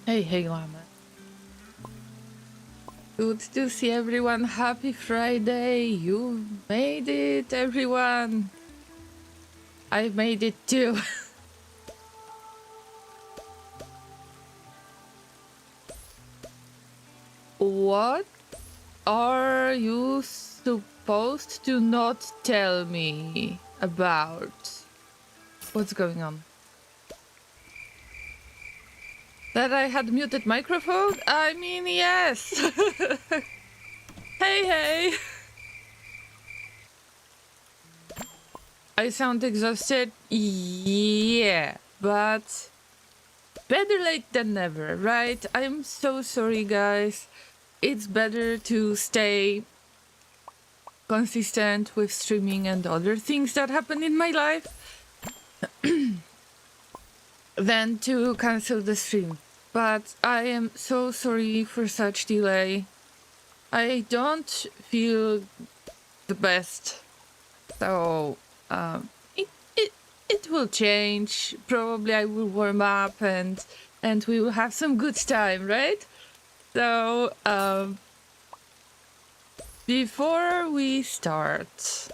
Hey, Llama. Good to see everyone. Happy Friday. You made it, everyone. I made it too. What are you supposed to not tell me about? What's going on? That I had muted microphone? I mean, yes. Hey. I sound exhausted? Yeah, but better late than never, right? I'm so sorry, guys. It's better to stay consistent with streaming and other things that happen in my life than to cancel the stream. But I am so sorry for such delay. I don't feel the best. So, it will change. Probably I will warm up and we will have some good time, right? So, before we start,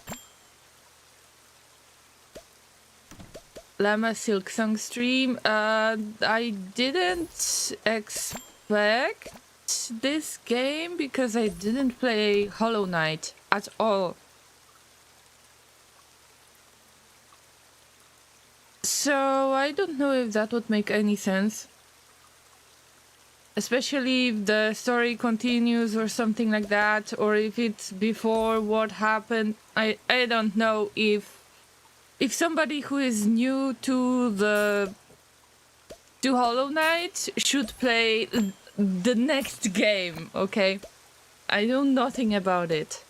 Llama Silk Song stream, I didn't expect this game because I didn't play Hollow Knight at all. So I don't know if that would make any sense. Especially if the story continues or something like that, or if it's before what happened. I don't know if somebody who is new to Hollow Knight should play the next game, okay? I know nothing about it.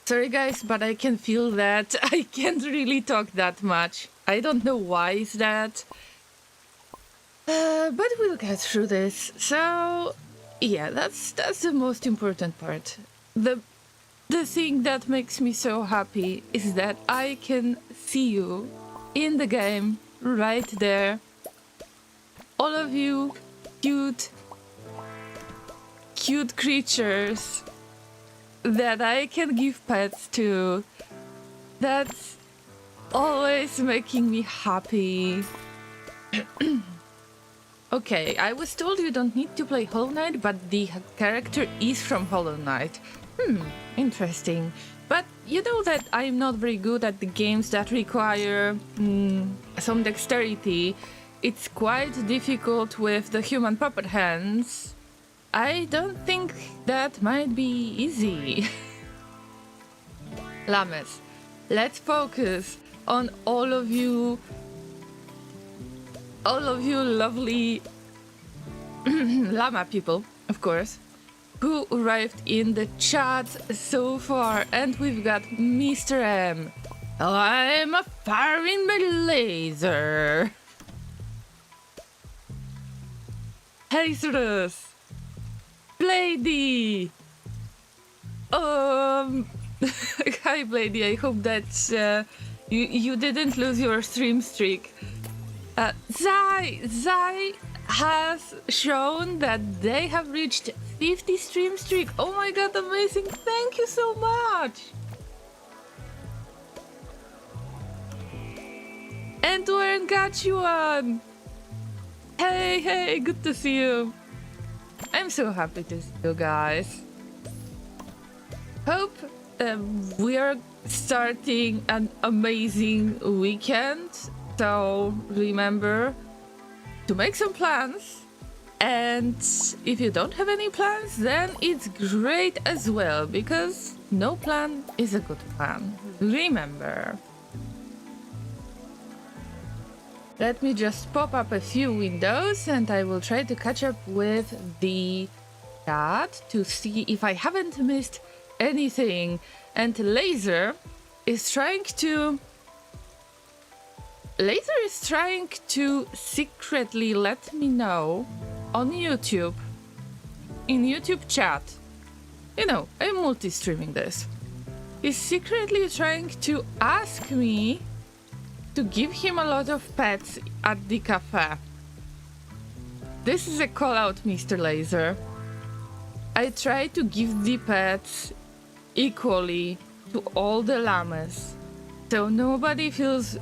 Sorry guys, but I can feel that I can't really talk that much. I don't know why is that. But we'll get through this. So, yeah, that's the most important part. The thing that makes me so happy is that I can see you in the game right there. All of you cute creatures that I can give pets to. That's always making me happy. Okay, I was told you don't need to play Hollow Knight, but the character is from Hollow Knight. Interesting. But you know that I'm not very good at the games that require some dexterity. It's quite difficult with the human puppet hands. I don't think that might be easy. Llamas, let's focus on all of you lovely llama people, of course, who arrived in the chat so far. And we've got Mr. M. I'm firing my laser. Jesus. Blady! Hi Blady, I hope that you didn't lose your stream streak. Zai has shown that they have reached 50 stream streak. Oh my god, amazing! Thank you so much! And Warren got you on! Hey, good to see you. I'm so happy to see you guys. Hope we are starting an amazing weekend. So remember to make some plans. And if you don't have any plans, then it's great as well, because no plan is a good plan. Remember. Let me just pop up a few windows and I will try to catch up with the chat to see if I haven't missed anything. And Laser is trying to secretly let me know on YouTube, in YouTube chat. You know, I'm multi-streaming this. He's secretly trying to ask me to give him a lot of pets at the cafe. This is a call out, Mr. Laser. I try to give the pets equally to all the llamas, so nobody feels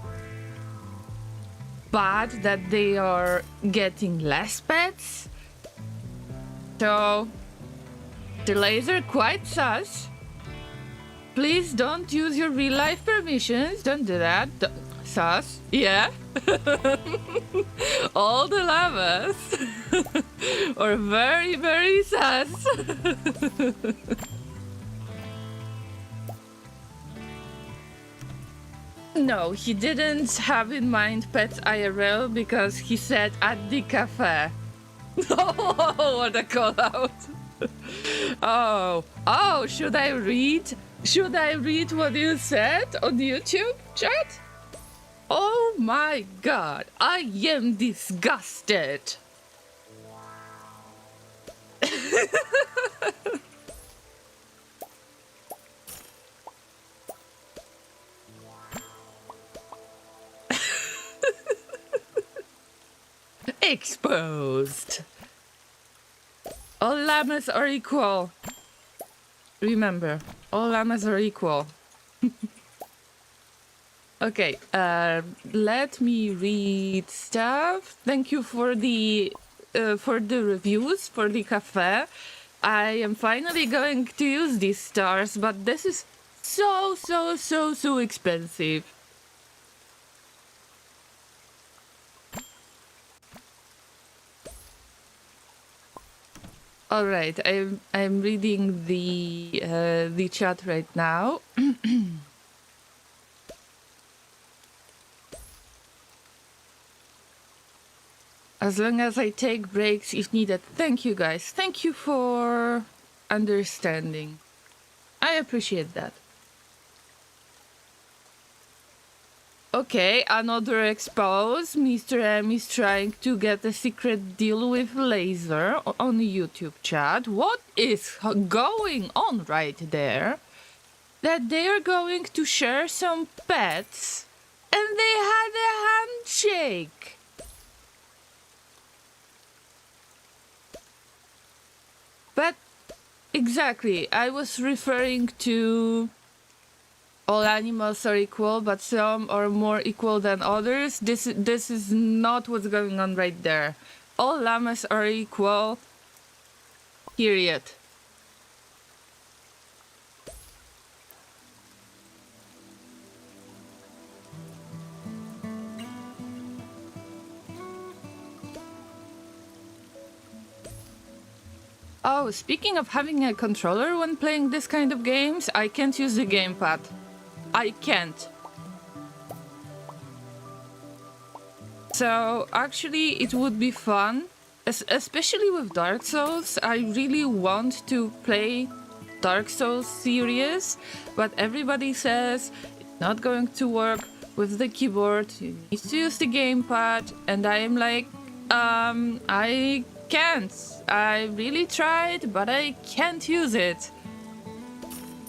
bad that they are getting less pets. So, the Laser quite sus. Please don't use your real life permissions. Don't do that. Sus? Yeah. All the llamas are very, very sus. No, he didn't have in mind pets IRL because he said at the cafe. Oh, what a call out. Oh, should I read? Should I read what you said on YouTube, chat? Oh my god, I am disgusted. Exposed. All llamas are equal. Remember, all llamas are equal. Okay, let me read stuff. Thank you for the reviews for the cafe. I am finally going to use these stars, but this is so expensive. All right, I'm reading the chat right now. As long as I take breaks if needed. Thank you guys. Thank you for understanding. I appreciate that. Okay, another expose. Mr. M is trying to get a secret deal with Laser on the YouTube chat. What is going on right there? That they are going to share some pets and they had a handshake. But exactly, I was referring to all animals are equal, but some are more equal than others. This is not what's going on right there. All llamas are equal. Period. Oh, speaking of having a controller when playing this kind of games, I can't use the gamepad. I can't. So, actually, it would be fun, especially with Dark Souls. I really want to play Dark Souls series, but everybody says it's not going to work with the keyboard. You need to use the gamepad, and I am like, I can't. I really tried, but I can't use it.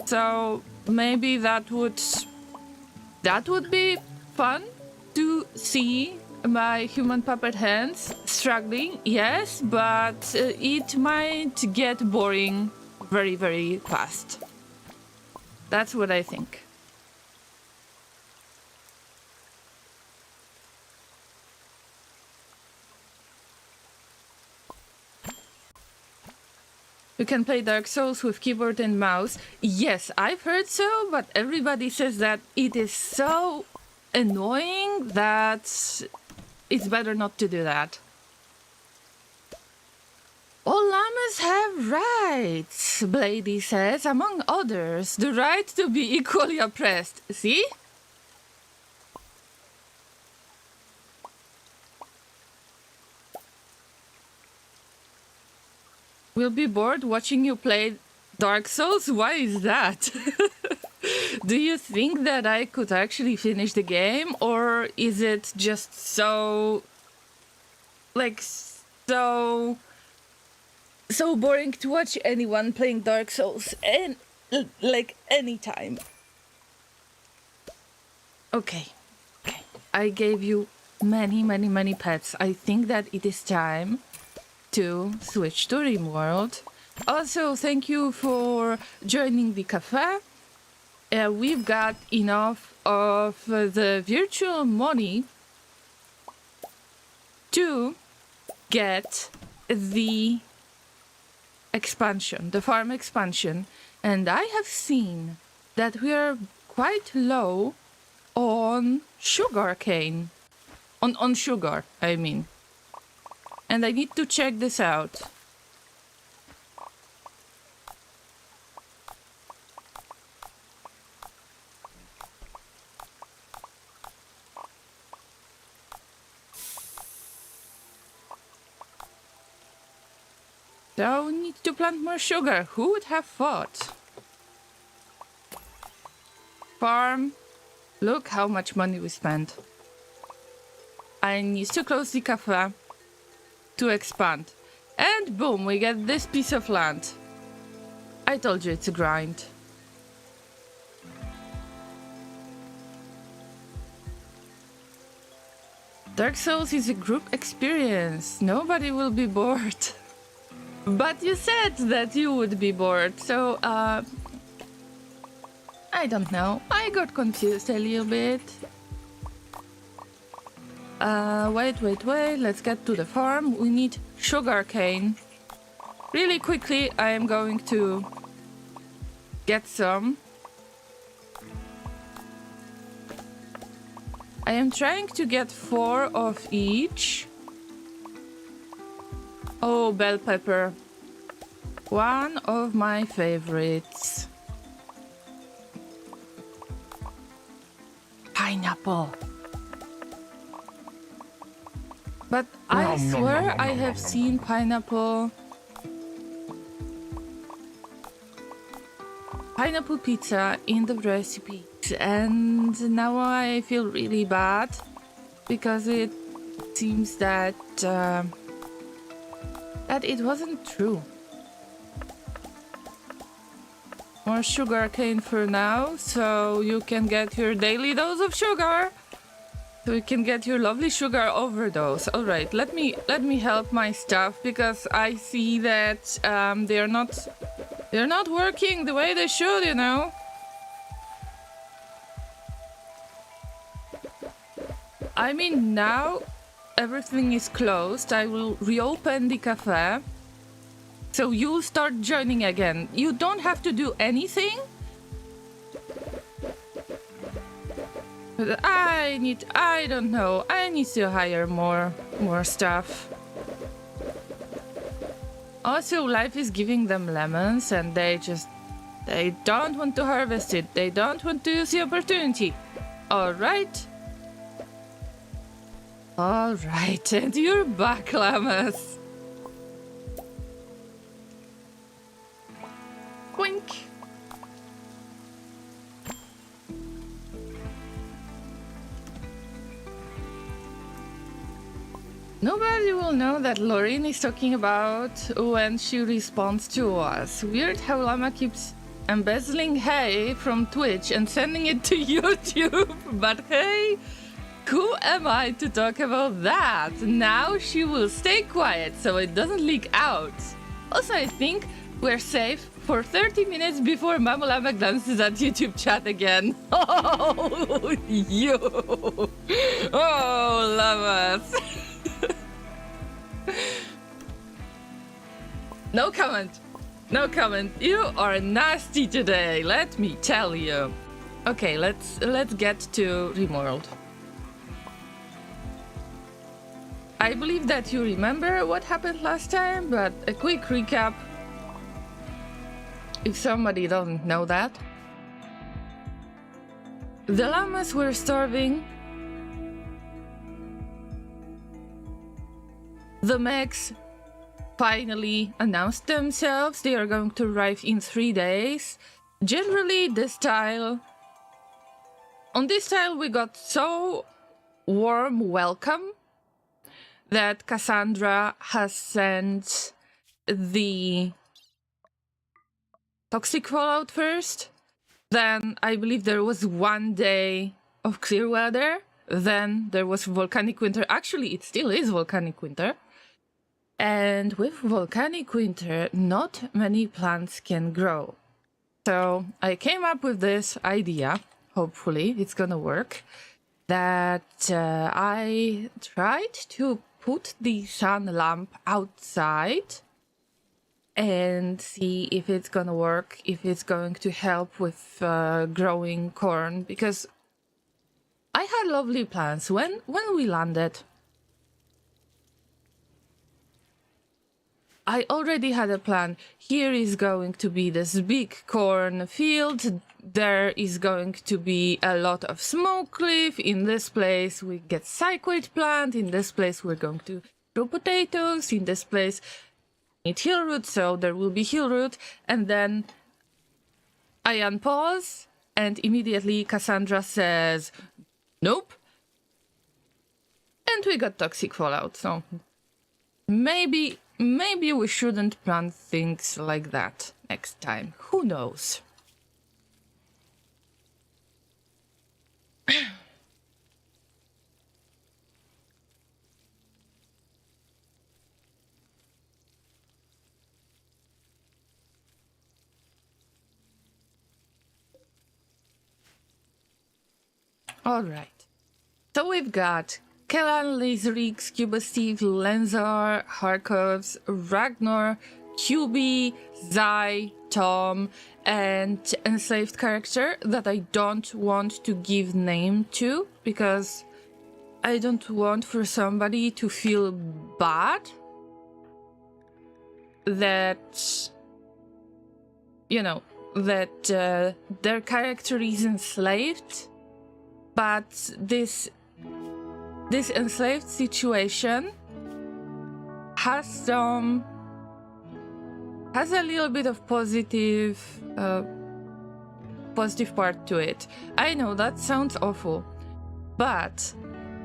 So maybe that would be fun to see my human puppet hands struggling. Yes, but it might get boring very, very fast. That's what I think. You can play Dark Souls with keyboard and mouse. Yes, I've heard so, but everybody says that it is so annoying that it's better not to do that. All llamas have rights, Blady says, among others, the right to be equally oppressed. See? We'll be bored watching you play Dark Souls? Why is that? Do you think that I could actually finish the game? Or is it just so... so boring to watch anyone playing Dark Souls and anytime? Okay. I gave you many pets. I think that it is time to switch to Rimworld. Also, thank you for joining the cafe. We've got enough of the virtual money to get the expansion, the farm expansion. And I have seen that we are quite low on sugarcane. On sugar, I mean. And I need to check this out. So we need to plant more sugar. Who would have thought? Farm. Look how much money we spent. I need to close the cafe to expand. And boom, we get this piece of land. I told you it's a grind. Dark Souls is a group experience. Nobody will be bored. But you said that you would be bored, so I don't know. I got confused a little bit. Wait. Let's get to the farm. We need sugarcane. Really quickly, I am going to get some. I am trying to get 4 of each. Oh, bell pepper. One of my favorites. Pineapple. But I swear I have seen pineapple pizza in the recipe. And now I feel really bad because it seems that it wasn't true. More sugarcane for now, so you can get your daily dose of sugar. So you can get your lovely sugar overdose. All right, let me help my stuff because I see that they're not working the way they should, you know. I mean, now everything is closed. I will reopen the cafe. So you'll start joining again. You don't have to do anything. But I don't know. I need to hire more stuff. Also, life is giving them lemons and they don't want to harvest it. They don't want to use the opportunity. All right. All right, and you're back, Llamas. Wink. Nobody will know that Lauren is talking about when she responds to us. Weird how Llama keeps embezzling hay from Twitch and sending it to YouTube. But hey, who am I to talk about that? Now she will stay quiet so it doesn't leak out. Also, I think we're safe for 30 minutes before Mamula McDonald's at YouTube chat again. Oh, you. Oh, Llamas. No comment. No comment. You are nasty today, let me tell you. Okay, let's get to Rimworld. I believe that you remember what happened last time, but a quick recap if somebody doesn't know that. The llamas were starving. The mechs finally announced themselves. They are going to arrive in 3 days. Generally, on this tile we got so warm welcome that Cassandra has sent the toxic fallout first. Then I believe there was 1 day of clear weather. Then there was volcanic winter. Actually, it still is volcanic winter. And with volcanic winter, not many plants can grow. So I came up with this idea, hopefully it's gonna work, that I tried to put the sun lamp outside and see if it's gonna work, if it's going to help with growing corn, because I had lovely plans when we landed. I already had a plan. Here is going to be this big corn field. There is going to be a lot of smoke cliff. In this place we get cycloid plant. In this place we're going to grow potatoes. In this place need hill root, so there will be hill root. And then I unpause and immediately Cassandra says, nope. And we got toxic fallout, so maybe we shouldn't plan things like that next time. Who knows? All right. So we've got Kellan, Laserix, Scuba Steve, Lenzar, Harkovs, Ragnar, QB, Zai, Tom, and enslaved character that I don't want to give name to because I don't want for somebody to feel bad that, you know, that their character is enslaved, but this enslaved situation has a little bit of positive part to it. I know that sounds awful, but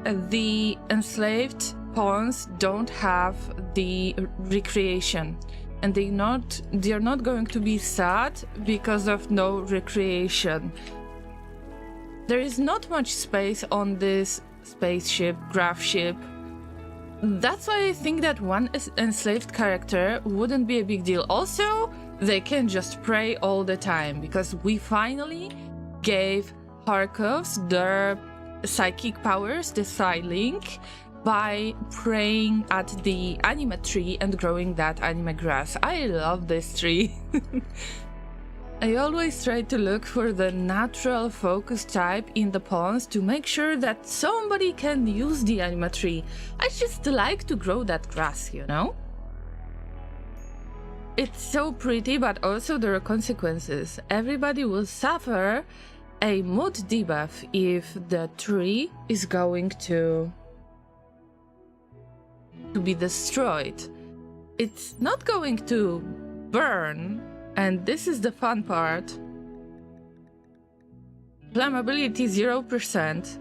the enslaved pawns don't have the recreation, and they're not going to be sad because of no recreation. There is not much space on this spaceship, Gravship. That's why I think that one enslaved character wouldn't be a big deal. Also, they can just pray all the time, because we finally gave Harkovs their psychic powers, the Psylink, by praying at the anima tree and growing that anima grass. I love this tree. I always try to look for the natural focus type in the pawns to make sure that somebody can use the anima tree. I just like to grow that grass, you know? It's so pretty, but also there are consequences. Everybody will suffer a mood debuff if the tree is going to be destroyed. It's not going to burn. And this is the fun part. Flammability 0%.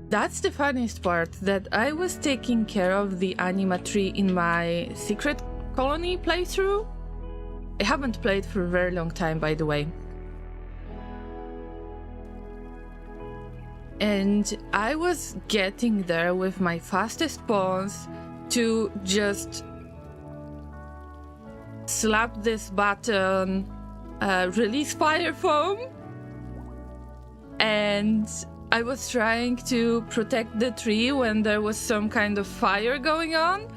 That's the funniest part, that I was taking care of the anima tree in my secret colony playthrough. I haven't played for a very long time, by the way. And I was getting there with my fastest pawns to just slap this button, release fire foam, and I was trying to protect the tree when there was some kind of fire going on.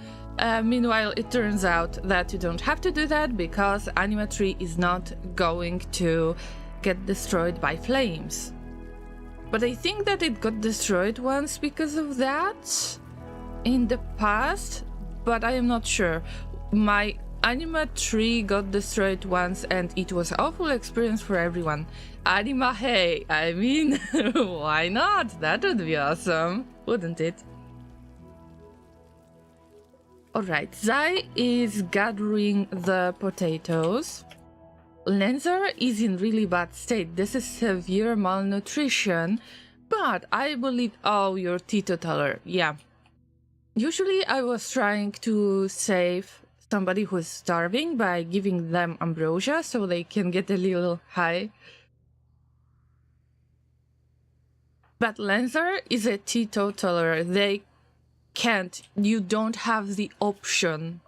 Meanwhile, it turns out that you don't have to do that because anima tree is not going to get destroyed by flames. But I think that it got destroyed once because of that in the past, but I am not sure. My anima tree got destroyed once and it was an awful experience for everyone. Anima, hey, I mean, why not? That would be awesome, wouldn't it? Alright, Zai is gathering the potatoes. Lenzar is in really bad state. This is severe malnutrition, but I believe... Oh, you're teetotaler, yeah. Usually I was trying to save somebody who's starving by giving them ambrosia so they can get a little high. But Lancer is a teetotaler. They can't. You don't have the option.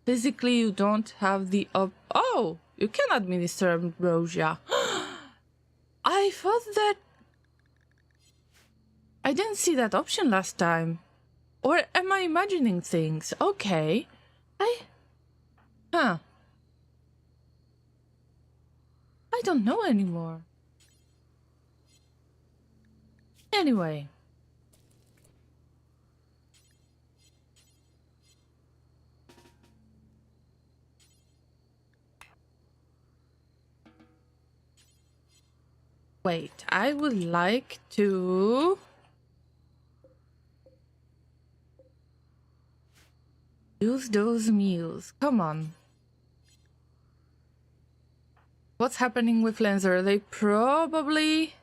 Physically, you don't have the Oh! You can administer ambrosia. I thought that... I didn't see that option last time. Or am I imagining things? Okay. Huh. I don't know anymore. Anyway. Wait, I would like to... use those meals. Come on. What's happening with Lancer? They probably...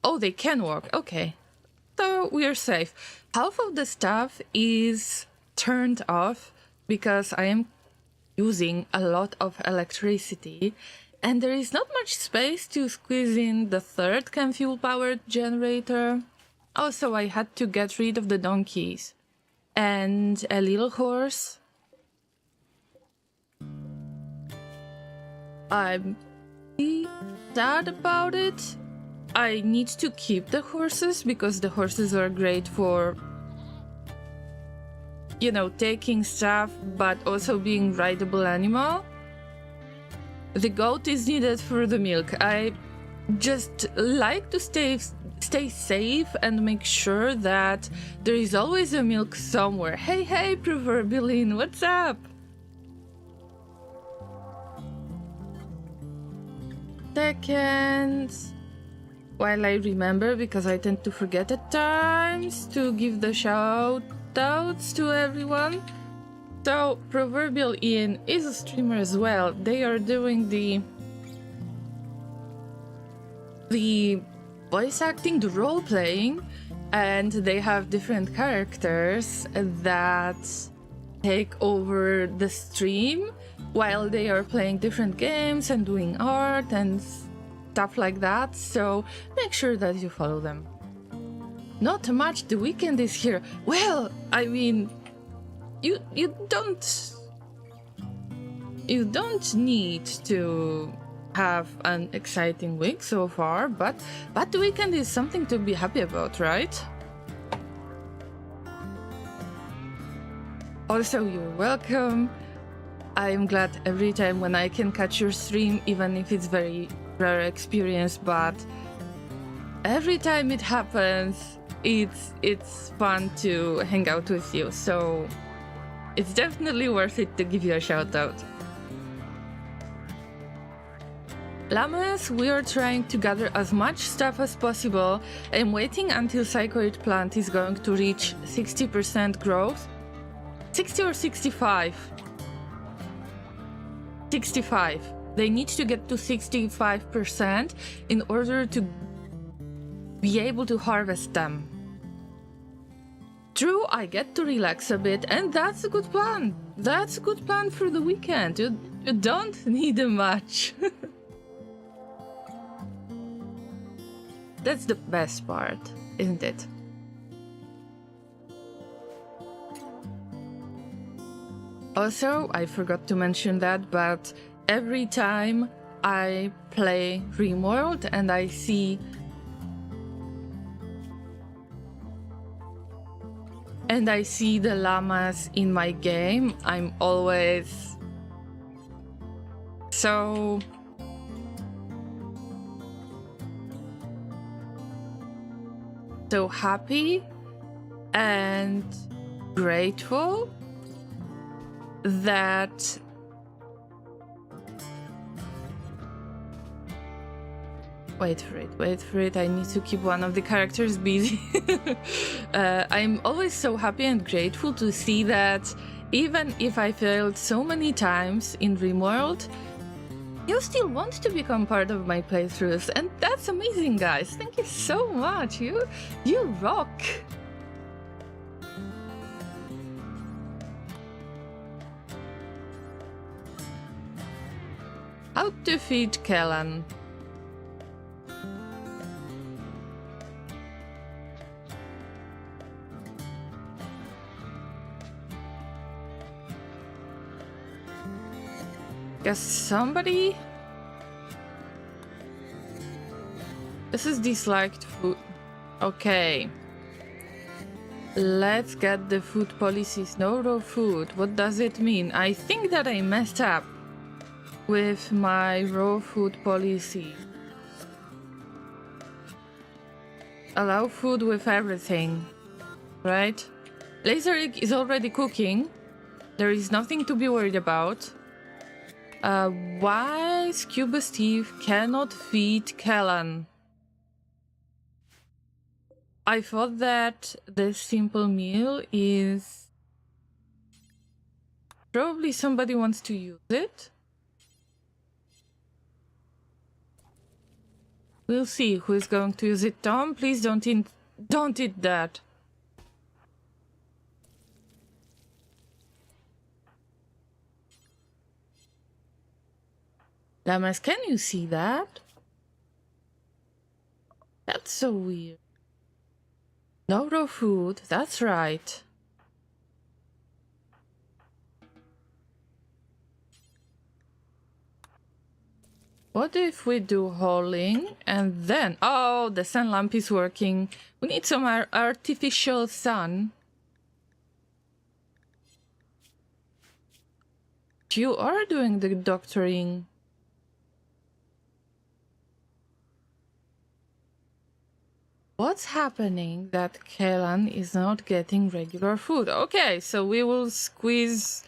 Oh, they can work. Okay. So we're safe. Half of the stuff is turned off because I am using a lot of electricity. And there is not much space to squeeze in the third chem fuel powered generator. Also, I had to get rid of the donkeys. And a little horse. I'm sad about it. I need to keep the horses because the horses are great for, you know, taking stuff, but also being rideable animal. The goat is needed for the milk. I just like to stay safe and make sure that there is always a milk somewhere. Hey, Proverbiline, what's up? Second, while I remember, because I tend to forget at times, to give the shout outs to everyone. So, Proverbial Ian is a streamer as well. They are doing the voice acting, the role playing, and they have different characters that take over the stream while they are playing different games and doing art and stuff like that. So make sure that you follow them. Not much. The weekend is here. Well, I mean, you don't need to have an exciting week so far, but the weekend is something to be happy about, right? Also, you're welcome. I'm glad every time when I can catch your stream, even if it's very rare experience, but every time it happens, it's fun to hang out with you, so it's definitely worth it to give you a shout out. Llamas, we are trying to gather as much stuff as possible. I'm waiting until Psychoid plant is going to reach 60% growth. 60 or 65? 65. They need to get to 65% in order to be able to harvest them. True, I get to relax a bit, and that's a good plan. That's a good plan for the weekend. You don't need much. That's the best part, isn't it? Also, I forgot to mention that, but every time I play Rimworld and I see the llamas in my game, I'm always so happy and grateful that wait for it, I need to keep one of the characters busy. I'm always so happy and grateful to see that even if I failed so many times in Rimworld, you still want to become part of my playthroughs, and that's amazing, guys. Thank you so much. You rock. How to feed Kellan. Guess somebody... This is disliked food. Okay. Let's get the food policies. No raw food. What does it mean? I think that I messed up with my raw food policy. Allow food with everything. Right? Laserig is already cooking. There is nothing to be worried about. Why Scuba Steve cannot feed Kellan? I thought that this simple meal is... Probably somebody wants to use it. We'll see who is going to use it. Tom, please don't eat that. Lamas, can you see that? That's so weird. No raw food, that's right. What if we do hauling and then... Oh, the sun lamp is working. We need some artificial sun. You are doing the doctoring. What's happening that Kellan is not getting regular food? Okay, so we will squeeze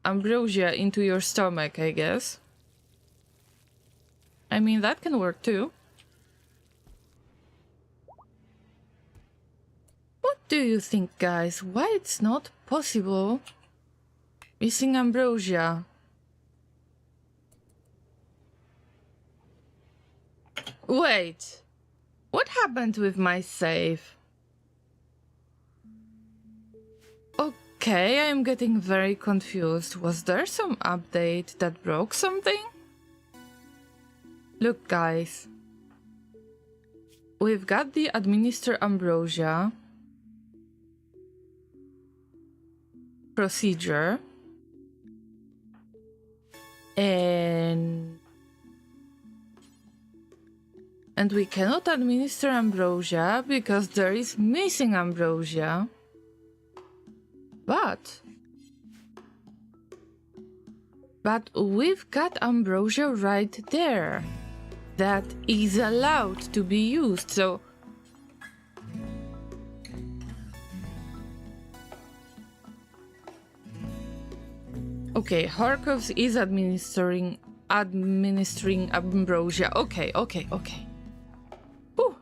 ambrosia into your stomach, I guess. I mean, that can work too. What do you think, guys? Why it's not possible? Missing ambrosia. Wait. What happened with my save? Okay, I'm getting very confused. Was there some update that broke something? Look, guys. We've got the administer ambrosia procedure. And we cannot administer ambrosia because there is missing ambrosia. But we've got ambrosia right there that is allowed to be used, so... Okay, Harkovs is administering ambrosia. Okay. Whew.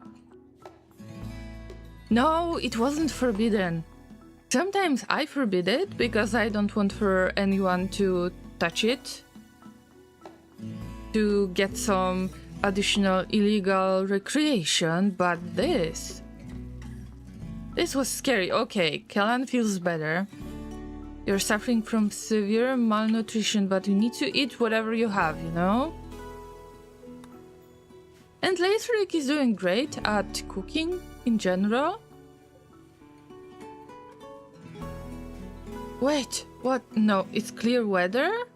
No, it wasn't forbidden. Sometimes I forbid it because I don't want for anyone to touch it, to get some additional illegal recreation, but this was scary. Okay, Kellan feels better. You're suffering from severe malnutrition, but you need to eat whatever you have, you know? And Laserik is doing great at cooking in general. Wait, what? No, it's clear weather?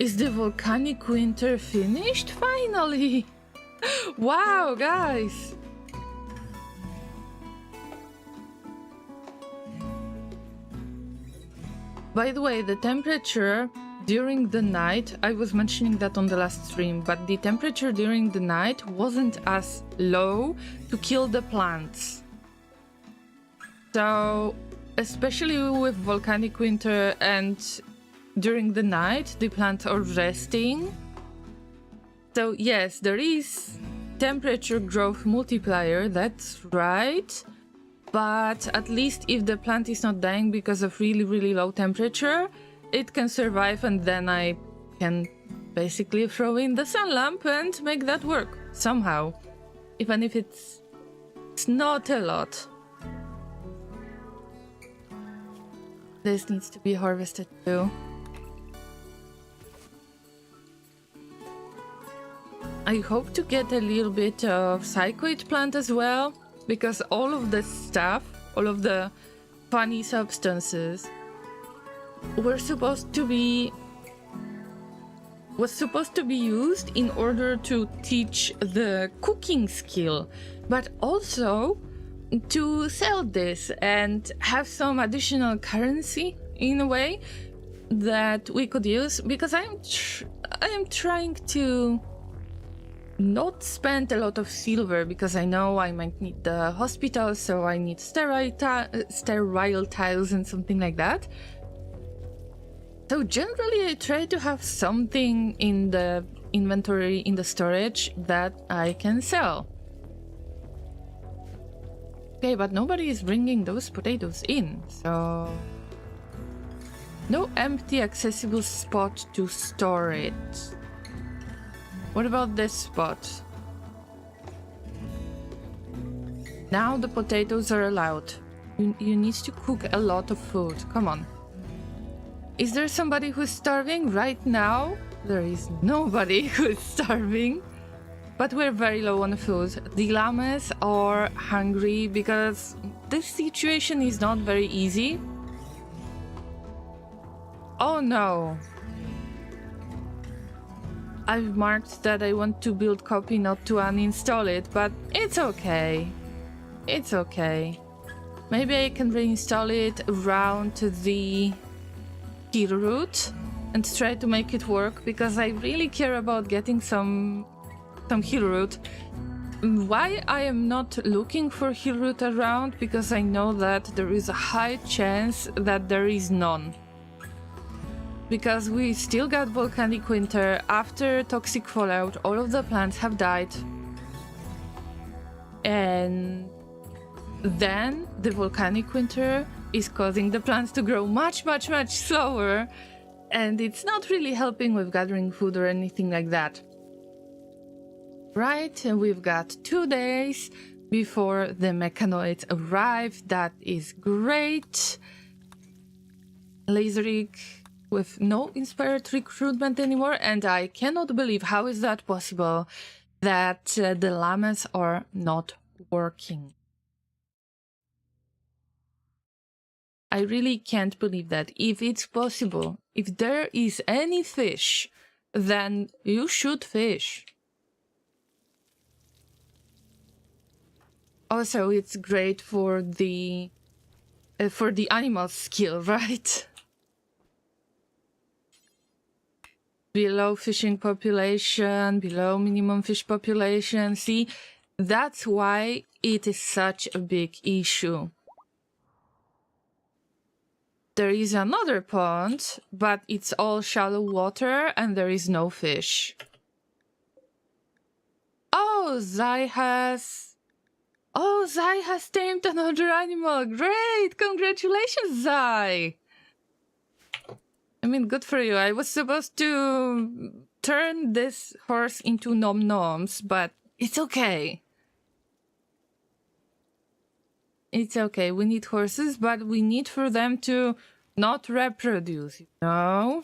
Is the volcanic winter finished? Finally! Wow, guys! By the way, the temperature during the night, I was mentioning that on the last stream, but the temperature during the night wasn't as low to kill the plants. So, especially with volcanic winter and during the night, the plants are resting. So yes, there is temperature growth multiplier, that's right. But at least if the plant is not dying because of really low temperature, it can survive, and then I can basically throw in the sun lamp and make that work somehow. Even if it's not a lot. This needs to be harvested too. I hope to get a little bit of psychoid plant as well, because all of the stuff, all of the funny substances were supposed to be was supposed to be used in order to teach the cooking skill, but also to sell this and have some additional currency in a way that we could use, because I am trying to not spend a lot of silver, because I know I might need the hospital, so I need sterile tiles and something like that. So generally I try to have something in the inventory, in the storage, that I can sell. Okay, but nobody is bringing those potatoes in, so... No empty accessible spot to store it. What about this spot? Now the potatoes are allowed. You need to cook a lot of food, come on. Is there somebody who's starving right now? There is nobody who's starving. But we're very low on food. The llamas are hungry because this situation is not very easy. Oh no. I've marked that I want to build copy, not to uninstall it, but it's okay. It's okay. Maybe I can reinstall it around the key route and try to make it work, because I really care about getting some hill root. Why I am not looking for hill root around? Because I know that there is a high chance that there is none. Because we still got volcanic winter. After toxic fallout, all of the plants have died. And then the volcanic winter is causing the plants to grow much slower. And it's not really helping with gathering food or anything like that. Right, and we've got 2 days before the mechanoids arrive. That is great. Laserig with no inspired recruitment anymore, and I cannot believe how is that possible that the llamas are not working. I really can't believe that. If it's possible, if there is any fish, then you should fish. Also, it's great for the animal skill, right? Below fishing population, below minimum fish population. See, that's why it is such a big issue. There is another pond, but it's all shallow water and there is no fish. Oh, Zai has tamed another animal. Great! Congratulations, Zai! I mean, good for you. I was supposed to turn this horse into nom-noms, but it's okay. It's okay. We need horses, but we need for them to not reproduce, you know?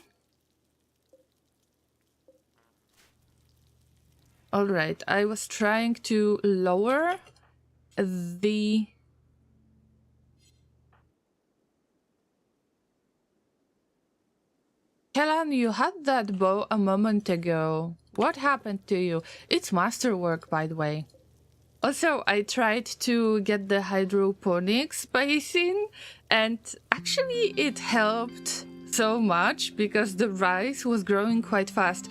Alright, I was trying to lower the... Helen, you had that bow a moment ago. What happened to you? It's masterwork, by the way. Also, I tried to get the hydroponics basin, and actually it helped so much because the rice was growing quite fast.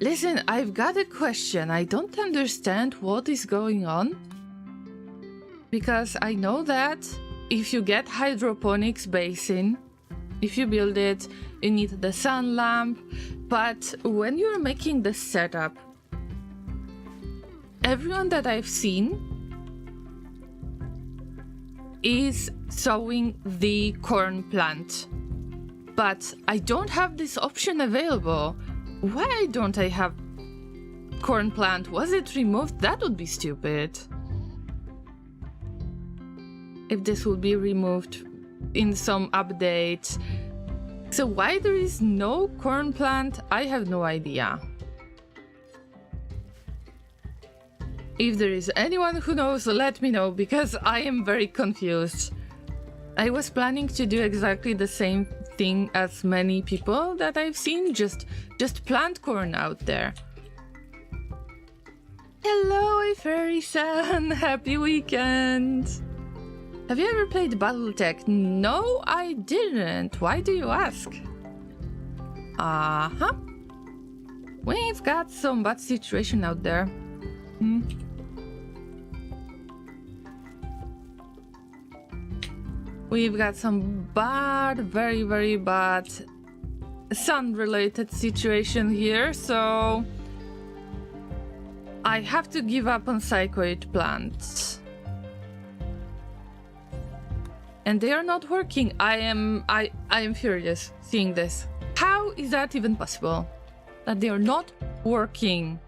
Listen, I've got a question. I don't understand what is going on. Because I know that if you get hydroponics basin, if you build it, you need the sun lamp, but when you're making the setup, everyone that I've seen is sowing the corn plant, but I don't have this option available. Why don't I have corn plant? Was it removed? That would be stupid. If this will be removed in some update. So why there is no corn plant, I have no idea. If there is anyone who knows, let me know, because I am very confused. I was planning to do exactly the same thing as many people that I've seen, just plant corn out there. Hello, Fairy-san! Happy weekend! Have you ever played Battletech? No, I didn't. Why do you ask? Uh-huh. We've got some bad situation out there. We've got some bad, very, very bad sun-related situation here, so I have to give up on psychoid plants. And they are not working. I am furious seeing this. How is that even possible? That they are not working?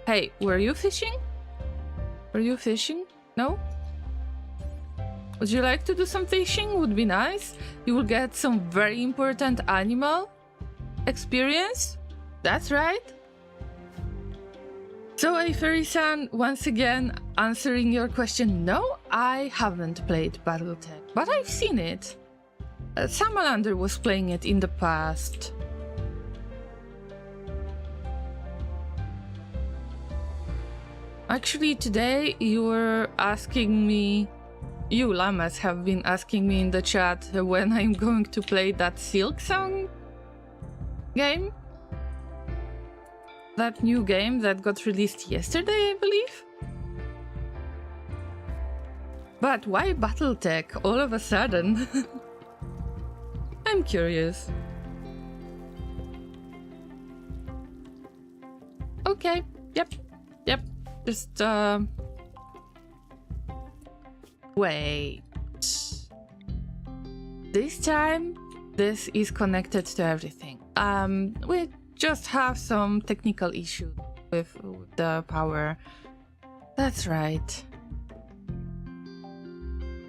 Hey, were you fishing? Were you fishing? No? Would you like to do some fishing? Would be nice. You will get some very important animal experience. That's right. So, Fairy-san, once again, answering your question, no, I haven't played Battletech, but I've seen it. Samalander was playing it in the past. Actually, today you were asking me, you llamas have been asking me in the chat when I'm going to play that Silk Song game. That new game that got released yesterday, I believe. But why Battletech all of a sudden? I'm curious. Okay, yep. Just, wait. This time, this is connected to everything. We just have some technical issue with the power. That's right.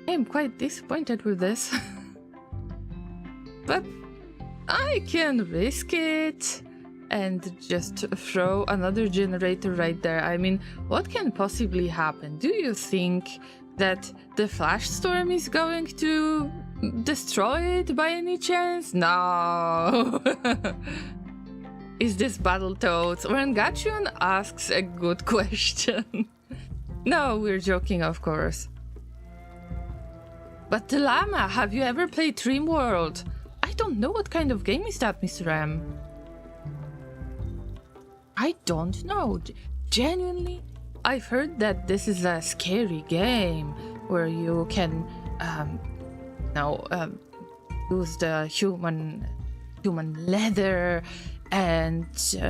I'm quite disappointed with this. But I can risk it and just throw another generator right there. I mean, what can possibly happen? Do you think that the flash storm is going to destroy it by any chance? No. Is this Battletoads? Rangachun asks a good question. No, we're joking, of course. But Llama, have you ever played Rimworld? I don't know what kind of game is that, Mr. M. I don't know. Genuinely, I've heard that this is a scary game where you can, use the human leather and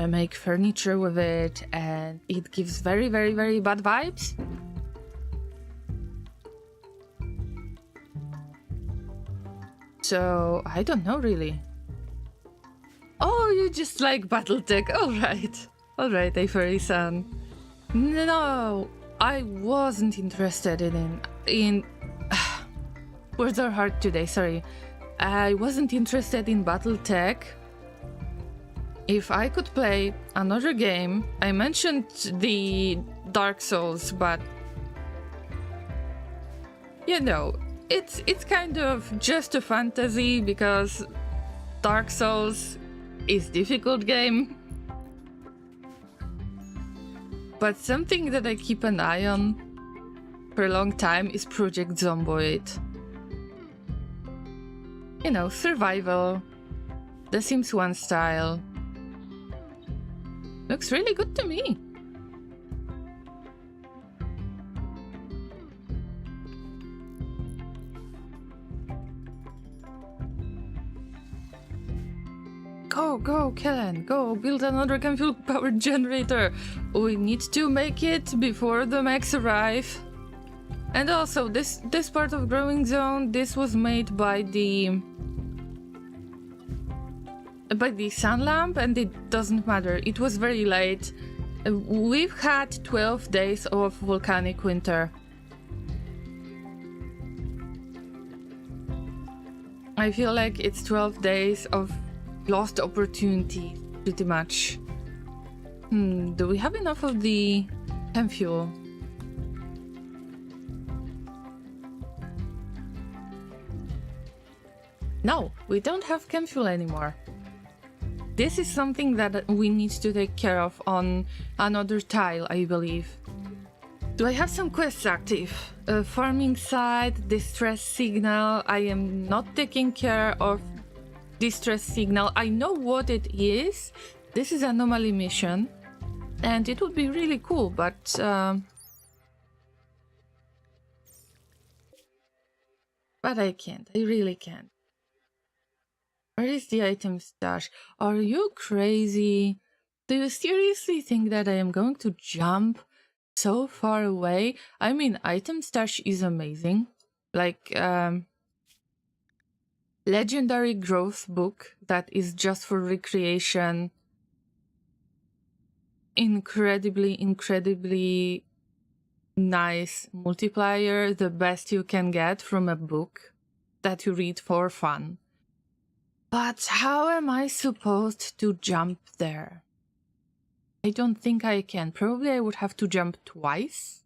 make furniture with it, and it gives very, very, very bad vibes. So, I don't know really. Oh, you just like Battletech. Alright, Fairy-san. No, I wasn't interested in words are hard today, sorry. I wasn't interested in Battletech. If I could play another game, I mentioned the Dark Souls, but you know, it's kind of just a fantasy because Dark Souls is difficult game. But something that I keep an eye on for a long time is Project Zomboid. You know, survival, The Sims 1 style. Looks really good to me. Go, Kellen, go build another chemical powered generator. We need to make it before the mechs arrive. And also, this part of Growing Zone, this was made by the sun lamp, and it doesn't matter. It was very late. We've had 12 days of volcanic winter. I feel like it's 12 days of lost opportunity, pretty much. Do we have enough of the chem fuel? No, we don't have chem fuel anymore. This is something that we need to take care of on another tile, I believe. Do I have some quests active? Farming site, distress signal. I am not taking care of distress signal. I know what it is. This is anomaly mission. And it would be really cool, but... but I can't. I really can't. Where is the item stash? Are you crazy? Do you seriously think that I am going to jump so far away? I mean, item stash is amazing. Like, legendary growth book that is just for recreation. Incredibly nice multiplier. The best you can get from a book that you read for fun. But how am I supposed to jump there? I don't think I can. Probably I would have to jump twice.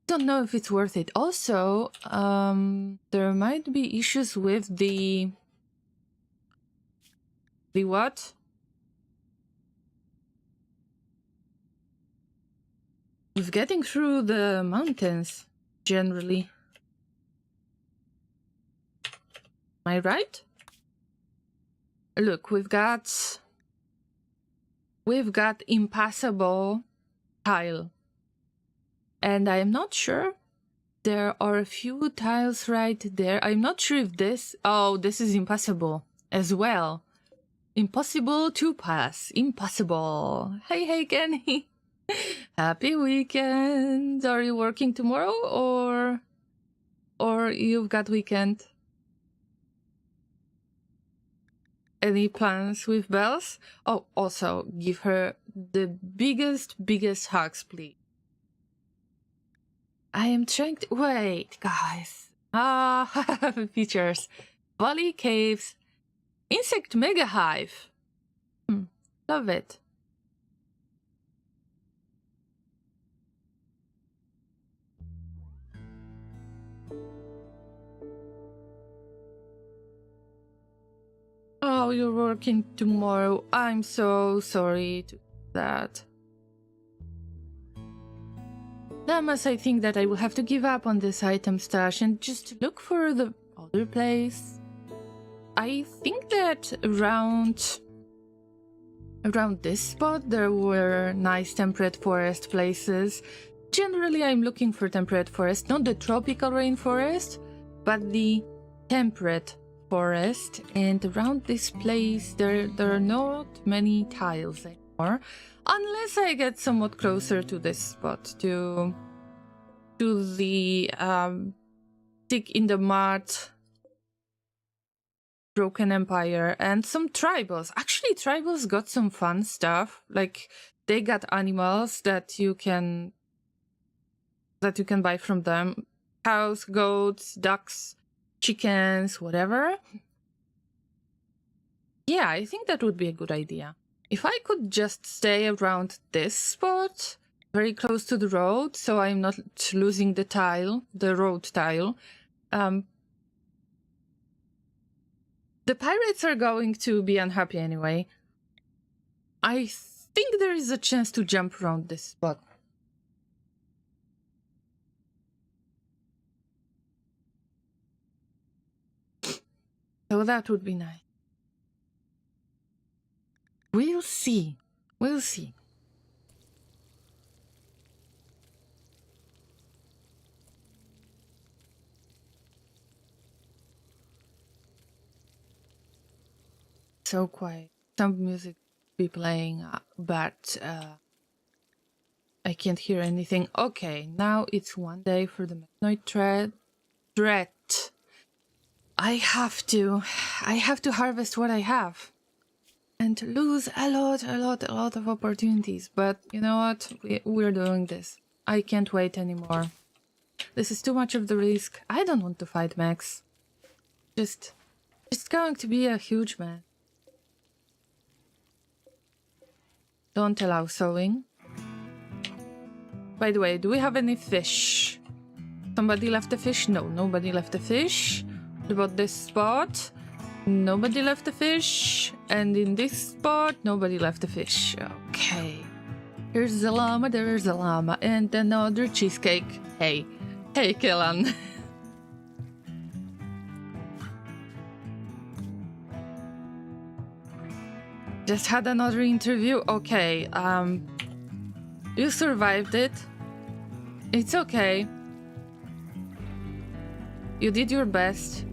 Don't know if it's worth it. Also, there might be issues with the what? With getting through the mountains, generally. Am I right? Look, we've got impassable tile. And I'm not sure. There are a few tiles right there. I'm not sure if this... Oh, this is impassable as well. Impossible to pass. Impossible. Hey, Kenny. Happy weekend. Are you working tomorrow or you've got weekend? Any plans with Bells? Oh, also, give her the biggest hugs, please. I am trying to... Wait, guys. Features. Valley Caves. Insect Mega Hive. Love it. Oh, you're working tomorrow. I'm so sorry to that. Damas, I think that I will have to give up on this item stash and just look for the other place. I think that around this spot there were nice temperate forest places. Generally, I'm looking for temperate forest, not the tropical rainforest, but the temperate forest. And around this place there are not many tiles anymore, unless I get somewhat closer to this spot, to the stick in the mud Broken Empire and some tribals. Actually, tribals got some fun stuff. Like, they got animals that you can buy from them. Cows, goats, ducks, chickens, whatever. Yeah, I think that would be a good idea. If I could just stay around this spot, very close to the road, so I'm not losing the road tile. The pirates are going to be unhappy anyway. I think there is a chance to jump around this spot. So that would be nice. We'll see. We'll see. So quiet. Some music be playing, but I can't hear anything. Okay, now it's one day for the midnight threat. I have to harvest what I have and lose a lot of opportunities. But you know what? We're doing this. I can't wait anymore. This is too much of the risk. I don't want to fight Max. Just going to be a huge man. Don't allow sewing. By the way, do we have any fish? Somebody left a fish? No, nobody left a fish. about this spot, nobody left a fish. And in this spot, nobody left a fish. Okay. Here's a llama, there's a llama. And another cheesecake. Hey. Hey, Kellan. Just had another interview. Okay. You survived it. It's okay. You did your best.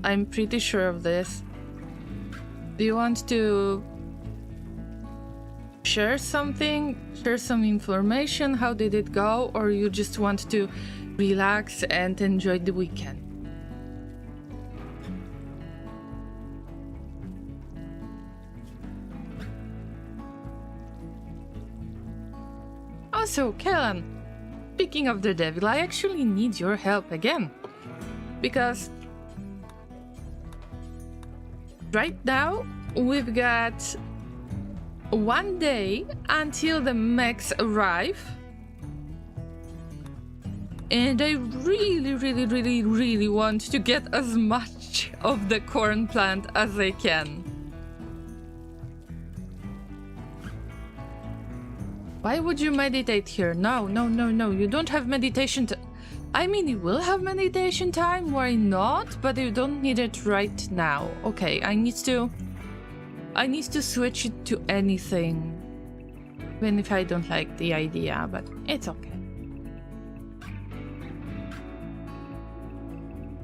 I'm pretty sure of this. Do you want to share something? Share some information? How did it go? Or you just want to relax and enjoy the weekend? Also, Kellan, speaking of the devil, I actually need your help again. Because right now, we've got 1 day until the mechs arrive. And I really want to get as much of the corn plant as I can. Why would you meditate here? No, you don't have meditation I mean, you will have meditation time, why not? But you don't need it right now. Okay, I need to switch it to anything. Even if I don't like the idea, but it's okay.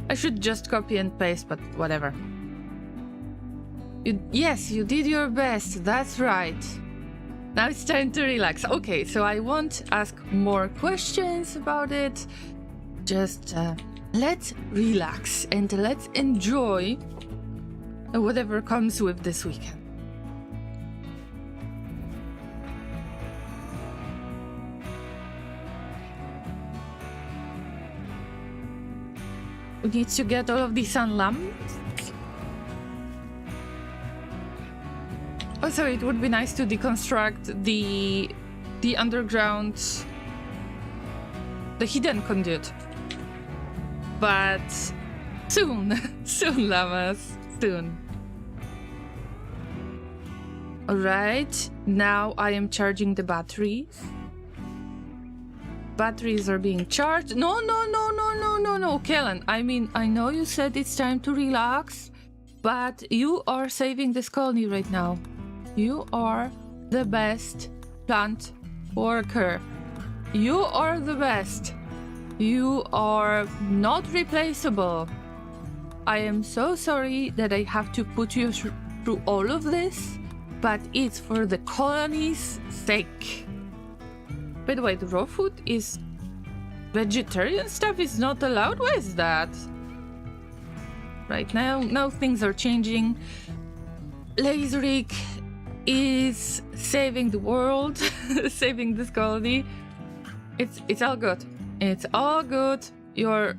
I should just copy and paste, but whatever. Yes, you did your best, that's right. Now it's time to relax. Okay, so I won't ask more questions about it. Just let's relax and let's enjoy whatever comes with this weekend. We need to get all of these sun lamps. Also, it would be nice to deconstruct the underground, the hidden conduit. But soon, soon, llamas, soon. Alright, now I am charging the batteries. Batteries are being charged. No, Kellan. I mean, I know you said it's time to relax, but you are saving this colony right now. You are the best plant worker. You are the best. You are not replaceable. I am so sorry that I have to put you through all of this, but it's for the colony's sake. By the way, the raw food is... vegetarian stuff is not allowed? Why is that? Right now things are changing. Laserik is saving the world, saving this colony. It's all good. It's all good. You're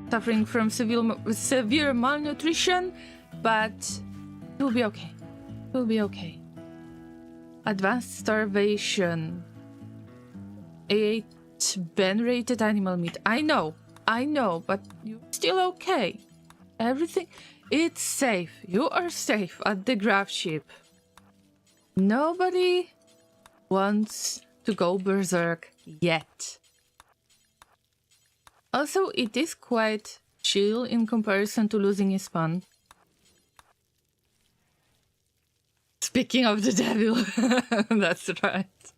suffering from severe malnutrition, but you'll be okay. You'll be okay. Advanced starvation. I ate ban-rated animal meat. I know, but you're still okay. Everything, it's safe. You are safe at the Gravship. Nobody wants to go berserk yet. Also, it is quite chill in comparison to losing his spawn. Speaking of the devil, that's right.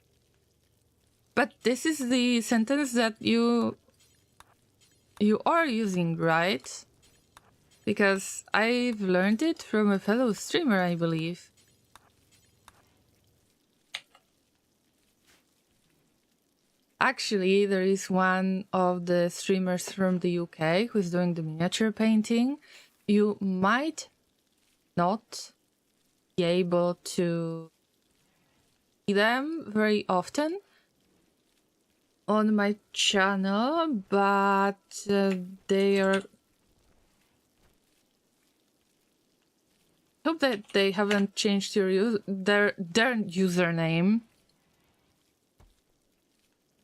But this is the sentence that you are using, right? Because I've learned it from a fellow streamer, I believe. Actually, there is one of the streamers from the UK who's doing the miniature painting. You might not be able to see them very often on my channel, but they are... hope that they haven't changed their username.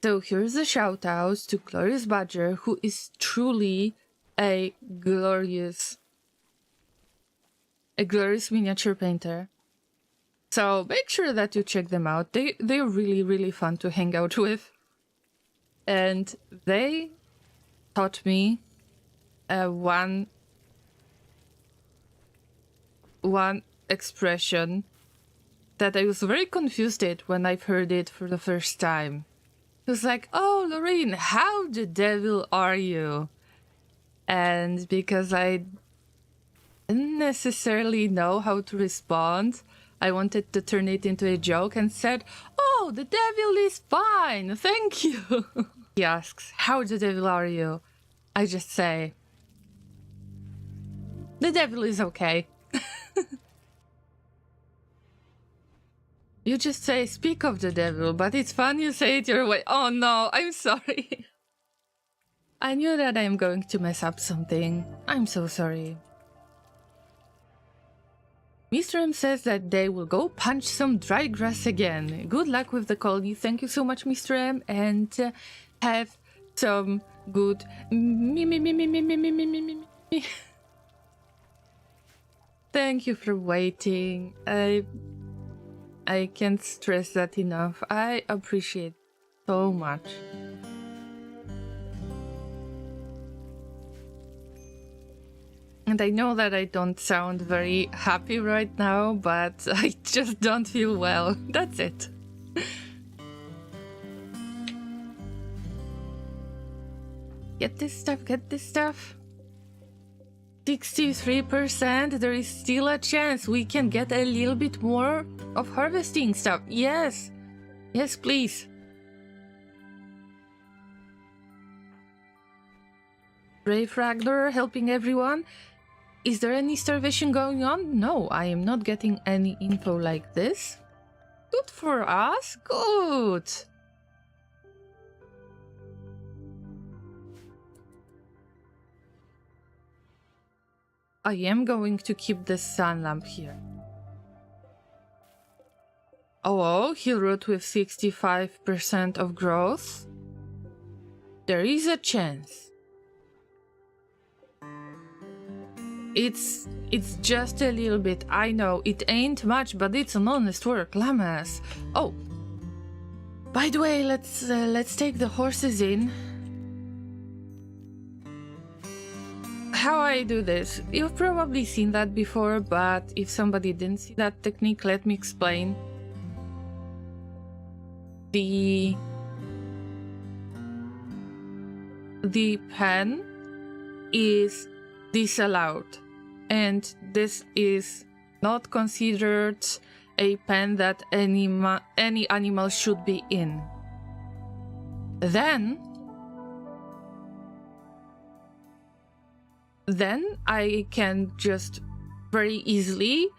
So here's a shout out to Glorious Badger, who is truly a glorious miniature painter. So make sure that you check them out. They're really, really fun to hang out with. And they taught me one expression that I was very confused at when I've heard it for the first time. It was like, "Oh, Lorraine, how the devil are you?" And because I didn't necessarily know how to respond, I wanted to turn it into a joke and said, "Oh, the devil is fine, thank you." He asks, "How the devil are you?" I just say, "The devil is okay." You just say, "Speak of the devil," but it's fun you say it your way. Oh no, I'm sorry. I knew that I'm going to mess up something. I'm so sorry. Mr. M says that they will go punch some dry grass again. Good luck with the colony. Thank you so much, Mr. M, and have some good me. Thank you for waiting. I can't stress that enough. I appreciate so much. And I know that I don't sound very happy right now, but I just don't feel well. That's it. Get this stuff, get this stuff. 63%, there is still a chance we can get a little bit more of harvesting stuff. Yes, yes, please. Brave Ragnar helping everyone. Is there any starvation going on? No, I am not getting any info like this. Good for us, good. I am going to keep this sun lamp here. Oh, he wrote with 65% of growth. There is a chance. It's just a little bit. I know it ain't much, but it's an honest work, Lamas. Oh, by the way, let's take the horses in. How I do this? You've probably seen that before, but if somebody didn't see that technique, let me explain. The pen is disallowed, and this is not considered a pen that any animal should be in. Then I can just very easily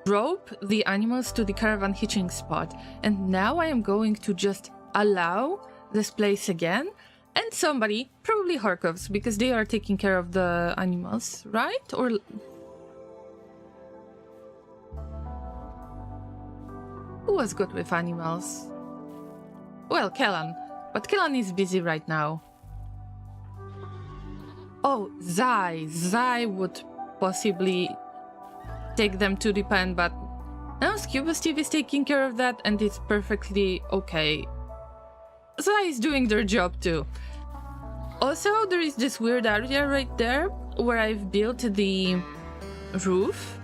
rope the animals to the caravan hitching spot. And now I am going to just allow this place again. And somebody, probably Harkovs, because they are taking care of the animals, right? Or... who was good with animals? Well, Kellan. But Kellan is busy right now. Oh, Zai would possibly take them to the pen, but now Scuba Steve is taking care of that, and it's perfectly okay. Zai is doing their job too. Also, there is this weird area right there where I've built the roof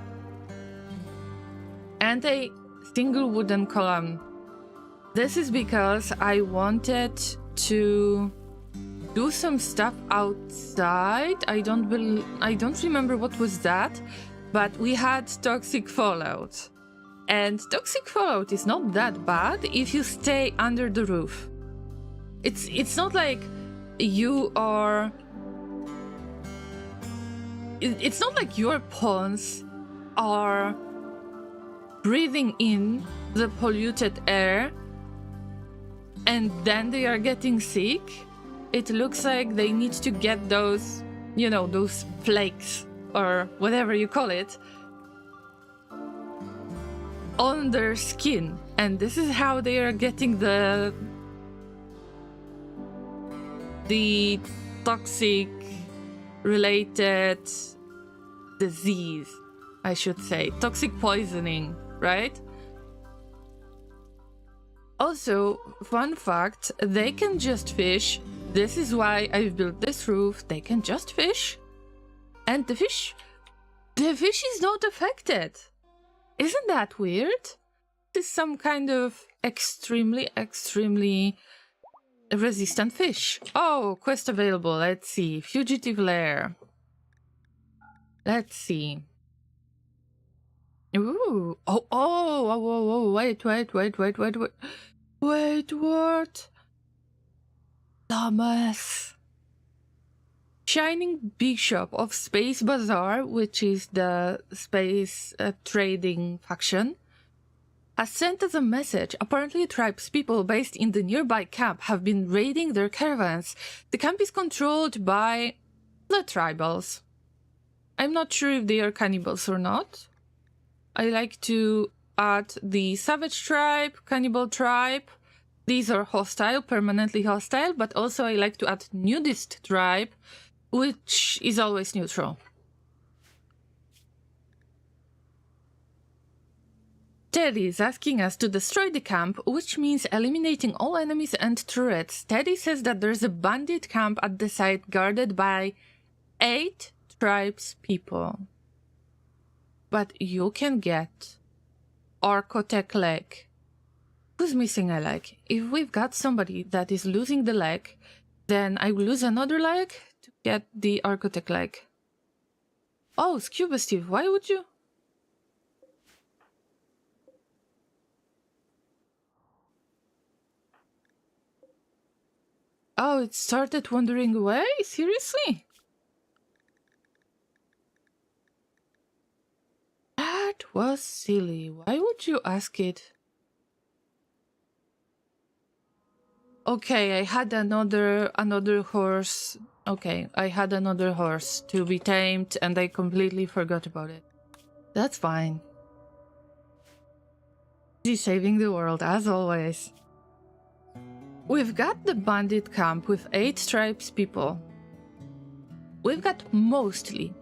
and a single wooden column. This is because I wanted to do some stuff outside. I don't remember what was that, but we had toxic fallout. And toxic fallout is not that bad if you stay under the roof. It's not like you are... It's not like your pawns are breathing in the polluted air and then they are getting sick. It looks like they need to get those, you know, those flakes or whatever you call it on their skin. And this is how they are getting the the toxic related disease, I should say. Toxic poisoning, right? Also, fun fact, they can just fish. This is why I've built this roof. They can just fish. And the fish is not affected. Isn't that weird? This is some kind of extremely resistant fish. Oh, quest available. Let's see. Fugitive lair. Let's see. Ooh. Oh, wait, what? Thomas. Shining Bishop of Space Bazaar, which is the space trading faction, has sent us a message. Apparently, tribespeople based in the nearby camp have been raiding their caravans. The camp is controlled by the tribals. I'm not sure if they are cannibals or not. I like to add the Savage tribe, Cannibal tribe. These are hostile, permanently hostile, but also I like to add Nudist tribe, which is always neutral. Teddy is asking us to destroy the camp, which means eliminating all enemies and turrets. Teddy says that there's a bandit camp at the site guarded by 8 tribes people. But you can get Archotech leg. Who's missing a leg? If we've got somebody that is losing the leg, then I will lose another leg to get the Archotech leg. Oh, Scuba Steve, why would you? Oh, it started wandering away? Seriously? That was silly. Why would you ask it? Okay, I had another horse. Okay, I had another horse to be tamed and I completely forgot about it. That's fine. She's saving the world, as always. We've got the bandit camp with 8 tribes people. We've got mostly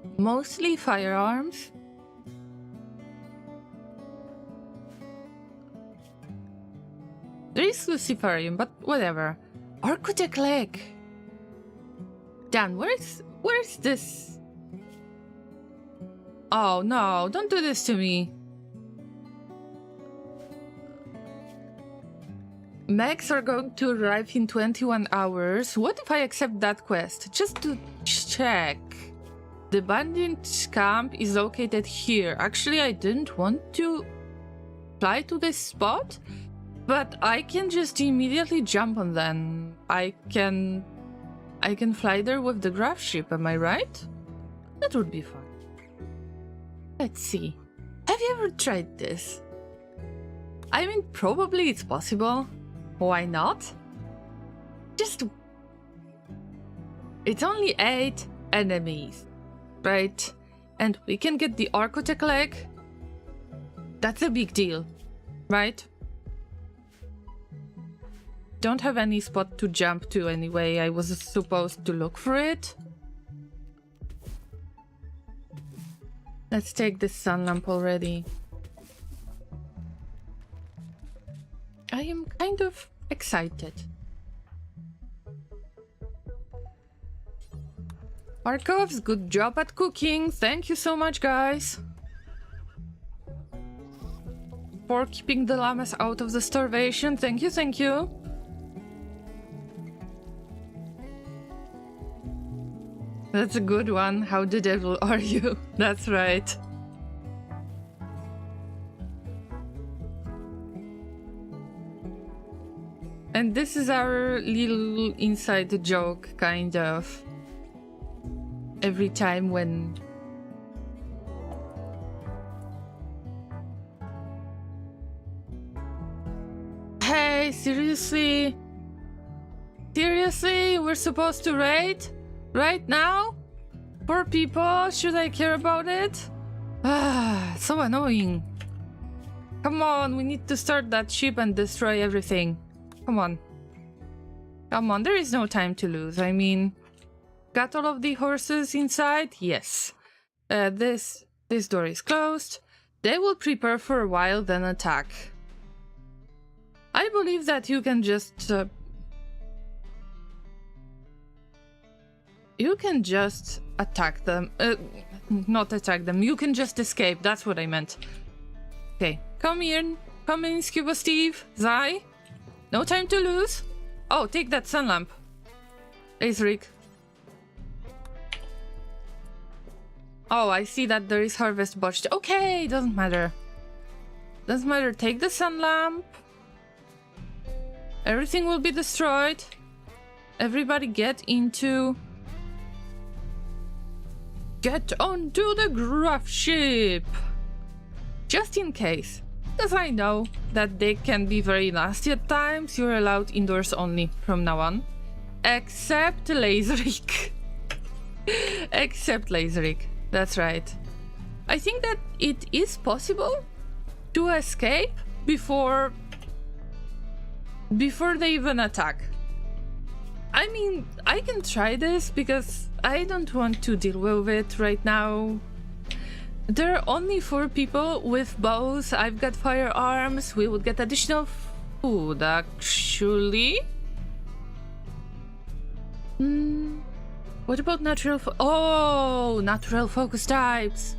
firearms. There is Luciferium, but whatever. Architect leg. Dan, where's this? Oh no, don't do this to me. Mechs are going to arrive in 21 hours. What if I accept that quest? Just to check. The bandit camp is located here. Actually, I didn't want to fly to this spot, but I can just immediately jump on them. I can fly there with the Gravship, am I right? That would be fun. Let's see. Have you ever tried this? I mean, probably it's possible. Why not? It's only 8 enemies, right? And we can get the Architect leg. That's a big deal, right? Don't have any spot to jump to anyway. I was supposed to look for it. Let's take this sun lamp already. I am kind of excited. Markovs, good job at cooking. Thank you so much, guys. For keeping the llamas out of the starvation. Thank you, thank you. That's a good one. How the devil are you? That's right. And this is our little inside joke, kind of. Every time when... Hey, seriously? Seriously? We're supposed to raid? Right now? Poor people, should I care about it? Ah, so annoying. Come on, we need to start that ship and destroy everything. Come on. Come on, there is no time to lose. I mean, got all of the horses inside? Yes. This door is closed. They will prepare for a while, then attack. I believe that you can just... you can just attack them. Not attack them. You can just escape. That's what I meant. Okay, come in. Come in, Scuba Steve. Zai. No time to lose. Oh, take that sun lamp. Azric. Oh, I see that there is harvest botched. Okay, doesn't matter. Doesn't matter. Take the sun lamp. Everything will be destroyed. Everybody get into... get onto the Gravship! Just in case. Because I know that they can be very nasty at times. You're allowed indoors only from now on. Except Lazeric. Except Lazeric. That's right. I think that it is possible to escape before they even attack. I mean, I can try this because I don't want to deal with it right now. There are only 4 people with bows. I've got firearms. We would get additional food, actually. What about natural natural focus types.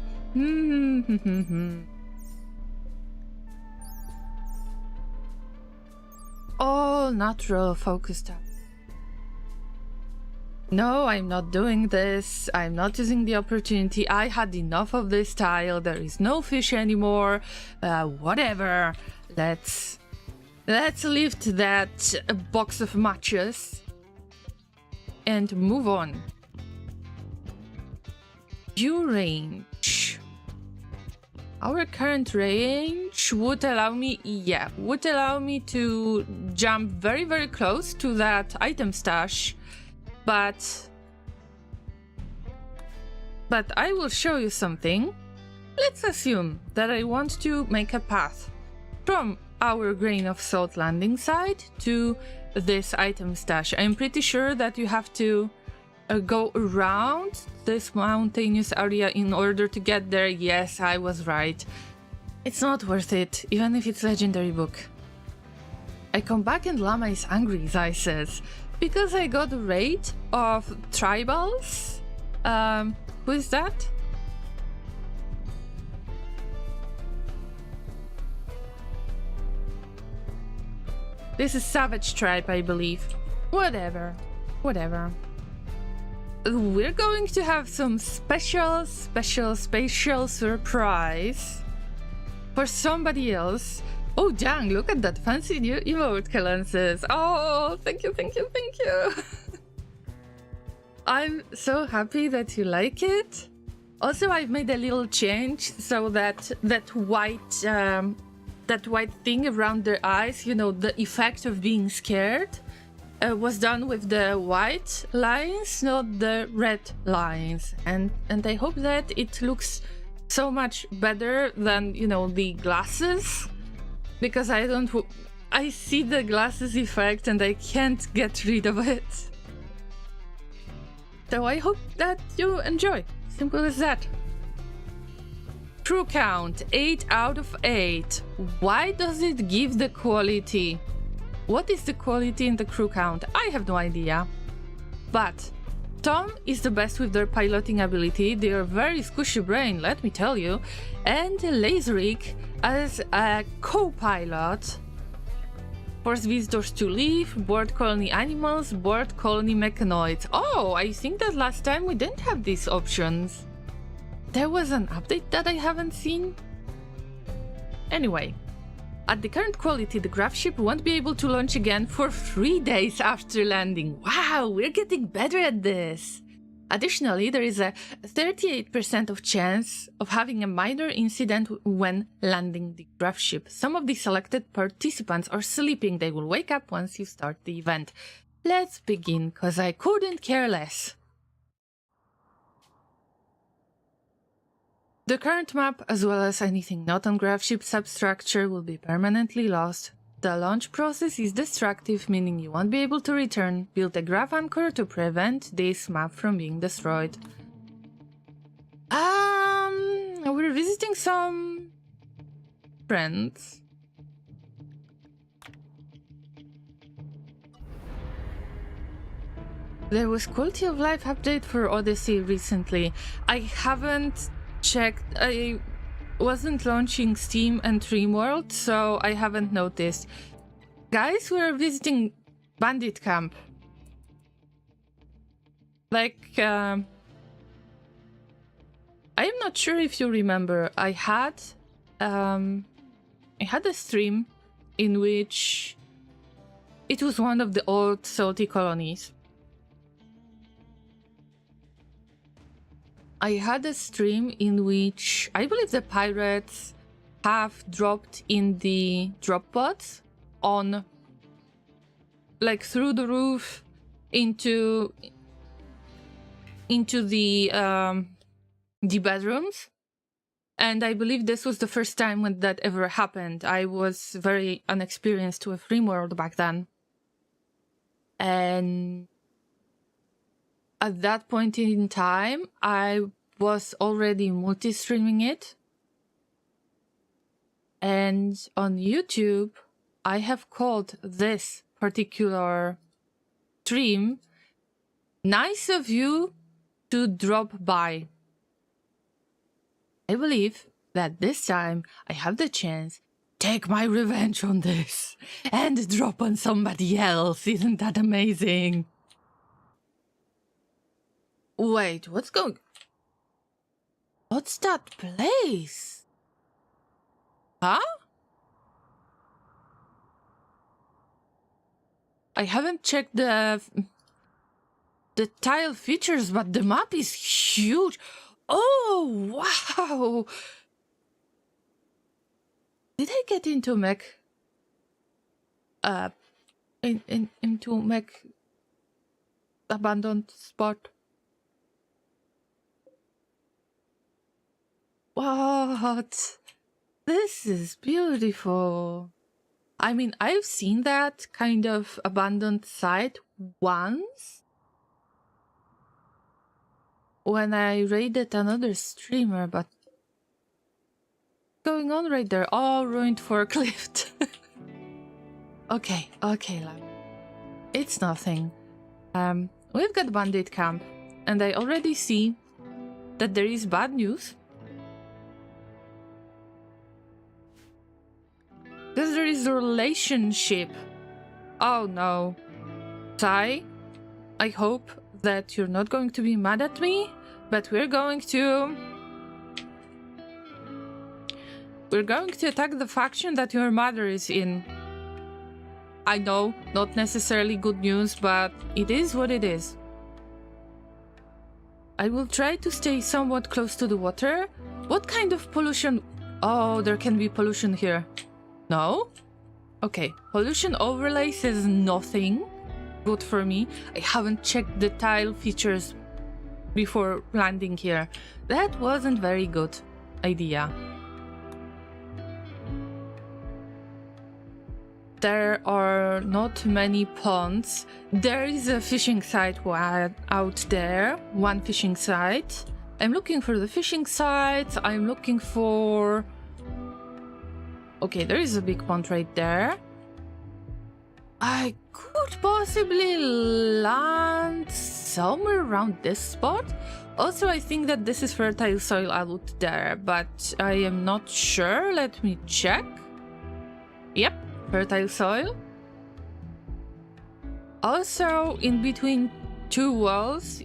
All natural focus types. No, I'm not doing this. I'm not using the opportunity. I had enough of this tile. There is no fish anymore. Whatever. Let's lift that box of matches and move on. View range. Our current range would allow me, to jump very, very close to that item stash. But I will show you something. Let's assume that I want to make a path from our grain of salt landing site to this item stash. I'm pretty sure that you have to go around this mountainous area in order to get there. Yes, I was right. It's not worth it, even if it's legendary book. I come back and Llama is angry, Zai says. Because I got a raid of tribals. Who is that? This is Savage Tribe, I believe. Whatever. We're going to have some special surprise for somebody else. Oh dang, look at that fancy new emote, Calances. Oh, thank you. I'm so happy that you like it. Also, I've made a little change so that white thing around their eyes, you know, the effect of being scared, was done with the white lines, not the red lines. And I hope that it looks so much better than, you know, the glasses. Because I see the glasses effect and I can't get rid of it. So I hope that you enjoy. Simple as that. True count, 8 out of 8. Why does it give the quality? What is the quality in the crew count? I have no idea. But Tom is the best with their piloting ability. They are very squishy brain, let me tell you. And Lazeric as a co-pilot. Force visitors to leave, board colony animals, board colony mechanoids. Oh, I think that last time we didn't have these options. There was an update that I haven't seen. Anyway, at the current quality, the Gravship won't be able to launch again for 3 days after landing. Wow, we're getting better at this. Additionally, there is a 38% of chance of having a minor incident when landing the Gravship. Some of the selected participants are sleeping. They will wake up once you start the event. Let's begin, cause I couldn't care less. The current map, as well as anything not on Gravship substructure, will be permanently lost The launch process is destructive, meaning you won't be able to return. Build a grav anchor to prevent this map from being destroyed. We're visiting some friends. There was quality of life update for Odyssey recently. I haven't checked. I wasn't launching Steam and Rimworld, so I haven't noticed. Guys, we're visiting Bandit camp. Like, I'm not sure if you remember. I had a stream in which it was one of the old salty colonies. I had a stream in which I believe the pirates have dropped in the drop pods on, like, through the roof into the bedrooms. And I believe this was the first time when that ever happened. I was very unexperienced with Rimworld back then. And at that point in time, I was already multi-streaming it. And on YouTube, I have called this particular stream "Nice of You to Drop By." I believe that this time I have the chance to take my revenge on this and drop on somebody else. Isn't that amazing? Wait, what's that place? Huh? I haven't checked the tile features, but the map is huge. Oh, wow! Did I get into mech? Into mech abandoned spot? What? This is beautiful. I mean, I've seen that kind of abandoned site once when I raided another streamer, but what's going on right there? Oh, ruined forklift. Okay, lad. It's nothing. We've got bandit camp, and I already see that there is bad news. Because there is a relationship. Oh no. Ty, I hope that you're not going to be mad at me, but we're going to attack the faction that your mother is in. I know, not necessarily good news, but it is what it is. I will try to stay somewhat close to the water. What kind of pollution? Oh, there can be pollution here. No? Okay, pollution overlay says nothing good for me. I haven't checked the tile features before landing here. That wasn't very good idea. There are not many ponds. There is a fishing site out there. One fishing site. I'm looking for the fishing site. I'm looking for... Okay, there is a big pond right there. I could possibly land somewhere around this spot. Also, I think that this is fertile soil out there, but I am not sure. Let me check. Yep, fertile soil. Also, in between two walls,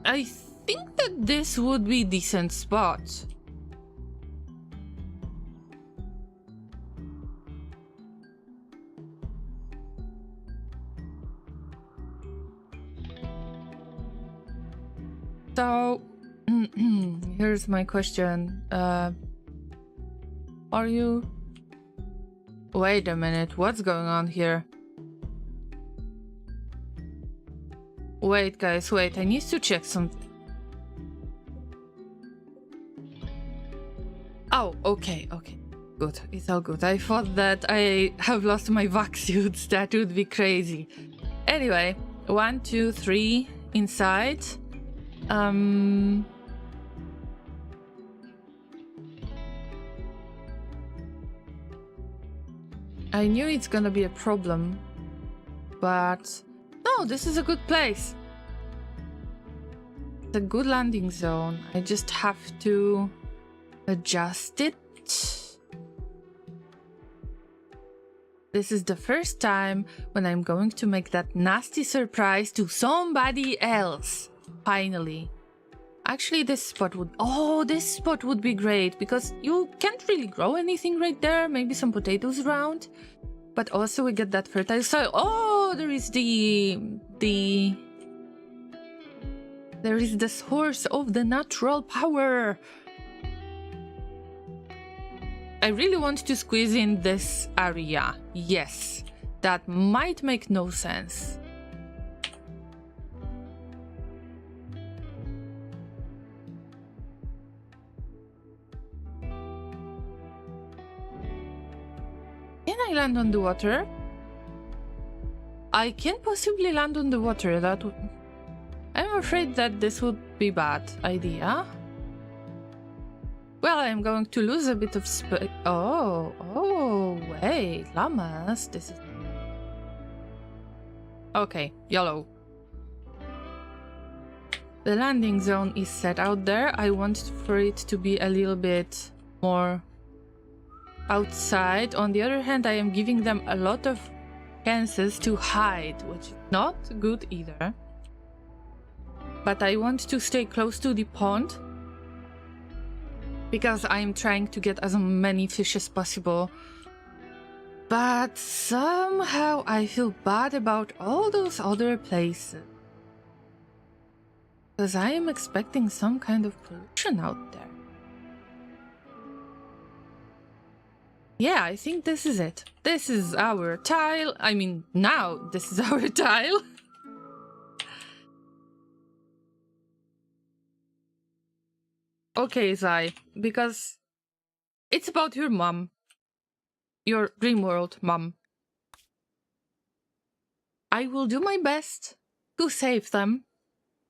I think that this would be a decent spot. So, here's my question. Are you... Wait a minute, what's going on here? Wait, guys, wait, I need to check something. Oh, okay. Good, it's all good. I thought that I have lost my vac suits. That would be crazy. Anyway, 1, 2, 3 inside. I knew it's gonna be a problem, but no, this is a good place. It's a good landing zone. I just have to adjust it. This is the first time when I'm going to make that nasty surprise to somebody else. Finally. Actually, this spot would be great because you can't really grow anything right there. Maybe some potatoes around. But also we get that fertile soil. Oh, there is there is the source of the natural power. I really want to squeeze in this area. Yes, that might make no sense. Can I land on the water? I can possibly land on the water. I'm afraid that this would be bad idea. Well, I'm going to lose a bit of space. Oh, wait, llamas. This is... Okay, YOLO. The landing zone is set out there. I want for it to be a little bit more outside. On the other hand, I am giving them a lot of chances to hide, which is not good either. But I want to stay close to the pond because I'm trying to get as many fish as possible. But somehow I feel bad about all those other places. Because I am expecting some kind of pollution out there. Yeah, I think this is it. This is our tile. I mean, now this is our tile. Okay, Zai, because it's about your mom. Your Rimworld mom. I will do my best to save them,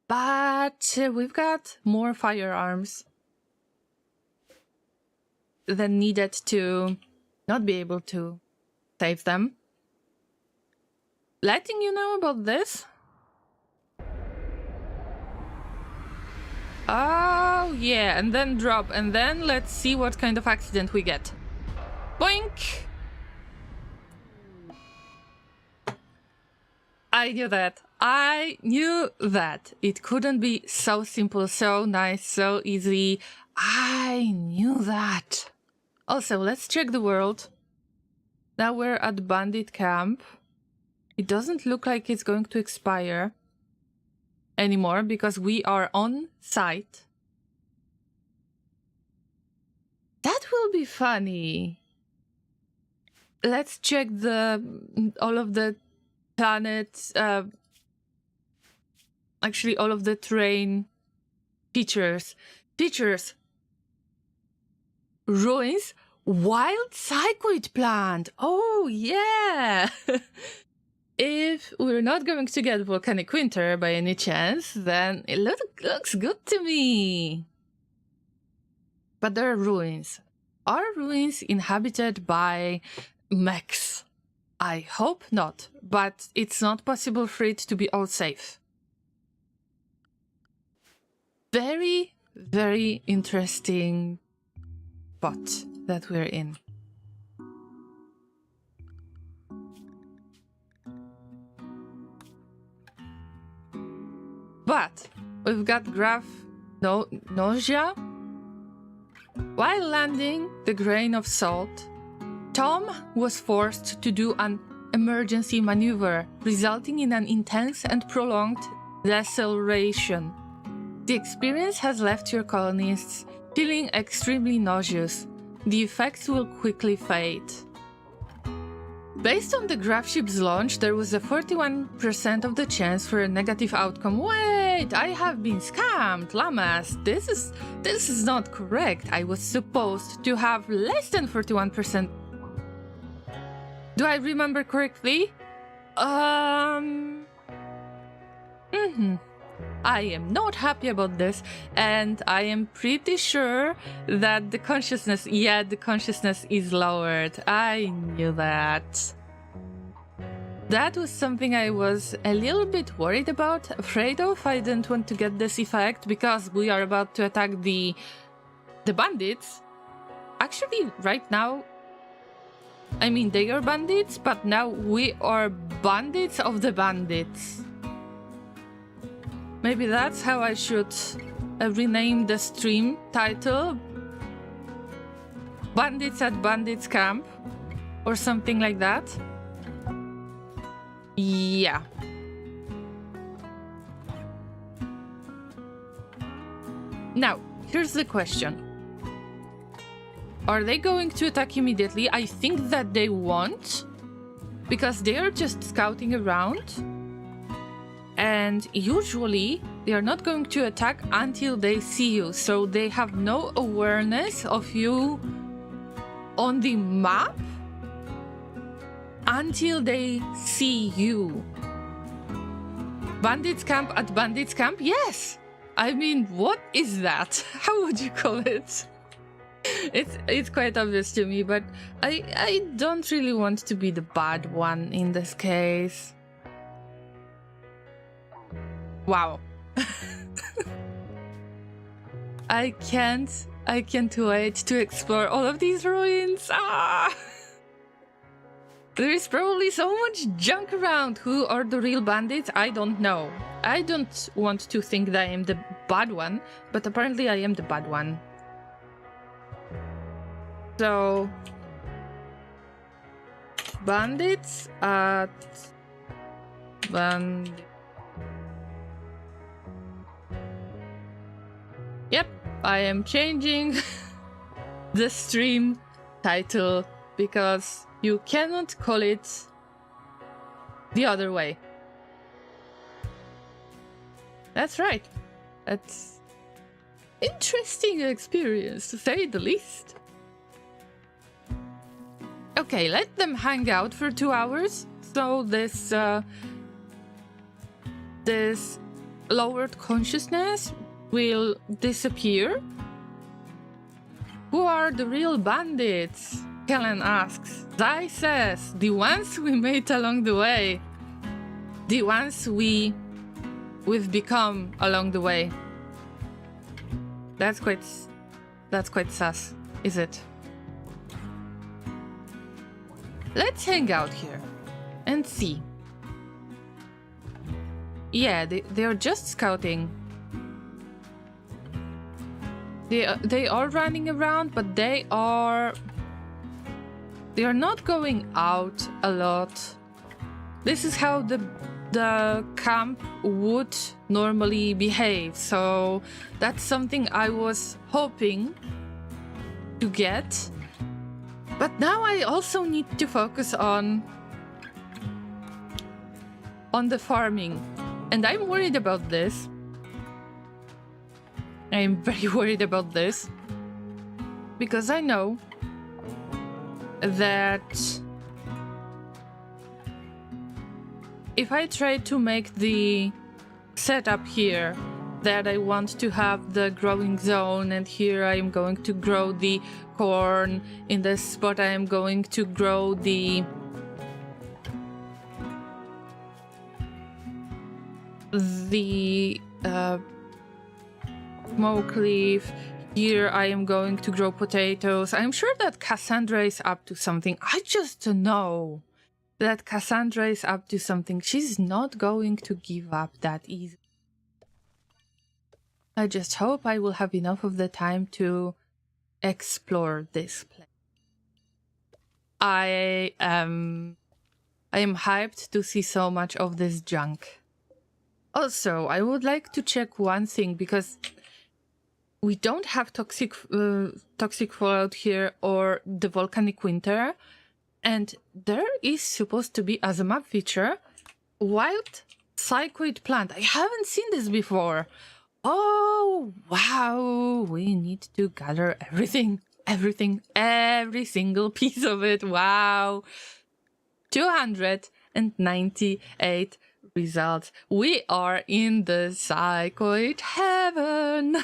but we've got more firearms than needed to not be able to save them. Letting you know about this. Oh, yeah, and then drop, and then let's see what kind of accident we get. Boink! I knew that. I knew that. It couldn't be so simple, so nice, so easy. I knew that. Also, let's check the world. Now we're at Bandit camp. It doesn't look like it's going to expire anymore because we are on site. That will be funny. Let's check all of the planets, actually all of the terrain features. Ruins, wild cycloid plant. Oh yeah. If we're not going to get volcanic winter by any chance, then it looks good to me. But there are ruins. Are ruins inhabited by mechs? I hope not, but it's not possible for it to be all safe. Very, very interesting spot that we're in. But we've got nausea. While landing the grain of salt, Tom was forced to do an emergency maneuver, resulting in an intense and prolonged deceleration. The experience has left your colonists feeling extremely nauseous. The effects will quickly fade. Based on the Gravship's launch, there was a 41% of the chance for a negative outcome. Way wait, I have been scammed, Lamas. This is not correct. I was supposed to have less than 41%. Do I remember correctly? I am not happy about this, and I am pretty sure that the consciousness is lowered. I knew that. That was something I was a little bit worried about, afraid of. I didn't want to get this effect because we are about to attack the bandits. Actually, right now, I mean, they are bandits, but now we are bandits of the bandits. Maybe that's how I should rename the stream title. Bandits at Bandits Camp, or something like that. Yeah. Now, here's the question. Are they going to attack immediately? I think that they won't, because they are just scouting around. And usually, they are not going to attack until they see you. So they have no awareness of you on the map until they see you. Bandits camp at Bandits camp? Yes! I mean, what is that? How would you call it? It's quite obvious to me, but I don't really want to be the bad one in this case. Wow. I can't wait to explore all of these ruins. Ah! There is probably so much junk around. Who are the real bandits? I don't know. I don't want to think that I am the bad one, but apparently I am the bad one. So, bandits at bandits. Yep, I am changing the stream title because you cannot call it the other way. That's right. That's interesting experience, to say the least. Okay, let them hang out for 2 hours, so this lowered consciousness will disappear. Who are the real bandits? Kellen asks. Zai says, the ones we met along the way. The ones we've become along the way. That's quite sus, is it? Let's hang out here and see. Yeah, they are just scouting. They are running around, but they are not going out a lot. This is how the camp would normally behave, so that's something I was hoping to get. But now I also need to focus on the farming, and I'm worried about this. I'm very worried about this because I know that if I try to make the setup here that I want to have the growing zone, and here I am going to grow the corn, in this spot I am going to grow the smoke leaf. Here I am going to grow potatoes. I'm sure that Cassandra is up to something. I just know that Cassandra is up to something. She's not going to give up that easy. I just hope I will have enough of the time to explore this place. I am hyped to see so much of this junk. Also, I would like to check one thing, because we don't have toxic fallout here or the volcanic winter, and there is supposed to be, as a map feature, wild Psychoid plant. I haven't seen this before. Oh, wow. We need to gather everything. Every single piece of it. Wow. 298 results. We are in the psychoid heaven.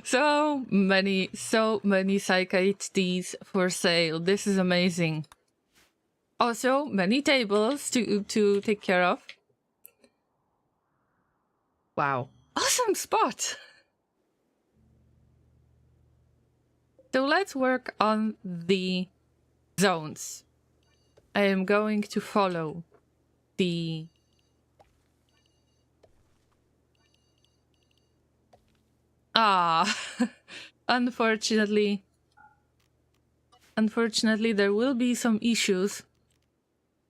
so many psychoid teas for sale. This is amazing. Also, many tables to take care of. Wow. Awesome spot. So let's work on the zones. I am going to follow the unfortunately there will be some issues.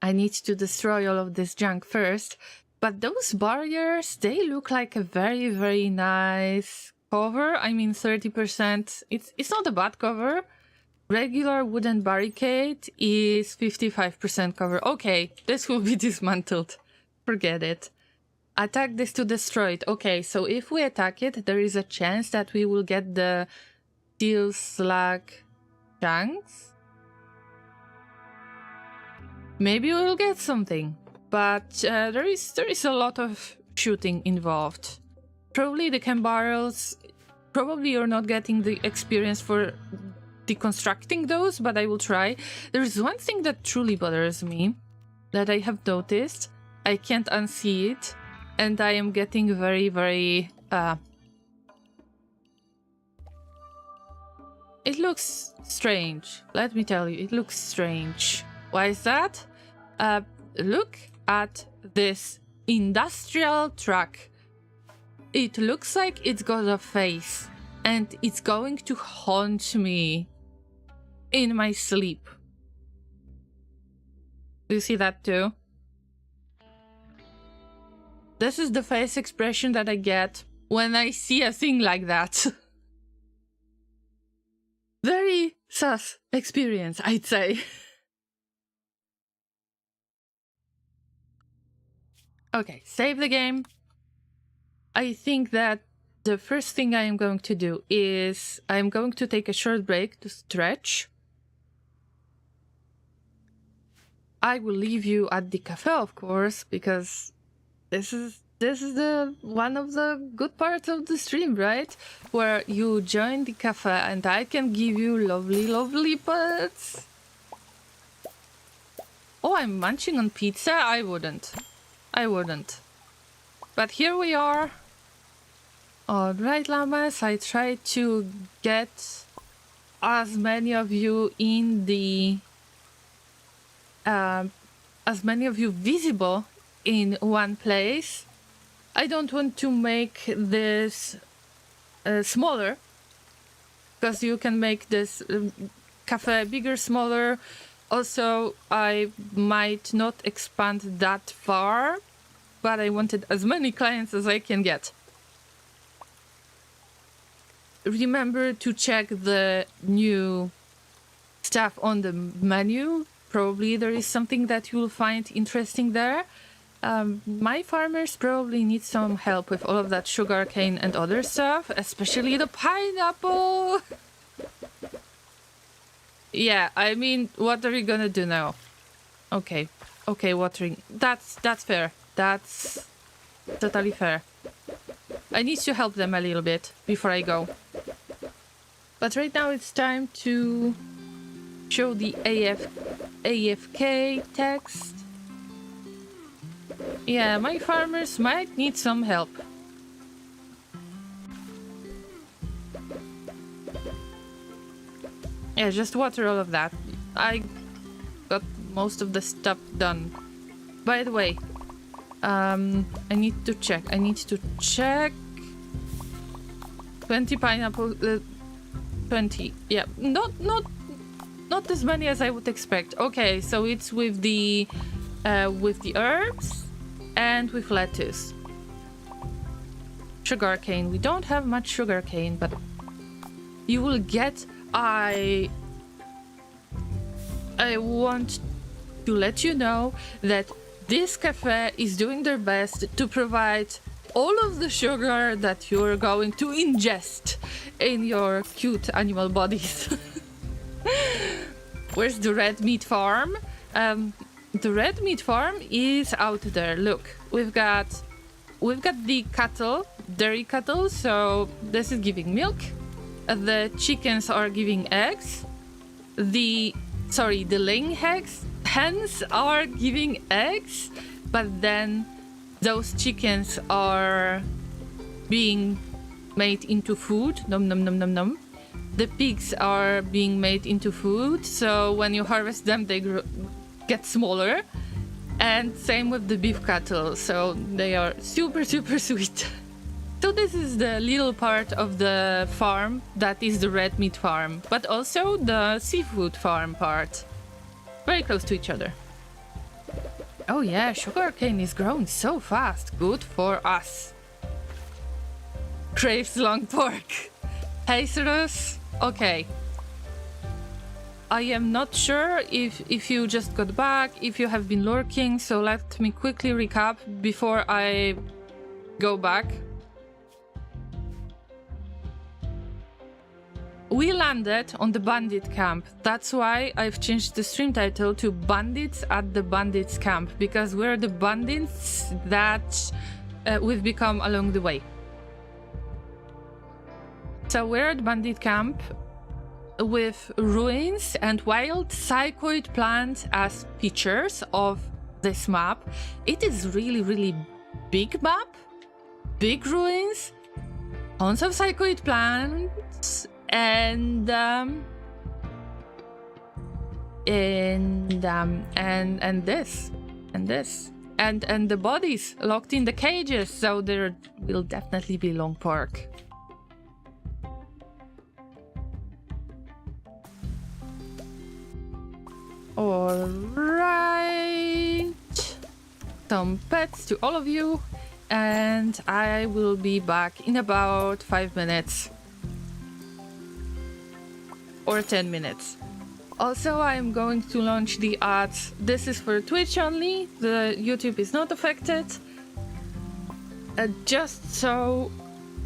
I need to destroy all of this junk first, but those barriers, they look like a very, very nice cover. I mean, 30%. It's not a bad cover. Regular wooden barricade is 55% cover. Okay, this will be dismantled. Forget it. Attack this to destroy it. Okay, so if we attack it, there is a chance that we will get the steel slag chunks. Maybe we'll get something, but there is a lot of shooting involved. Probably the chem barrels. Probably you're not getting the experience for deconstructing those, but I will try. There is one thing that truly bothers me that I have noticed. I can't unsee it, and I am getting very, very... It looks strange. Let me tell you, it looks strange. Why is that? Look at this industrial truck. It looks like it's got a face, and it's going to haunt me in my sleep. Do you see that too? This is the face expression that I get when I see a thing like that. Very sus experience, I'd say. Okay, save the game. I think that the first thing I am going to do is I'm going to take a short break to stretch. I will leave you at the cafe, of course, because this is the one of the good parts of the stream, right? Where you join the cafe and I can give you lovely pets. Oh, I'm munching on pizza? I wouldn't. But here we are. Alright, llamas, I tried to get as many of you in the... as many of you visible in one place. I don't want to make this smaller, because you can make this cafe bigger, smaller. Also, I might not expand that far, but I wanted as many clients as I can get. Remember to check the new stuff on the menu. Probably there is something that you'll find interesting there. My farmers probably need some help with all of that sugarcane and other stuff, especially the pineapple. Yeah, I mean, what are we gonna do now? Okay, watering. That's fair. That's totally fair. I need to help them a little bit before I go. But right now it's time to show the AFK text. Yeah, my farmers might need some help. Yeah, just water all of that. I got most of the stuff done. By the way, I need to check. 20 pineapple, 20. Yeah, not as many as I would expect. Okay, so it's with the herbs and with lettuce. Sugarcane. We don't have much sugarcane, but you will get. I want to let you know that this cafe is doing their best to provide all of the sugar that you're going to ingest in your cute animal bodies. Where's the red meat farm? The red meat farm is out there. Look, we've got the cattle, dairy cattle, so this is giving milk. The chickens are giving eggs. The laying hens are giving eggs, but then those chickens are being made into food. Nom nom nom nom nom. The pigs are being made into food, so when you harvest them, they get smaller. And same with the beef cattle, so they are super, super sweet. So this is the little part of the farm that is the red meat farm, but also the seafood farm part. Very close to each other. Oh yeah, sugarcane is growing so fast. Good for us. Craves long pork. Hey, Cyrus. Okay. I am not sure if you just got back, if you have been lurking, so let me quickly recap before I go back. We landed on the bandit camp. That's why I've changed the stream title to Bandits at the Bandits camp, because we're the bandits that we've become along the way. So we're at bandit camp with ruins and wild psychoid plants as features of this map. It is really, really big map, big ruins, tons of psychoid plants, and this and the bodies locked in the cages, so there will definitely be long pork. All right, some pets to all of you, and I will be back in about 5 minutes or 10 minutes. Also, I'm going to launch the ads. This is for Twitch only. The YouTube is not affected. Just so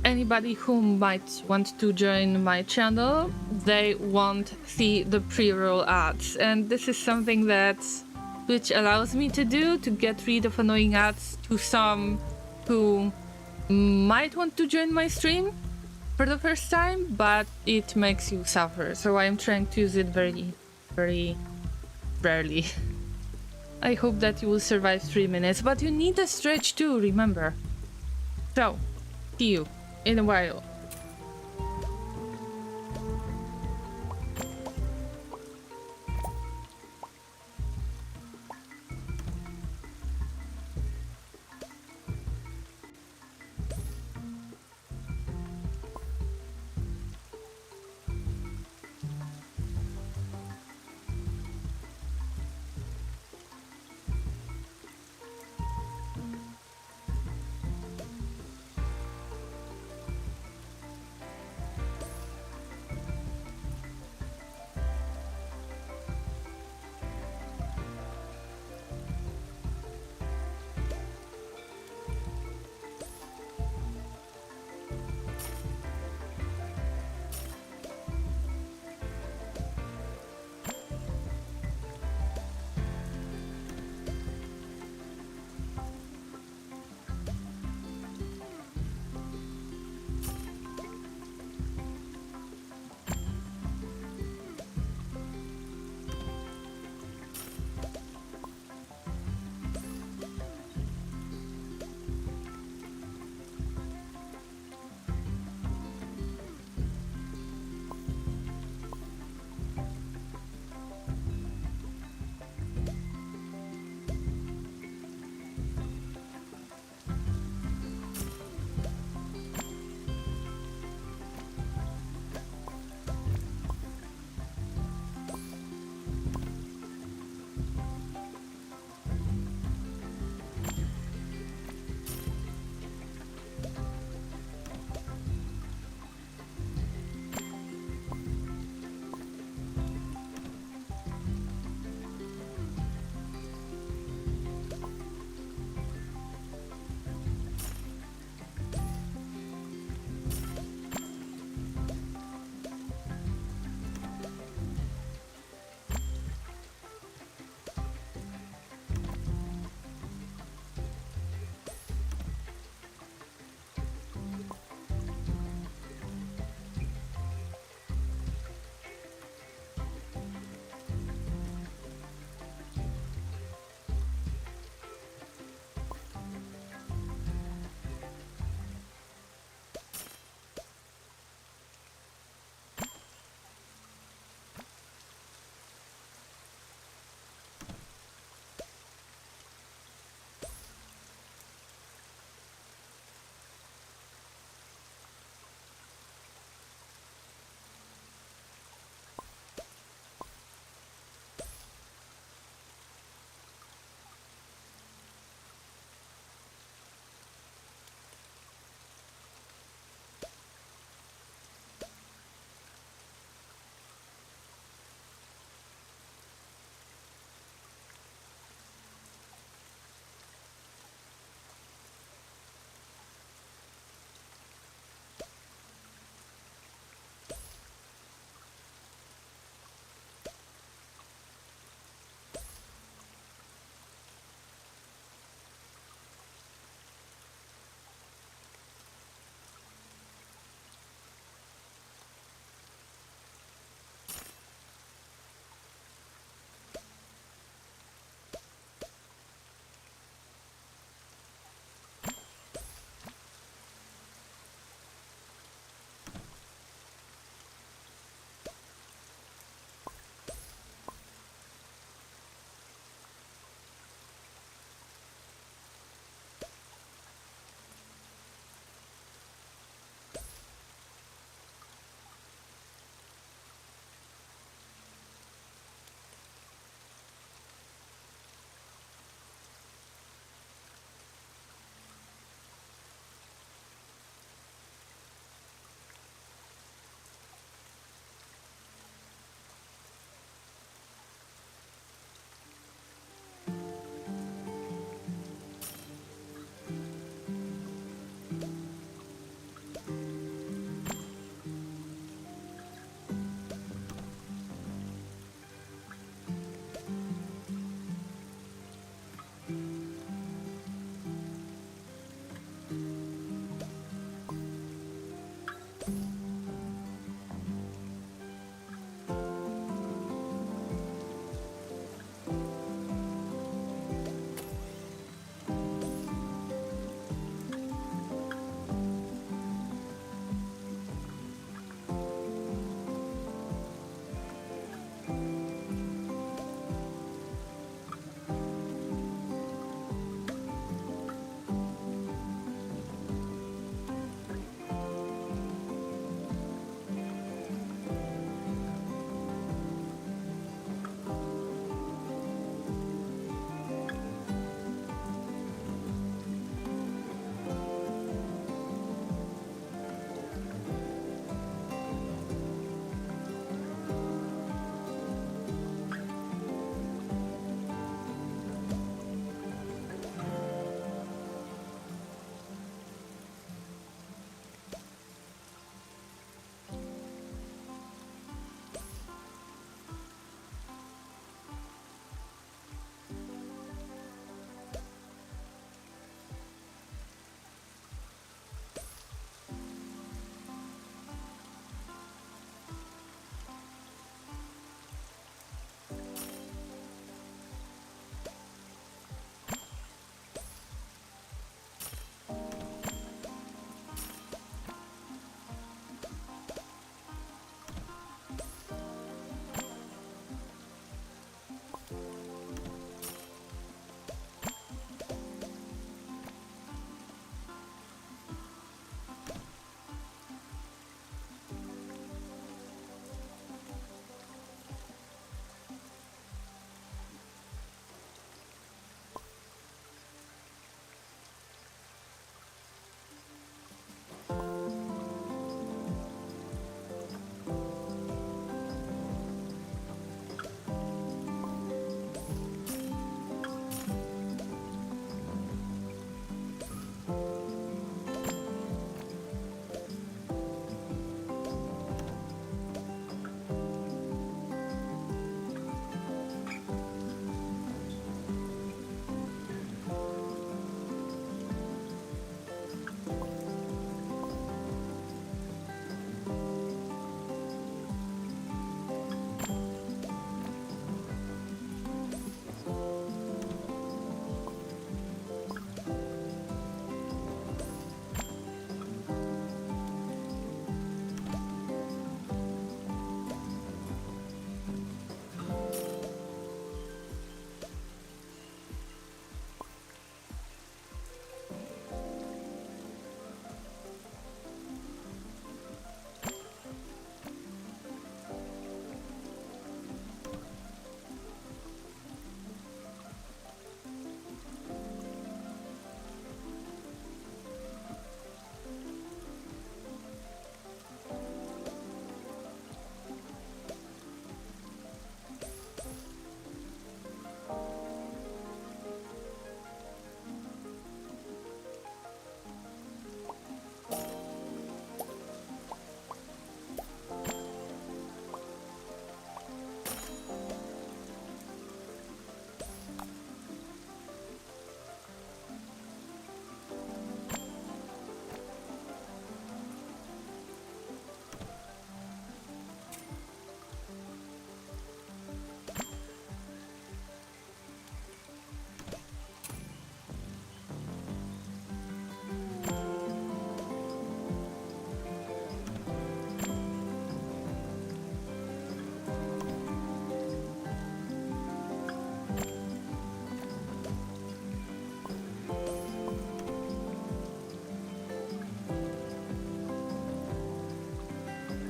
anybody who might want to join my channel, they won't see the pre-roll ads. And this is something that Twitch allows me to do, to get rid of annoying ads to some who might want to join my stream for the first time, but it makes you suffer. So I'm trying to use it very, very rarely. I hope that you will survive 3 minutes, but you need a stretch too, remember. So, see you in a while.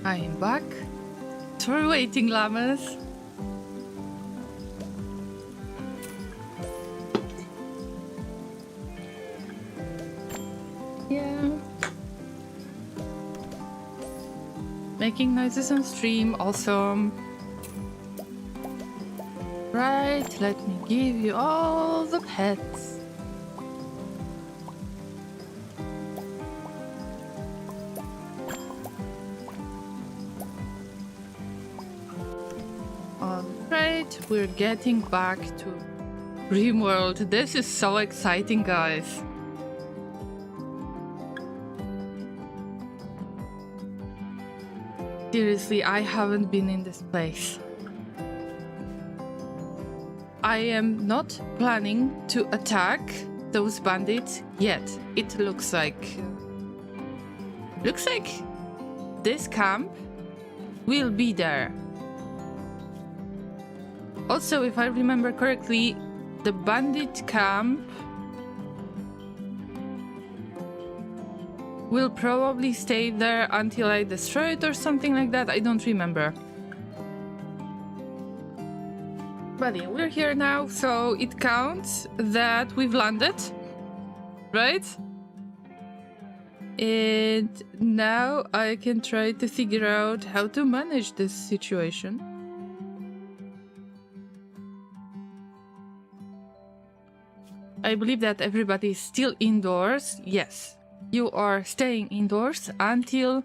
I am back. Thanks for waiting, llamas. Yeah. Making noises on stream, awesome. Right, let me give you all the pets. Alright, we're getting back to Rimworld. This is so exciting, guys. Seriously, I haven't been in this place. I am not planning to attack those bandits yet. It looks like... this camp will be there. Also, if I remember correctly, the bandit camp will probably stay there until I destroy it or something like that. I don't remember. But yeah, we're here now, so it counts that we've landed, right? And now I can try to figure out how to manage this situation. I believe that everybody is still indoors. Yes, you are staying indoors until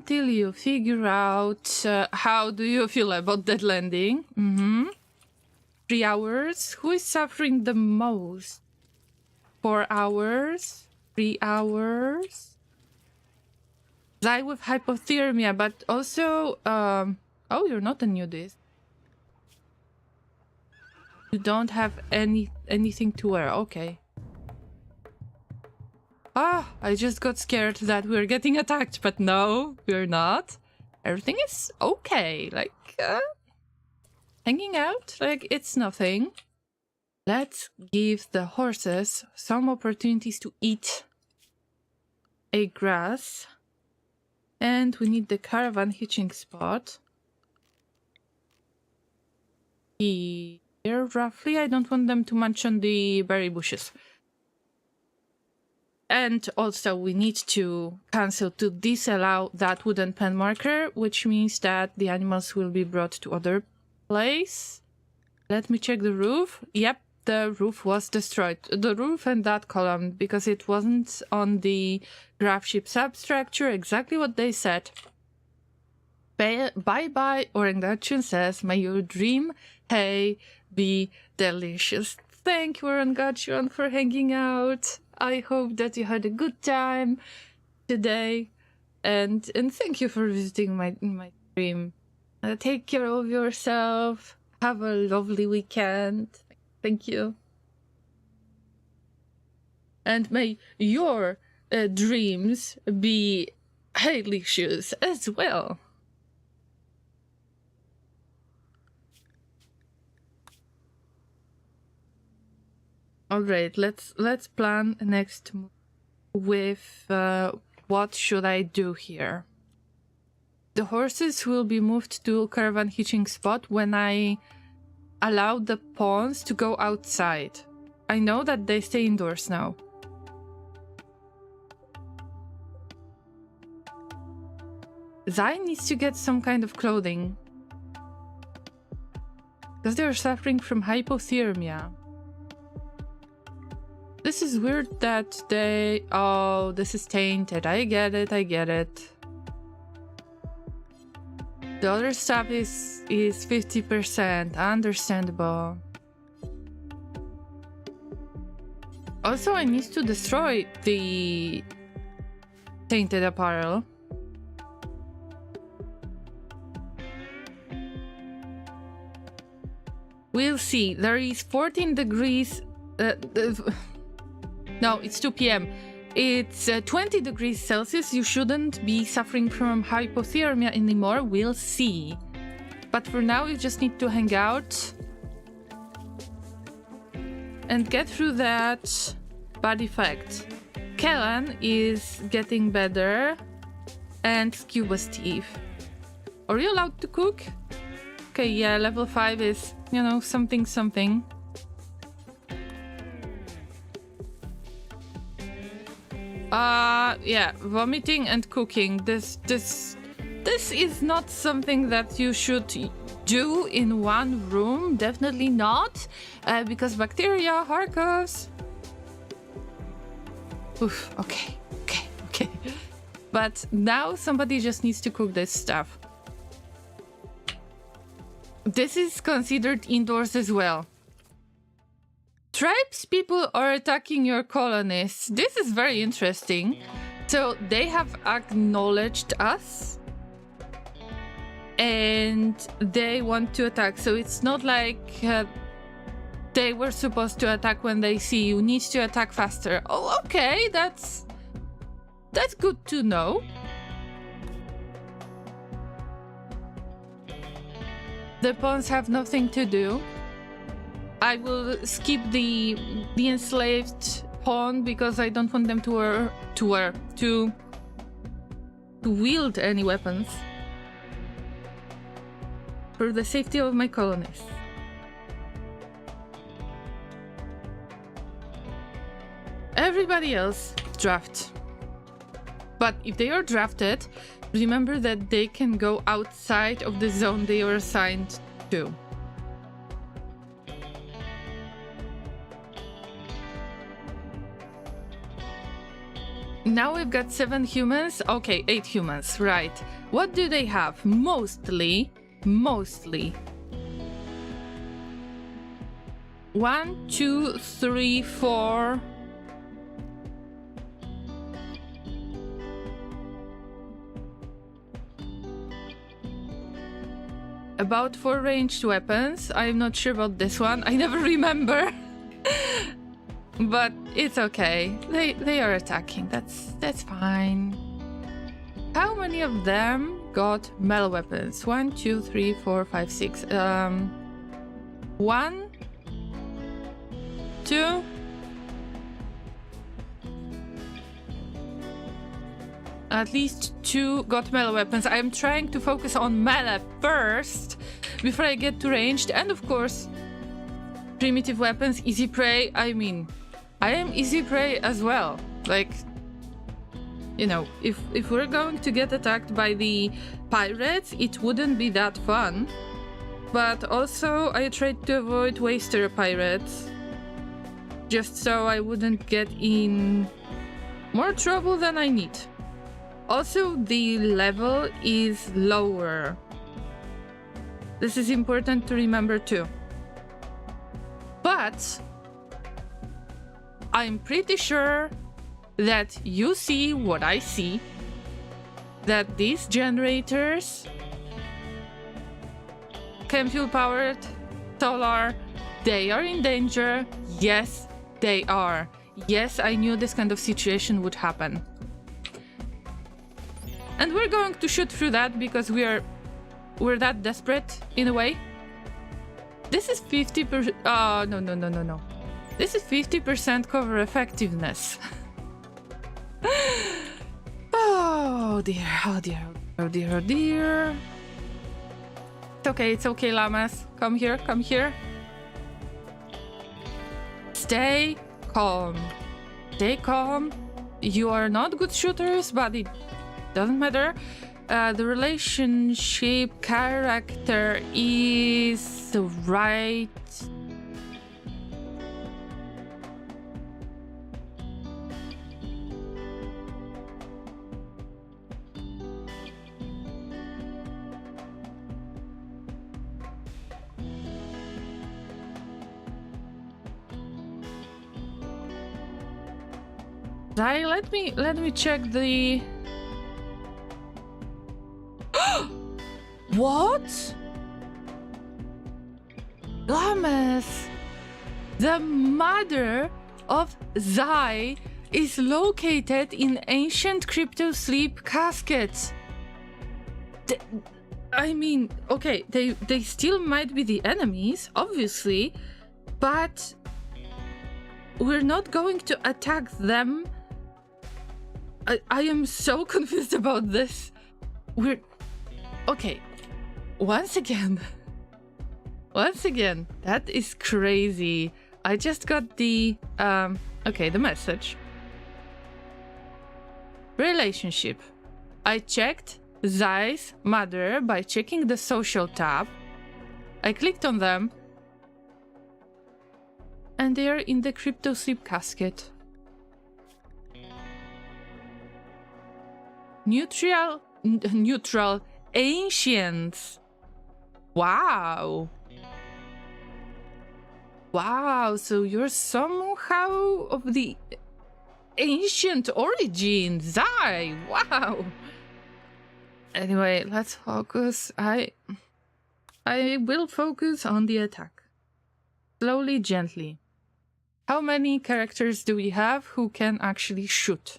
you figure out how do you feel about that landing. 3 hours. Who is suffering the most? 4 hours. 3 hours. Die with hypothermia, but also oh, you're not a nudist. You don't have anything to wear. Okay. Ah, I just got scared that we're getting attacked, but no, we're not. Everything is okay. Like, hanging out like it's nothing. Let's give the horses some opportunities to eat a grass. And we need the caravan hitching spot. Here, roughly. I don't want them to munch on the berry bushes. And also we need to cancel to disallow that wooden pen marker, which means that the animals will be brought to other place. Let me check the roof. Yep, the roof was destroyed. The roof and that column, because it wasn't on the Gravship substructure, exactly what they said. Bye-bye, Orangutan says, may your dream hay be delicious. Thank you, Orangutan, for hanging out. I hope that you had a good time today, and thank you for visiting my stream. Take care of yourself. Have a lovely weekend. Thank you. And may your dreams be delicious as well. Alright, let's plan next with what should I do here. The horses will be moved to caravan hitching spot when I allow the pawns to go outside. I know that they stay indoors now. Zai needs to get some kind of clothing, because they're suffering from hypothermia. This is weird that they... Oh, this is tainted. I get it, I get it. The other stuff is 50%. Understandable. Also, I need to destroy the tainted apparel. We'll see. There is 14 degrees... No, it's 2 p.m. It's 20 degrees Celsius. You shouldn't be suffering from hypothermia anymore. We'll see. But for now, you just need to hang out and get through that bad effect. Kellan is getting better, and Scuba Steve. Are you allowed to cook? Okay, yeah, level 5 is, you know, something. Yeah, vomiting and cooking. This is not something that you should do in one room. Definitely not, because bacteria, Harkos. Oof, okay. But now somebody just needs to cook this stuff. This is considered indoors as well. Tribes people are attacking your colonists. This is very interesting. So they have acknowledged us and they want to attack. So it's not like they were supposed to attack when they see you. Need to attack faster. Oh, okay, that's good to know. The pawns have nothing to do. I will skip the enslaved pawn because I don't want them to wield any weapons. For the safety of my colonists. Everybody else draft. But if they are drafted, remember that they can go outside of the zone they are assigned to. Now we've got 7 humans. Okay, 8 humans, right. What do they have? Mostly. 1, 2, 3, 4. About 4 ranged weapons. I'm not sure about this one. I never remember. But it's okay. They are attacking. That's fine. How many of them got melee weapons? 1, 2, 3, 4, 5, 6. 1, 2. At least 2 got melee weapons. I'm trying to focus on melee first before I get to ranged. And of course, primitive weapons, easy prey. I mean, I am easy prey as well. Like, you know, if we're going to get attacked by the pirates, it wouldn't be that fun. But also, I tried to avoid waster pirates. Just so I wouldn't get in more trouble than I need. Also, the level is lower. This is important to remember too. But I'm pretty sure that you see what I see. That these generators, chem fuel powered, solar, they are in danger. Yes, they are. Yes, I knew this kind of situation would happen. And we're going to shoot through that because we're that desperate in a way. This is 50%. Oh, no. This is 50% cover effectiveness. Oh dear. It's okay, llamas. Come here. Stay calm. You are not good shooters, but it doesn't matter. The relationship character is right. Let me check the. What? Lamas! The mother of Zai is located in ancient crypto sleep caskets. I mean, okay, they still might be the enemies, obviously, but we're not going to attack them I am so confused about this. Okay. Once again, that is crazy. I just got the the message. Relationship. I checked Zai's mother by checking the social tab. I clicked on them, and they are in the crypto sleep casket. Neutral ancients. Wow, so you're somehow of the ancient origin, Zai. Wow. Anyway, let's focus. I will focus on the attack. Slowly, gently. How many characters do we have who can actually shoot?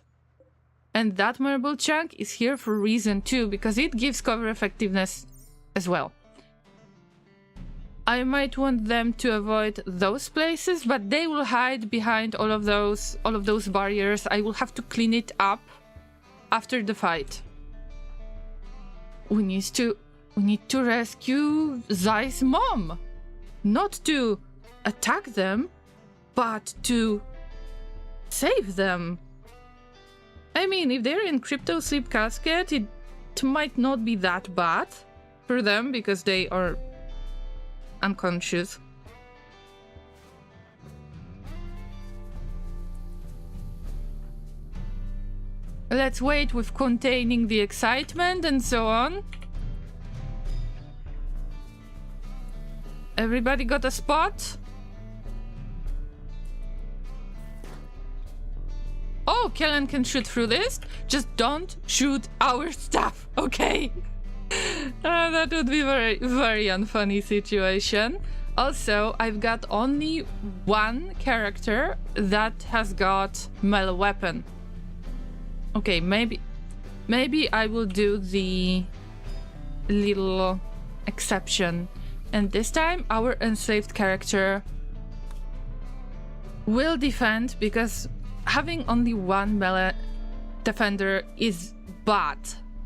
And that marble chunk is here for a reason too, because it gives cover effectiveness as well. I might want them to avoid those places, but they will hide behind all of those barriers. I will have to clean it up after the fight. We need to rescue Zai's mom. Not to attack them, but to save them. I mean, if they're in crypto sleep casket, it might not be that bad for them because they are unconscious. Let's wait with containing the excitement and so on. Everybody got a spot? Oh, Kellen can shoot through this. Just don't shoot our stuff, okay? That would be very, very unfunny situation. Also, I've got only one character that has got melee weapon. Okay, maybe I will do the little exception. And this time, our enslaved character will defend, because having only one melee defender is bad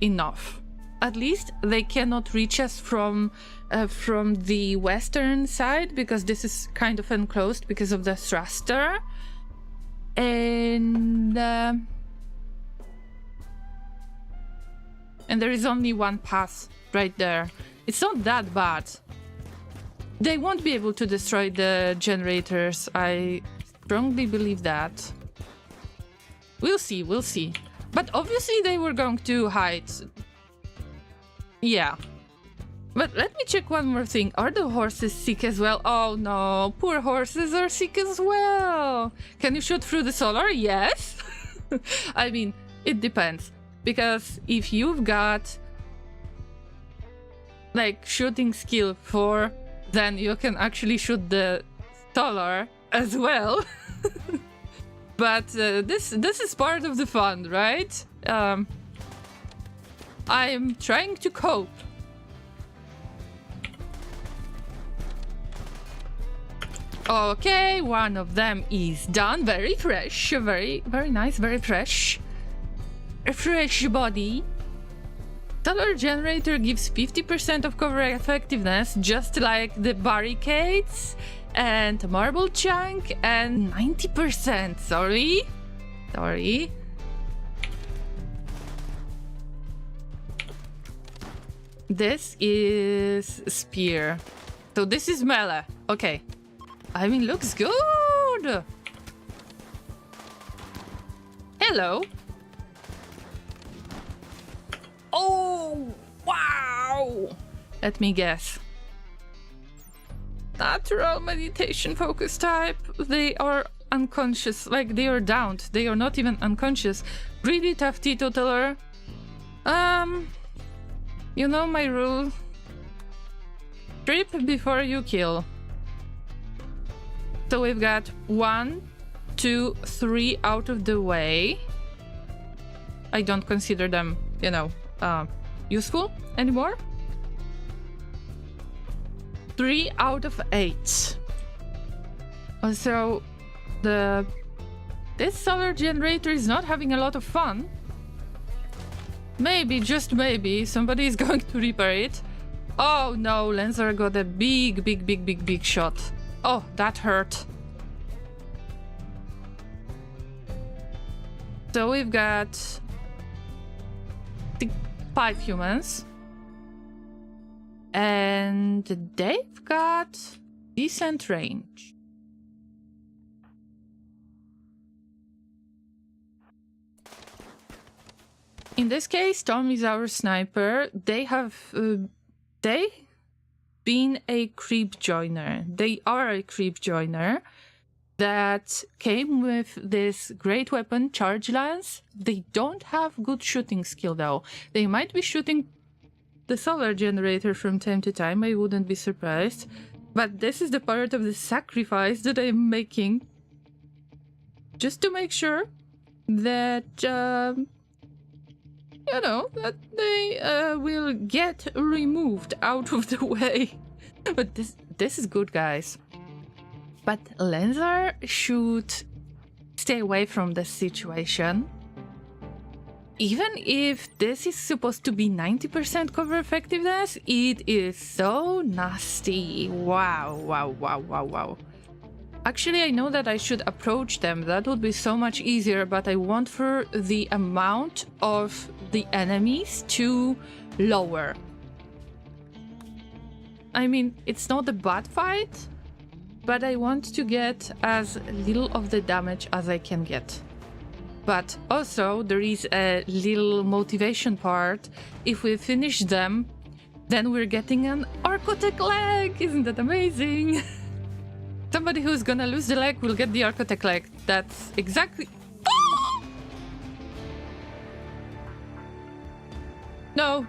enough. At least they cannot reach us from the western side, because this is kind of enclosed because of the thruster. And there is only one pass right there. It's not that bad. They won't be able to destroy the generators. I strongly believe that. We'll see. But obviously they were going to hide. Yeah. But let me check one more thing. Are the horses sick as well? Oh no, poor horses are sick as well. Can you shoot through the solar? Yes. I mean, it depends. Because if you've got like shooting skill 4, then you can actually shoot the solar as well. But this is part of the fun, right? I'm trying to cope. Okay, one of them is done. Very fresh, very nice, very fresh. A fresh body. Solar generator gives 50% of cover effectiveness, just like the barricades and marble chunk, and 90%. Sorry. This is spear. So this is melee. Okay. I mean, looks good. Hello. Oh, wow. Let me guess. Natural meditation focus type. They are unconscious. Like, they are downed. They are not even unconscious. Really tough teetotaler. You know my rule. Trip before you kill. So we've got 1, 2, 3 out of the way. I don't consider them, you know, useful anymore. 3 out of 8. Also, this solar generator is not having a lot of fun. Maybe, just maybe, somebody is going to repair it. Oh no, Lancer got a big shot. Oh, that hurt. So we've got 5 humans. And they've got decent range. In this case, Tom is our sniper. They have been a creep joiner. They are a creep joiner that came with this great weapon, Charge Lance. They don't have good shooting skill though. They might be shooting the solar generator from time to time, I wouldn't be surprised. But this is the part of the sacrifice that I'm making. Just to make sure that, you know, that they will get removed out of the way. But this is good, guys. But Lancer should stay away from this situation. Even if this is supposed to be 90% cover effectiveness, it is so nasty. Wow. Actually, I know that I should approach them. That would be so much easier, but I want for the amount of the enemies to lower. I mean, it's not a bad fight, but I want to get as little of the damage as I can get. But also, there is a little motivation part. If we finish them, then we're getting an Archotech leg! Isn't that amazing? Somebody who's gonna lose the leg will get the Archotech leg. That's exactly... Oh! No!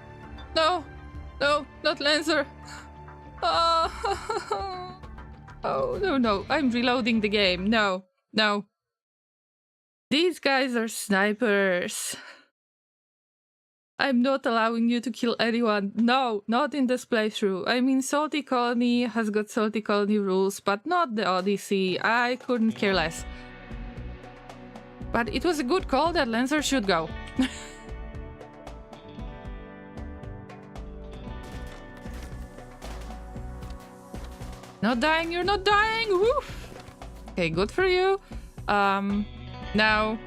No! No! Not Lancer! Oh, oh no. I'm reloading the game. No. These guys are snipers. I'm not allowing you to kill anyone. No, not in this playthrough. I mean, Salty Colony has got Salty Colony rules, but not the Odyssey. I couldn't care less. But it was a good call that Lancer should go. Not dying, you're not dying! Woof! Okay, good for you. Now...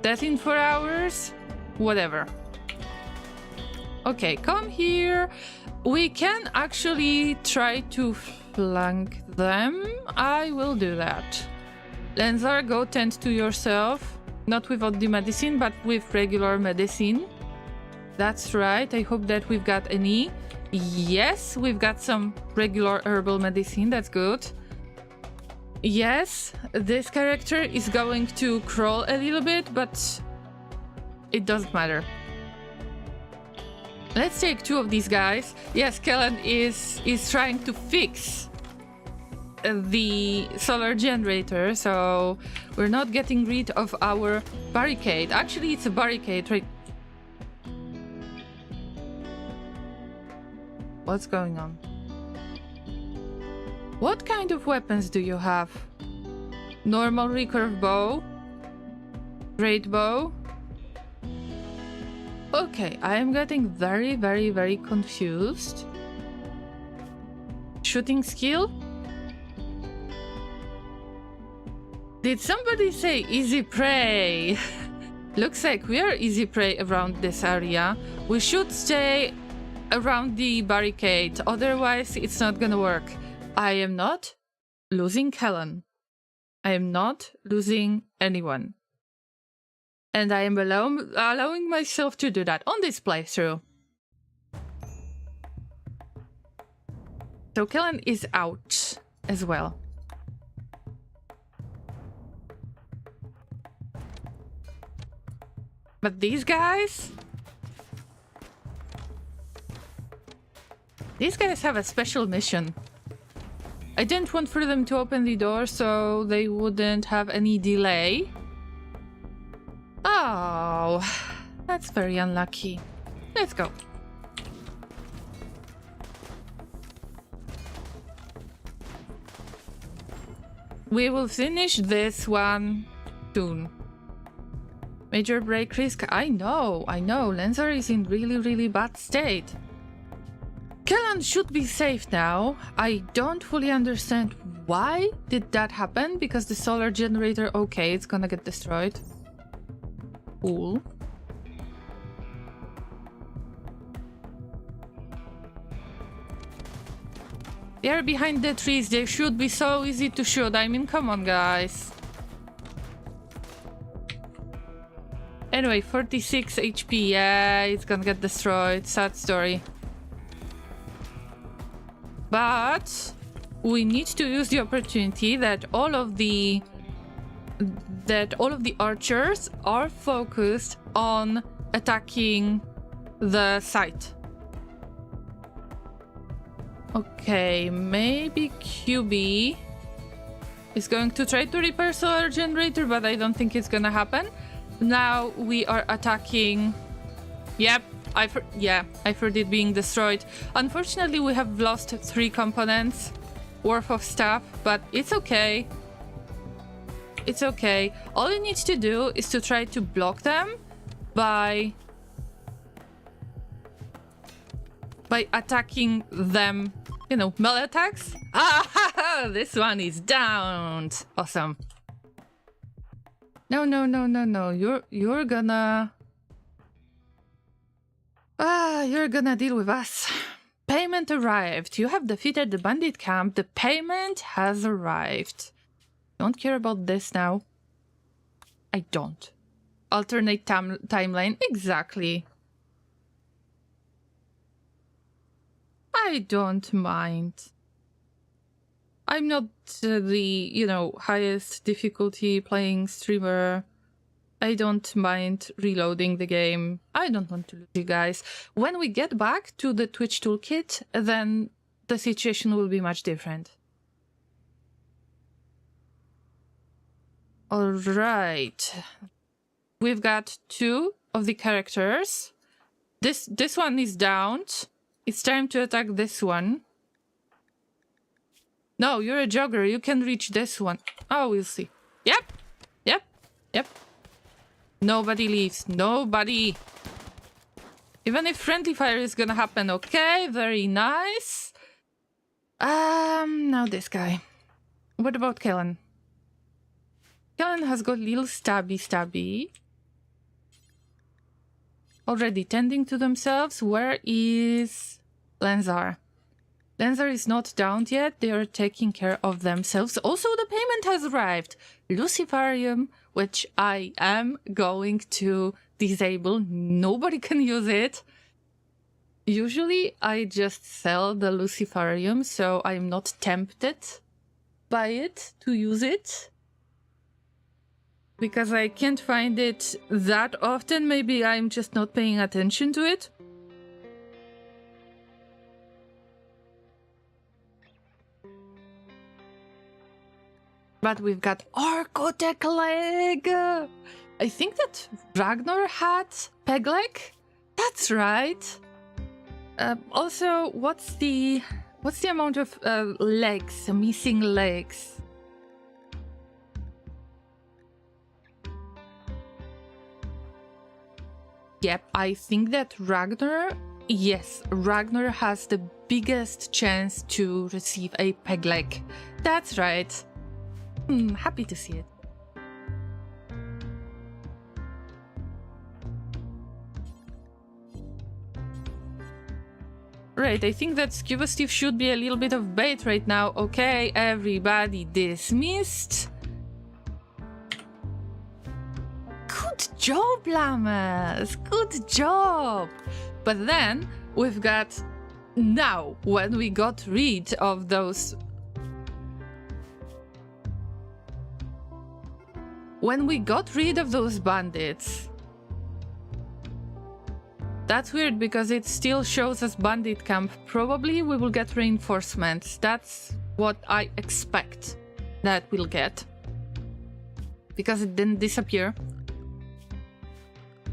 Death in 4 hours? Whatever. Okay, come here. We can actually try to flank them. I will do that. Lancer, go tend to yourself. Not without the medicine, but with regular medicine. That's right. I hope that we've got any. Yes, we've got some regular herbal medicine. That's good. Yes, this character is going to crawl a little bit, but it doesn't matter. Let's take 2 of these guys. Yes, Kellen is trying to fix the solar generator, so we're not getting rid of our barricade. Actually, it's a barricade, right? What's going on? What kind of weapons do you have? Normal recurve bow? Great bow? Okay, I am getting very confused. Shooting skill? Did somebody say easy prey? Looks like we are easy prey around this area. We should stay around the barricade, otherwise it's not gonna work. I am not losing Kellen. I am not losing anyone. And I am allowing myself to do that on this playthrough. So Kellen is out as well. But these guys... These guys have a special mission. I didn't want for them to open the door so they wouldn't have any delay. Oh, that's very unlucky. Let's go. We will finish this one soon. Major break risk. I know. Lancer is in really bad state. Kellan should be safe now. I don't fully understand why did that happen, because the solar generator, okay, it's gonna get destroyed. Cool. They're behind the trees. They should be so easy to shoot. I mean, come on, guys. Anyway, 46 HP. Yeah, it's gonna get destroyed. Sad story. But we need to use the opportunity that all of the archers are focused on attacking the site. Okay, maybe QB is going to try to repair solar generator, but I don't think it's gonna happen. Now we are attacking. Yep, I've heard it being destroyed. Unfortunately, we have lost 3 components worth of stuff, but it's okay. It's okay. All you need to do is to try to block them by attacking them, you know, melee attacks. Ah, this one is downed. Awesome. No. You're gonna deal with us. Payment arrived. You have defeated the bandit camp. The payment has arrived. Don't care about this now. I don't. Alternate timeline. Exactly. I don't mind. I'm not the, highest difficulty playing streamer. I don't mind reloading the game. I don't want to lose you guys. When we get back to the Twitch toolkit, then the situation will be much different. Alright. We've got 2 of the characters. This one is downed. It's time to attack this one. No, you're a jogger. You can reach this one. Oh, we'll see. Yep. Nobody leaves. Nobody. Even if friendly fire is gonna happen. Okay, very nice. Now this guy. What about Kellan? Kellan has got little stabby. Already tending to themselves. Where is Lanzar? Lanzar is not downed yet. They are taking care of themselves. Also, the payment has arrived. Luciferium, which I am going to disable. Nobody can use it. Usually, I just sell the Luciferium, so I'm not tempted by it to use it. Because I can't find it that often. Maybe I'm just not paying attention to it. But we've got Archotech leg! I think that Ragnar had peg leg? That's right! Also, what's the amount of legs, missing legs? Yep, I think that Ragnar has the biggest chance to receive a peg leg. That's right. Happy to see it. Right, I think that Scuba Steve should be a little bit of bait right now. Okay, everybody dismissed. Good job, Llamas! Good job! But then, we've got... Now, when we got rid of those... When we got rid of those bandits... That's weird because it still shows us bandit camp. Probably we will get reinforcements. That's what I expect that we'll get. Because it didn't disappear.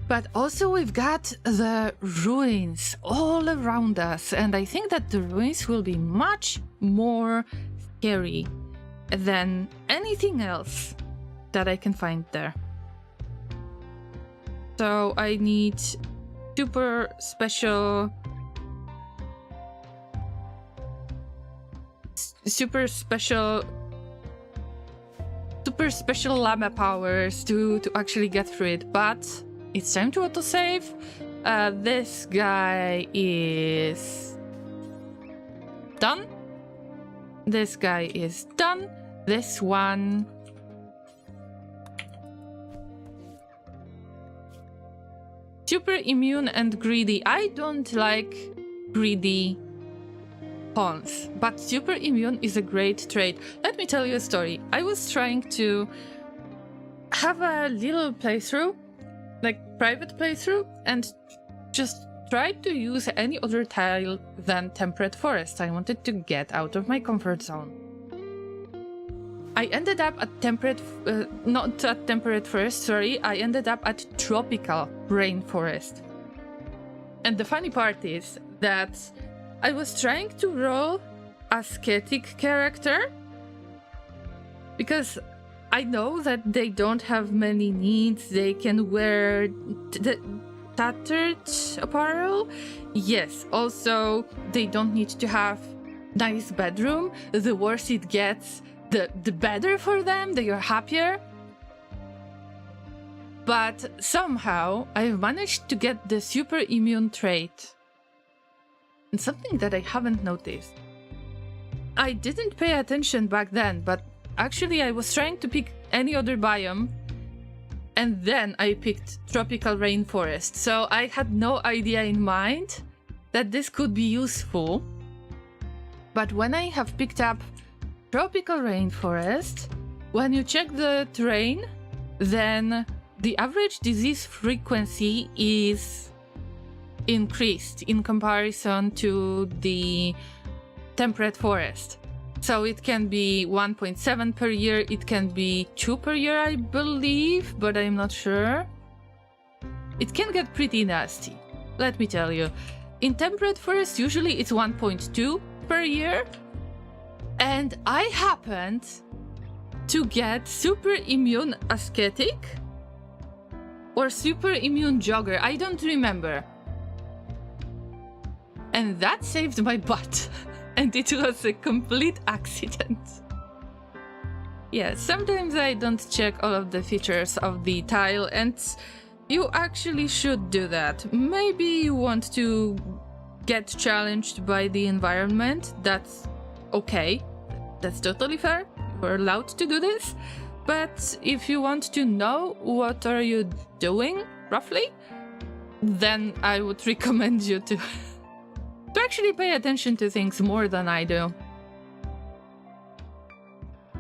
But also we've got the ruins all around us. And I think that the ruins will be much more scary than anything else that I can find there. So I need super special llama powers to actually get through it, but it's time to autosave. This guy is done. This guy is done. This one... super immune and greedy. I don't like greedy pawns, but super immune is a great trait. Let me tell you a story. I was trying to have a little playthrough, like private playthrough, and just tried to use any other tile than Temperate Forest. I wanted to get out of my comfort zone. I ended up at not at Temperate Forest, sorry, I ended up at Tropical Rainforest. And the funny part is that I was trying to roll ascetic character because I know that they don't have many needs, they can wear tattered apparel. Yes, also they don't need to have nice bedroom. The worse it gets, the better for them, they are happier. But somehow I've managed to get the super immune trait. And something that I haven't noticed. I didn't pay attention back then, but actually I was trying to pick any other biome, and then I picked Tropical Rainforest. So I had no idea in mind that this could be useful. But when I have picked up Tropical Rainforest, when you check the terrain, then the average disease frequency is increased in comparison to the Temperate Forest. So it can be 1.7 per year, it can be 2 per year, I believe, but I'm not sure. It can get pretty nasty, let me tell you. In Temperate Forest, usually it's 1.2 per year. And I happened to get super immune ascetic or super immune jogger, I don't remember. And that saved my butt. And it was a complete accident. Yeah, sometimes I don't check all of the features of the tile, and you actually should do that. Maybe you want to get challenged by the environment, that's okay. That's totally fair. You're allowed to do this. But if you want to know what are you doing, roughly, then I would recommend you to actually pay attention to things more than I do.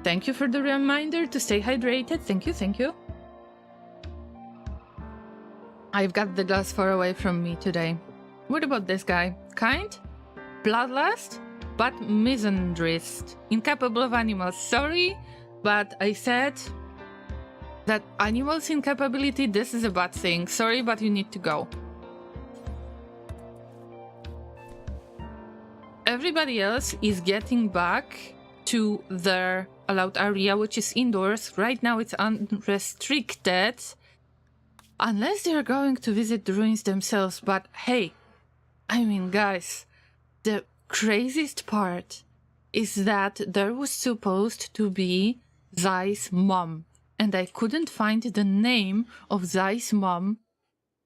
Thank you for the reminder to stay hydrated. Thank you, thank you. I've got the glass far away from me today. What about this guy? Kind? Bloodlust? But misandrist. Incapable of animals. Sorry, but I said that animals incapability, this is a bad thing. Sorry, but you need to go. Everybody else is getting back to their allowed area, which is indoors. Right now it's unrestricted. Unless they're going to visit the ruins themselves. But hey, I mean, guys, the craziest part is that there was supposed to be Zai's mom. And I couldn't find the name of Zai's mom.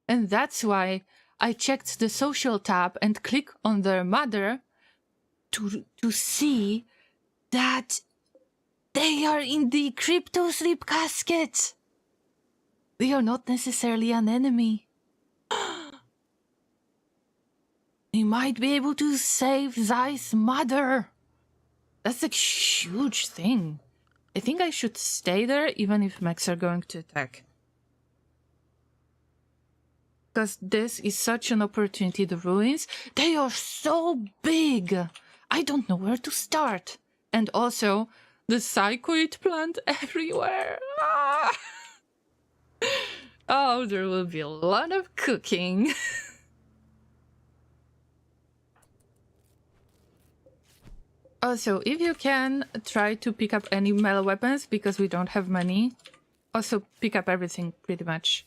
And that's why I checked the social tab and clicked on their mother to see that they are in the crypto sleep casket. They are not necessarily an enemy. We might be able to save Zai's mother. That's a huge thing. I think I should stay there even if mechs are going to attack. Because this is such an opportunity, the ruins. They are so big. I don't know where to start. And also, the psychoid plant everywhere. Ah! Oh, there will be a lot of cooking. Also, if you can, try to pick up any melee weapons, because we don't have many. also pick up everything, pretty much.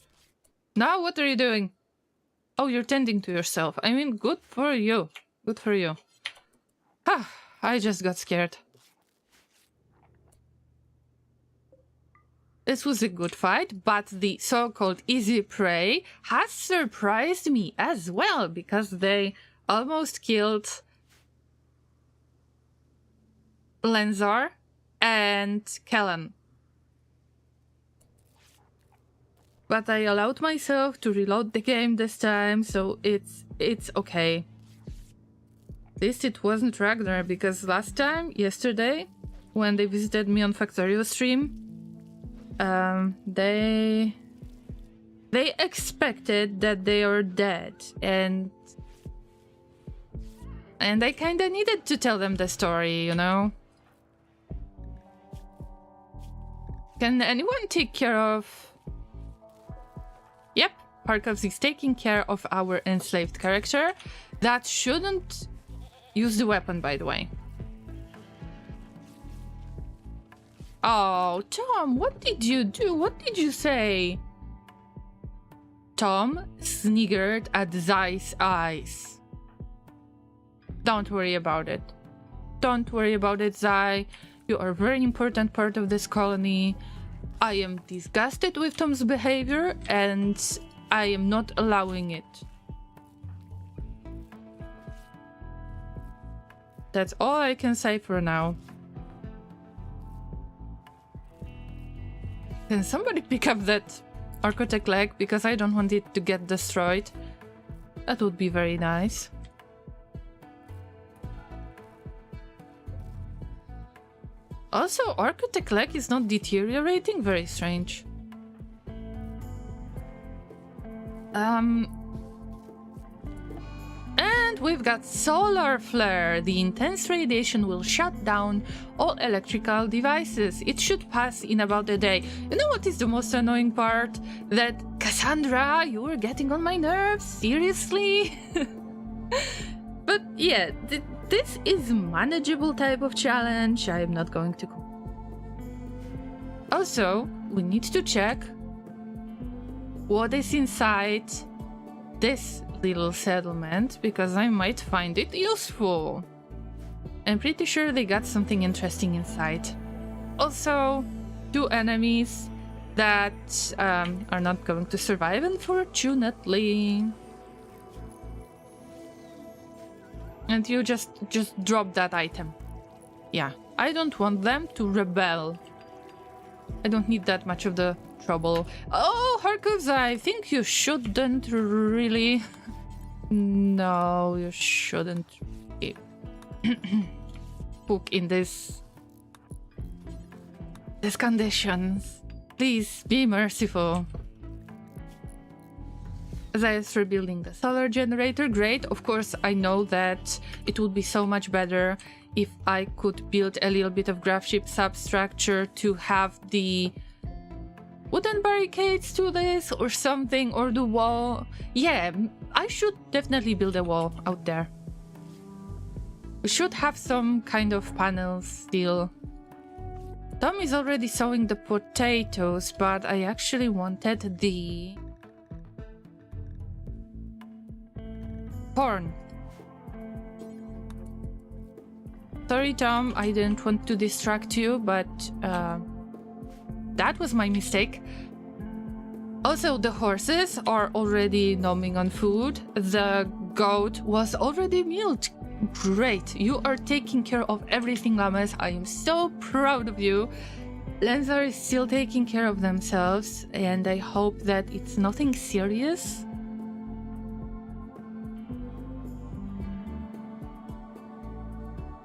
Now, what are you doing? Oh, you're tending to yourself. I mean, good for you. Good for you. Ah, I just got scared. This was a good fight, but the so-called easy prey has surprised me as well, because they almost killed Lenzar and Kellan. But I allowed myself to reload the game this time, so it's okay. At least it wasn't Ragnar, because last time, yesterday, when they visited me on Factorio stream, they expected that they are dead, and I kinda needed to tell them the story, you know? Can anyone take care of... Yep, Harkovs is taking care of our enslaved character. That shouldn't use the weapon, by the way. Oh, Tom, what did you do? What did you say? Tom sniggered at Zai's eyes. Don't worry about it. Don't worry about it, Zai. You are a very important part of this colony. I am disgusted with Tom's behavior, and I am not allowing it. That's all I can say for now. Can somebody pick up that architect leg, because I don't want it to get destroyed? That would be very nice. Also, architect leg is not deteriorating. Very strange. And we've got solar flare. The intense radiation will shut down all electrical devices. It should pass in about a day. You know what is the most annoying part? That, Cassandra, you were getting on my nerves? Seriously? But yeah, this is a manageable type of challenge. I am not going to... Also, we need to check what is inside this little settlement, because I might find it useful. I'm pretty sure they got something interesting inside. Also, 2 enemies that are not going to survive, unfortunately. And you just drop that item. Yeah, I don't want them to rebel. I don't need that much of the trouble. Oh, Harkovs, I think you shouldn't really... No, you shouldn't be cook in these conditions. Please be merciful. Zai's rebuilding the solar generator. Great. Of course, I know that it would be so much better if I could build a little bit of Gravship substructure to have the wooden barricades to this or something, or the wall. Yeah, I should definitely build a wall out there. We should have some kind of panels still. Tom is already sowing the potatoes, but I actually wanted the corn. Sorry, Tom, I didn't want to distract you, but that was my mistake. Also, the horses are already gnawing on food. The goat was already milked. Great, you are taking care of everything, Lames. I am so proud of you. Lenzar is still taking care of themselves, and I hope that it's nothing serious.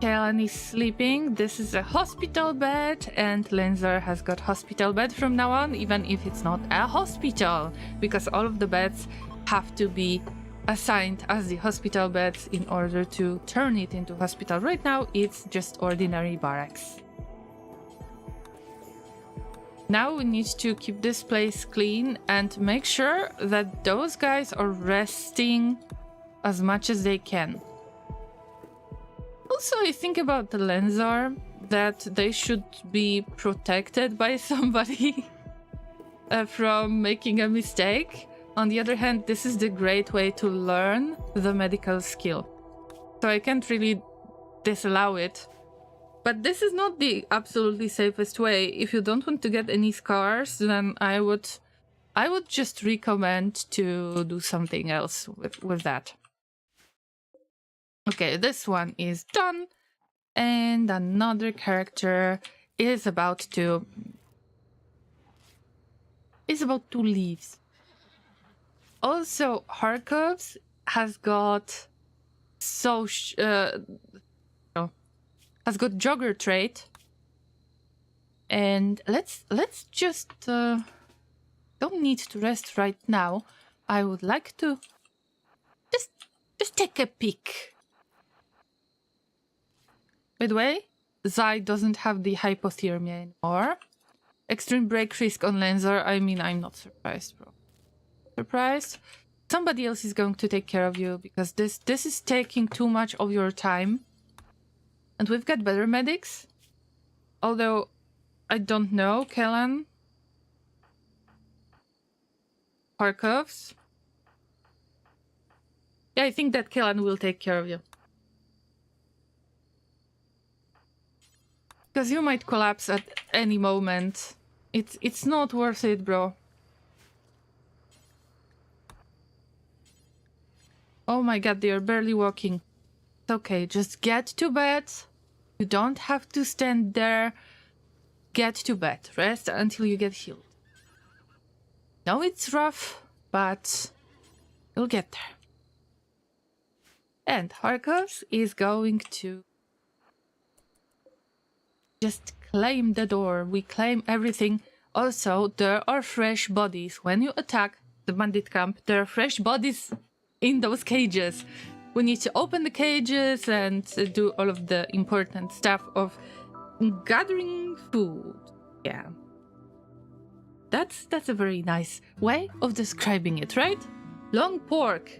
Kellan is sleeping. This is a hospital bed, and Lenzar has got hospital bed from now on, even if it's not a hospital, because all of the beds have to be assigned as the hospital beds in order to turn it into hospital. Right now, it's just ordinary barracks. Now we need to keep this place clean and make sure that those guys are resting as much as they can. Also, I think about the Lenzar, that they should be protected by somebody. from making a mistake. On the other hand, this is the great way to learn the medical skill. So I can't really disallow it. But this is not the absolutely safest way. If you don't want to get any scars, then I would just recommend to do something else with that. Okay, this one is done. And another character is about to leave. Also, Harkovs has got has got jogger trait, and let's just don't need to rest right now. I would like to just take a peek. By the way, Zai doesn't have the hypothermia anymore. Extreme break risk on Lenzor. I mean, I'm not surprised, bro. Surprised? Somebody else is going to take care of you because this is taking too much of your time. And we've got better medics. Although, I don't know, Kellan. Harkovs. Yeah, I think that Kellan will take care of you. Because you might collapse at any moment. It's not worth it, bro. Oh my god, they are barely walking. It's okay, just get to bed. You don't have to stand there. Get to bed. Rest until you get healed. No, it's rough, but you'll get there. And Harkovs is going to just claim the door. We claim everything. Also, there are fresh bodies. When you attack the bandit camp, there are fresh bodies in those cages. We need to open the cages and do all of the important stuff of gathering food. Yeah. That's a very nice way of describing it, right? Long pork.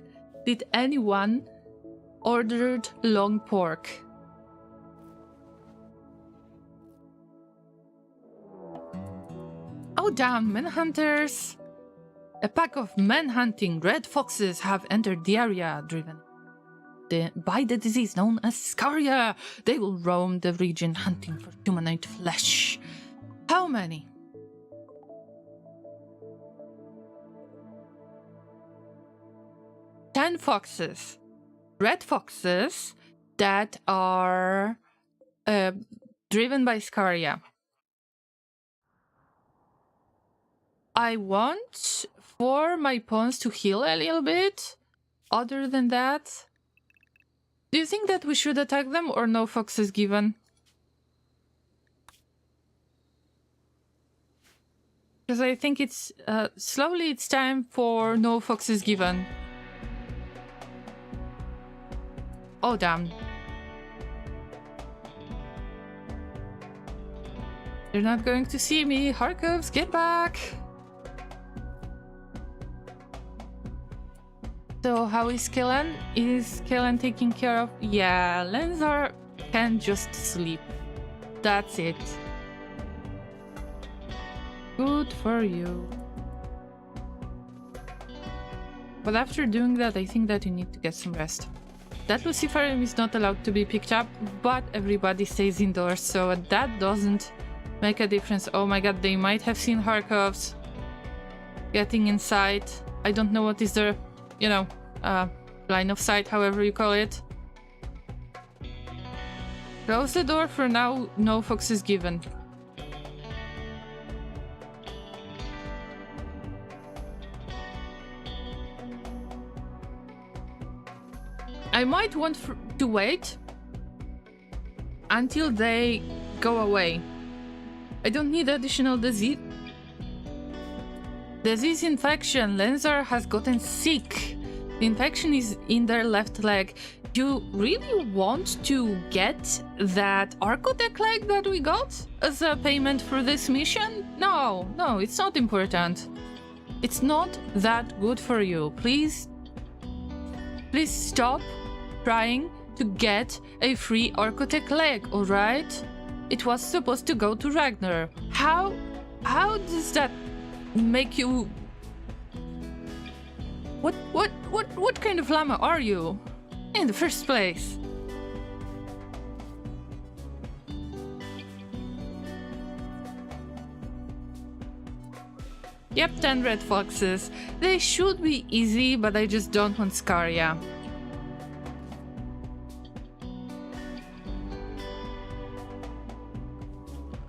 Did anyone ordered long pork? Oh damn, manhunters! A pack of man-hunting red foxes have entered the area, driven by the disease known as Scaria. They will roam the region hunting for humanoid flesh. How many? 10 foxes. Red foxes that are driven by Scaria. I want for my pawns to heal a little bit. Other than that, do you think that we should attack them or no foxes given? Because I think it's slowly it's time for no foxes given. Oh damn. They're not going to see me. Harkovs, get back! So how is Kellan? Is Kellan taking care of... Yeah, Lenzor can just sleep. That's it. Good for you. But after doing that, I think that you need to get some rest. That Luciferium is not allowed to be picked up, but everybody stays indoors, so that doesn't make a difference. Oh my god, they might have seen Harkovs getting inside. I don't know what is their, you know, line of sight, however you call it. Close the door for now, no foxes given. I might want to wait until they go away. I don't need additional disease. Disease infection. Lenzor has gotten sick. The infection is in their left leg. You really want to get that Architect leg that we got as a payment for this mission? No, it's not important. It's not that good for you. Please stop trying to get a free Architect leg, alright? It was supposed to go to Ragnar. How does that make you... What kind of llama are you? In the first place? Yep, 10 red foxes. They should be easy, but I just don't want Scaria.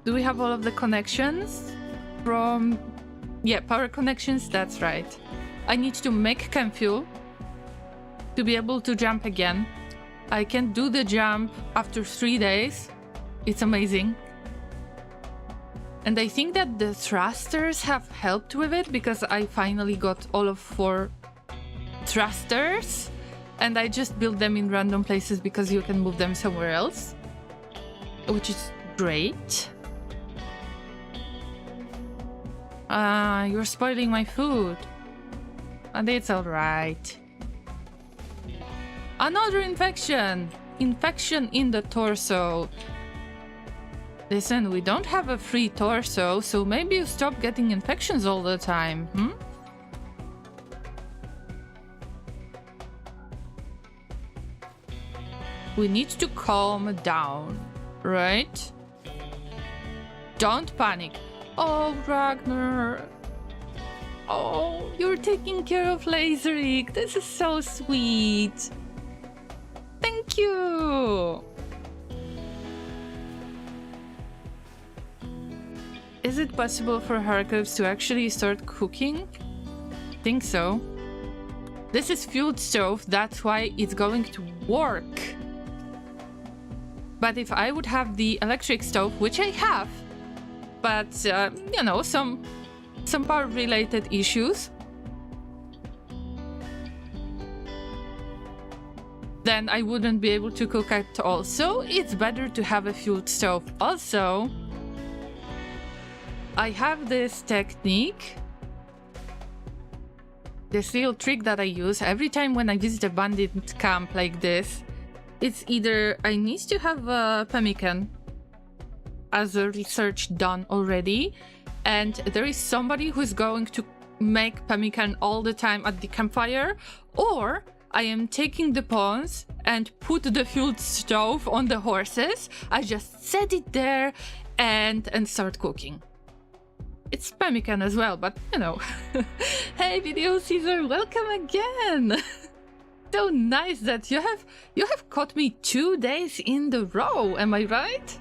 Do we have all of the connections? From... yeah, power connections, that's right. I need to make chem fuel to be able to jump again. I can do the jump after 3 days. It's amazing. And I think that the thrusters have helped with it because I finally got all of 4 thrusters and I just built them in random places because you can move them somewhere else, which is great. You're spoiling my food. And it's alright. Another infection! Infection in the torso. Listen, we don't have a free torso, so maybe you stop getting infections all the time, hmm? We need to calm down, right? Don't panic. Oh, Ragnar. Oh, you're taking care of Laserik. This is so sweet. Thank you. Is it possible for Harkovs to actually start cooking? Think so. This is fueled stove, that's why it's going to work. But if I would have the electric stove, which I have, but you know, some power related issues, then I wouldn't be able to cook at all. So it's better to have a fueled stove. Also, I have this technique, this little trick that I use every time when I visit a bandit camp like this. It's either I need to have a pemmican as a research done already, and there is somebody who's going to make pemmican all the time at the campfire, or I am taking the pawns and put the fueled stove on the horses. I just set it there and start cooking. It's pemmican as well, but you know. Hey, Video Caesar, welcome again. So nice that you have caught me 2 days in the row. Am I right?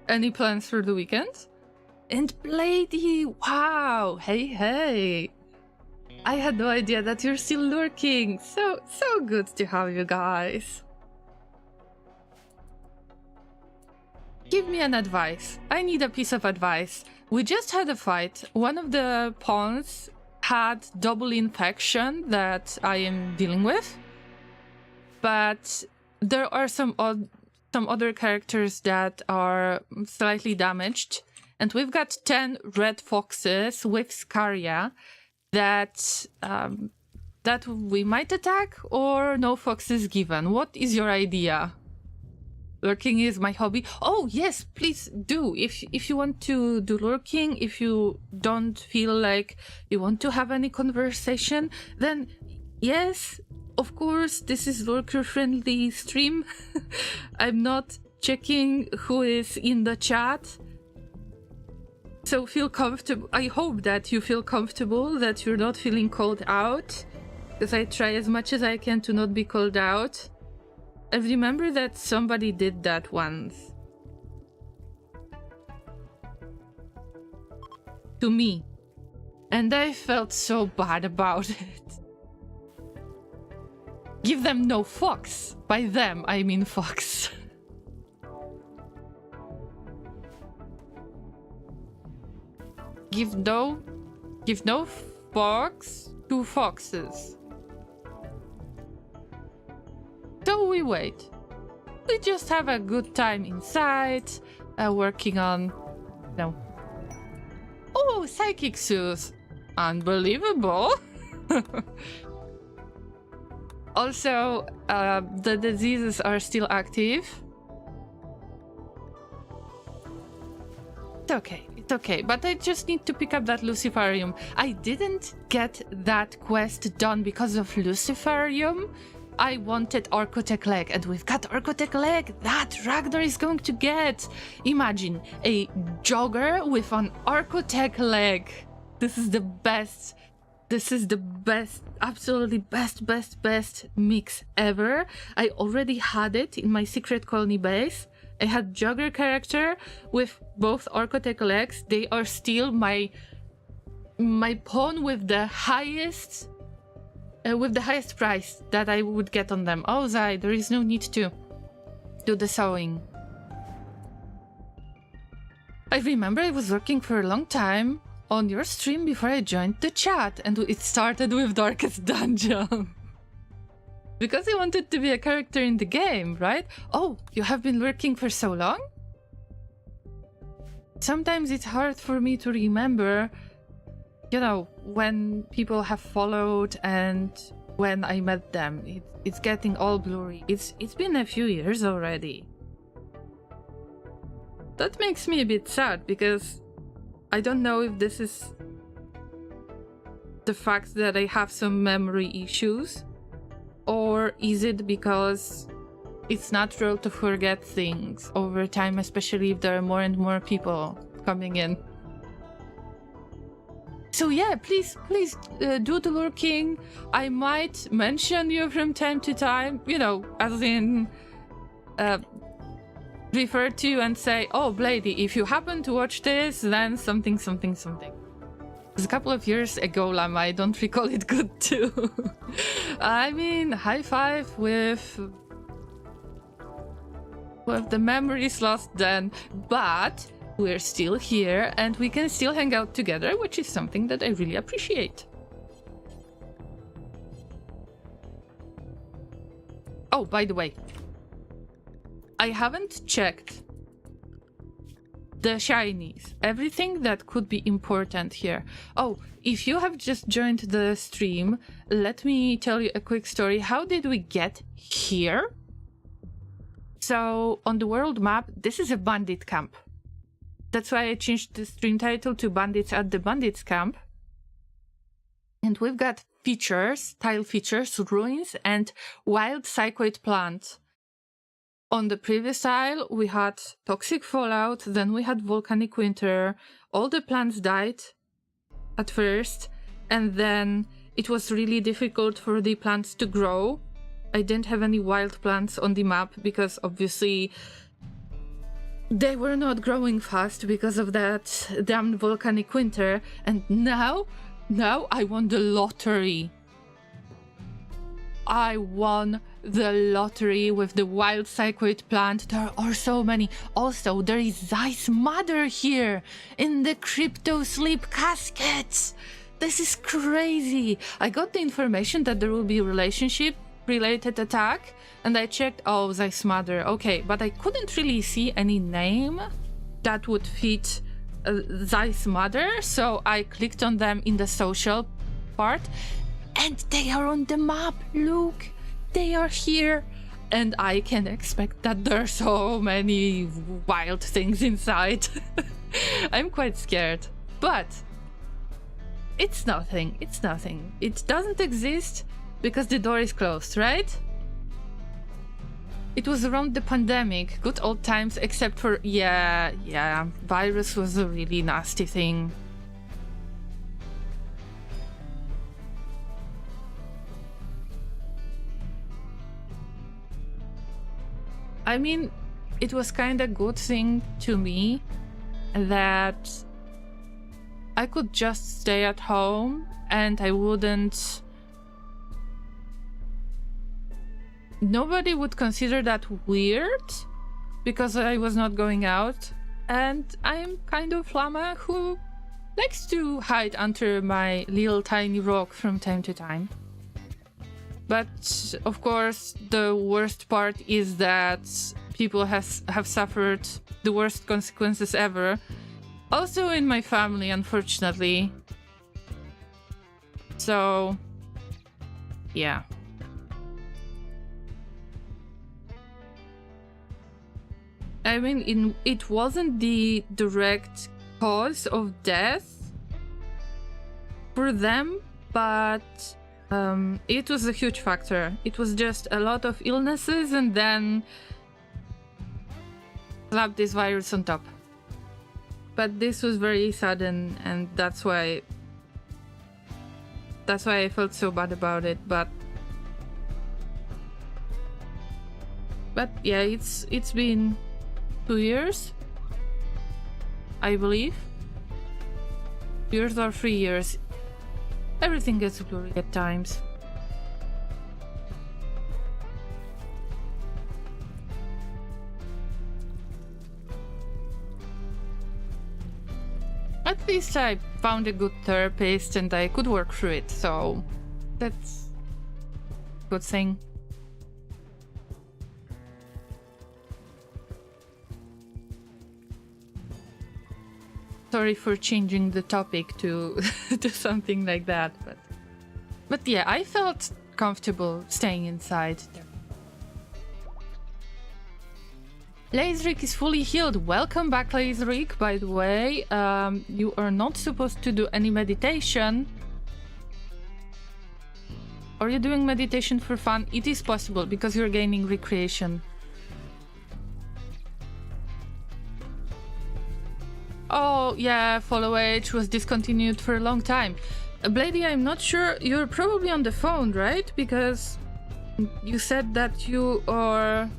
Any plans for the weekend? And Blady, wow, hey. I had no idea that you're still lurking. So good to have you guys. Give me an advice. I need a piece of advice. We just had a fight. One of the pawns had double infection that I am dealing with. But there are some other characters that are slightly damaged. And we've got 10 red foxes with Scaria that we might attack, or no foxes given. What is your idea? Lurking is my hobby. Oh yes, please do. If you want to do lurking, if you don't feel like you want to have any conversation, then yes, of course, this is lurker friendly stream. I'm not checking who is in the chat. So feel comfortable. I hope that you feel comfortable, that you're not feeling called out, because I try as much as I can to not be called out. I remember that somebody did that once. To me. And I felt so bad about it. Give them no fox. By them, I mean fox. Give no fox to foxes. So we wait. We just have a good time inside, working on... No. Oh, psychic suit. Unbelievable. Also, the diseases are still active. It's okay, but I just need to pick up that Luciferium. I didn't get that quest done because of Luciferium. I wanted Architect Leg, and we've got Architect Leg that Ragnar is going to get. Imagine a jogger with an Architect Leg. This is the best. This is the best, absolutely best mix ever. I already had it in my secret colony base. I had jogger character with both Architect legs. They are still my pawn with the highest price that I would get on them. Oh, Zai, there is no need to do the sewing. I remember I was working for a long time on your stream before I joined the chat, and it started with Darkest Dungeon. Because I wanted to be a character in the game, right? Oh, you have been lurking for so long? Sometimes it's hard for me to remember, you know, when people have followed and when I met them. It's getting all blurry. It's been a few years already. That makes me a bit sad, because I don't know if this is the fact that I have some memory issues, or is it because it's natural to forget things over time, especially if there are more and more people coming in. So yeah, please do the lurking. I might mention you from time to time, you know, as in refer to you and say, oh, Blady, if you happen to watch this, then something. It was a couple of years ago, Lama, I don't recall it good too. I mean, high five with the memories lost then, but we're still here and we can still hang out together, which is something that I really appreciate. Oh, by the way, I haven't checked the shinies, everything that could be important here. Oh, if you have just joined the stream, let me tell you a quick story. How did we get here? So on the world map, this is a bandit camp. That's why I changed the stream title to Bandits at the Bandits camp. And we've got features, tile features, ruins, and wild psychoid plant. On the previous tile, we had toxic fallout, then we had volcanic winter. All the plants died at first, and then it was really difficult for the plants to grow. I didn't have any wild plants on the map because obviously they were not growing fast because of that damned volcanic winter. And now I won the lottery. I won the lottery with the wild psychoid plant. There are so many. Also, there is Zai's mother here in the crypto sleep casket. This is crazy. I got the information that there will be a relationship related attack, and I checked, oh, Zai's mother. Okay, but I couldn't really see any name that would fit Zai's mother, so I clicked on them in the social part. And they are on the map, look, they are here. And I can expect that there are so many wild things inside. I'm quite scared, but it's nothing. It doesn't exist because the door is closed, right? It was around the pandemic, good old times, except for, yeah, virus was a really nasty thing. I mean, it was kind of good thing to me that I could just stay at home and I wouldn't... Nobody would consider that weird because I was not going out, and I'm kind of llama who likes to hide under my little tiny rock from time to time. But of course, the worst part is that people have suffered the worst consequences ever. Also in my family, unfortunately. So, yeah. I mean, it wasn't the direct cause of death for them, but it was a huge factor. It was just a lot of illnesses and then slap this virus on top. But this was very sudden, and that's why I felt so bad about it. But yeah, it's been 2 years, I believe. 2 years or 3 years. Everything gets blurry at times. At least I found a good therapist and I could work through it, so that's a good thing. Sorry for changing the topic to to something like that, but yeah, I felt comfortable staying inside. Lazerik is fully healed. Welcome back, Lazerik, by the way. You are not supposed to do any meditation. Are you doing meditation for fun? It is possible because you're gaining recreation. Oh, yeah, Follow Age was discontinued for a long time. Blady, I'm not sure. You're probably on the phone, right? Because you said that you are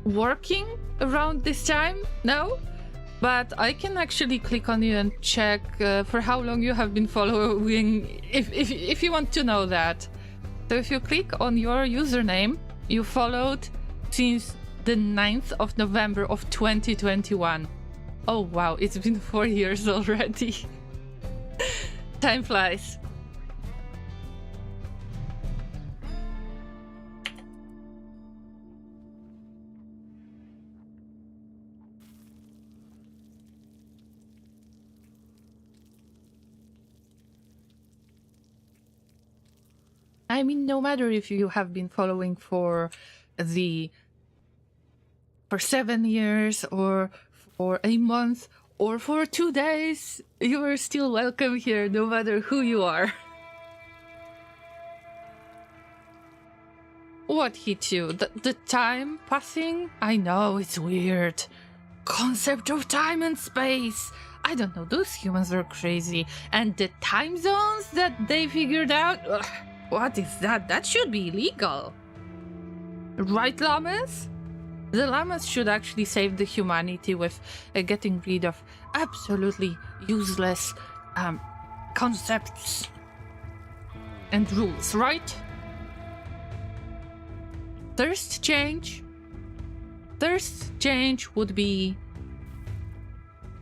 working around this time? No? But I can actually click on you and check for how long you have been following, if you want to know that. So if you click on your username, you followed since the 9th of November of 2021. Oh wow, it's been 4 years already. Time flies. I mean, no matter if you have been following for 7 years or for a month or for 2 days, you are still welcome here, no matter who you are. What hit you? The time passing? I know, it's weird. Concept of time and space. I don't know, those humans are crazy. And the time zones that they figured out? Ugh, what is that? That should be illegal. Right, llamas? The llamas should actually save the humanity with getting rid of absolutely useless concepts and rules, right? Thirst change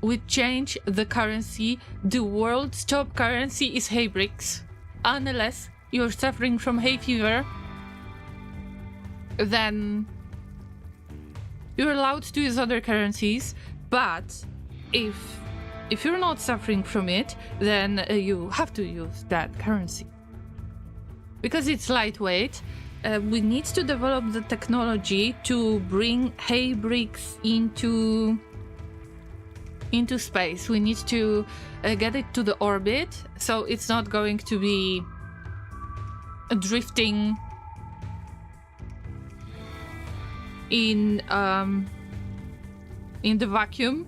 would change the currency. The world's top currency is hay bricks. Unless you're suffering from hay fever, then you're allowed to use other currencies. But if you're not suffering from it, then you have to use that currency because it's lightweight. We need to develop the technology to bring hay bricks into space. We need to get it to the orbit, so it's not going to be drifting in the vacuum.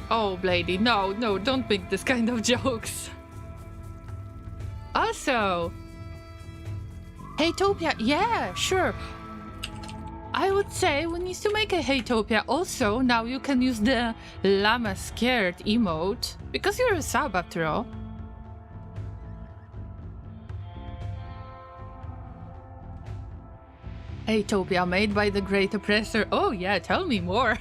Oh, Blady, no, don't make this kind of jokes. Also, Haytopia, yeah, sure. I would say we need to make a Haytopia. Also, now you can use the llama scared emote, because you're a sub after all. Haytopia made by the Great Oppressor. Oh yeah, tell me more.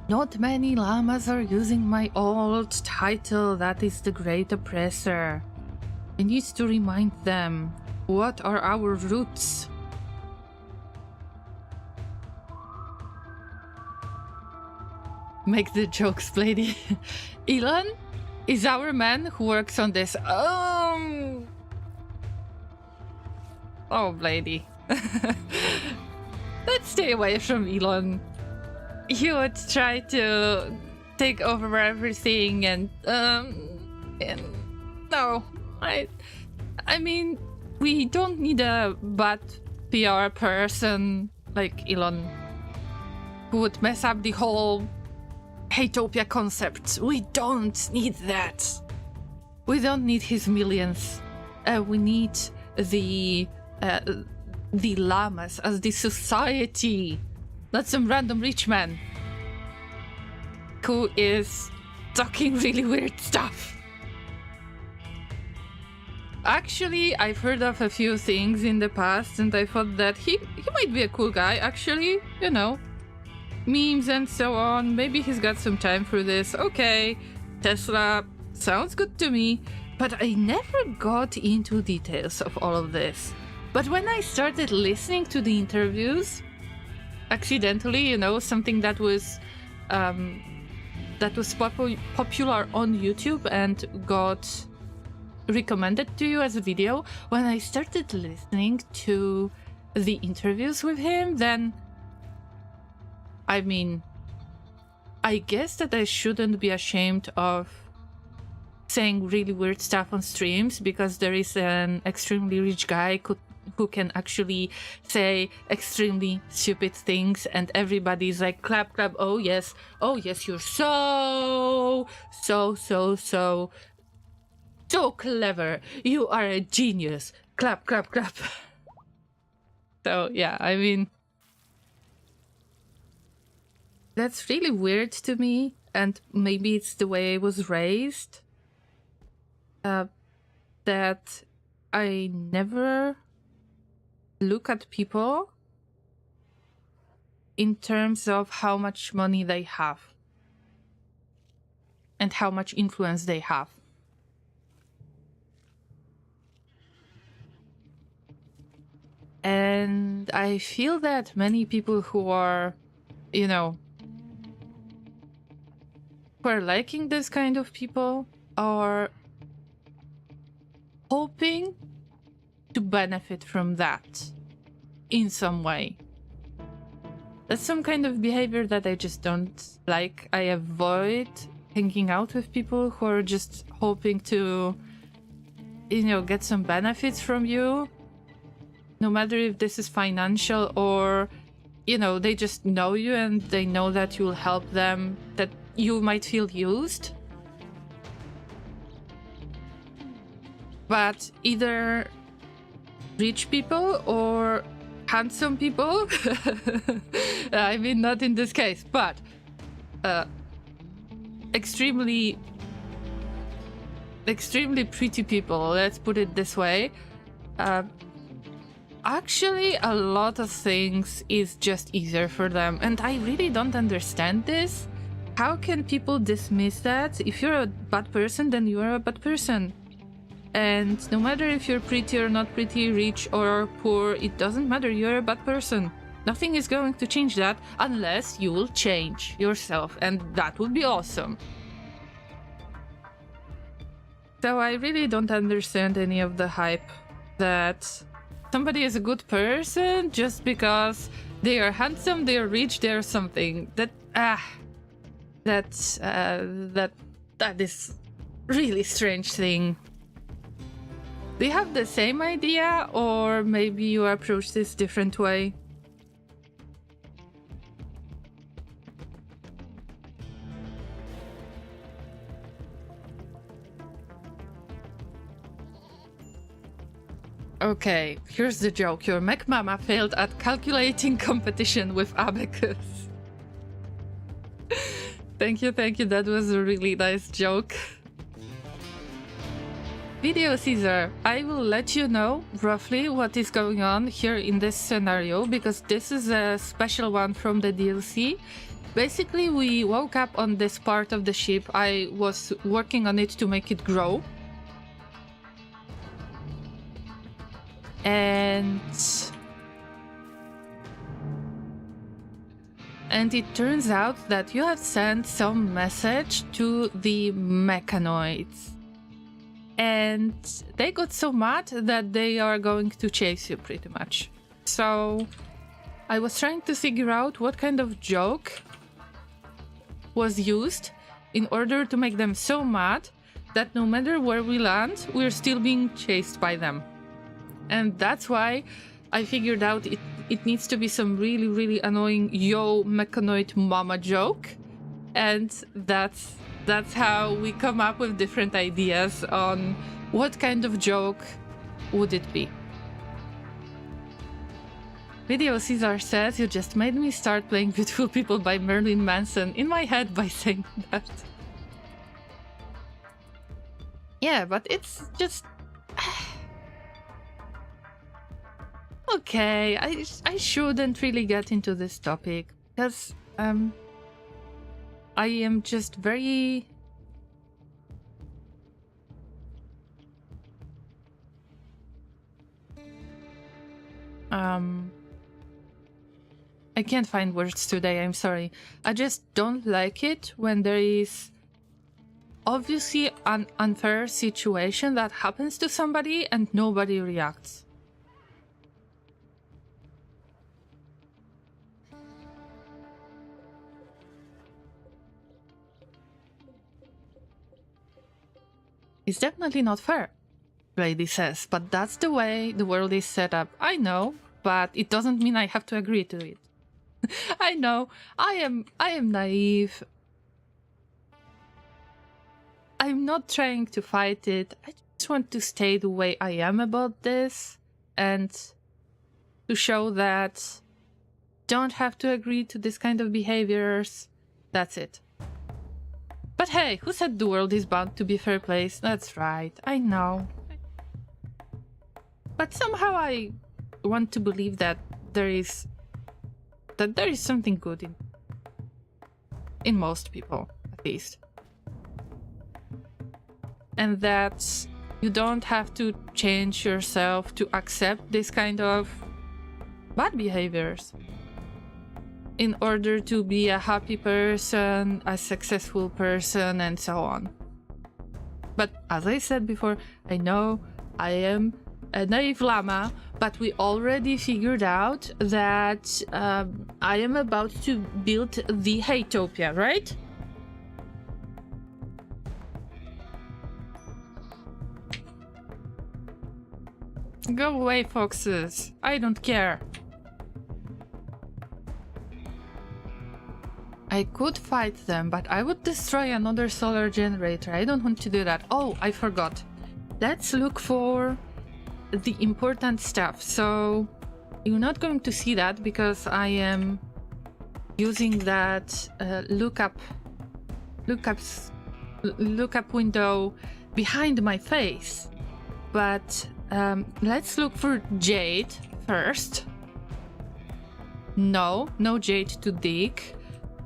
Not many llamas are using my old title, that is the Great Oppressor. I need to remind them, what are our roots? Make the jokes, Blady. Elon is our man who works on this. Oh, lady. Let's stay away from Elon. He would try to take over everything and no. I mean, we don't need a bad PR person like Elon who would mess up the whole Hatopia concept. We don't need that. We don't need his millions. We need the llamas as the society, not some random rich man who is talking really weird stuff. Actually, I've heard of a few things in the past and I thought that he might be a cool guy, actually, you know. Memes and so on, maybe he's got some time for this. Okay, Tesla, sounds good to me, but I never got into details of all of this. But when I started listening to the interviews, accidentally, you know, something that was popular on YouTube and got recommended to you as a video, when I started listening to the interviews with him, then I mean, I guess that I shouldn't be ashamed of saying really weird stuff on streams, because there is an extremely rich guy who can actually say extremely stupid things and everybody's like clap clap, oh yes, you're so clever, you are a genius, clap clap clap. So yeah, I mean, that's really weird to me, and maybe it's the way I was raised, that I never look at people in terms of how much money they have and how much influence they have. And I feel that many people who are, you know, who are liking this kind of people are hoping to benefit from that in some way. That's some kind of behavior that I just don't like. I avoid hanging out with people who are just hoping to, you know, get some benefits from you. No matter if this is financial or, you know, they just know you and they know that you'll help them, that you might feel used. But either rich people or handsome people, I mean, not in this case, but extremely pretty people, let's put it this way. Actually, a lot of things is just easier for them, and I really don't understand this. How can people dismiss that? If you're a bad person, then you are a bad person. And no matter if you're pretty or not pretty, rich or poor, it doesn't matter, you're a bad person. Nothing is going to change that unless you will change yourself, and that would be awesome. So I really don't understand any of the hype that somebody is a good person just because they are handsome, they are rich, they are something. That is really strange thing. Do you have the same idea, or maybe you approach this different way? Okay, here's the joke. Your mech mama failed at calculating competition with abacus. Thank you, that was a really nice joke. Video Caesar, I will let you know roughly what is going on here in this scenario, because this is a special one from the DLC. Basically, we woke up on this part of the ship. I was working on it to make it grow. And it turns out that you have sent some message to the mechanoids. and they got so mad that they are going to chase you pretty much. So I was trying to figure out what kind of joke was used in order to make them so mad that no matter where we land, we're still being chased by them. And that's why I figured out it needs to be some really, really annoying yo mechanoid mama joke. And that's how we come up with different ideas on what kind of joke would it be. Video Caesar says, you just made me start playing Beautiful People by Marilyn Manson in my head by saying that. Yeah, but it's just... Okay, I shouldn't really get into this topic, because I am just very... I can't find words today, I'm sorry. I just don't like it when there is obviously an unfair situation that happens to somebody and nobody reacts. It's definitely not fair, Lady says, but that's the way the world is set up. I know, but it doesn't mean I have to agree to it. I know, I am naive. I'm not trying to fight it. I just want to stay the way I am about this and to show that don't have to agree to this kind of behaviors. That's it. But hey, who said the world is bound to be a fair place? That's right, I know. But somehow I want to believe that there is something good in most people, at least. And that you don't have to change yourself to accept this kind of bad behaviors in order to be a happy person, a successful person, and so on. But as I said before, I know I am a naive llama, but we already figured out that I am about to build the Haytopia, right? Go away, foxes. I don't care. I could fight them, but I would destroy another solar generator. I don't want to do that. Oh, I forgot. Let's look for the important stuff. So you're not going to see that because I am using that lookup window behind my face. But let's look for jade first. No jade to dig.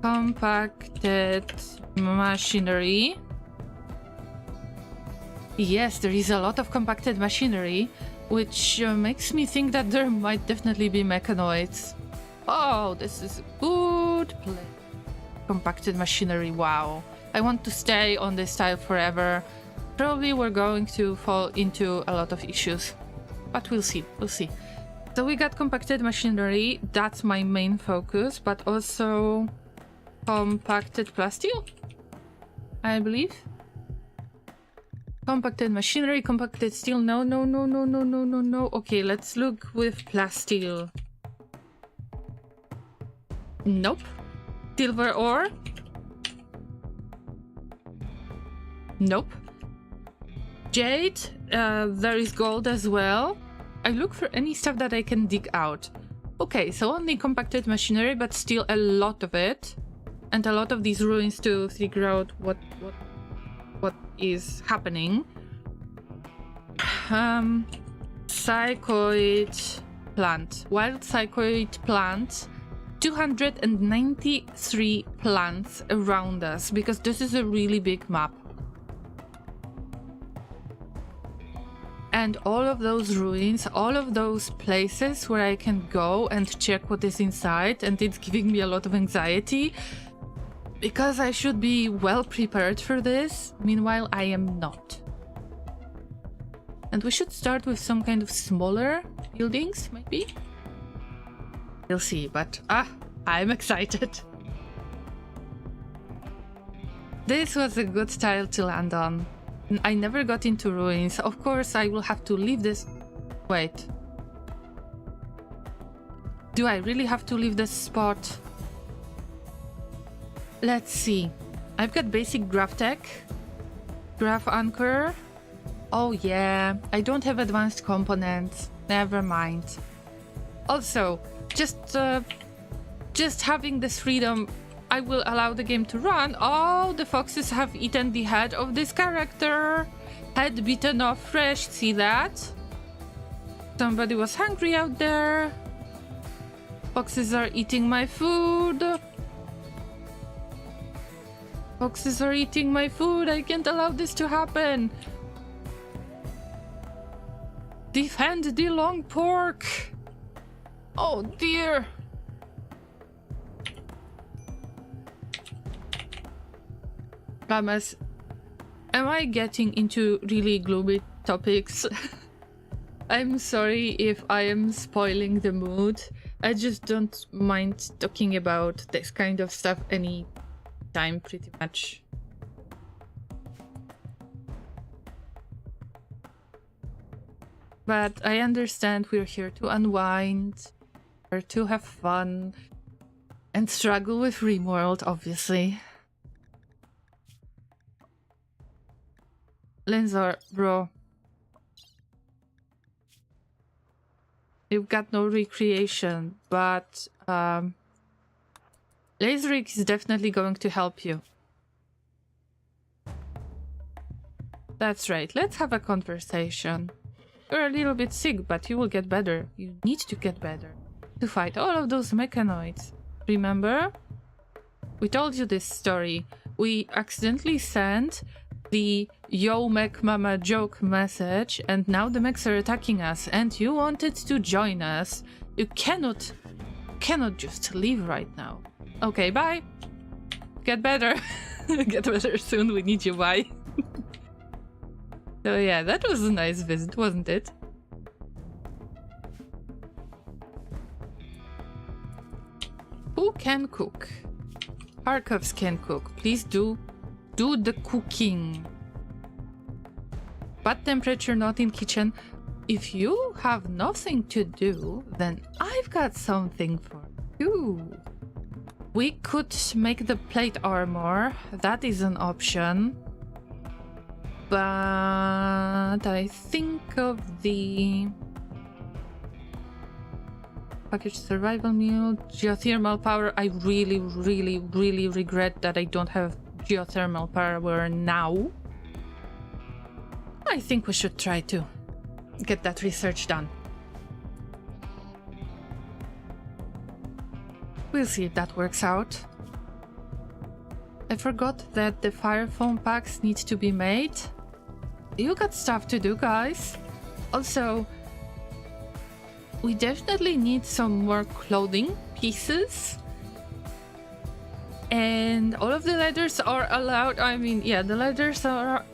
Compacted machinery. Yes, there is a lot of compacted machinery, which makes me think that there might definitely be mechanoids. Oh, this is a good place. Compacted machinery, wow. I want to stay on this tile forever. Probably we're going to fall into a lot of issues, but we'll see. So we got compacted machinery, that's my main focus, but also compacted plasteel, I believe. Compacted machinery, compacted steel. No. Okay, let's look with plasteel. Nope. Silver ore. Nope. Jade. There is gold as well. I look for any stuff that I can dig out. Okay, so only compacted machinery, but still a lot of it. And a lot of these ruins to figure out what is happening. Psychoid plant. Wild psychoid plant. 293 plants around us, because this is a really big map. And all of those ruins, all of those places where I can go and check what is inside, and it's giving me a lot of anxiety. Because I should be well prepared for this, meanwhile I am not. And we should start with some kind of smaller buildings, maybe? We'll see, but I'm excited. This was a good tile to land on. I never got into ruins. Of course, I will have to leave this... Wait. Do I really have to leave this spot? Let's see. I've got basic graph tech. Graph anchor. Oh yeah, I don't have advanced components. Never mind. Also, just having this freedom, I will allow the game to run. Oh, the foxes have eaten the head of this character. Head bitten off fresh, see that? Somebody was hungry out there. Foxes are eating my food. Foxes are eating my food. I can't allow this to happen. Defend the long pork. Oh dear. Llamas, am I getting into really gloomy topics? I'm sorry if I am spoiling the mood. I just don't mind talking about this kind of stuff any time, pretty much. But I understand we're here to unwind, or to have fun, and struggle with Rimworld, obviously. Linzar, bro. You've got no recreation, but Laserik is definitely going to help you. That's right, let's have a conversation. You're a little bit sick, but you will get better. You need to get better to fight all of those mechanoids. Remember? We told you this story. We accidentally sent the Yo Mech Mama joke message, and now the mechs are attacking us, and you wanted to join us. You cannot just leave right now. Okay, bye. Get better. Get better soon, we need you, bye. So yeah, that was a nice visit, wasn't it? Who can cook? Harkovs can cook. Please do the cooking. But temperature not in kitchen. If you have nothing to do, then I've got something for you. We could make the plate armor. That is an option. But I think of the package survival meal, geothermal power. I really regret that I don't have geothermal power now. I think we should try to get that research done. We'll see if that works out. I forgot that the fire foam packs need to be made. You got stuff to do, guys. Also, we definitely need some more clothing pieces. And all of the leathers are allowed. I mean, yeah, the leathers are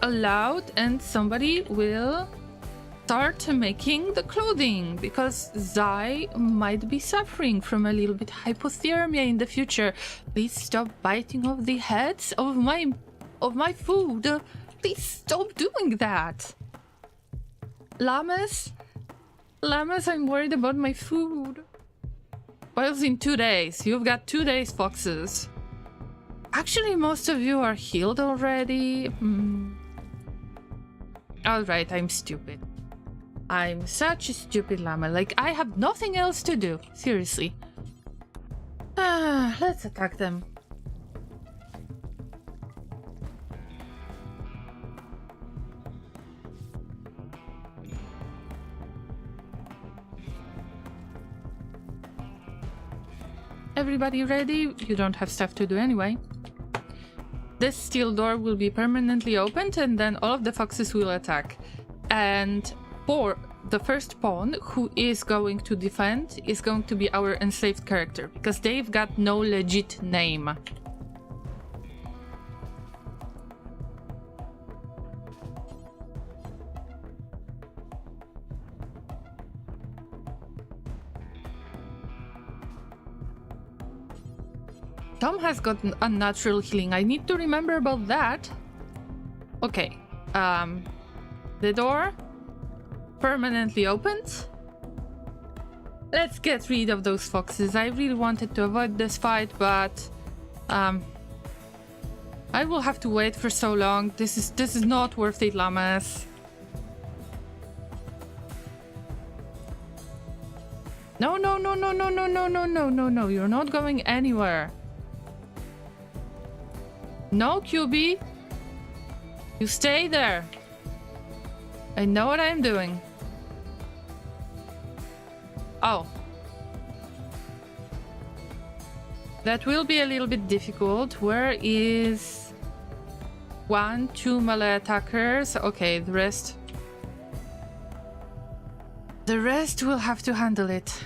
allowed, and somebody will start making the clothing, because Zai might be suffering from a little bit hypothermia in the future. Please stop biting off the heads of my food. Please stop doing that. Llamas, I'm worried about my food. Well, in 2 days. You've got 2 days, foxes. Actually, most of you are healed already. Alright, I'm stupid. I'm such a stupid llama. Like, I have nothing else to do. Seriously. Let's attack them. Everybody ready? You don't have stuff to do anyway. This steel door will be permanently opened, and then all of the foxes will attack. And for the first pawn, who is going to defend, is going to be our enslaved character, because they've got no legit name. Tom has got unnatural healing. I need to remember about that. Okay. The door permanently opened. Let's get rid of those foxes. I really wanted to avoid this fight, but I will have to wait for so long. This is not worth it, llamas. No, no, no, no, no, no, no, no, no, no, no. You're not going anywhere. No, QB. You stay there. I know what I'm doing. Oh. That will be a little bit difficult. Where is 1, 2 melee attackers? Okay, the rest. The rest will have to handle it.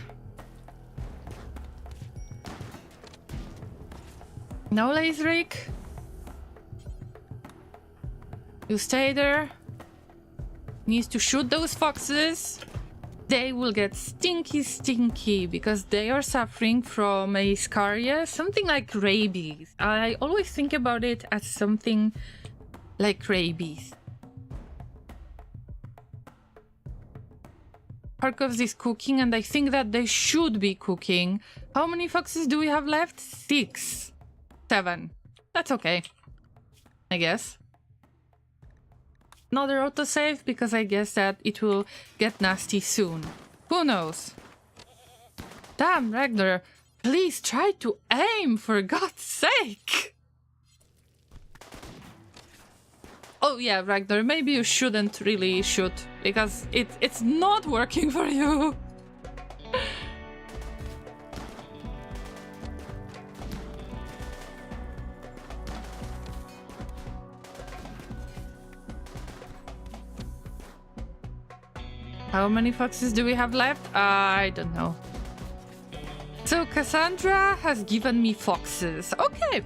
No, Lazerik. You stay there. Needs to shoot those foxes. They will get stinky because they are suffering from a scaria, something like rabies. I always think about it as something like rabies. Harkovs is cooking, and I think that they should be cooking. How many foxes do we have left? 6. 7. That's okay, I guess. Another autosave, because I guess that it will get nasty soon. Who knows? Damn, Ragnar, please try to aim, for God's sake! Oh yeah, Ragnar, maybe you shouldn't really shoot, because it's not working for you. How many foxes do we have left? I don't know. So Cassandra has given me foxes. Okay,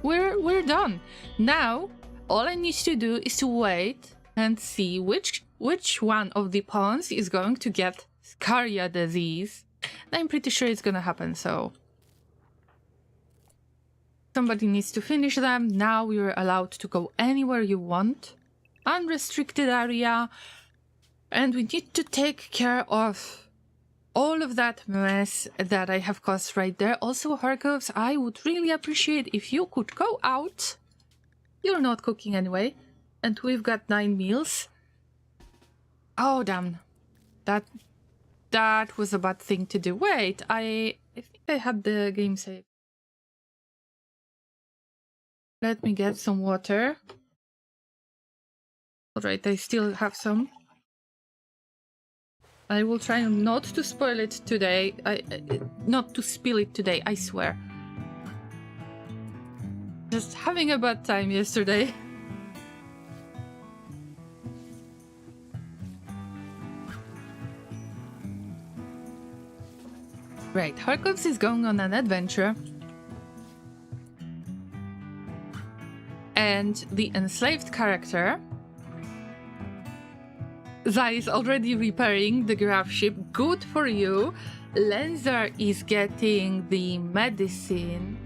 we're done. Now, all I need to do is to wait and see which one of the pawns is going to get scaria disease. I'm pretty sure it's gonna happen, so... Somebody needs to finish them. Now you're allowed to go anywhere you want. Unrestricted area. And we need to take care of all of that mess that I have caused right there. Also, Harkovs, I would really appreciate if you could go out. You're not cooking anyway. And we've got 9 meals. Oh, damn. That was a bad thing to do. Wait, I think I had the game save. Let me get some water. Alright, I still have some. I will try not to spoil it today. Not to spill it today, I swear. Just having a bad time yesterday. Right, Harkovs is going on an adventure. And the enslaved character... Zai is already repairing the Gravship. Good for you. Lenzar is getting the medicine.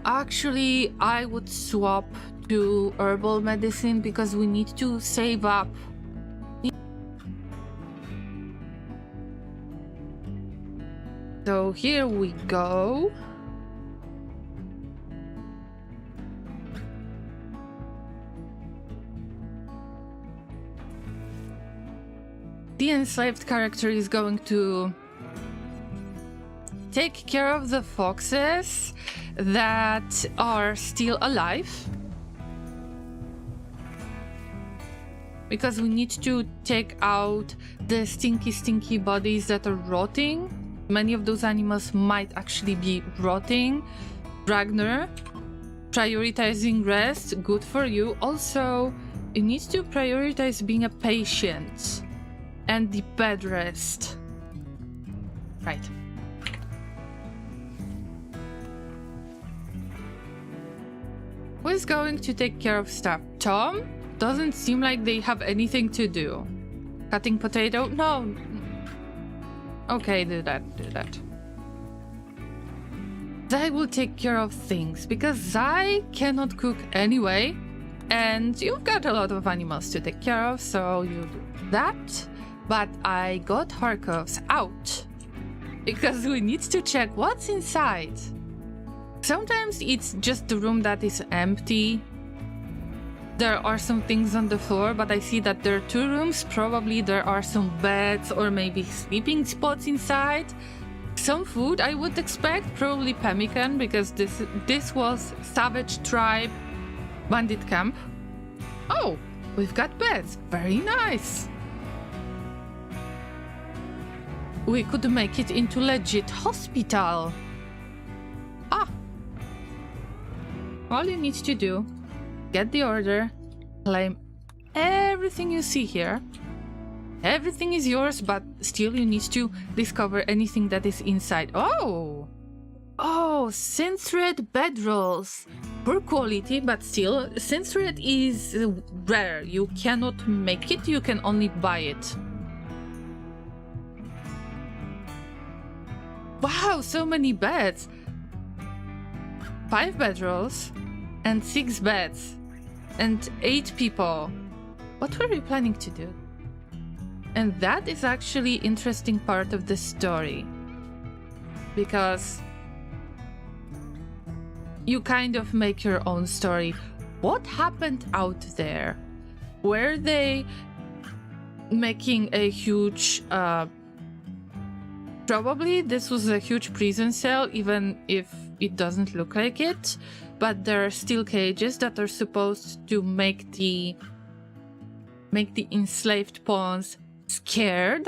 Actually, I would swap to herbal medicine because we need to save up. So here we go. The enslaved character is going to take care of the foxes that are still alive. Because we need to take out the stinky bodies that are rotting. Many of those animals might actually be rotting. Ragnar, prioritizing rest, good for you. Also, you need to prioritize being a patient. And the bed rest. Right. Who is going to take care of stuff? Tom? Doesn't seem like they have anything to do. Cutting potato? No. Okay, do that, do that. Zai will take care of things, because Zai cannot cook anyway, and you've got a lot of animals to take care of, so you do that. But I got Harkov's out, because we need to check what's inside. Sometimes it's just the room that is empty. There are some things on the floor, but I see that there are 2 rooms. Probably there are some beds or maybe sleeping spots inside. Some food I would expect, probably pemmican, because this was Savage Tribe Bandit Camp. Oh, we've got beds. Very nice. We could make it into legit hospital. Ah. All you need to do, get the order, claim everything you see here. Everything is yours, but still you need to discover anything that is inside. Oh! Oh, synthread bedrolls. Poor quality, but still, synthread is rare. You cannot make it, you can only buy it. Wow, so many beds. 5 bedrolls and 6 beds and 8 people. What were we planning to do? And that is actually interesting part of the story, because you kind of make your own story. What happened out there? Were they making a huge probably this was a huge prison cell, even if it doesn't look like it, but there are steel cages that are supposed to make the enslaved pawns scared.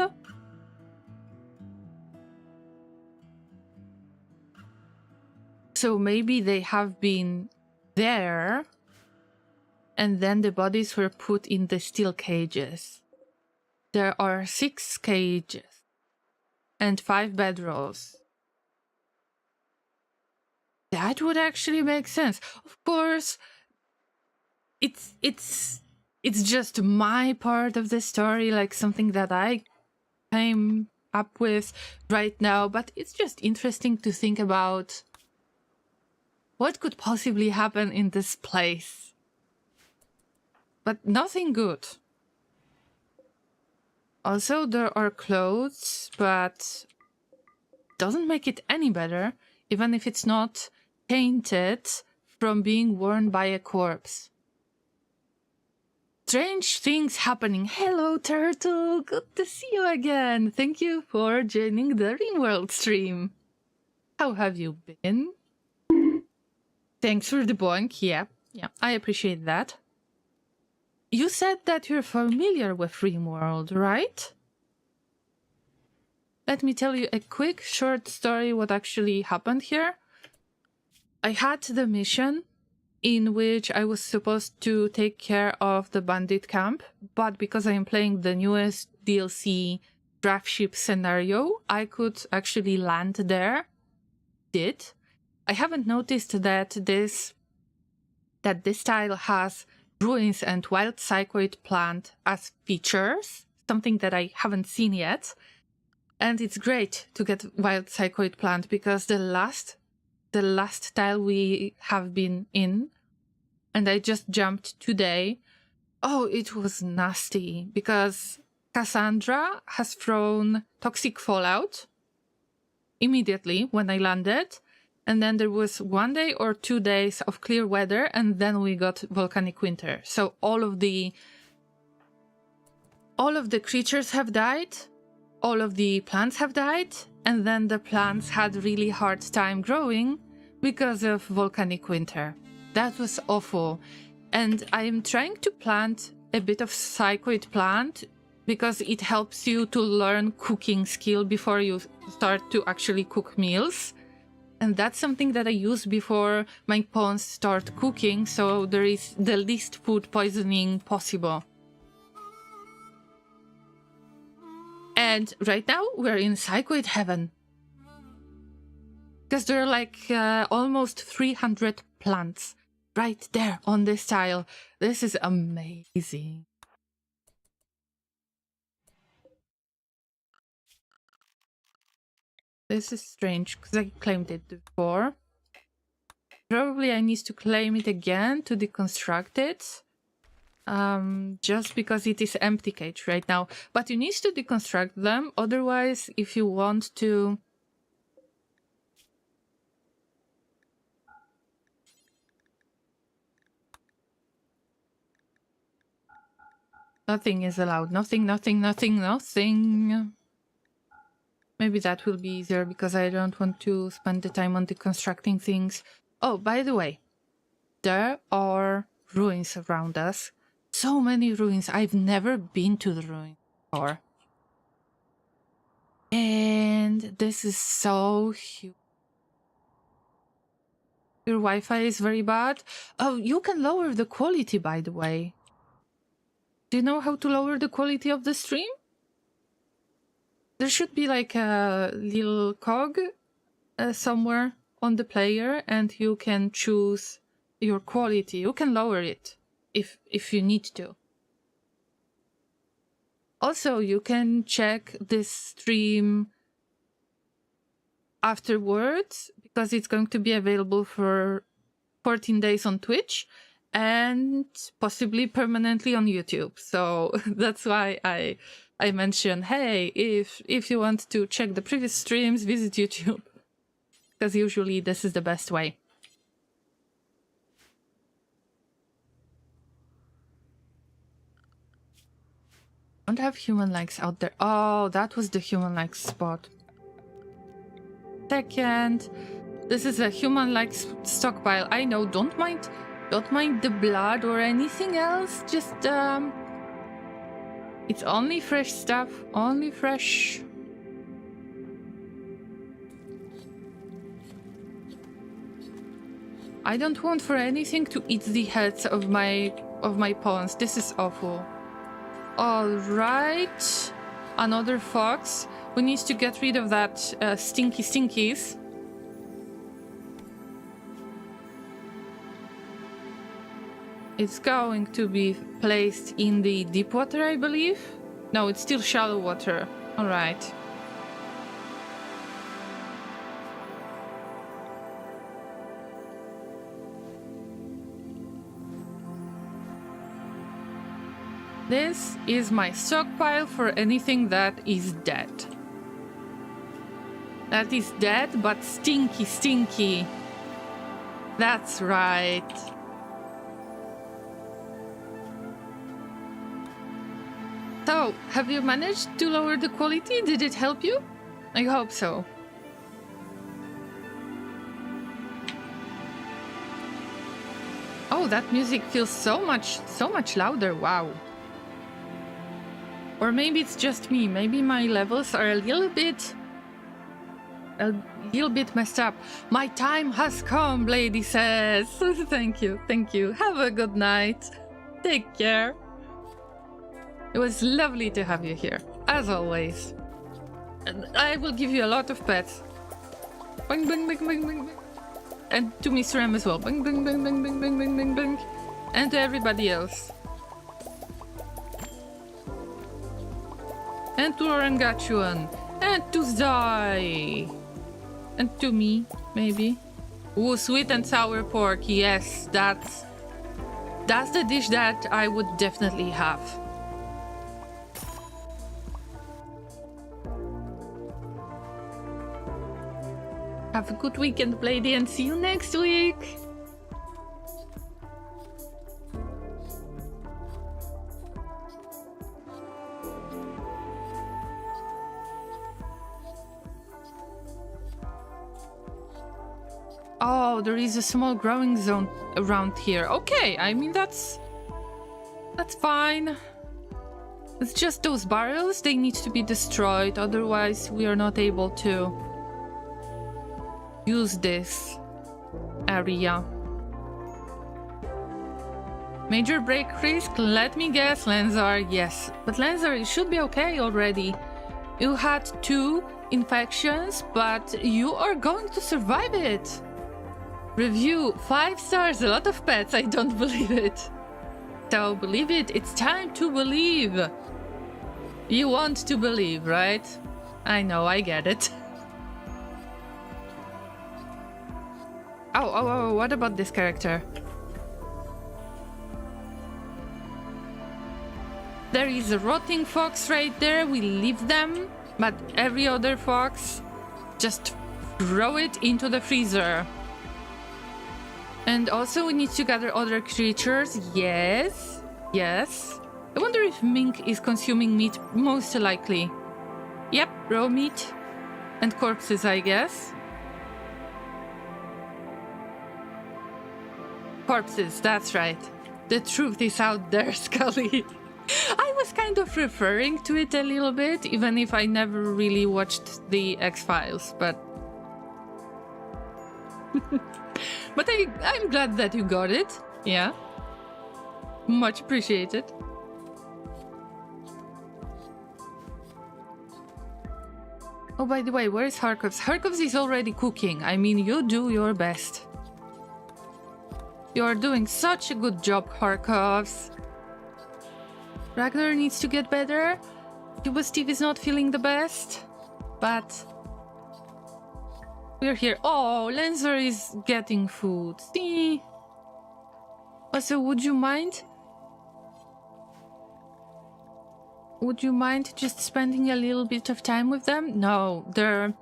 So maybe they have been there, and then the bodies were put in the steel cages. There are 6 cages and 5 bedrolls. That would actually make sense. Of course, it's just my part of the story, like something that I came up with right now, but it's just interesting to think about what could possibly happen in this place. But nothing good. Also, there are clothes, but doesn't make it any better, even if it's not tainted from being worn by a corpse. Strange things happening. Hello, Turtle! Good to see you again! Thank you for joining the Rimworld stream. How have you been? Thanks for the boink. Yeah, I appreciate that. You said that you're familiar with Rimworld, right? Let me tell you a quick, short story what actually happened here. I had the mission in which I was supposed to take care of the bandit camp, but because I am playing the newest DLC Gravship scenario, I could actually land there. Did. I haven't noticed that this tile has ruins and wild psychoid plant as features, something that I haven't seen yet. And it's great to get wild psychoid plant, because the last tile we have been in, and I just jumped today, oh, it was nasty, because Cassandra has thrown toxic fallout immediately when I landed, and then there was 1 day or 2 days of clear weather, and then we got volcanic winter. So all of the creatures have died, all of the plants have died, and then the plants had really hard time growing because of volcanic winter. That was awful. And I am trying to plant a bit of psychoid plant because it helps you to learn cooking skill before you start to actually cook meals. And that's something that I use before my pawns start cooking, so there is the least food poisoning possible. And right now we're in psychoid heaven. Because there are like almost 300 plants right there on this tile. This is amazing. This is strange, because I claimed it before. Probably I need to claim it again to deconstruct it. Just because it is empty cage right now. But you need to deconstruct them, otherwise if you want to... Nothing is allowed. Nothing, nothing, nothing, nothing. Maybe that will be easier because I don't want to spend the time on deconstructing things. Oh, by the way, there are ruins around us. So many ruins. I've never been to the ruins before. And this is so huge. Your Wi-Fi is very bad. Oh, you can lower the quality, by the way. Do you know how to lower the quality of the stream? There should be like a little cog somewhere on the player, and you can choose your quality. You can lower it if you need to. Also, you can check this stream afterwards because it's going to be available for 14 days on Twitch and possibly permanently on YouTube. So that's why I mentioned, hey, if you want to check the previous streams, visit YouTube. Because usually this is the best way. Don't have human likes out there. Oh, that was the human likes spot. Second, this is a human likes stockpile. I know, don't mind the blood or anything else. Just it's only fresh stuff, only fresh. I don't want for anything to eat the heads of my pawns. This is awful. All right, another fox. We need to get rid of that stinkies. It's going to be placed in the deep water, I believe. No, it's still shallow water. All right. This is my stockpile for anything that is dead. That is dead, but stinky. That's right. So, have you managed to lower the quality? Did it help you? I hope so. Oh, that music feels so much louder. Wow. Or maybe it's just me. Maybe my levels are a little bit messed up. My time has come, Lady says. Thank you. Have a good night. Take care. It was lovely to have you here, as always. And I will give you a lot of pets. Bing, bing, bing, bing, bing, bing. And to Mr. M as well. Bing, bing, bing, bing, bing, bing, bing, bing, bing. And to everybody else. And to Orangachuan. And to Zai. And to me, maybe. Ooh, sweet and sour pork. Yes, that's the dish that I would definitely have. Have a good weekend, Lady, and see you next week. Oh, there is a small growing zone around here. Okay, I mean that's fine. It's just those barrels, they need to be destroyed, otherwise we are not able to use this area. Major break risk? Let me guess, Lenzar. Yes, but Lenzar, it should be okay already. You had 2 infections, but you are going to survive it. Review 5 stars, a lot of pets. I don't believe it. So believe it. It's time to believe. You want to believe, right? I know, I get it. Oh, what about this character? There is a rotting fox right there. We leave them, but every other fox, just throw it into the freezer. And also we need to gather other creatures. Yes. I wonder if Mink is consuming meat. Most likely. Yep, raw meat. And corpses, I guess. Corpses, that's right. The truth is out there, Scully. I was kind of referring to it a little bit, even if I never really watched the X-Files, but... but I'm glad that you got it. Yeah. Much appreciated. Oh, by the way, where is Harkovs? Harkovs is already cooking. I mean, you do your best. You're doing such a good job, Harkovs. Ragnar needs to get better. Cuba Steve is not feeling the best. But... we're here. Oh, Lancer is getting food. See? Also, would you mind? Would you mind just spending a little bit of time with them? No, their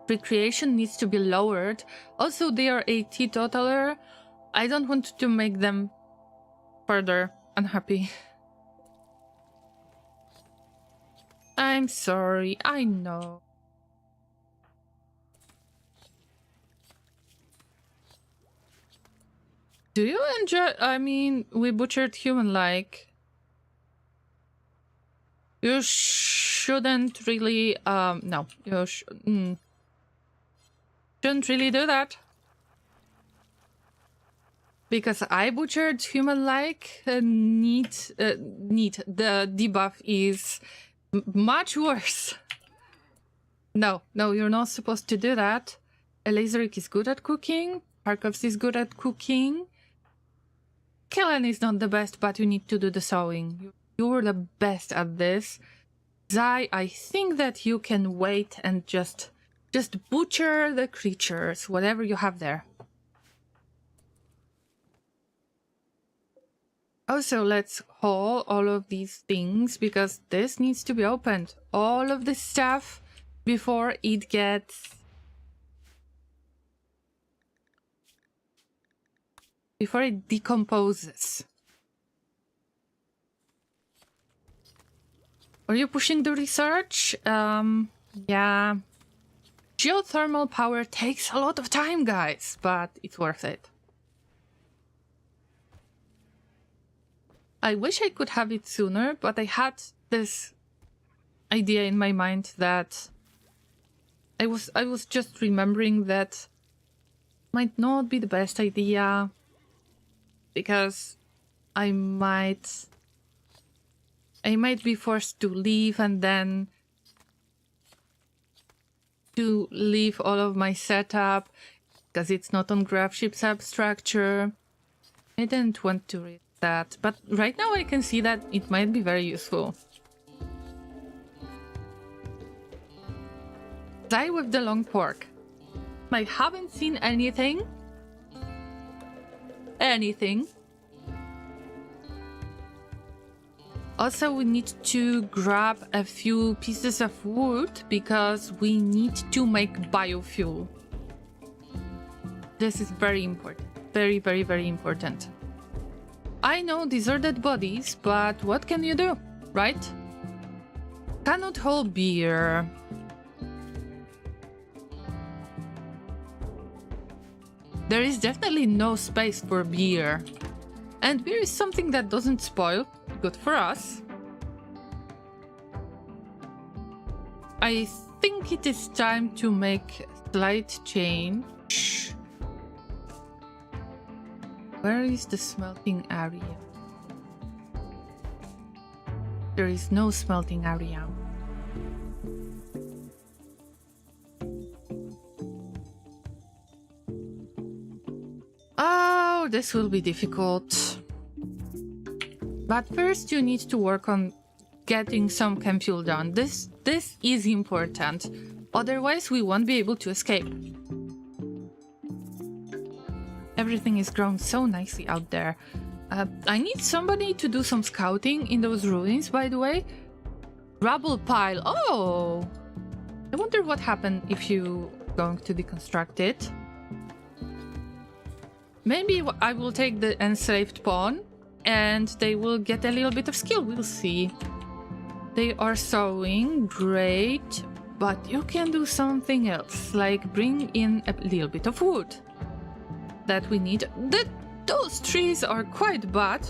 recreation needs to be lowered. Also, they are a teetotaler. I don't want to make them further unhappy. I'm sorry, I know. Do you enjoy... I mean, we butchered human-like. You shouldn't really... no. You shouldn't really do that. Because I butchered human-like. Neat. The debuff is... much worse. No, you're not supposed to do that. Elazarik is good at cooking. Harkovs is good at cooking. Kellen is not the best, but you need to do the sewing. You're the best at this. Zai, I think that you can wait and just butcher the creatures, whatever you have there. Also, let's haul all of these things, because this needs to be opened. All of this stuff before it gets... before it decomposes. Are you pushing the research? Yeah. Geothermal power takes a lot of time, guys, but it's worth it. I wish I could have it sooner, but I had this idea in my mind that I was just remembering that might not be the best idea, because I might be forced to leave and then to leave all of my setup because it's not on Gravship substructure. I didn't want to read that, but right now I can see that it might be very useful. Die with the long pork. I haven't seen anything. Also, we need to grab a few pieces of wood because we need to make biofuel. This is very important. Very, very, very important. I know these are dead bodies, but what can you do, right? Cannot hold beer. There is definitely no space for beer. And beer is something that doesn't spoil. Good for us. I think it is time to make a slight change. Where is the smelting area? There is no smelting area. Oh, this will be difficult. But first you need to work on getting some chem fuel done. This is important. Otherwise we won't be able to escape. Everything is grown so nicely out there. I need somebody to do some scouting in those ruins, by the way. Rubble pile. Oh! I wonder what happened if you going to deconstruct it. Maybe I will take the enslaved pawn and they will get a little bit of skill. We'll see. They are sewing. Great. But you can do something else, like bring in a little bit of wood that we need. Those trees are quite bad.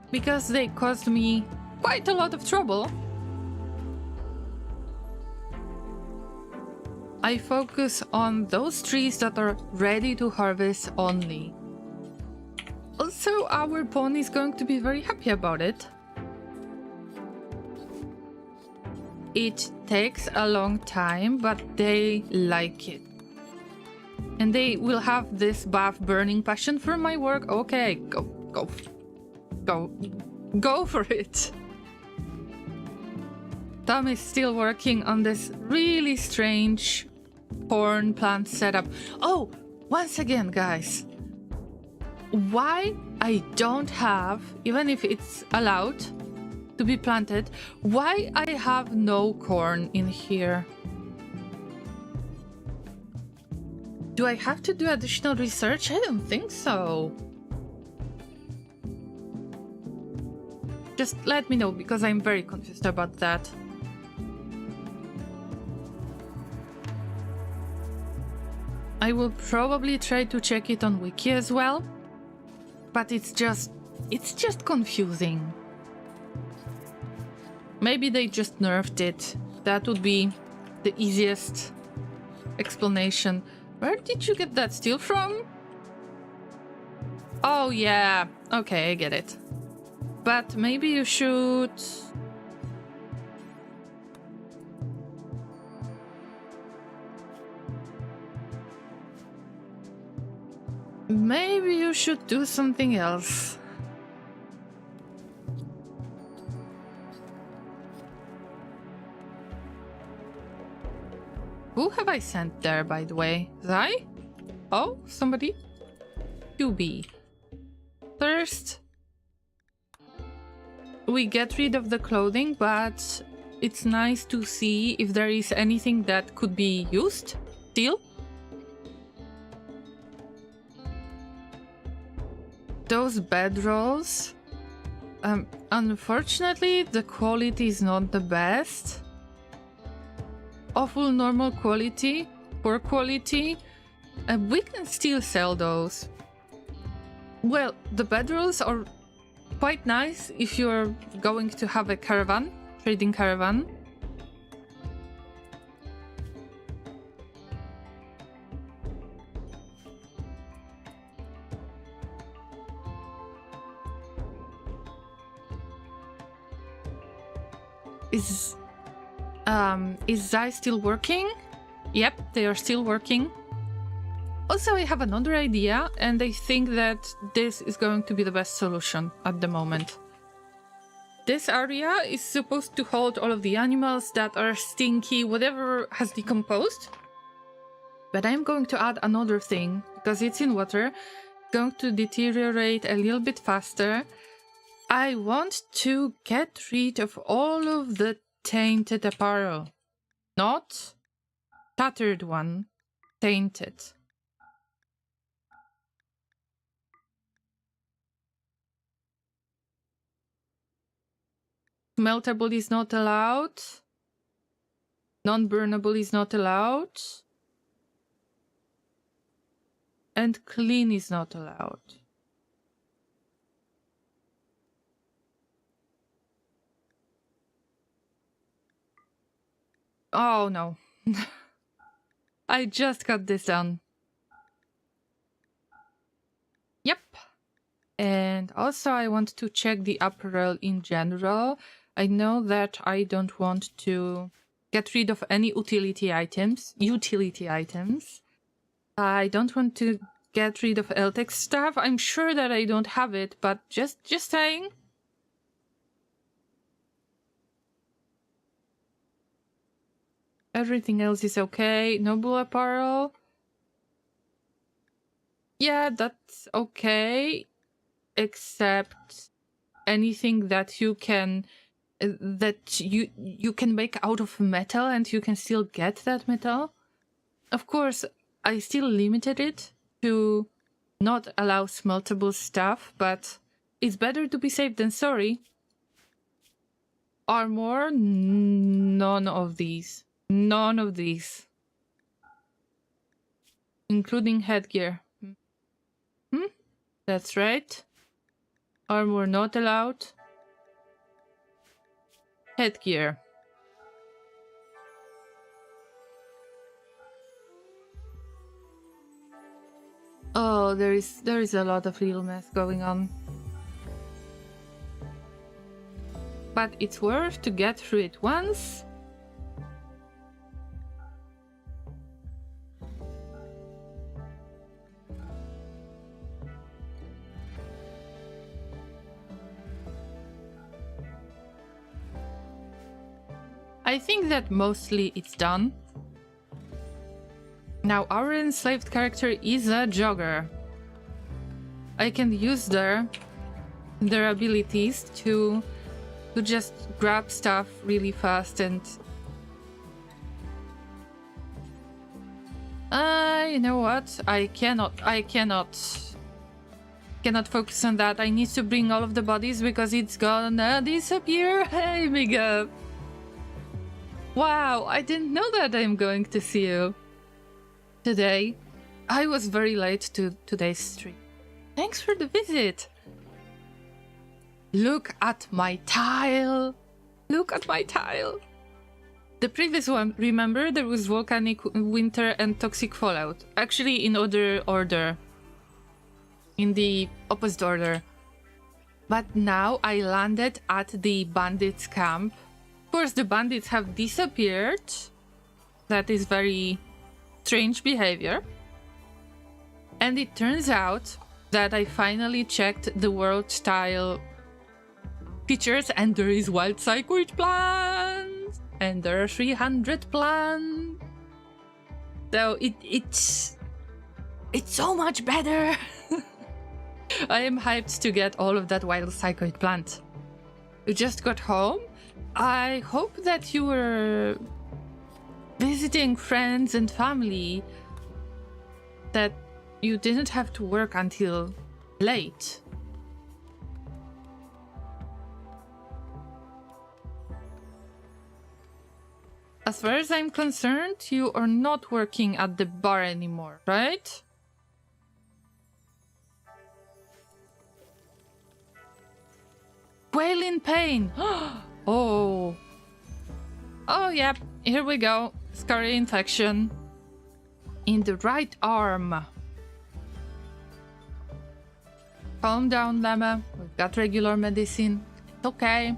Because they caused me quite a lot of trouble. I focus on those trees that are ready to harvest only. Also, our pawn is going to be very happy about it. It takes a long time, but they like it. And they will have this buff burning passion for my work. Okay, go for it. Tom is still working on this really strange corn plant setup. Oh, once again, guys, why I don't have, even if it's allowed to be planted, why I have no corn in here? Do I have to do additional research? I don't think so. Just let me know, because I'm very confused about that. I will probably try to check it on Wiki as well, but it's just confusing. Maybe they just nerfed it. That would be the easiest explanation. Where did you get that steel from? Oh yeah, okay, I get it. But maybe you should... Maybe you should do something else. Who have I sent there, by the way? Zai? Oh, somebody? QB. First, we get rid of the clothing, but it's nice to see if there is anything that could be used still. Those bedrolls, unfortunately the quality is not the best. Awful normal quality, poor quality. We can still sell those. Well, the bedrolls are quite nice if you're going to have a caravan, trading caravan. Is Zai still working? Yep, they are still working. Also, I have another idea, and I think that this is going to be the best solution at the moment. This area is supposed to hold all of the animals that are stinky, whatever has decomposed. But I'm going to add another thing, because it's in water. It's going to deteriorate a little bit faster. I want to get rid of all of the tainted apparel. Not tattered one, tainted. Meltable is not allowed. Non-burnable is not allowed. And clean is not allowed. Oh no. I just got this done. Yep. And also I want to check the apparel in general. I know that I don't want to get rid of any utility items. I don't want to get rid of Eltex stuff. I'm sure that I don't have it, but just saying. Everything else is okay. Noble apparel. Yeah, that's okay. Except anything that you can you can make out of metal and you can still get that metal. Of course, I still limited it to not allow smeltable stuff, but it's better to be safe than sorry. Armor, none of these. None of these. Including headgear. That's right. Armor not allowed. Headgear. Oh, there is a lot of little mess going on. But it's worth to get through it once. I think that mostly it's done. Now our enslaved character is a jogger. I can use their abilities to just grab stuff really fast and... you know what? I cannot focus on that. I need to bring all of the bodies because it's gonna disappear. Hey, Miga! Wow, I didn't know that I'm going to see you today. I was very late to today's stream. Thanks for the visit. Look at my tile. Look at my tile. The previous one, remember, there was volcanic winter and toxic fallout. Actually, in other order. In the opposite order. But now I landed at the bandits camp. Of course, the bandits have disappeared. That is very strange behavior. And it turns out that I finally checked the world tile features and there is wild psychoid plant and there are 300 plants. So it's so much better. I am hyped to get all of that wild psychoid plant. You just got home. I hope that you were visiting friends and family, that you didn't have to work until late. As far as I'm concerned, you are not working at the bar anymore, right? Wail in pain! Oh. Oh, yep. Here we go. Scary infection. In the right arm. Calm down, Lemma. We've got regular medicine. It's okay.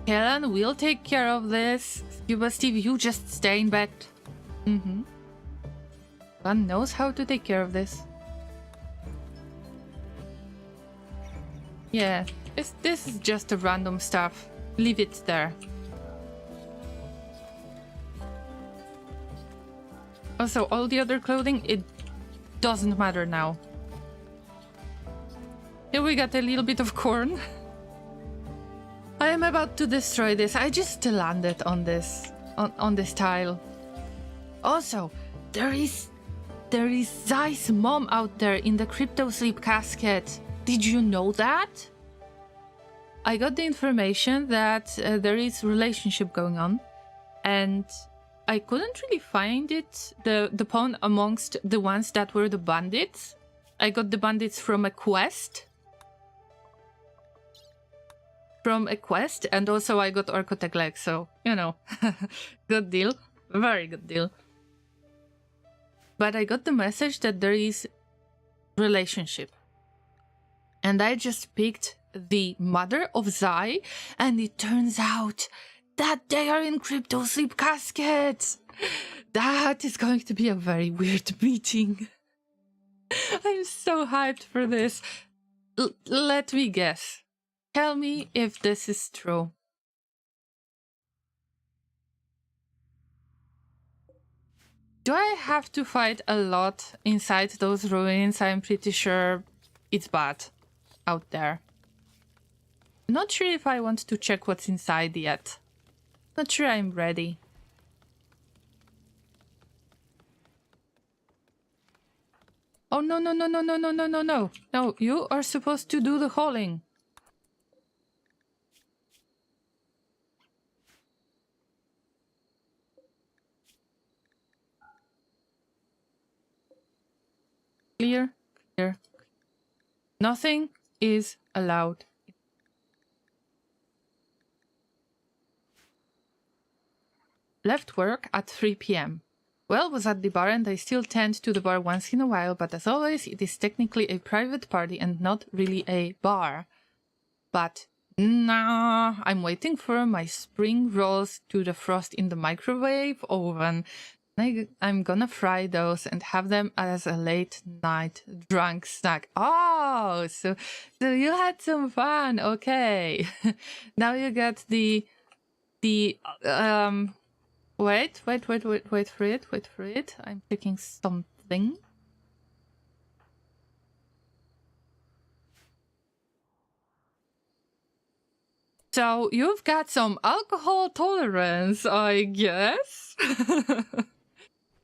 Helen will take care of this. Scuba Steve, you just stay in bed. One knows how to take care of this. Yeah, this is just a random stuff. Leave it there. Also, all the other clothing, it doesn't matter now. Here we got a little bit of corn. I am about to destroy this. I just landed on this tile. Also, there is Zai's mom out there in the crypto sleep casket. Did you know that? I got the information that there is relationship going on, and I couldn't really find it, the pawn amongst the ones that were the bandits. I got the bandits from a quest. And also I got Orkotech leg, so, you know, good deal. Very good deal. But I got the message that there is relationship. And I just picked the mother of Zai, and it turns out that they are in crypto sleep caskets. That is going to be a very weird meeting. I'm so hyped for this. Let me guess. Tell me if this is true. Do I have to fight a lot inside those ruins? I'm pretty sure it's bad out there. Not sure if I want to check what's inside yet. Not sure I'm ready. Oh, no, no, no, no, no, no, no, no, no. No, you are supposed to do the hauling. Clear, clear. Nothing is allowed. Left work at 3 p.m. Well, was at the bar and I still tend to the bar once in a while, but as always, it is technically a private party and not really a bar. But nah, I'm waiting for my spring rolls to defrost in the microwave oven. I'm gonna fry those and have them as a late night drunk snack. Oh, so you had some fun. Okay. Now you get the wait for it. I'm checking something. So you've got some alcohol tolerance, I guess.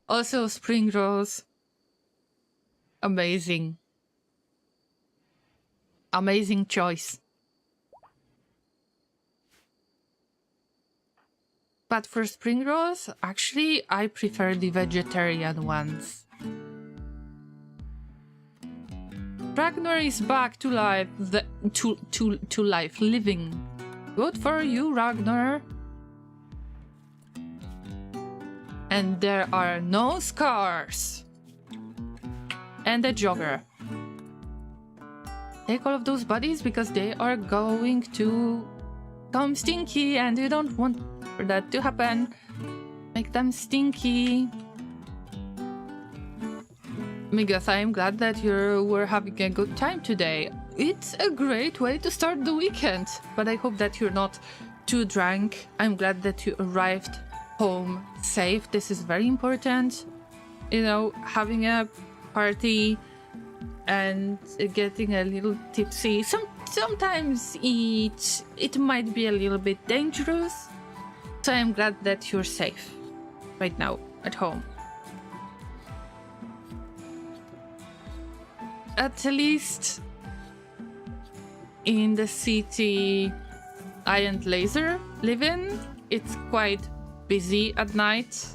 Also spring rolls. Amazing. Amazing choice. But for spring rolls, actually, I prefer the vegetarian ones. Ragnar is back to life, to life, living. Good for you, Ragnar. And there are no scars. And a jogger. Take all of those buddies because they are going to come stinky and you don't want for that to happen. Make them stinky. Migas, I am glad that you were having a good time today. It's a great way to start the weekend, but I hope that you're not too drunk. I'm glad that you arrived home safe. This is very important. You know, having a party and getting a little tipsy. Sometimes it might be a little bit dangerous. So I'm glad that you're safe right now at home. At least in the city I and Laser live in, it's quite busy at night.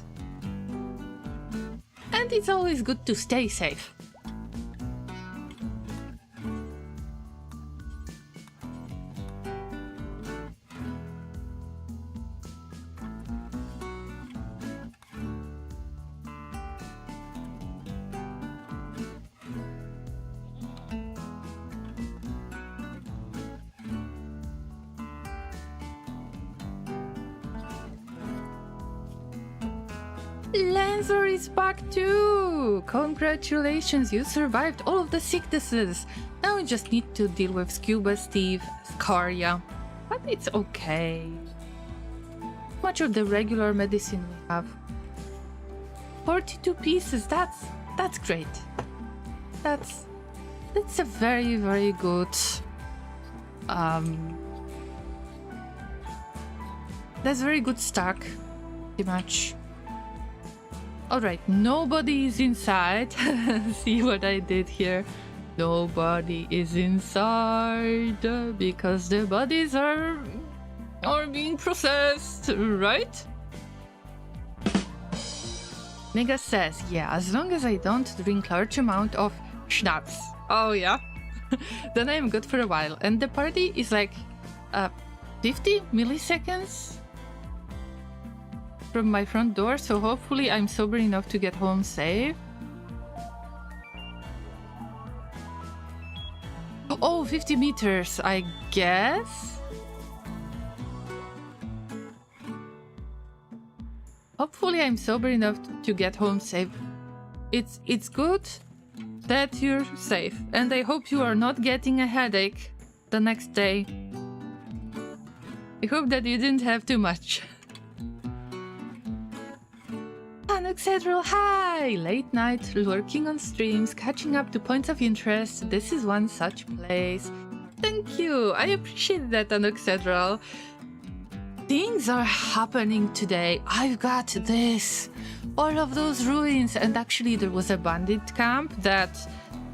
And it's always good to stay safe. Lancer is back too! Congratulations, you survived all of the sicknesses. Now we just need to deal with Scuba Steve, Scaria. But it's okay. Much of the regular medicine we have. 42 pieces, that's great. That's a very, very good that's very good stock, pretty much. Alright, nobody is inside. See what I did here? Nobody is inside because the bodies are being processed, right? Mega says, yeah, as long as I don't drink large amount of schnapps. Oh yeah? Then I'm good for a while. And the party is like 50 milliseconds from my front door, so hopefully I'm sober enough to get home safe. Oh, 50 meters, I guess. Hopefully I'm sober enough to get home safe. It's good that you're safe, and I hope you are not getting a headache the next day. I hope that you didn't have too much. Anoxedral, hi! Late night, lurking on streams, catching up to points of interest. This is one such place. Thank you, I appreciate that, Anoxedral. Things are happening today. I've got this. All of those ruins. And actually there was a bandit camp that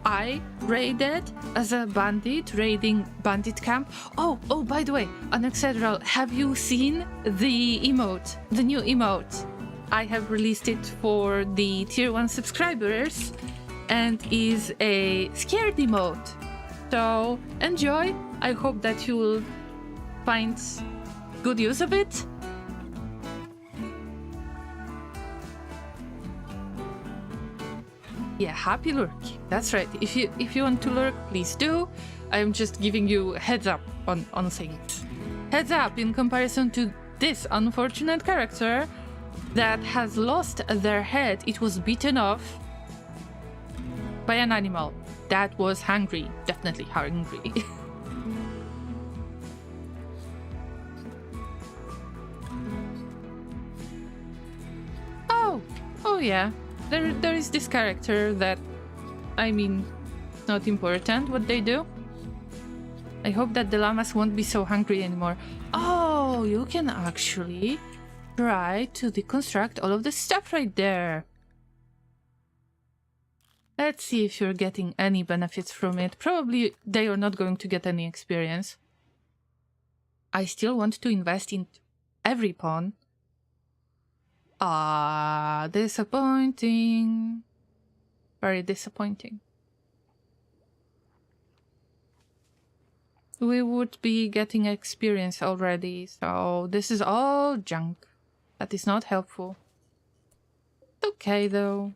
I raided as a bandit, raiding bandit camp. Oh, by the way, Anoxedral, have you seen the emote? The new emote? I have released it for the tier 1 subscribers and is a scared emote. So enjoy. I hope that you will find good use of it. Yeah, happy lurking. That's right. If you want to lurk, please do. I'm just giving you heads up on things. Heads up in comparison to this unfortunate character that has lost their head. It was bitten off by an animal that was hungry. Definitely hungry. Oh yeah. There is this character that, I mean, it's not important what they do. I hope that the llamas won't be so hungry anymore. Oh, you can actually try to deconstruct all of the stuff right there. Let's see if you're getting any benefits from it. Probably they are not going to get any experience. I still want to invest in every pawn. Ah, disappointing. Very disappointing. We would be getting experience already, so this is all junk. That is not helpful. Okay, though.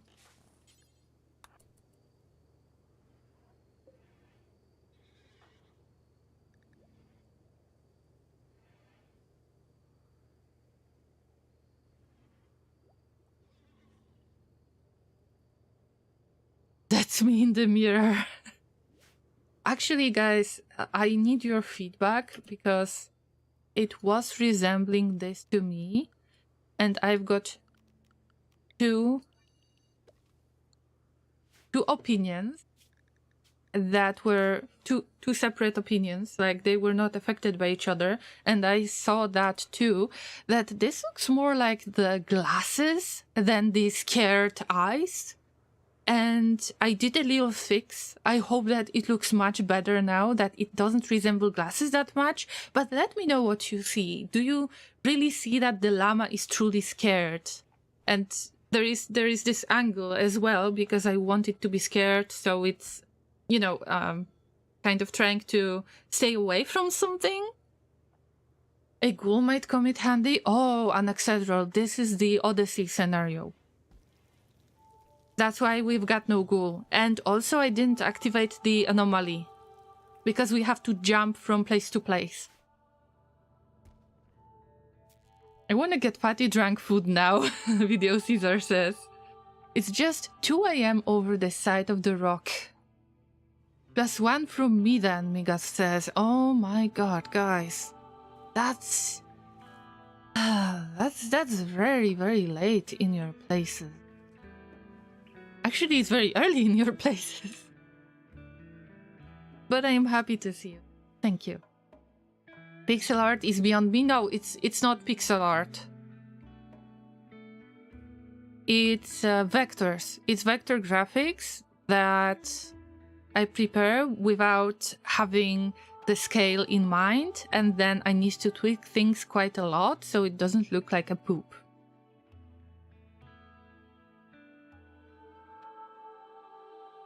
That's me in the mirror. Actually, guys, I need your feedback because it was resembling this to me. And I've got two opinions that were two separate opinions. Like, they were not affected by each other. And I saw that too, that this looks more like the glasses than the scared eyes. And I did a little fix. I hope that it looks much better now, that it doesn't resemble glasses that much. But let me know what you see. Do you really see that the llama is truly scared? And there is this angle as well, because I want it to be scared. So it's, you know, kind of trying to stay away from something. A ghoul might come in handy. Oh, Anoxedral, this is the Odyssey scenario. That's why we've got no ghoul. And also I didn't activate the anomaly, because we have to jump from place to place. I want to get fatty drunk food now, Video Caesar says. It's just 2 AM over the side of the rock. +1 from me then, Migas says. Oh my god, guys. That's very, very late in your places. Actually, it's very early in your places. But I am happy to see you. Thank you. Pixel art is beyond me. No, it's not pixel art. It's vectors. It's vector graphics that I prepare without having the scale in mind. And then I need to tweak things quite a lot so it doesn't look like a poop.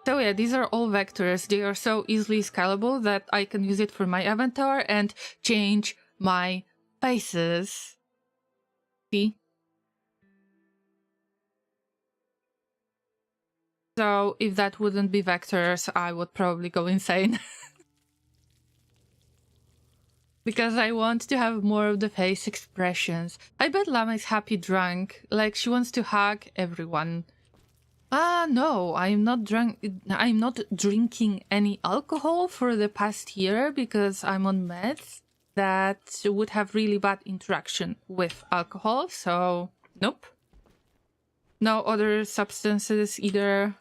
So yeah, these are all vectors. They are so easily scalable that I can use it for my avatar and change my faces. See? So if that wouldn't be vectors, I would probably go insane. Because I want to have more of the face expressions. I bet Llama is happy drunk. Like, she wants to hug everyone. No, I'm not drinking any alcohol for the past year because I'm on meds that would have really bad interaction with alcohol, so nope. No other substances either.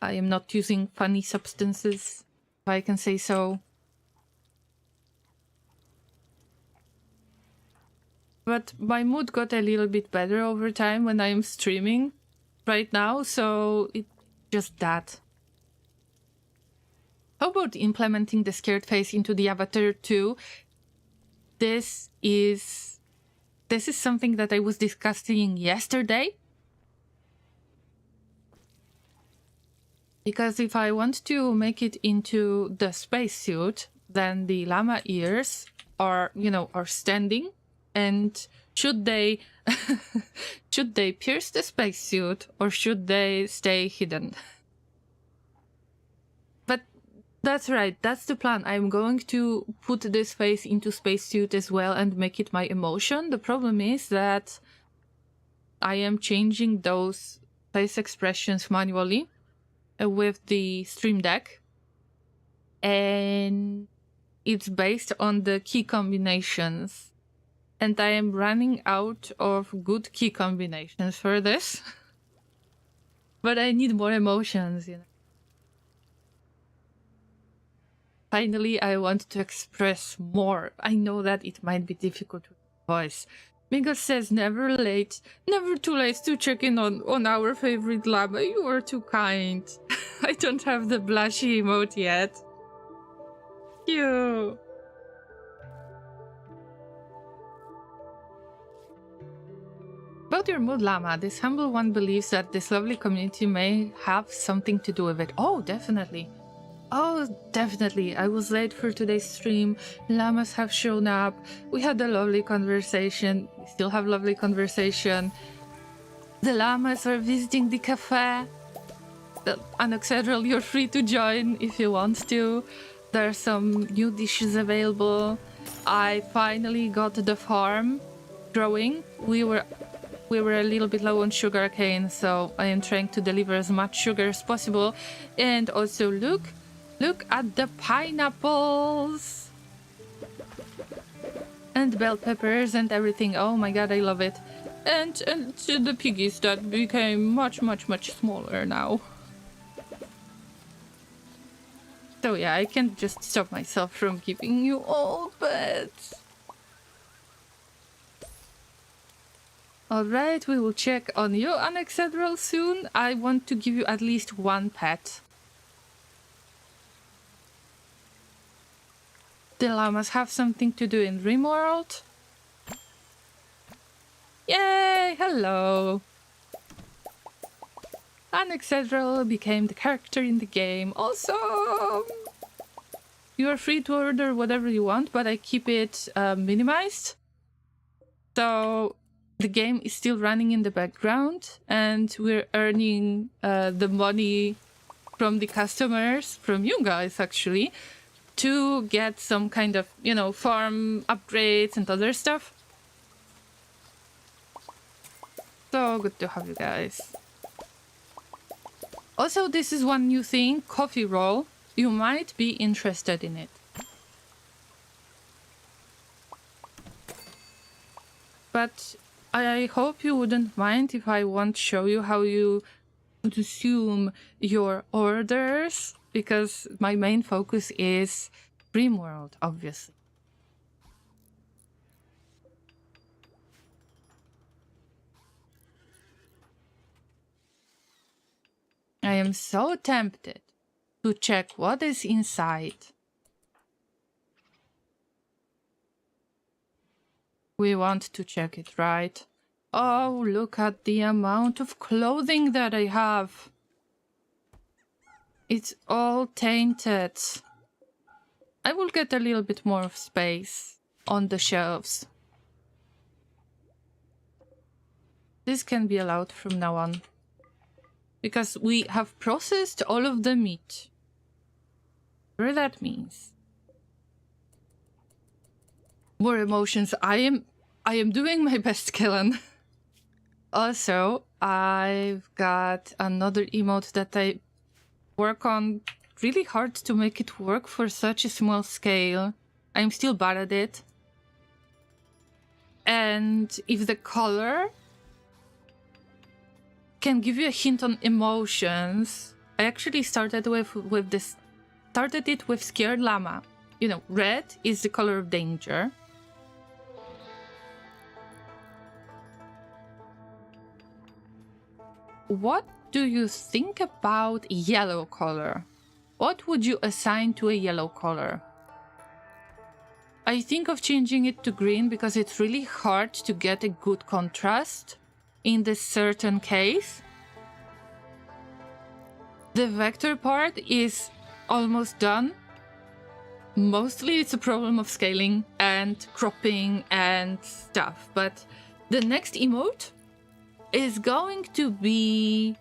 I am not using funny substances, if I can say so. But my mood got a little bit better over time when I am streaming right now, so it's just that. How about implementing the scared face into the avatar too? This is something that I was discussing yesterday. Because if I want to make it into the spacesuit, then the llama ears are, are standing. And should they should they pierce the spacesuit or should they stay hidden? But that's right, that's the plan. I'm going to put this face into spacesuit as well and make it my emotion. The problem is that I am changing those face expressions manually with the Stream Deck. And it's based on the key combinations. And I am running out of good key combinations for this. But I need more emotions, Finally, I want to express more. I know that it might be difficult with voice. Miguel says never too late to check in on our favorite llama. You are too kind. I don't have the blushy emote yet. You. About your mood, llama, this humble one believes that this lovely community may have something to do with it. Oh, definitely. Oh, definitely. I was late for today's stream. Llamas have shown up. We had a lovely conversation. We still have lovely conversation. The llamas are visiting the cafe. Anoxedral, you're free to join if you want to. There are some new dishes available. I finally got the farm growing. We were a little bit low on sugar cane, so I am trying to deliver as much sugar as possible. And also look at the pineapples and bell peppers and everything. Oh my god, I love it. And the piggies that became much smaller now. So yeah, I can't just stop myself from giving you all pets. Alright, we will check on you, Anoxedral, soon. I want to give you at least one pet. The llamas have something to do in Rimworld. Yay! Hello! Anoxedral became the character in the game. Awesome! You are free to order whatever you want, but I keep it minimized. So the game is still running in the background, and we're earning the money from the customers, from you guys actually, to get some kind of, farm upgrades and other stuff. So good to have you guys. Also, this is one new thing, coffee roll. You might be interested in it. But I hope you wouldn't mind if I won't show you how you consume your orders, because my main focus is Rimworld, obviously. I am so tempted to check what is inside. We want to check it, right? Oh, look at the amount of clothing that I have. It's all tainted. I will get a little bit more of space on the shelves. This can be allowed from now on, because we have processed all of the meat. Whatever that means. More emotions. I am doing my best, Kellen. Also, I've got another emote that I work on really hard to make it work for such a small scale. I'm still bad at it. And if the color can give you a hint on emotions, I actually started it with Scared Llama. You know, red is the color of danger. What do you think about yellow color? What would you assign to a yellow color? I think of changing it to green because it's really hard to get a good contrast in this certain case. The vector part is almost done. Mostly it's a problem of scaling and cropping and stuff, but the next emote is going to be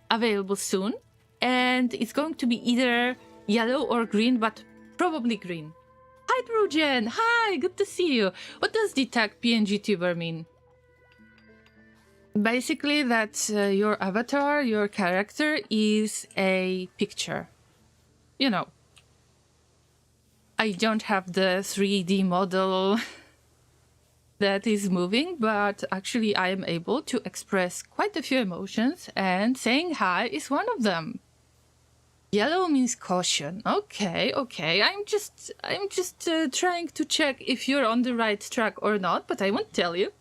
available soon, and it's going to be either yellow or green, but probably green. Hydrogen! Hi, good to see you. What does the tag PNG tuber mean? Basically, that your avatar, your character, is a picture. You know, I don't have the 3D model that is moving, but actually I am able to express quite a few emotions, and saying hi is one of them. Yellow means caution. Okay. I'm just trying to check if you're on the right track or not, but I won't tell you.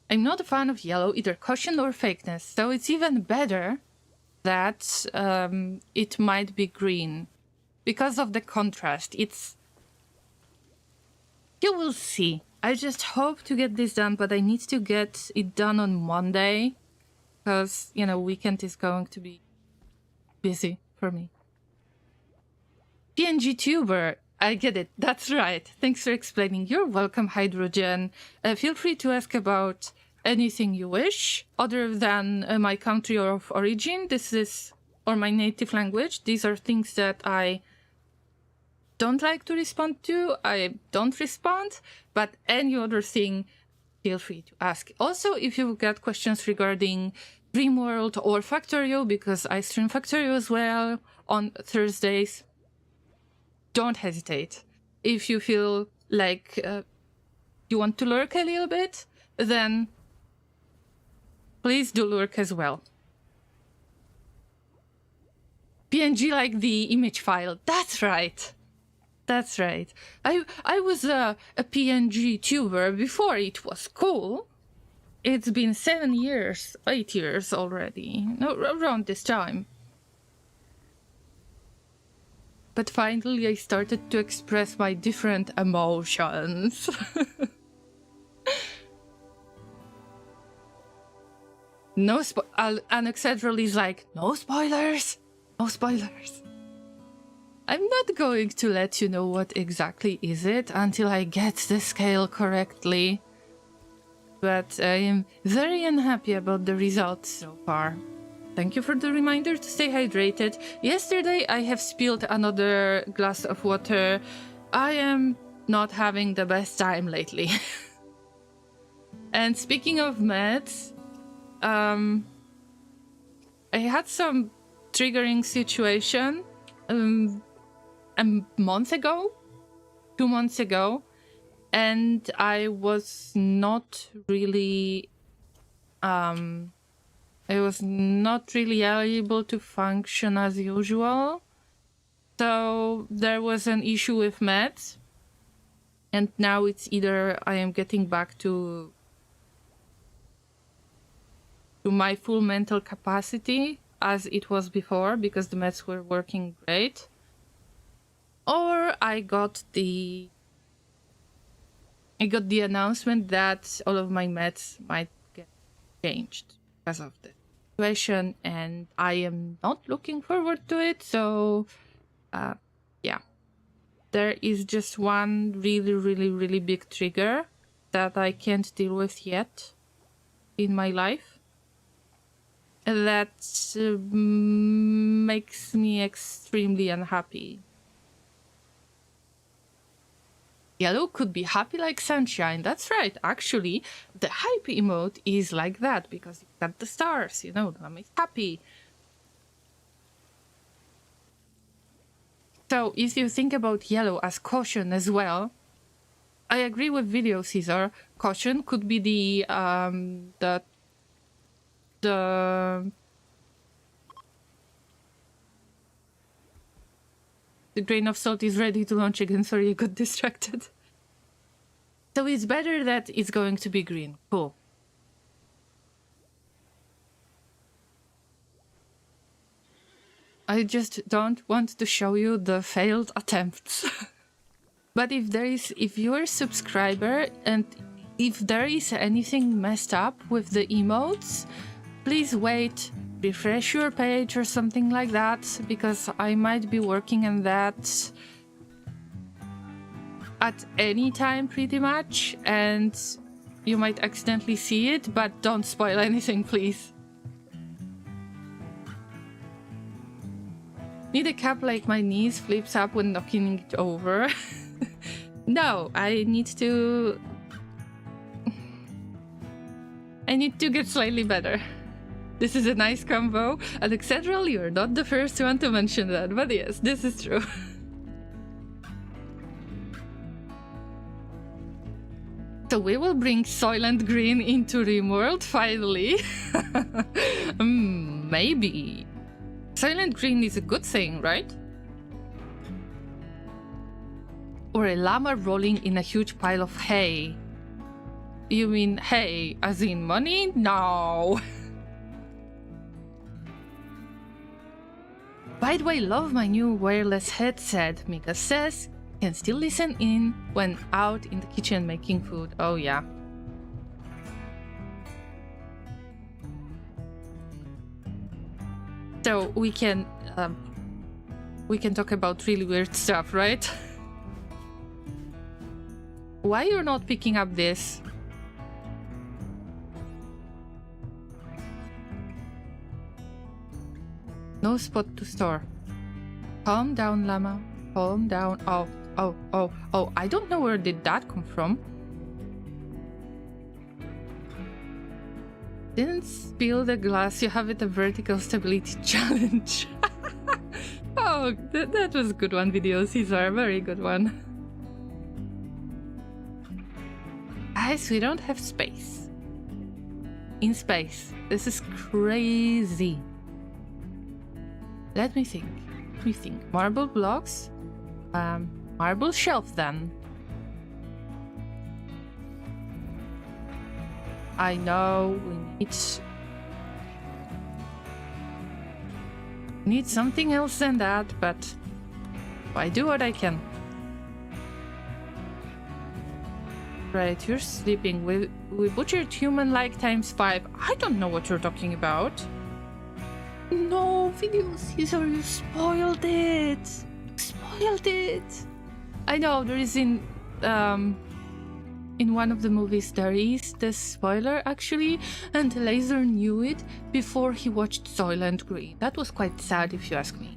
I'm not a fan of yellow, either caution or fakeness, so it's even better that it might be green. Because of the contrast, you will see. I just hope to get this done, but I need to get it done on Monday. Because, you know, weekend is going to be busy for me. PNG tuber, I get it. That's right. Thanks for explaining. You're welcome, Hydrogen. Feel free to ask about anything you wish, other than my country of origin. Or my native language. These are things that I don't like to respond to. I don't respond, but any other thing, feel free to ask. Also, if you've got questions regarding Rimworld or Factorio, because I stream Factorio as well on Thursdays, don't hesitate. If you feel like you want to lurk a little bit, then please do lurk as well. PNG like the image file. That's right. That's right. I was a PNG tuber before it was cool. It's been 7 years, 8 years already, around this time. But finally I started to express my different emotions. No Alexandra is like, no spoilers, no spoilers. I'm not going to let you know what exactly is it until I get the scale correctly. But I am very unhappy about the results so far. Thank you for the reminder to stay hydrated. Yesterday I have spilled another glass of water. I am not having the best time lately. And speaking of meds, I had some triggering situation a month ago, 2 months ago, and I was not really able to function as usual. So there was an issue with meds, and now it's either I am getting back to my full mental capacity as it was before, because the meds were working great, or I got the announcement that all of my meds might get changed because of the situation, and I am not looking forward to it. So yeah, there is just one really big trigger that I can't deal with yet in my life. That makes me extremely unhappy. Yellow could be happy like sunshine. That's right. Actually, the hype emote is like that because you got the stars, you know, that makes happy. So if you think about yellow as caution as well, I agree with Video Caesar. Caution could be the grain of salt is ready to launch again. Sorry, I got distracted. So it's better that it's going to be green. Cool. I just don't want to show you the failed attempts. But if you're a subscriber and if there is anything messed up with the emotes, please wait, refresh your page or something like that, because I might be working on that at any time pretty much, and you might accidentally see it, but don't spoil anything, please. Need a cap like my knees flips up when knocking it over. No, I need to get slightly better. This is a nice combo. Alexandral, you're not the first one to mention that, but yes, this is true. So we will bring Soylent Green into Rimworld, finally. Maybe. Soylent Green is a good thing, right? Or a llama rolling in a huge pile of hay. You mean hay as in money? No. By the way, love my new wireless headset, Mika says. Can still listen in when out in the kitchen making food. Oh yeah. So we can talk about really weird stuff, right? Why you're not picking up this? No spot to store. Calm down, llama. Calm down. Oh, I don't know where did that come from. Didn't spill the glass, you have it a vertical stability challenge. Oh, that was a good one, Video Caesar, very good one. Guys, we don't have space. In space. This is crazy. Let me think. Marble blocks? Marble shelf then. I know we need something else than that, but I do what I can. Right, you're sleeping. We butchered human-like ×5. I don't know what you're talking about. No, Video Caesar, you spoiled it. Spoiled it. I know there is in one of the movies there is the spoiler actually, and Laser knew it before he watched Soylent Green. That was quite sad if you ask me.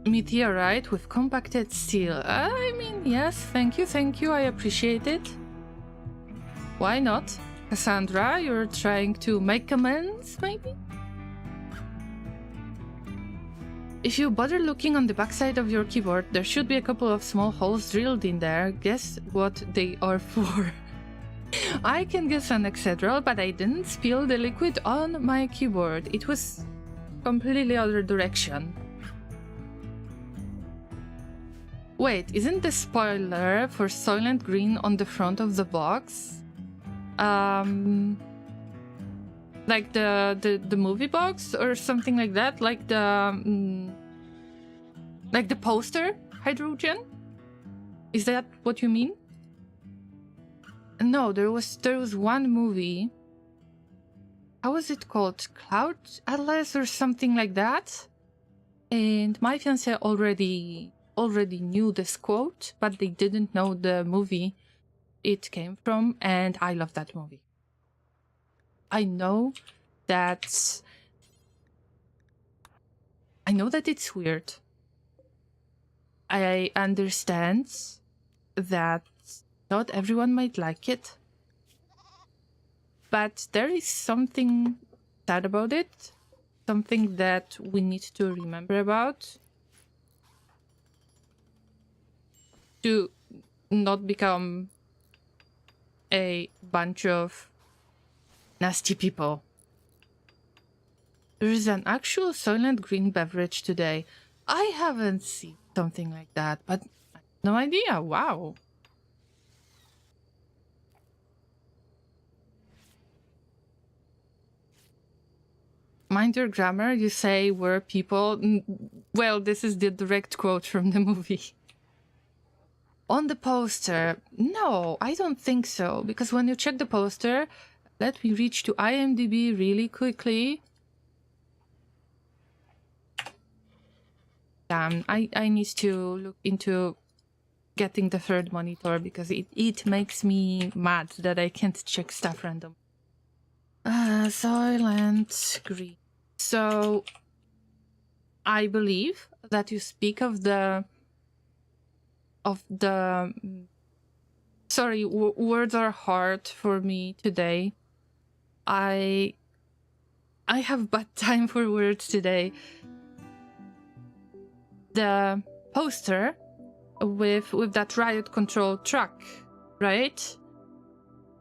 Meteorite with compacted steel. I mean, yes, thank you, I appreciate it. Why not? Cassandra, you're trying to make amends, maybe? If you bother looking on the backside of your keyboard, there should be a couple of small holes drilled in there. Guess what they are for? I can guess an Excedral, but I didn't spill the liquid on my keyboard. It was completely other direction. Wait, isn't the spoiler for Soylent Green on the front of the box? Like the movie box or something like that, like the poster hydrogen. Is that what you mean? No, there was one movie. How was it called? Cloud Atlas or something like that. And my fiance already knew this quote, but they didn't know the movie it came from, and I love that movie. I know that it's weird. I understand that not everyone might like it, but there is something sad about it. something that we need to remember about to not become a bunch of nasty people. There is an actual Soylent Green beverage today. I haven't seen something like that, but I have no idea. Wow. Mind your grammar, you say we're people. Well, this is the direct quote from the movie. On the poster, no, I don't think so, because when you check the poster, let me reach to IMDb really quickly. I need to look into getting the third monitor because it makes me mad that I can't check stuff random. Soylent Green. So, I believe that you speak of the... Sorry, words are hard for me today. I have bad time for words today. The poster with that riot control truck, right?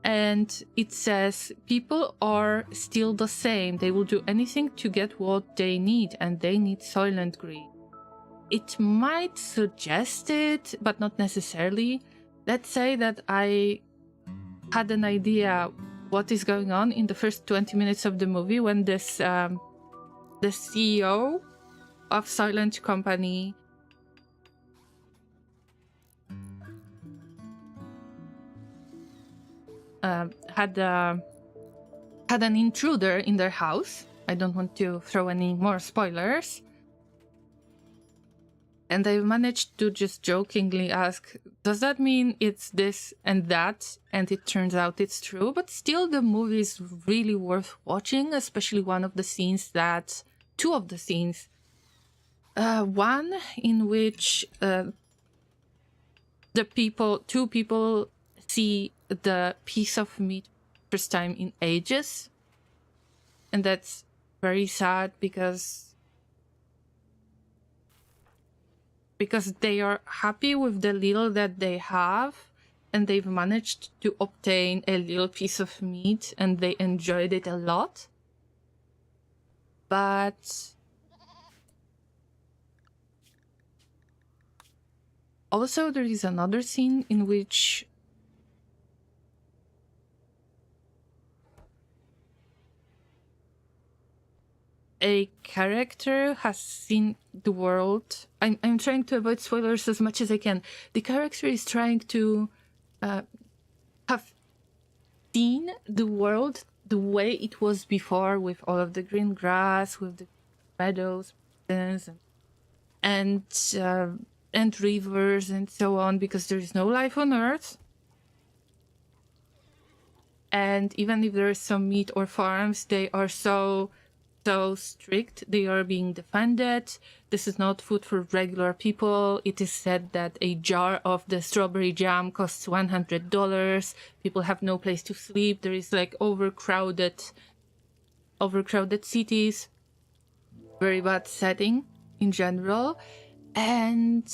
And it says people are still the same. They will do anything to get what they need, and they need Soylent Green. It might suggest it, but not necessarily. Let's say that I had an idea what is going on in the first 20 minutes of the movie when this the CEO of Soylent Company had an intruder in their house. I don't want to throw any more spoilers. And they managed to just jokingly ask, does that mean it's this and that? And it turns out it's true. But still, the movie is really worth watching, especially two of the scenes. One in which two people see the piece of meat first time in ages. And that's very sad because they are happy with the little that they have, and they've managed to obtain a little piece of meat, and they enjoyed it a lot. But also there is another scene in which a character has seen the world. I'm trying to avoid spoilers as much as I can. The character is trying to have seen the world the way it was before, with all of the green grass, with the meadows, and rivers and so on, because there is no life on Earth. And even if there is some meat or farms, they are so strict. They are being defended. This is not food for regular people. It is said that a jar of the strawberry jam costs $100. People have no place to sleep. There is like overcrowded cities. Very bad setting in general. And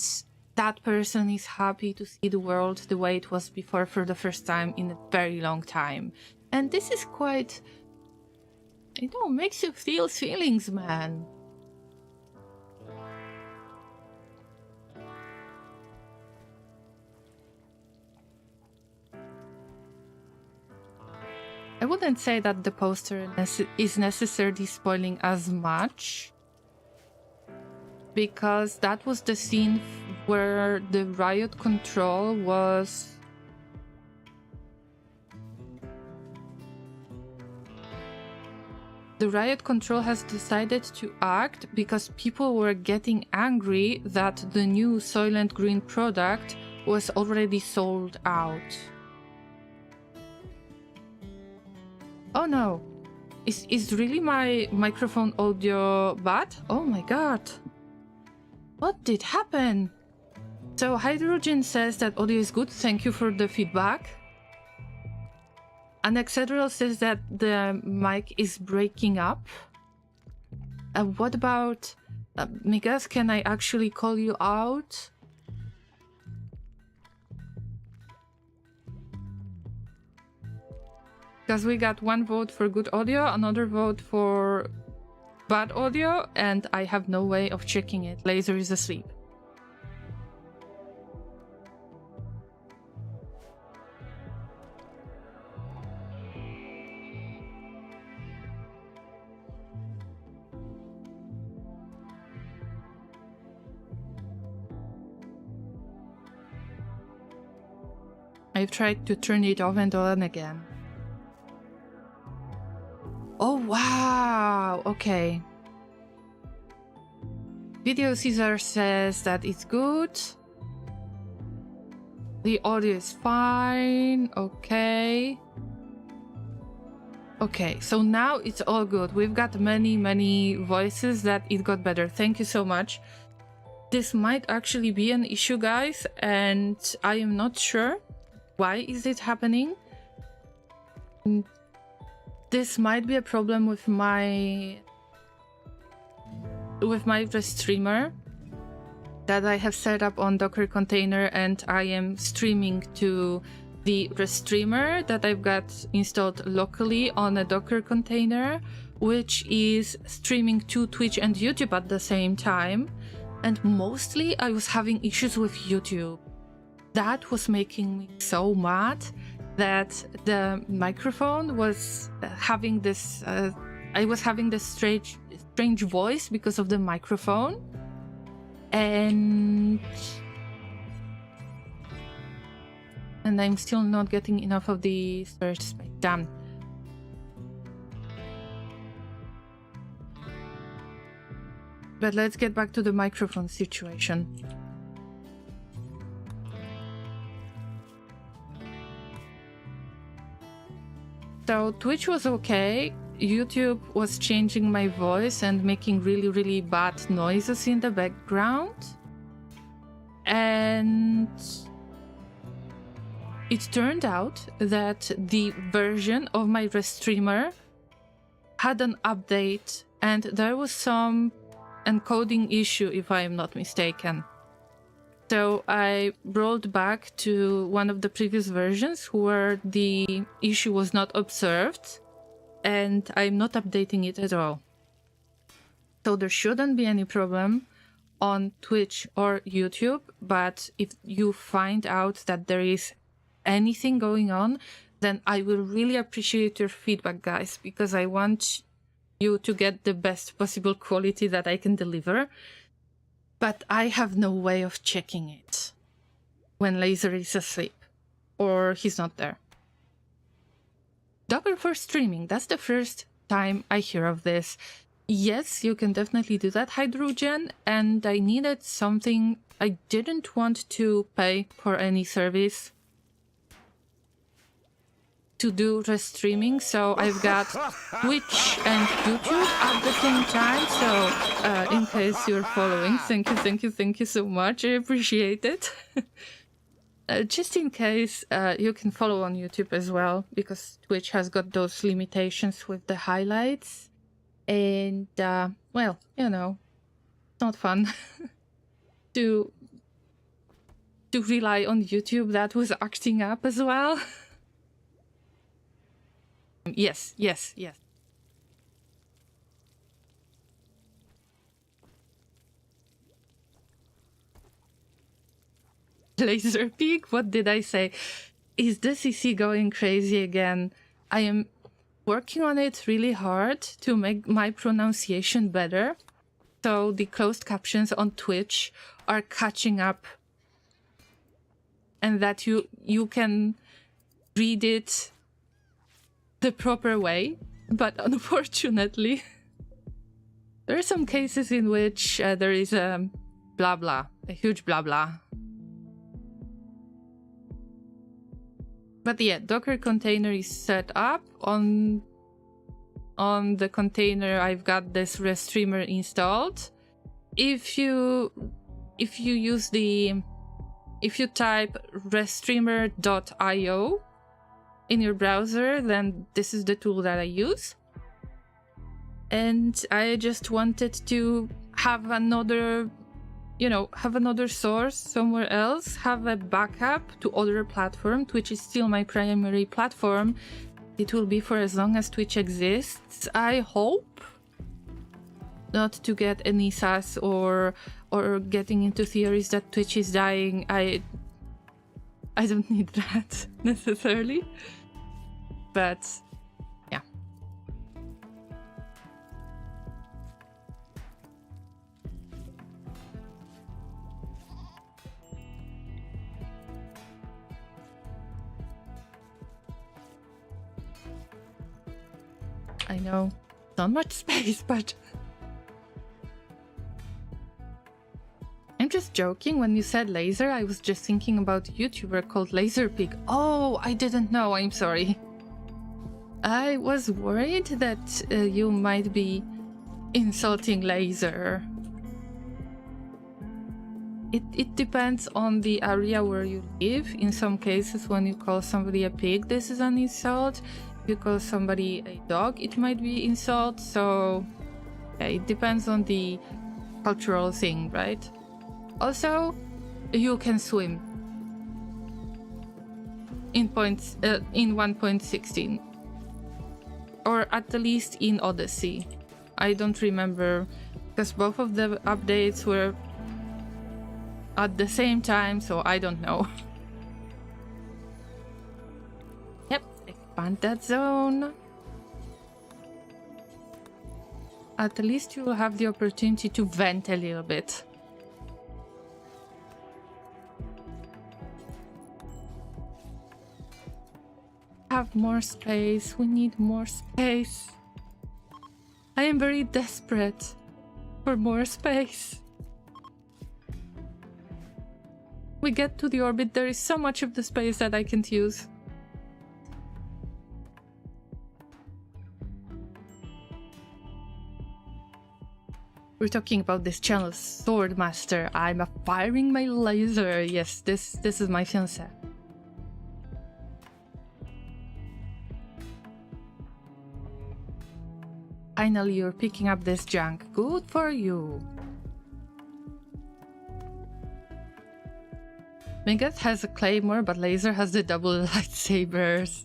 that person is happy to see the world the way it was before for the first time in a very long time. And this is quite... makes you feel feelings, man. I wouldn't say that the poster is necessarily spoiling as much, because that was the scene where the riot control was... The riot control has decided to act because people were getting angry that the new Soylent Green product was already sold out. Oh no. Is really my microphone audio bad? Oh my god. What did happen? So Hydrogen says that audio is good. Thank you for the feedback. And Excedral says that the mic is breaking up. What about... Migas, can I actually call you out? Because we got one vote for good audio, another vote for bad audio, and I have no way of checking it. Laser is asleep. I've tried to turn it off and on again. Oh, wow! Okay. Video Caesar says that it's good. The audio is fine. Okay. Okay, so now it's all good. We've got many voices that it got better. Thank you so much. This might actually be an issue, guys, and I am not sure. Why is it happening? This might be a problem with my streamer that I have set up on Docker container, and I am streaming to the restreamer that I've got installed locally on a Docker container, which is streaming to Twitch and YouTube at the same time. And mostly I was having issues with YouTube. That was making me so mad that the microphone was having this... I was having this strange voice because of the microphone. And I'm still not getting enough of the storage space. Damn. But let's get back to the microphone situation. So Twitch was okay. YouTube was changing my voice and making really bad noises in the background. And it turned out that the version of my restreamer had an update and there was some encoding issue, if I am not mistaken. So I rolled back to one of the previous versions where the issue was not observed, and I'm not updating it at all. So there shouldn't be any problem on Twitch or YouTube, but if you find out that there is anything going on, then I will really appreciate your feedback, guys, because I want you to get the best possible quality that I can deliver. But I have no way of checking it when Laser is asleep or he's not there. Docker for streaming, that's the first time I hear of this. Yes, you can definitely do that, Hydrogen, and I needed something. I didn't want to pay for any service to do restreaming, so I've got Twitch and YouTube at the same time. So in case you're following, thank you so much. I appreciate it. Just in case, you can follow on YouTube as well, because Twitch has got those limitations with the highlights. And well, you know, it's not fun to rely on YouTube that was acting up as well. Yes. Laser peak, what did I say? Is the CC going crazy again? I am working on it really hard to make my pronunciation better. So the closed captions on Twitch are catching up, and that you can read it the proper way. But unfortunately, there are some cases in which there is a blah blah, a huge blah blah. But yeah, Docker container is set up on the container. I've got this restreamer installed. If you type restreamer.io in your browser, then this is the tool that I use. and I just wanted to have another, have another source somewhere else, have a backup to other platform. Twitch is still my primary platform. It will be for as long as Twitch exists, I hope. Not to get any sass or getting into theories that Twitch is dying. I don't need that necessarily. But yeah. I know, not much space, but I'm just joking. When you said laser, I was just thinking about a YouTuber called Laserpig. Oh, I didn't know, I'm sorry. I was worried that you might be insulting Laser. It depends on the area where you live. In some cases, when you call somebody a pig, this is an insult. If you call somebody a dog, it might be insult. So yeah, it depends on the cultural thing, right? Also, you can swim in 1.16. Or at the least in Odyssey. I don't remember, because both of the updates were at the same time, so I don't know. Yep, expand that zone. At least you will have the opportunity to vent a little bit. Have more space. We need more space. I am very desperate for more space. We get to the orbit, there is so much of the space that I can't use. We're talking about this channel, Swordmaster. I'm firing my laser. Yes, this is my fiancé. Finally, you're picking up this junk. Good for you. Megath has a claymore, but Laser has the double lightsabers.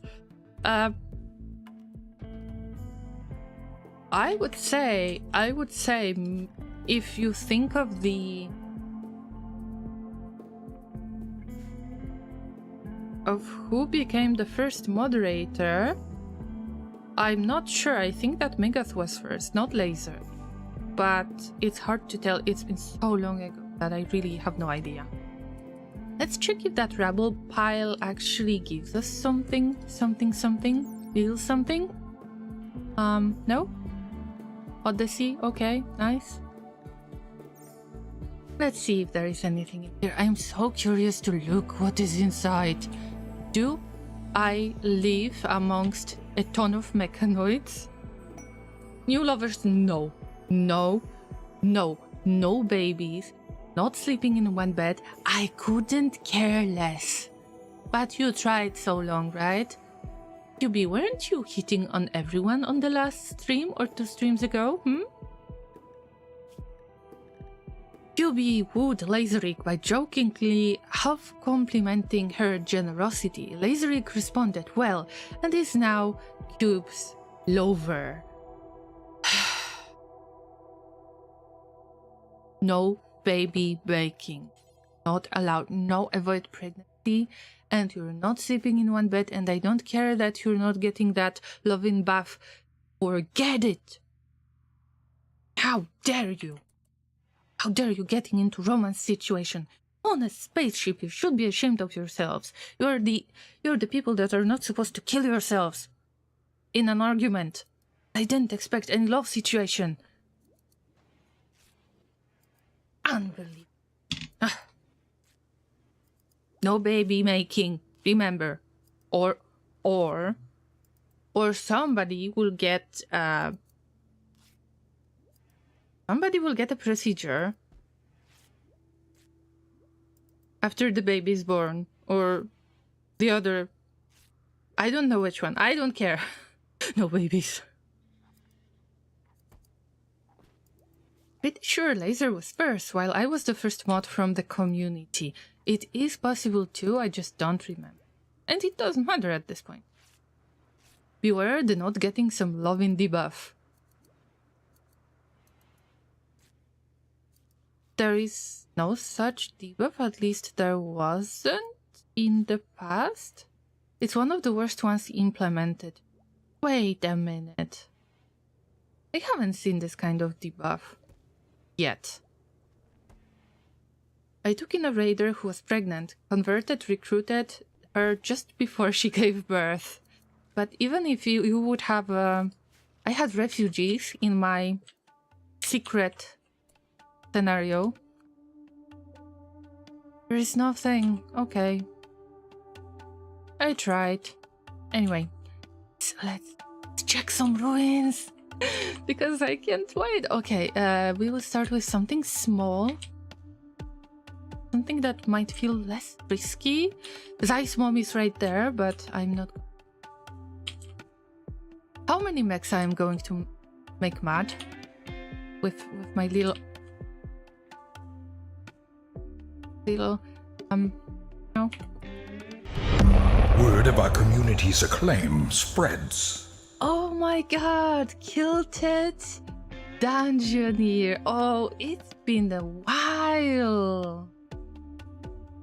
I would say, if you think of who became the first moderator, I'm not sure. I think that Megath was first, not Laser. But it's hard to tell. It's been so long ago that I really have no idea. Let's check if that rubble pile actually gives us something. Deals something. No? Odyssey, okay, nice. Let's see if there is anything in here. I'm so curious to look what is inside. Do I live amongst a ton of mechanoids? New lovers? No. No. No. No babies. Not sleeping in one bed. I couldn't care less. But you tried so long, right? QB, weren't you hitting on everyone on the last stream or 2 streams ago, QB wooed Laserik by jokingly half complimenting her generosity. Laserik responded well and is now Cube's lover. No baby baking. Not allowed. No, avoid pregnancy. And you're not sleeping in one bed, and I don't care that you're not getting that loving bath. Forget it! How dare you? How dare you getting into romance situation? On a spaceship, you should be ashamed of yourselves. You're the people that are not supposed to kill yourselves. In an argument. I didn't expect any love situation. Unbelievable. No baby making, remember. Or somebody will get a procedure after the baby is born, or the other. I don't know which one. I don't care. No babies. Pretty sure Laser was first, while I was the first mod from the community. It is possible too, I just don't remember. And it doesn't matter at this point. Beware the not getting some love in debuff. There is no such debuff, at least there wasn't in the past. It's one of the worst ones implemented. Wait a minute. I haven't seen this kind of debuff yet. I took in a raider who was pregnant, recruited her just before she gave birth. But even if you would have I had refugees in my secret scenario. There is nothing. Okay. I tried. Anyway, so let's check some ruins. Because I can't wait. Okay, we will start with something small. Something that might feel less risky. Zai's mom is right there, but I'm not... How many mechs I'm going to make mad? With my little... no. Word of our community's acclaim spreads. Oh my god, Kilted Dungeoneer. Oh, it's been a while.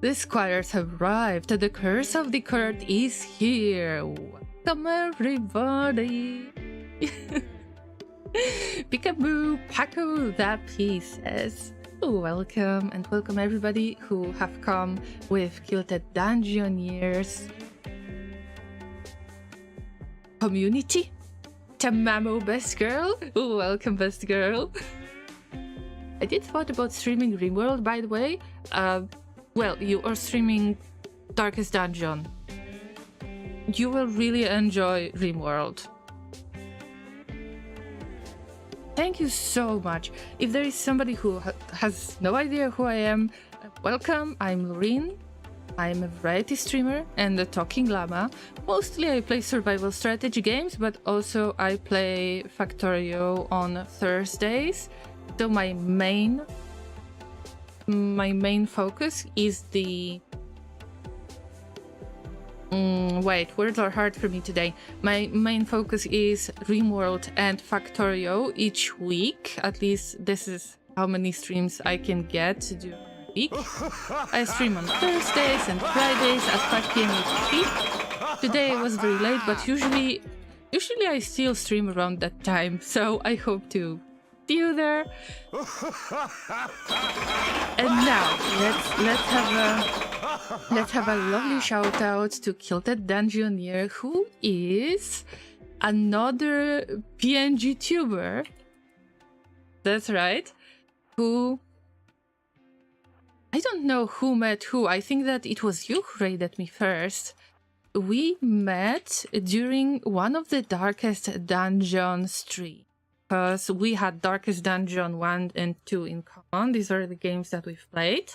The squires have arrived. The curse of the court is here. Welcome everybody. Peekaboo, Paco, that piece says. Welcome and welcome everybody who have come with Kilted Dungeoneers community. Tamamo, best girl. Welcome, best girl. I did thought about streaming Rimworld, by the way. Well, you are streaming Darkest Dungeon. You will really enjoy Rimworld. Thank you so much. If there is somebody who has no idea who I am, welcome. I'm Loreen. I'm a variety streamer and a talking llama. Mostly I play survival strategy games, but also I play Factorio on Thursdays. So my main focus is the... wait, words are hard for me today. My main focus is Rimworld and Factorio each week. At least this is how many streams I can get to do a week. I stream on Thursdays and Fridays at 5 PM UTC. Today I was very late, but usually I still stream around that time, so I hope to see you there. And now let's have a lovely shout out to Kilted Dungeoneer, who is another PNG tuber. That's right. Who, I don't know who met who. I think that it was you who raided me first. We met during one of the Darkest Dungeon streams. Because we had Darkest Dungeon 1 and 2 in common. These are the games that we've played.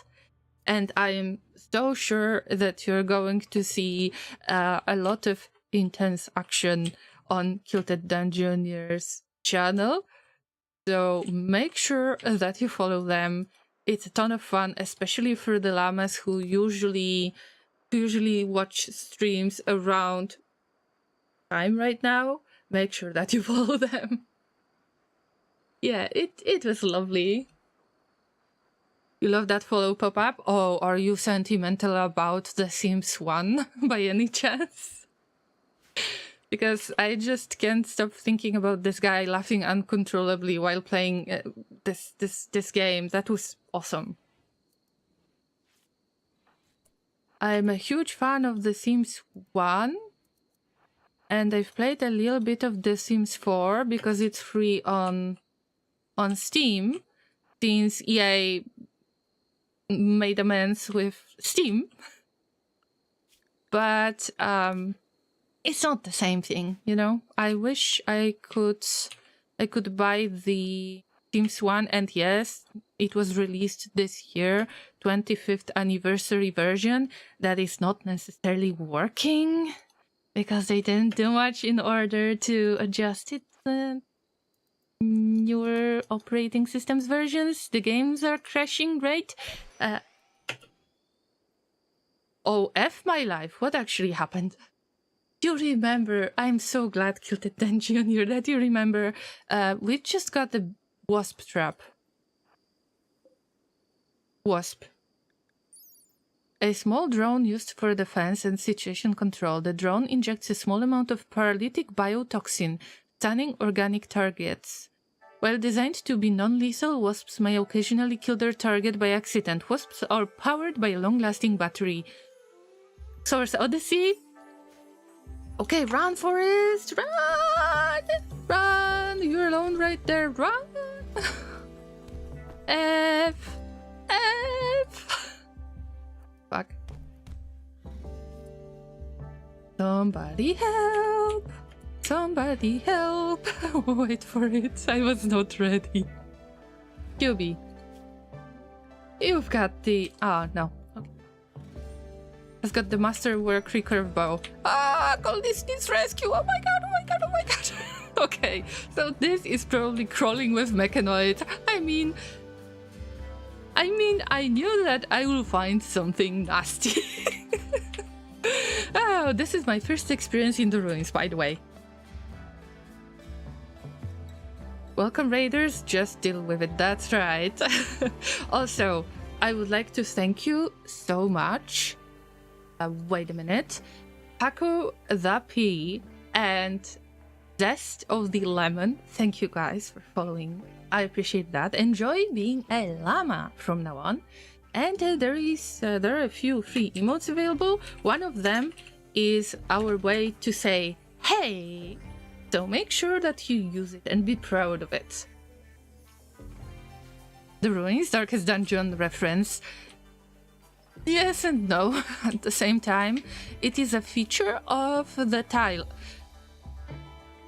And I am so sure that you're going to see a lot of intense action on Kilted Dungeoneer's channel. So make sure that you follow them. It's a ton of fun, especially for the llamas who usually watch streams around time right now. Make sure that you follow them. Yeah, it was lovely. You love that follow pop-up? Oh, are you sentimental about The Sims 1 by any chance? Because I just can't stop thinking about this guy laughing uncontrollably while playing this game. That was awesome. I'm a huge fan of The Sims 1. And I've played a little bit of The Sims 4 because it's free on Steam, since EA made amends with Steam. But it's not the same thing, you know? I wish I could buy the Sims 1, and yes, it was released this year, 25th anniversary version, that is not necessarily working because they didn't do much in order to adjust it. newer operating systems versions, the games are crashing, right? Oh, F my life, what actually happened? You remember, I'm so glad, Kilted Dan Jr., that you remember, we just got the wasp trap. Wasp. A small drone used for defense and situation control. The drone injects a small amount of paralytic biotoxin, stunning organic targets. While designed to be non-lethal, wasps may occasionally kill their target by accident. Wasps are powered by a long-lasting battery. Source Odyssey? Okay, run, Forest! Run! Run! You're alone right there. Run! F! F! Fuck. Somebody help! Somebody help! Wait for it. I was not ready. QB. You've got the... Ah, no. Okay. I've got the masterwork recurve bow. Ah, call this needs rescue! Oh my god, oh my god, oh my god! Okay, so this is probably crawling with mechanoid. I mean, I knew that I will find something nasty. Oh, this is my first experience in the ruins, by the way. Welcome, raiders. Just deal with it. That's right. Also, I would like to thank you so much. Wait a minute. Paco the P and Zest of the Lemon. Thank you guys for following. I appreciate that. Enjoy being a llama from now on. And there are a few free emotes available. One of them is our way to say, hey! So make sure that you use it and be proud of it. The Ruins Darkest Dungeon reference. Yes and no at the same time. It is a feature of the tile.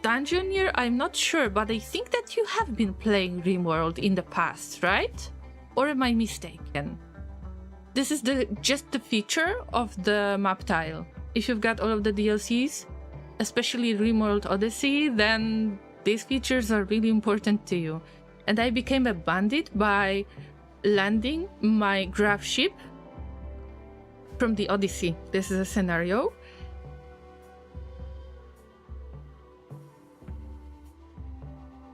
Dungeon year, I'm not sure, but I think that you have been playing Rimworld in the past, right? Or am I mistaken? This is just the feature of the map tile. If you've got all of the DLCs, especially Rimworld Odyssey, then these features are really important to you. And I became a bandit by landing my Gravship from the Odyssey. This is a scenario.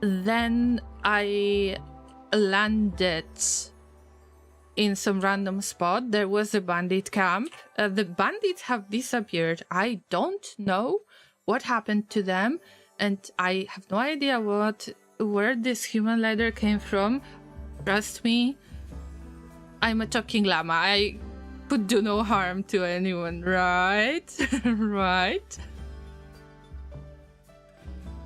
Then I landed in some random spot. There was a bandit camp. The bandits have disappeared. I don't know what happened to them, and I have no idea where this human leader came from. Trust me, I'm a talking llama. I could do no harm to anyone, right? Right?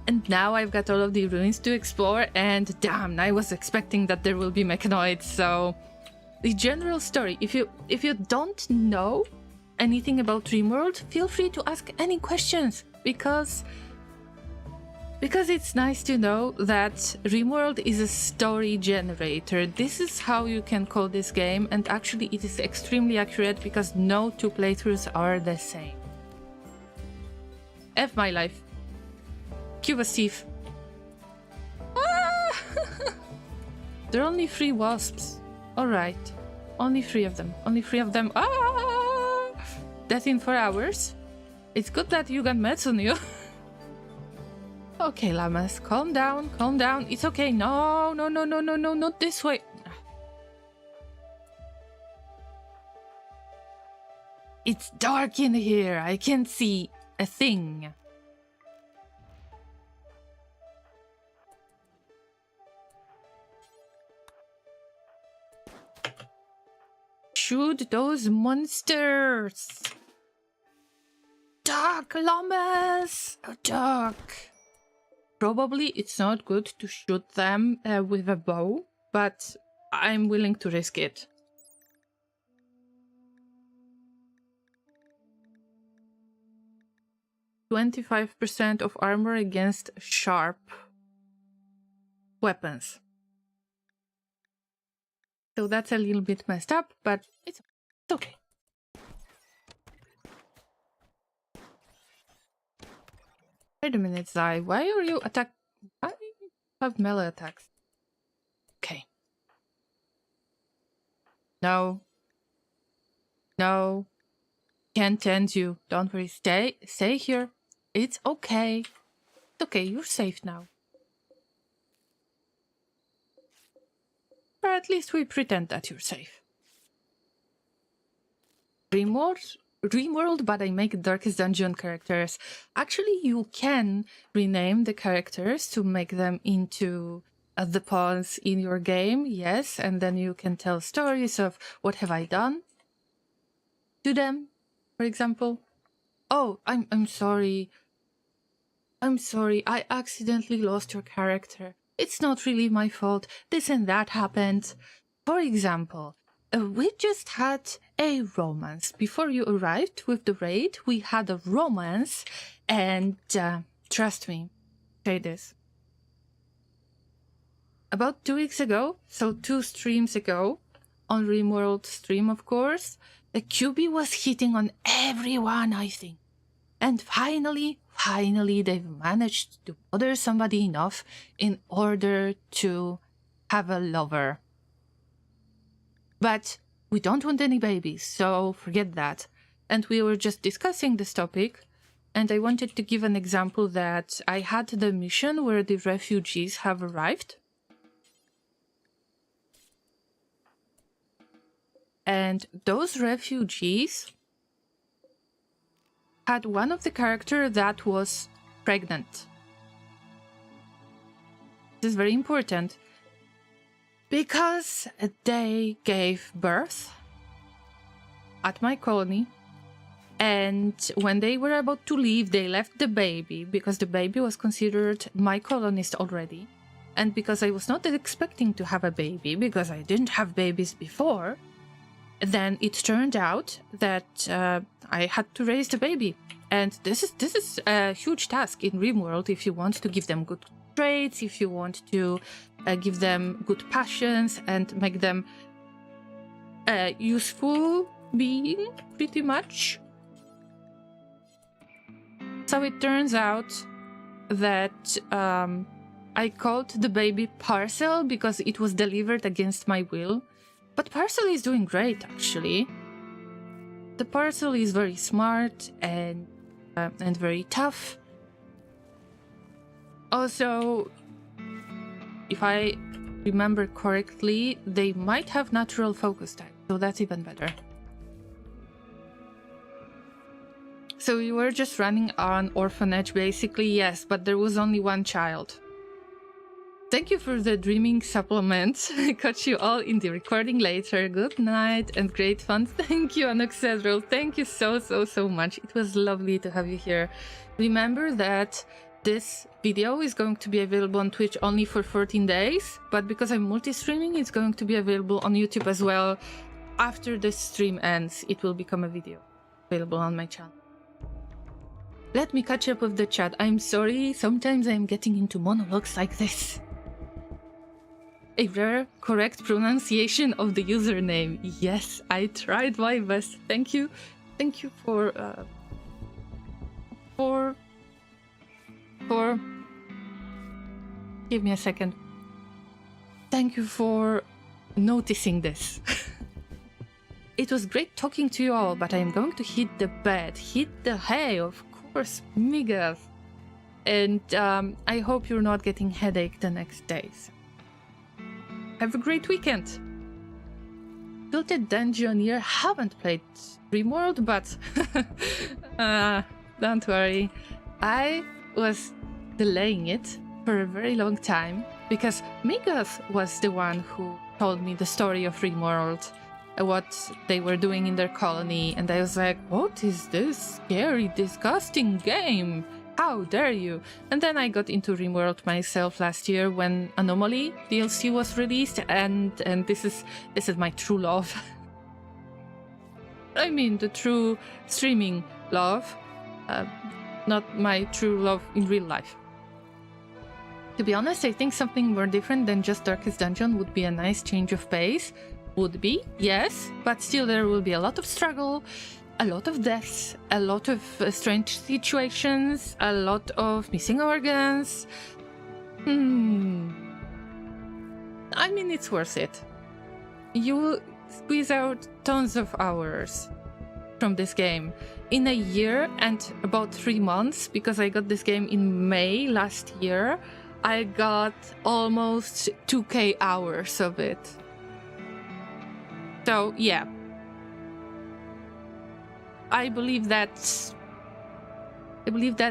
And now I've got all of the ruins to explore, and damn, I was expecting that there will be mechanoids. So the general story, if you don't know anything about Rimworld, feel free to ask any questions, because it's nice to know that Rimworld is a story generator. This is how you can call this game, and actually it is extremely accurate because no two playthroughs are the same. F my life. Cuba Steve. Ah! There are only 3 wasps. Alright. Only 3 of them. Only 3 of them. Ah! Death in 4 hours. It's good that you got meds on you. Okay, llamas. Calm down. Calm down. It's okay. No, no, no, no, no, no. Not this way. It's dark in here. I can't see a thing. Shoot those monsters! Dark llamas! Oh, dark! Probably it's not good to shoot them with a bow, but I'm willing to risk it. %25% of armor against sharp weapons. So that's a little bit messed up, but it's okay. Wait a minute, Zai. Why are you have melee attacks. Okay. No. No. Can't end you. Don't worry. Stay here. It's okay. It's okay. You're safe now. Or at least we pretend that you're safe. Rimworld, but I make Darkest Dungeon characters. Actually, you can rename the characters to make them into the pawns in your game, yes, and then you can tell stories of what have I done to them, for example. Oh, I'm sorry. I'm sorry, I accidentally lost your character. It's not really my fault. This and that happened. For example, we just had a romance. Before you arrived with the raid, we had a romance, and trust me, say this. About 2 weeks ago, so 2 streams ago, on Rimworld stream, of course, the QB was hitting on everyone, I think. And finally, they've managed to bother somebody enough in order to have a lover. But we don't want any babies, so forget that. And we were just discussing this topic, and I wanted to give an example that I had the mission where the refugees have arrived. And those refugees had one of the characters that was pregnant. This is very important because they gave birth at my colony, and when they were about to leave, they left the baby because the baby was considered my colonist already, and because I was not expecting to have a baby because I didn't have babies before. Then it turned out that I had to raise the baby, and this is a huge task in Rimworld if you want to give them good traits, if you want to give them good passions and make them a useful being, pretty much. So it turns out that I called the baby Parcel because it was delivered against my will. But Parcel is doing great, actually. The Parcel is very smart and very tough. Also, if I remember correctly, they might have natural focus type, so that's even better. So you were just running an orphanage, basically, yes, but there was only one child. Thank you for the dreaming supplement. Catch you all in the recording later. Good night and great fun. Thank you, Anoxedral. Thank you so much. It was lovely to have you here. Remember that this video is going to be available on Twitch only for 14 days, but because I'm multi-streaming, it's going to be available on YouTube as well. After the stream ends, it will become a video available on my channel. Let me catch up with the chat. I'm sorry, sometimes I'm getting into monologues like this. A rare, correct pronunciation of the username. Yes, I tried my best. Thank you. Thank you for give me a second. Thank you for noticing this. It was great talking to you all, but I'm going to hit the bed. Hit the hay, of course, Miguel. And I hope you're not getting headache the next days. Have a great weekend. Tilted Dungeoneer haven't played Rimworld, but don't worry. I was delaying it for a very long time because Migas was the one who told me the story of Rimworld, what they were doing in their colony, and I was like, what is this scary, disgusting game? How dare you? And then I got into Rimworld myself last year when Anomaly DLC was released, and this is my true love. I mean, the true streaming love, not my true love in real life. To be honest, I think something more different than just Darkest Dungeon would be a nice change of pace. Would be, yes, but still there will be a lot of struggle, a lot of deaths, a lot of strange situations, a lot of missing organs. I mean, it's worth it. You will squeeze out tons of hours from this game. In a year and about 3 months, because I got this game in May last year, I got almost 2k hours of it. So, yeah. I believe that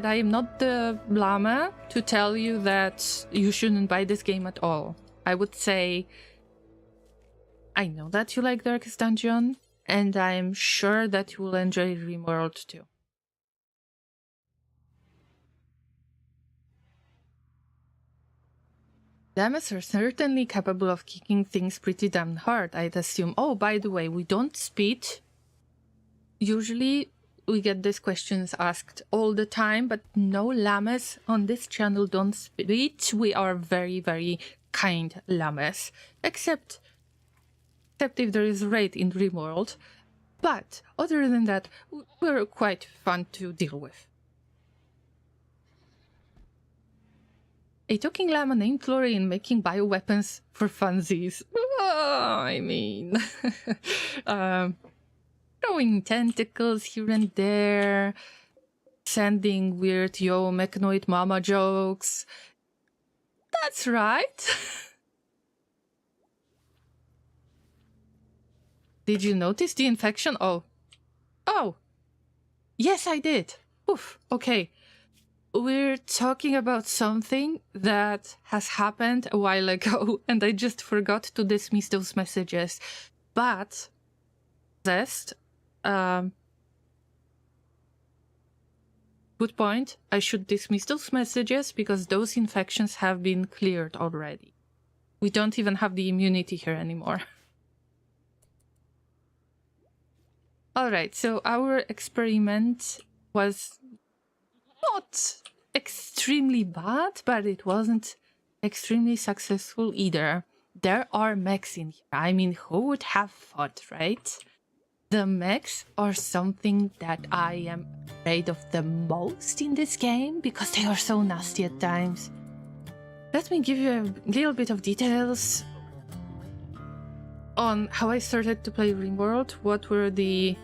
I am not the llama to tell you that you shouldn't buy this game at all. I would say, I know that you like Darkest Dungeon, and I'm sure that you will enjoy Rimworld too. Llamas are certainly capable of kicking things pretty damn hard, I'd assume. Oh, by the way, we don't speed. Usually we get these questions asked all the time, but no, llamas on this channel don't speed. We are very, very kind llamas. Except if there is raid in Rimworld. But other than that, we're quite fun to deal with. A talking llama named Florian making bioweapons for funsies. I mean, throwing tentacles here and there, sending weird yo mechanoid mama jokes. That's right. Did you notice the infection? Oh. Yes, I did. Oof, okay. We're talking about something that has happened a while ago, and I just forgot to dismiss those messages. But, good point. I should dismiss those messages because those infections have been cleared already. We don't even have the immunity here anymore. Alright, so our experiment was not extremely bad, but it wasn't extremely successful either. There are mechs in here. I mean, who would have thought, right? The mechs are something that I am afraid of the most in this game because they are so nasty at times. Let me give you a little bit of details on how I started to play Rimworld, what were the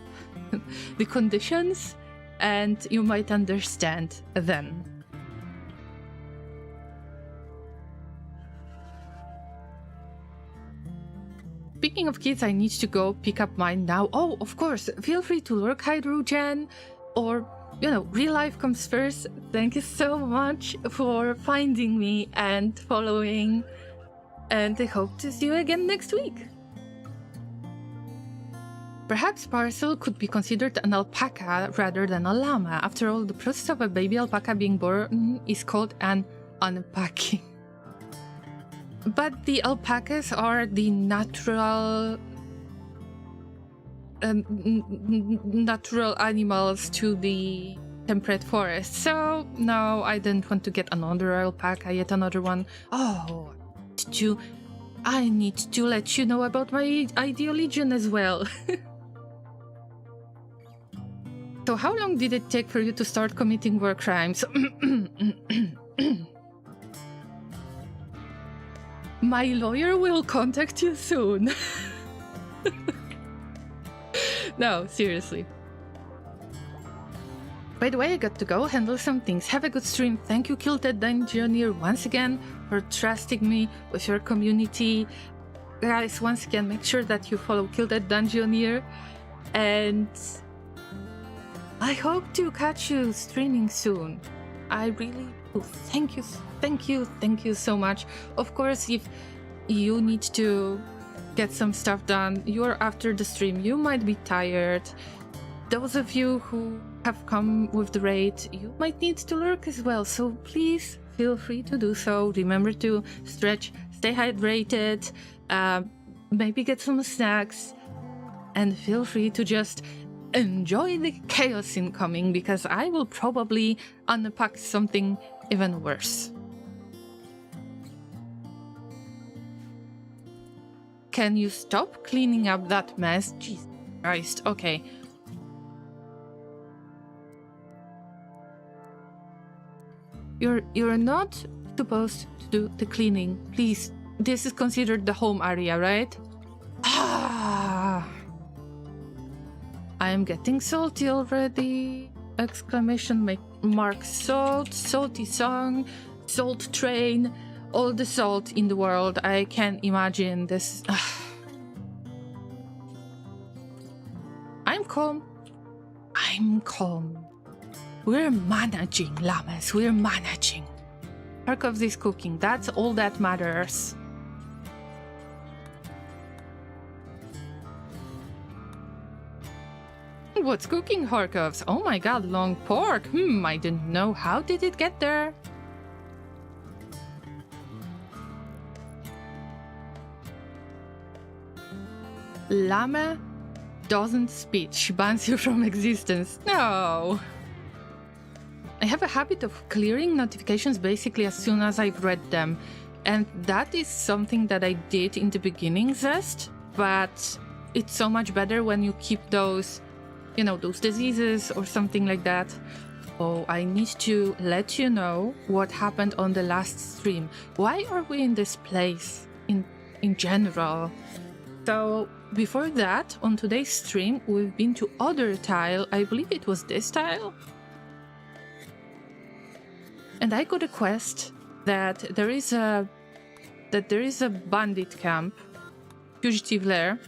conditions, and you might understand then. Speaking of kids, I need to go pick up mine now. Oh, of course, feel free to lurk Hydrogen, or, you know, real life comes first. Thank you so much for finding me and following, and I hope to see you again next week. Perhaps Parcel could be considered an alpaca rather than a llama. After all, the process of a baby alpaca being born is called an unpacking. But the alpacas are the natural animals to the temperate forest. So no, I didn't want to get another alpaca, yet another one. Oh, I need to let you know about my ideal legion as well. So how long did it take for you to start committing war crimes? My lawyer will contact you soon. No, seriously. By the way, I got to go handle some things. Have a good stream. Thank you, Kilted Dungeoneer, once again for trusting me with your community. Guys, once again, make sure that you follow Kilted Dungeoneer. And I hope to catch you streaming soon. I really do. Thank you so much. Of course, if you need to get some stuff done, you're after the stream, you might be tired. Those of you who have come with the raid, you might need to lurk as well, so please feel free to do so. Remember to stretch, stay hydrated, maybe get some snacks, and feel free to just enjoy the chaos incoming, because I will probably unpack something even worse. Can you stop cleaning up that mess? Jesus Christ, okay. You're not supposed to do the cleaning. Please this is considered the home area, right? Ah! I am getting salty already. Exclamation mark salt, salty song, salt train, all the salt in the world. I can't imagine this. I'm calm. I'm calm. We're managing, llamas. We're managing. Harkov's is cooking. That's all that matters. What's cooking, Harkov's? Oh my god, long pork. I didn't know. How did it get there? Llama doesn't speak. She bans you from existence. No. I have a habit of clearing notifications basically as soon as I've read them. And that is something that I did in the beginning, Zest. But it's so much better when you keep those, you know, those diseases or something like that. Oh, I need to let you know what happened on the last stream. Why are we in this place in general? So before that, on today's stream, we've been to other tile. I believe it was this tile. And I got a quest that there is a bandit camp, fugitive lair,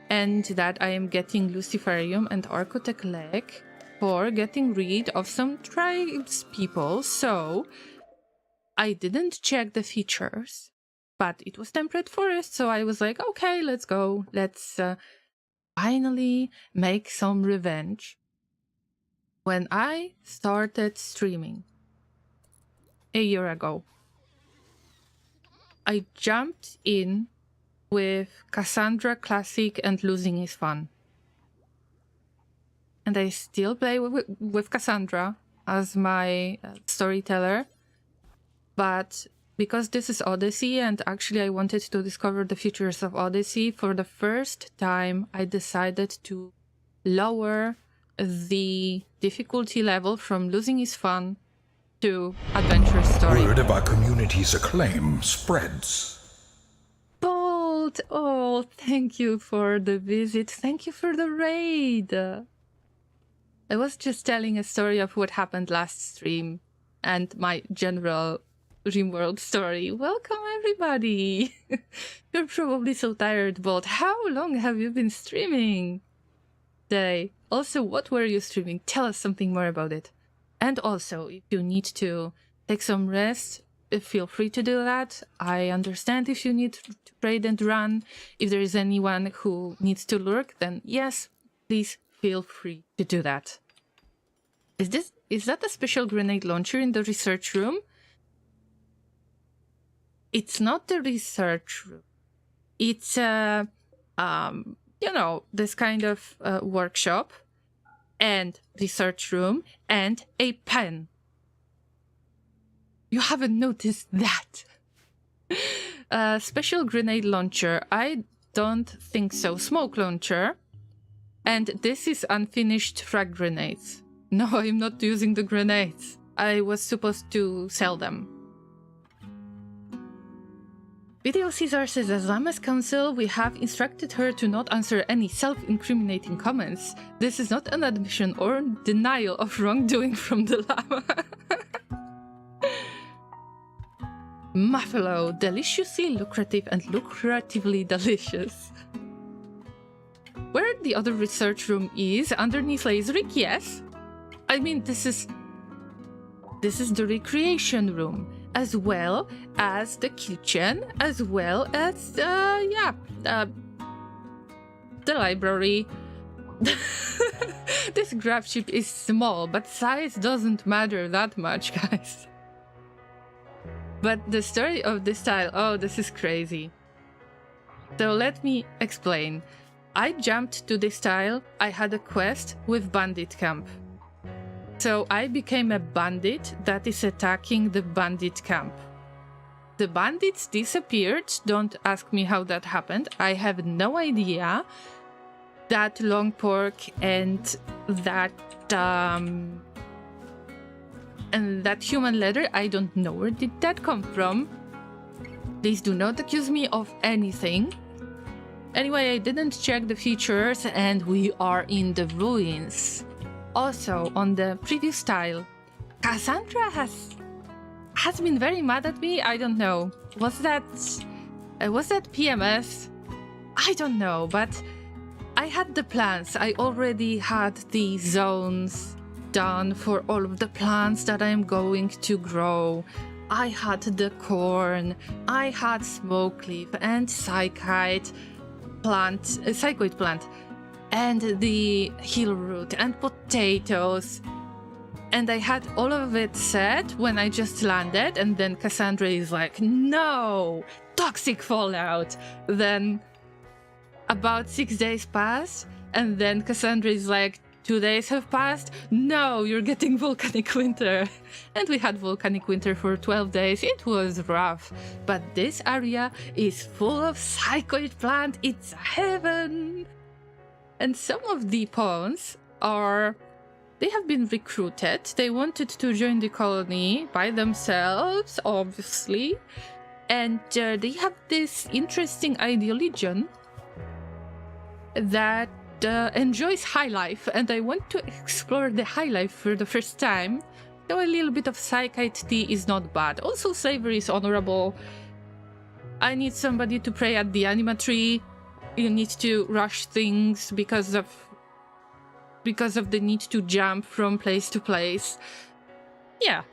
and that I am getting Luciferium and Archotech leg for getting rid of some tribes people. So I didn't check the features, but it was temperate forest, so I was like, okay, let's go. Let's finally make some revenge. When I started streaming a year ago, I jumped in with Cassandra Classic and Losing is Fun. And I still play with Cassandra as my storyteller. But because this is Odyssey, and actually I wanted to discover the features of Odyssey, for the first time I decided to lower the difficulty level from Losing is Fun to Adventurous Story. Word of our community's acclaim spreads. Bold! Oh, thank you for the visit. Thank you for the raid. I was just telling a story of what happened last stream and my general Rimworld story. Welcome, everybody! You're probably so tired, but how long have you been streaming? Day. Also, what were you streaming? Tell us something more about it. And also, if you need to take some rest, feel free to do that. I understand if you need to raid and run. If there is anyone who needs to lurk, then yes, please feel free to do that. Is that a special grenade launcher in the research room? It's not the research room. It's you know, this kind of workshop and research room and a pen. You haven't noticed that. Special grenade launcher. I don't think so. Smoke launcher. And this is unfinished frag grenades. No, I'm not using the grenades. I was supposed to sell them. Video Caesar says, as Llama's counsel, we have instructed her to not answer any self-incriminating comments. This is not an admission or denial of wrongdoing from the llama. Muffalo, deliciously lucrative and lucratively delicious. Where the other research room is, underneath Laserik, yes. I mean, this is the recreation room, as well as the kitchen, as well as, the library. This Gravship is small, but size doesn't matter that much, guys. But the story of this tile, oh, this is crazy. So let me explain. I jumped to this tile, I had a quest with Bandit Camp. So I became a bandit that is attacking the bandit camp. The bandits disappeared, don't ask me how that happened, I have no idea. That long pork and that human leather, I don't know where did that come from. Please do not accuse me of anything. Anyway, I didn't check the features and we are in the ruins. Also, on the previous tile, Cassandra has been very mad at me. I don't know. Was that PMS? I don't know, but I had the plans. I already had the zones done for all of the plants that I am going to grow. I had the corn, I had smoke leaf and psychoid plant, and the hill root and potatoes. And I had all of it set when I just landed, and then Cassandra is like, no, toxic fallout. Then about 6 days pass, and then Cassandra is like, 2 days have passed, no, you're getting volcanic winter. And we had volcanic winter for 12 days, it was rough. But this area is full of psychoid plant, it's heaven. And some of the pawns they have been recruited, they wanted to join the colony by themselves, obviously. And they have this interesting ideology that enjoys high life, and I want to explore the high life for the first time. So a little bit of psychite tea is not bad. Also, slavery is honorable. I need somebody to pray at the anima tree. You need to rush things because of the need to jump from place to place. Yeah.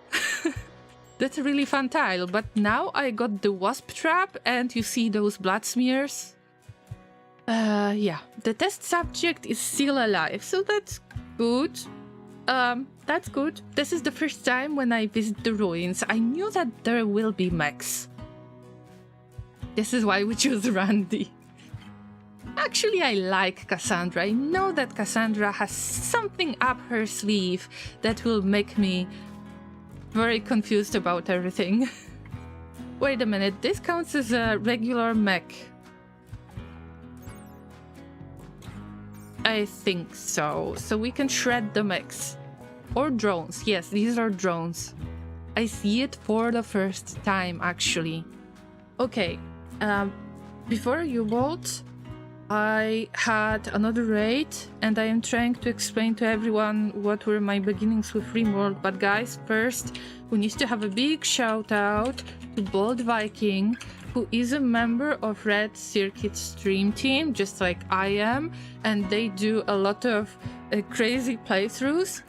That's a really fun tile, but now I got the wasp trap and you see those blood smears. Yeah, the test subject is still alive, so that's good. That's good. This is the first time when I visit the ruins. I knew that there will be mechs. This is why we choose Randy. Actually, I like Cassandra. I know that Cassandra has something up her sleeve that will make me very confused about everything. Wait a minute, this counts as a regular mech. I think so. So we can shred the mechs. Or drones. Yes, these are drones. I see it for the first time, actually. Okay. Before you bolt, I had another raid, and I am trying to explain to everyone what were my beginnings with Rimworld. But guys, first, we need to have a big shout out to Bold Viking, who is a member of Red Circuit stream team, just like I am, and they do a lot of crazy playthroughs,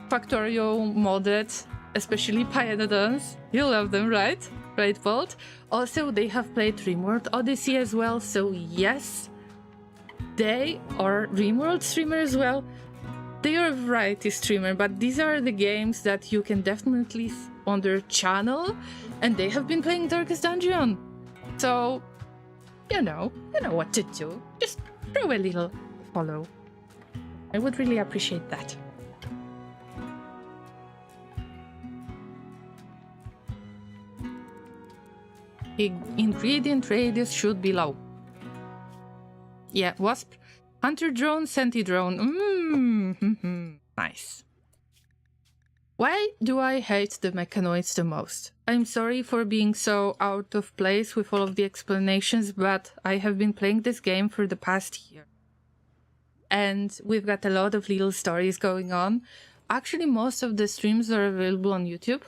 Factorio modded, especially Pyanodons. You love them, right? Right, Bolt? Also, they have played Rimworld Odyssey as well, so yes, they are Rimworld streamer as well. They are a variety streamer, but these are the games that you can definitely see on their channel, and they have been playing Darkest Dungeon. So, you know what to do. Just throw a little follow. I would really appreciate that. Ingredient radius should be low. Yeah, wasp. Hunter drone, senti drone. Nice. Why do I hate the mechanoids the most? I'm sorry for being so out of place with all of the explanations, but I have been playing this game for the past year. And we've got a lot of little stories going on. Actually, most of the streams are available on YouTube.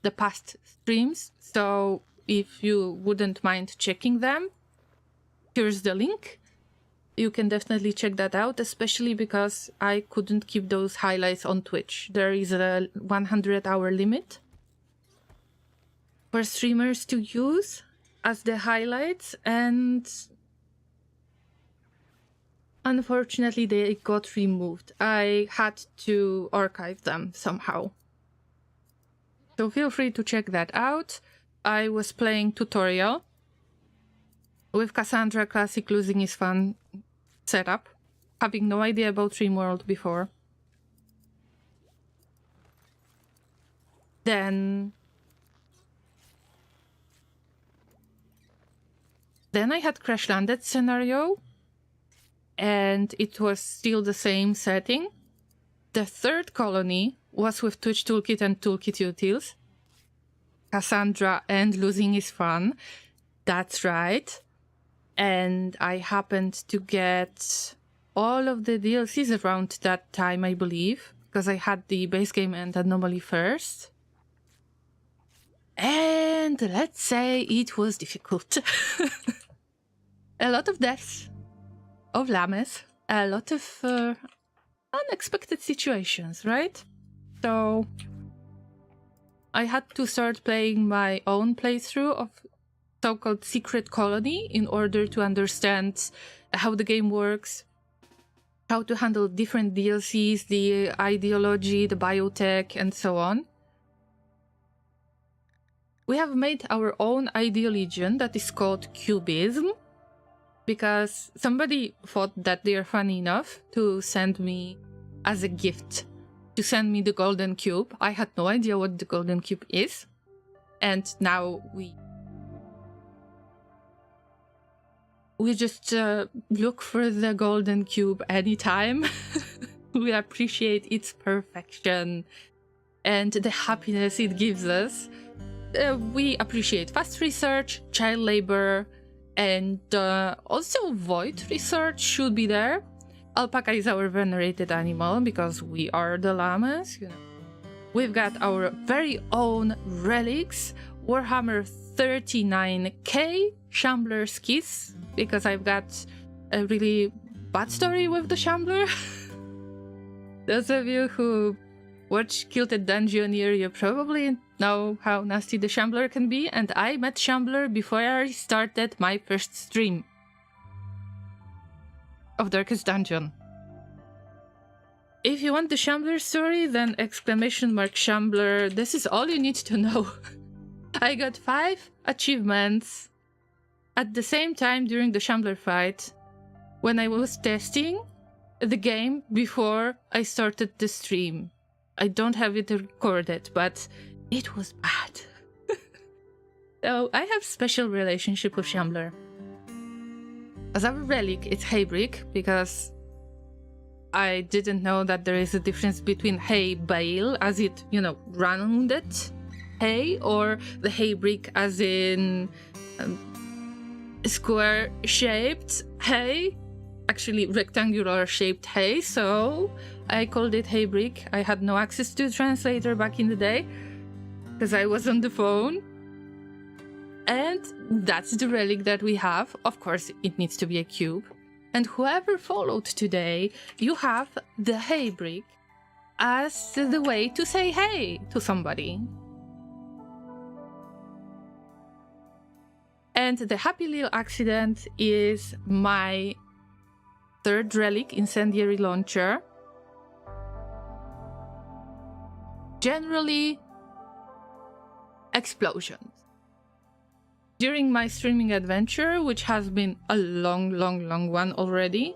The past streams. So if you wouldn't mind checking them, here's the link. You can definitely check that out, especially because I couldn't keep those highlights on Twitch. There is a 100-hour limit for streamers to use as the highlights, and unfortunately they got removed. I had to archive them somehow. So feel free to check that out. I was playing tutorial with Cassandra Classic Losing is Fun setup, having no idea about Rimworld before. Then I had Crash Landed scenario, and it was still the same setting. The third colony was with Twitch Toolkit and Toolkit Utils. Cassandra and losing is fun. That's right. And I happened to get all of the DLCs around that time, I believe, because I had the base game and Anomaly first. And let's say it was difficult. A lot of deaths of llamas, a lot of unexpected situations, right? So I had to start playing my own playthrough of so-called Secret Colony in order to understand how the game works, how to handle different DLCs, the ideology, the biotech, and so on. We have made our own ideologion that is called Cubism, because somebody thought that they are funny enough to send me as a gift, to send me the golden cube. I had no idea what the golden cube is, and now we just look for the golden cube anytime. We appreciate its perfection and the happiness it gives us. We appreciate fast research, child labor, and also void research should be there. Alpaca is our venerated animal because we are the llamas, you know. We've got our very own relics, Warhammer 39k, Shambler's Kiss, because I've got a really bad story with the Shambler. Those of you who watch Kilted Dungeoneer, you probably know how nasty the Shambler can be, and I met Shambler before I started my first stream of Darkest Dungeon. If you want the Shambler story, then !Shambler, this is all you need to know. I got 5 achievements at the same time during the Shambler fight when I was testing the game before I started the stream. I don't have it recorded, but it was bad. So I have special relationship with Shambler. As our relic, it's Haybrick, because I didn't know that there is a difference between hay bale, as it, you know, rounded hay, or the Haybrick as in square-shaped hay, actually rectangular-shaped hay, so I called it Haybrick. I had no access to a translator back in the day, because I was on the phone. And that's the relic that we have. Of course, it needs to be a cube. And whoever followed today, you have the Haybrick as the way to say hey to somebody. And the happy little accident is my 3rd relic, Incendiary Launcher. Generally, explosions. During my streaming adventure, which has been a long one already,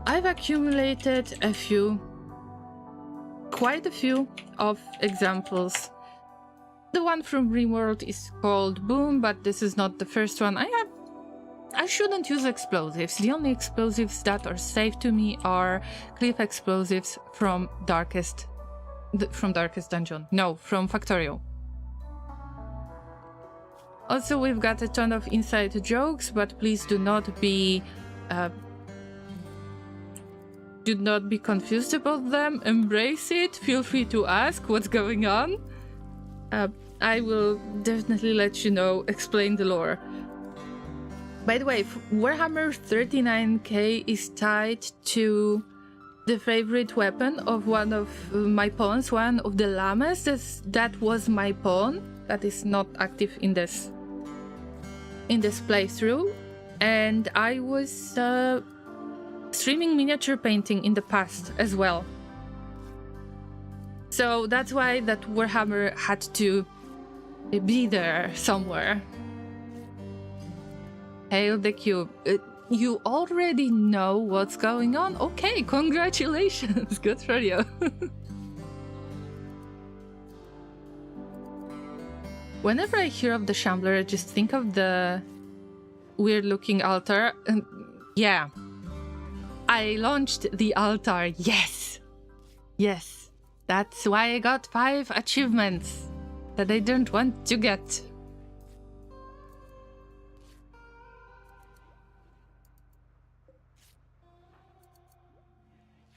I've accumulated quite a few of examples. The one from Rimworld is called Boom, but this is not the first one. I shouldn't use explosives. The only explosives that are safe to me are cliff explosives from Darkest Dungeon. No, from Factorio. Also, we've got a ton of inside jokes, but please do not be confused about them. Embrace it. Feel free to ask what's going on. I will definitely let you know, explain the lore. By the way, Warhammer 39k is tied to the favorite weapon of one of my pawns, one of the llamas. That was my pawn. That is not active in this playthrough. And I was streaming miniature painting in the past as well. So that's why that Warhammer had to be there somewhere. Hail the cube. You already know what's going on? Okay, congratulations. Good for you. Whenever I hear of the Shambler, I just think of the weird-looking altar. Yeah. I launched the altar. Yes. Yes. That's why I got 5 achievements. that I don't want to get.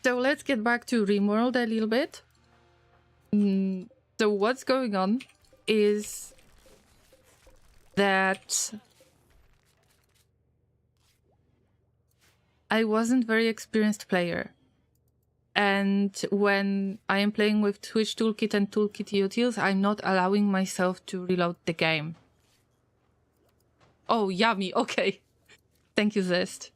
So let's get back to Rimworld a little bit. So what's going on is that I wasn't very experienced player. And when I am playing with Twitch Toolkit and Toolkit utils, I'm not allowing myself to reload the game. Oh, yummy. Okay. Thank you, Zest.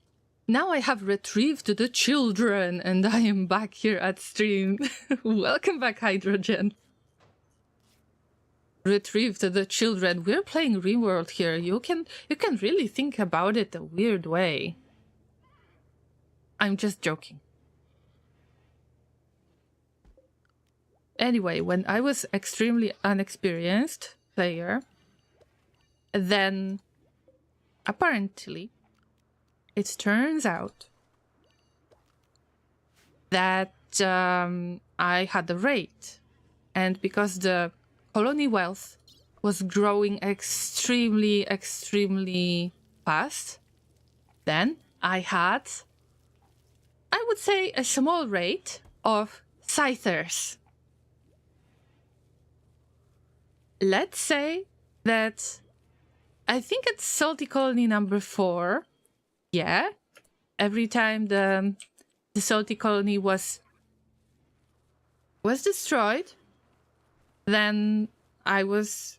Now I have retrieved the children and I am back here at stream. Welcome back, Hydrogen. Retrieved the children. We're playing Rimworld here. You can really think about it a weird way. I'm just joking. Anyway, when I was extremely unexperienced player, then apparently it turns out that I had a raid, and because the colony wealth was growing extremely fast, then I had, I would say, a small raid of scythers. Let's say that I think it's Salty Colony number 4. Yeah, every time the Salty Colony was destroyed, then I was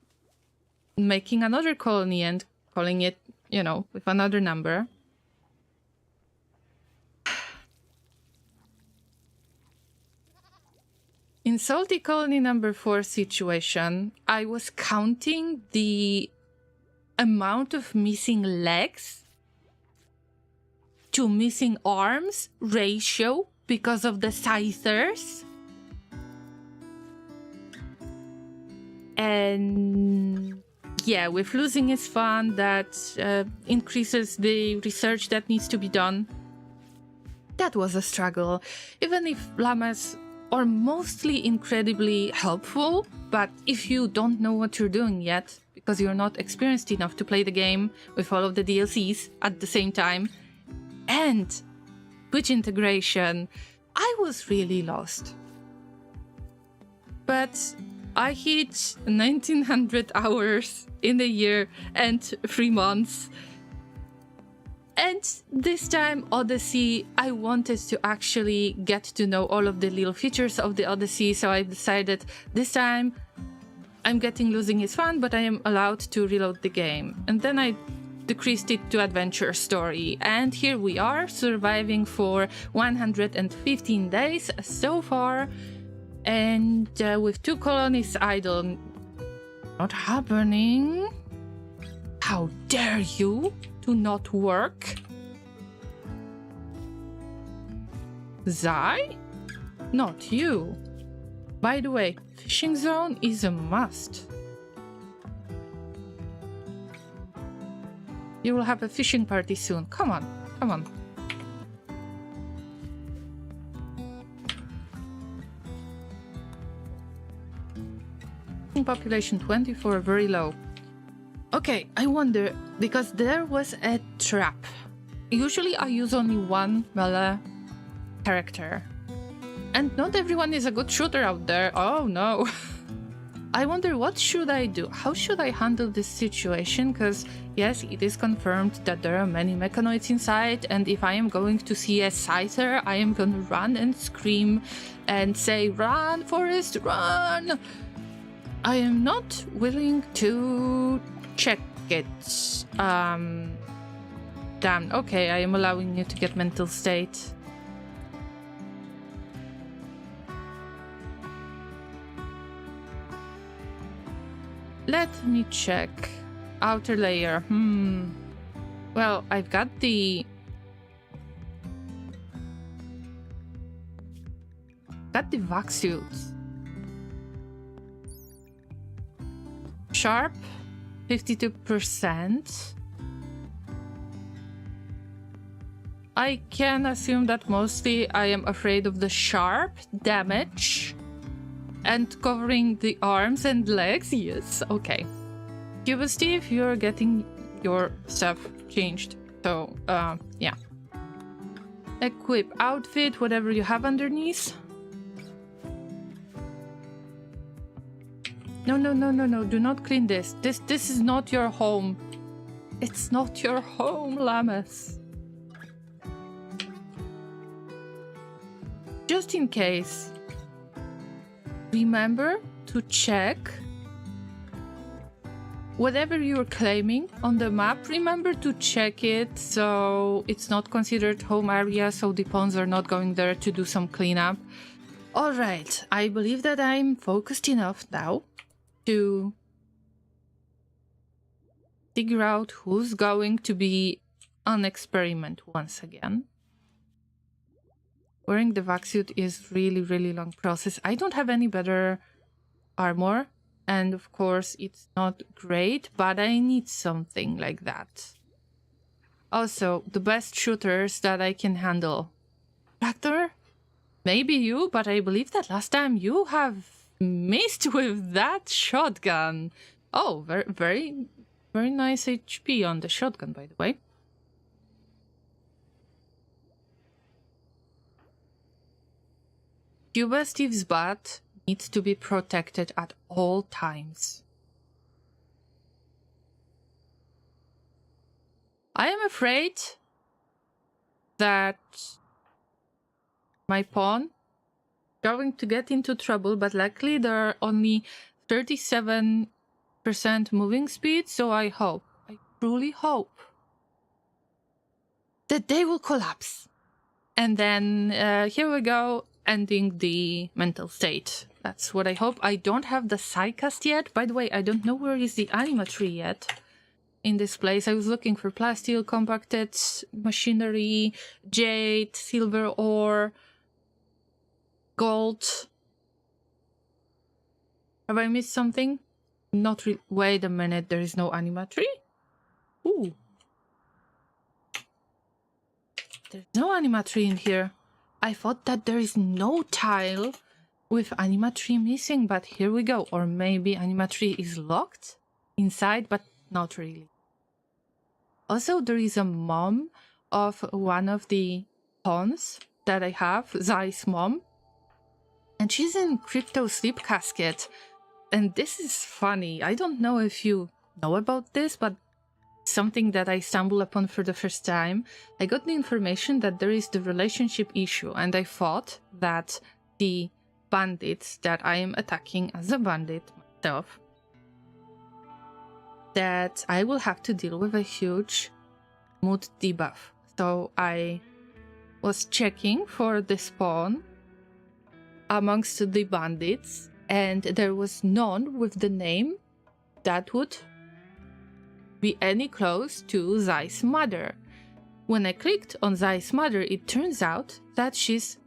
making another colony and calling it, you know, with another number. In Salty Colony number 4 situation, I was counting the amount of missing legs to missing arms ratio because of the scythers. And yeah, with losing is fun, that increases the research that needs to be done. That was a struggle, even if llamas are mostly incredibly helpful, but if you don't know what you're doing yet, because you're not experienced enough to play the game with all of the DLCs at the same time, and Twitch integration, I was really lost. But I hit 1900 hours in a year and 3 months. And this time, Odyssey, I wanted to actually get to know all of the little features of the Odyssey, so I decided this time I'm getting losing is fun, but I am allowed to reload the game. And then I decreased it to adventure story, and here we are, surviving for 115 days so far, and with 2 colonies idle. Not happening. How dare you? To not work? Zai? Not you. By the way, fishing zone is a must. You will have a fishing party soon. Come on, come on. Population 24, very low. Okay, I wonder, because there was a trap. Usually I use only one melee character. And not everyone is a good shooter out there. Oh no. I wonder, what should I do? How should I handle this situation? Because yes, it is confirmed that there are many mechanoids inside, and if I am going to see a scyther, I am gonna run and scream and say, "Run, Forest, run!" I am not willing to check it. Damn, okay, I am allowing you to get mental state. Let me check. Outer layer. Well, I've got the vac suits. Sharp, 52%. I can assume that mostly I am afraid of the sharp damage. And covering the arms and legs, yes, okay. Cuba Steve, you're getting your stuff changed. So, yeah. Equip outfit, whatever you have underneath. No, no, no, no, no, do not clean this. This is not your home. It's not your home, Lammas. Just in case, remember to check whatever you're claiming on the map. Remember to check it so it's not considered home area, so the pawns are not going there to do some cleanup. All right, I believe that I'm focused enough now to figure out who's going to be an experiment once again. Wearing the vac suit is really, really long process. I don't have any better armor, and of course it's not great, but I need something like that. Also, the best shooters that I can handle. Tractor? Maybe you, but I believe that last time you have missed with that shotgun. Oh, very, very, very nice HP on the shotgun, by the way. Cuba Steve's butt needs to be protected at all times. I am afraid that my pawn going to get into trouble, but luckily there are only 37% moving speed, so I hope, I truly hope that they will collapse. And then here we go, ending the mental state. That's what I hope. I don't have the Psycast yet. By the way, I don't know where is the anima tree yet in this place. I was looking for plasteel, compacted machinery, jade, silver ore, gold. Have I missed something? Not really. Wait a minute, there is no anima tree? Ooh. There's no anima tree in here. I thought that there is no tile with anima tree missing, but here we go. Or maybe anima tree is locked inside, but not really. Also, there is a mom of one of the pawns that I have, Zai's mom. And she's in crypto sleep casket. And this is funny. I don't know if you know about this, but something that I stumbled upon for the first time. I got the information that there is the relationship issue, and I thought that the bandits that I am attacking as a bandit myself, that I will have to deal with a huge mood debuff. So I was checking for the spawn amongst the bandits, and there was none with the name that would be any close to Zai's mother. When I clicked on Zai's mother, it turns out that she's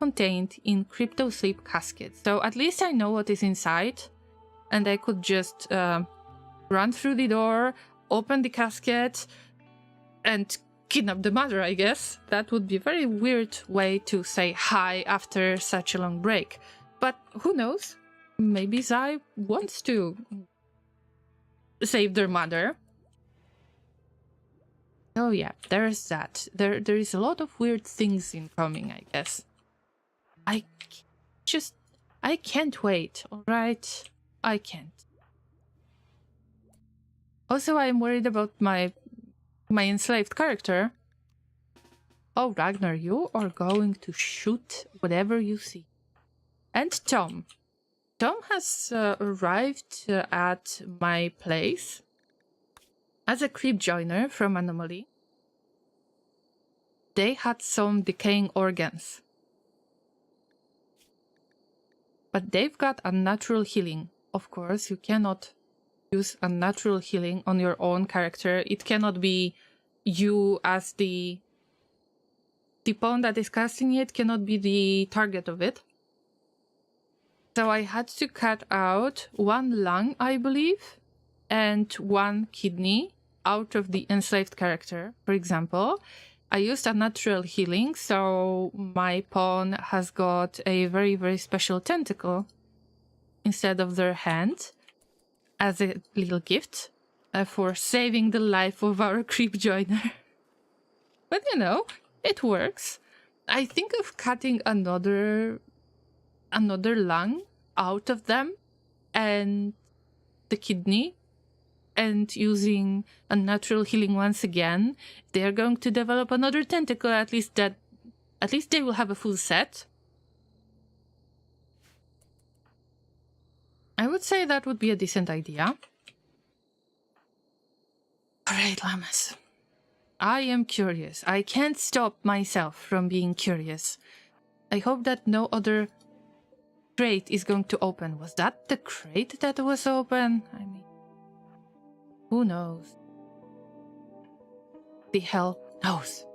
contained in crypto sleep casket. So at least I know what is inside, and I could just run through the door, open the casket, and kidnap the mother, I guess. That would be a very weird way to say hi after such a long break. But who knows? Maybe Zai wants to save their mother. Oh yeah, there's that. There is a lot of weird things incoming, I guess. I can't wait, alright? I can't. Also, I'm worried about my enslaved character. Oh, Ragnar, you are going to shoot whatever you see. And Tom. Tom has arrived at my place as a creep joiner from Anomaly. They had some decaying organs. But they've got unnatural healing. Of course, you cannot use unnatural healing on your own character. It cannot be you as the pawn that is casting it, cannot be the target of it. So I had to cut out one lung, I believe, and one kidney out of the enslaved character, for example. I used unnatural healing, so my pawn has got a very, very special tentacle instead of their hand as a little gift for saving the life of our creep joiner. But you know, it works. I think of cutting another lung out of them and the kidney and using unnatural healing once again. They're going to develop another tentacle, at least they will have a full set. I would say that would be a decent idea. Alright, llamas. I am curious. I can't stop myself from being curious. I hope that no other crate is going to open. Was that the crate that was open? I mean, who knows? The hell knows?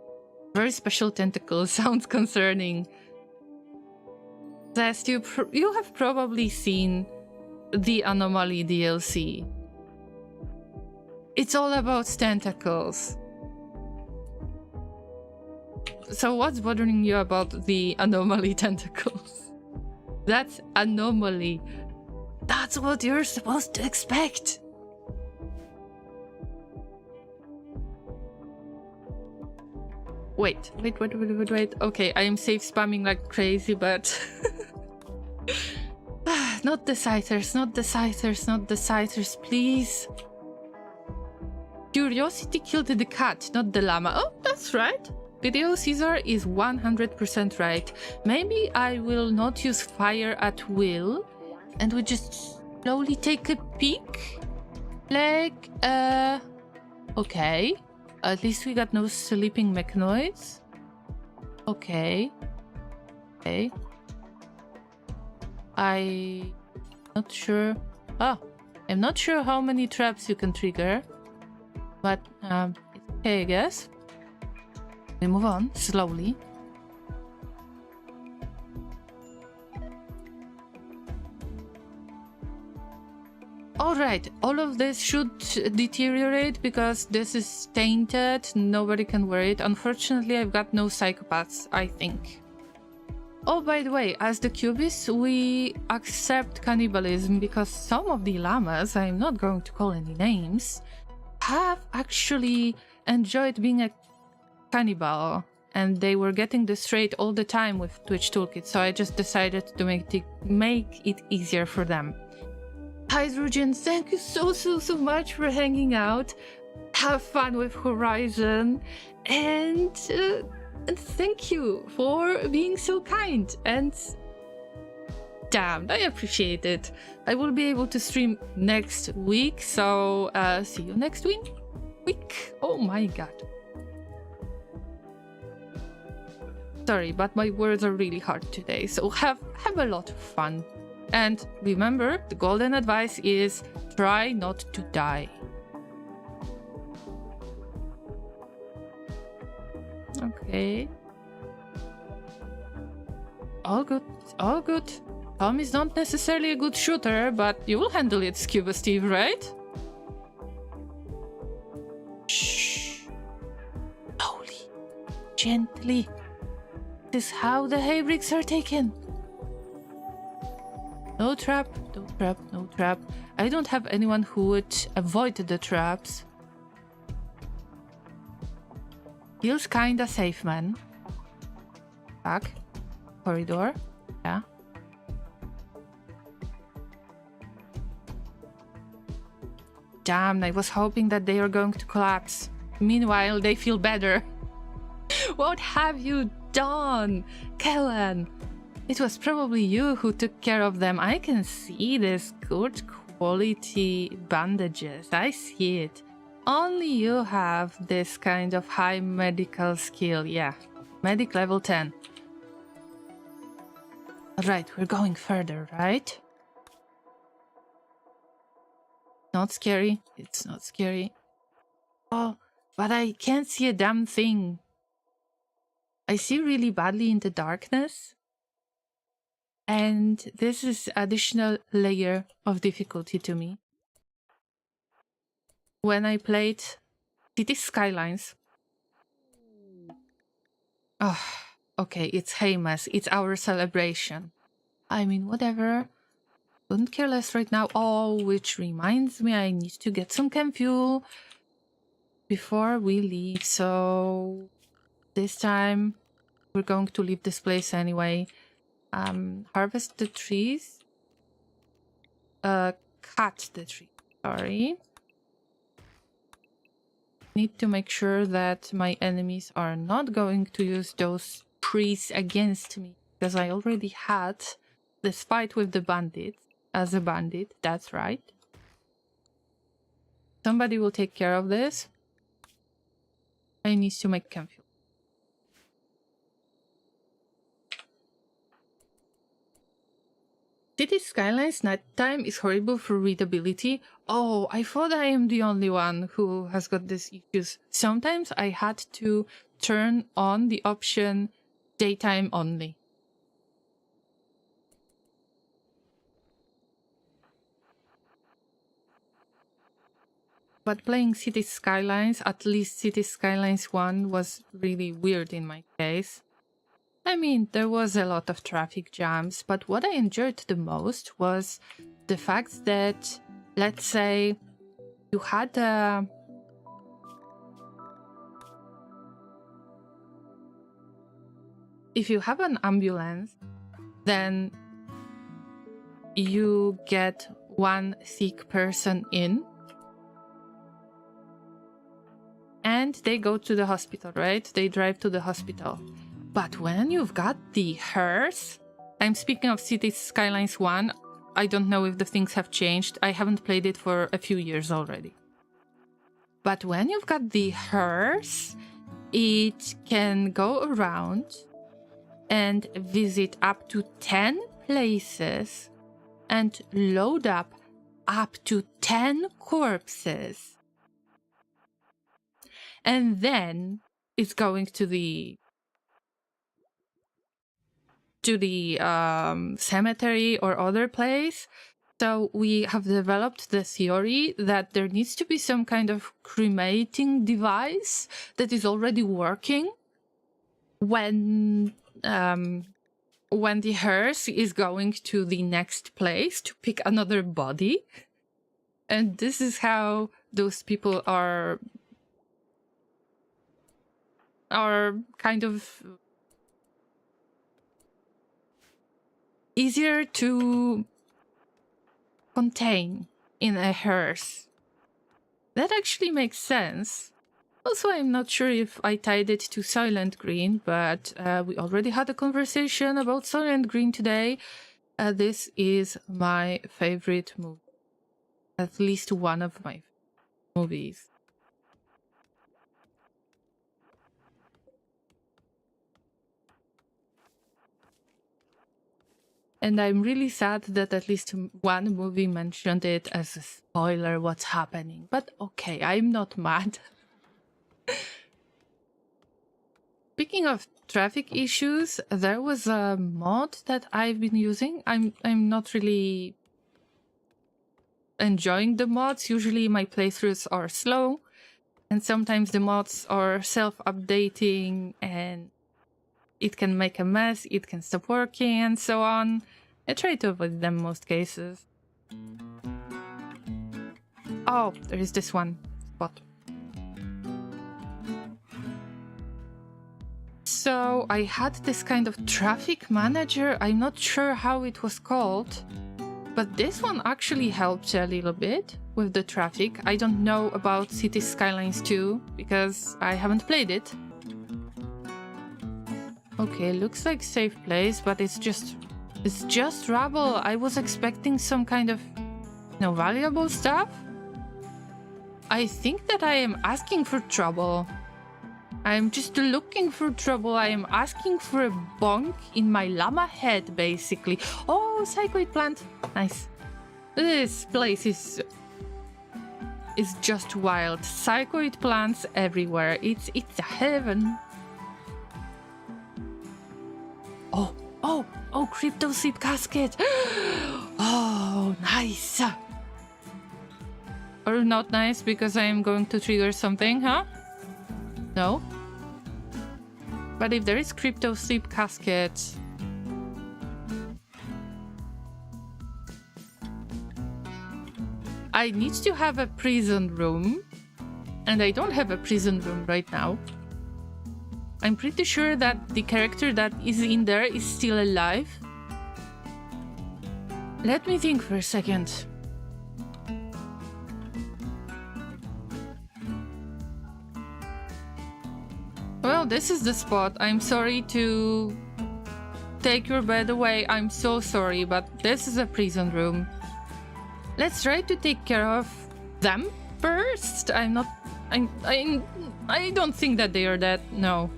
Very special tentacle sounds concerning. Zest, you have probably seen the Anomaly DLC. It's all about tentacles. So what's bothering you about the Anomaly tentacles? That's Anomaly. That's what you're supposed to expect. Wait. Okay, I am safe spamming like crazy, but... Not the scythers, please. Curiosity killed the cat, not the llama. Oh, that's right. Video Caesar is 100% right. Maybe I will not use fire at will, and we just slowly take a peek. Like, okay. At least we got no sleeping mechanoids. Okay. I'm not sure. I'm not sure how many traps you can trigger, but it's okay, I guess. We move on slowly. Alright, all of this should deteriorate because this is tainted. Nobody can wear it. Unfortunately, I've got no psychopaths, I think. Oh, by the way, as the Cubists, we accept cannibalism because some of the llamas, I'm not going to call any names, have actually enjoyed being a cannibal, and they were getting this trait all the time with Twitch Toolkit, so I just decided to make it easier for them. Hydrogen, thank you so much for hanging out. Have fun with Horizon, and thank you for being so kind, and damn, I appreciate it. I will be able to stream next week, so see you next week. Oh my god. Sorry, but my words are really hard today, so have a lot of fun. And remember, the golden advice is try not to die. Okay. All good, all good. Tom is not necessarily a good shooter, but you will handle it, Scuba Steve, right? Shh. Slowly. Gently. This is how the hay bricks are taken. No trap, no trap, no trap. I don't have anyone who would avoid the traps. Feels kinda safe, man. Back. Corridor. Yeah. Damn, I was hoping that they are going to collapse. Meanwhile, they feel better. What have you done, Kellen? It was probably you who took care of them. I can see this good quality bandages. I see it. Only you have this kind of high medical skill. Yeah, medic level 10. Alright, we're going further, right? Not scary. It's not scary. Oh, but I can't see a damn thing. I see really badly in the darkness. And this is additional layer of difficulty to me. When I played City Skylines. Oh, okay, it's Haymas. It's our celebration. I mean, whatever. Couldn't care less right now. Oh, which reminds me, I need to get some chem fuel before we leave. So this time we're going to leave this place anyway. Harvest the trees. Cut the tree. Sorry. Need to make sure that my enemies are not going to use those trees against me, because I already had this fight with the bandit as a bandit. That's right. Somebody will take care of this. I need to make camp fuel. City Skylines nighttime is horrible for readability. Oh, I thought I am the only one who has got these issues. Sometimes I had to turn on the option daytime only. But playing City Skylines, at least City Skylines 1, was really weird in my case. I mean, there was a lot of traffic jams, but what I enjoyed the most was the fact that, let's say, you had a... If you have an ambulance, then you get one sick person in, and they go to the hospital, right? They drive to the hospital. But when you've got the hearse, I'm speaking of City Skylines 1, I don't know if the things have changed. I haven't played it for a few years already. But when you've got the hearse, it can go around and visit up to 10 places and load up to 10 corpses. And then it's going to the cemetery or other place. So we have developed the theory that there needs to be some kind of cremating device that is already working when the hearse is going to the next place to pick another body. And this is how those people are kind of easier to contain in a hearse. That actually makes sense. Also, I'm not sure if I tied it to Silent Green, but we already had a conversation about Silent Green today. This is my favorite movie. At least one of my movies. And I'm really sad that at least one movie mentioned it as a spoiler what's happening. But okay, I'm not mad. Speaking of traffic issues, there was a mod that I've been using. I'm not really enjoying the mods. Usually my playthroughs are slow, and sometimes the mods are self-updating and it can make a mess, it can stop working, and so on. I try to avoid them most cases. Oh, there is this one spot. So I had this kind of traffic manager. I'm not sure how it was called, but this one actually helped a little bit with the traffic. I don't know about City Skylines 2 because I haven't played it. Okay, looks like safe place, but it's just rubble. I was expecting some kind of, valuable stuff. I think that I am asking for trouble. I'm just looking for trouble. I am asking for a bonk in my llama head, basically. Oh, psychoid plant. Nice. This place is just wild. Psychoid plants everywhere. It's a heaven. Oh, crypto sleep casket. Oh, nice. Or not nice because I am going to trigger something, huh? No. But if there is crypto sleep casket, I need to have a prison room. And I don't have a prison room right now. I'm pretty sure that the character that is in there is still alive. Let me think for a second. Well, this is the spot. I'm sorry to take your bed away. I'm so sorry, but this is a prison room. Let's try to take care of them first. I don't think that they are dead. No.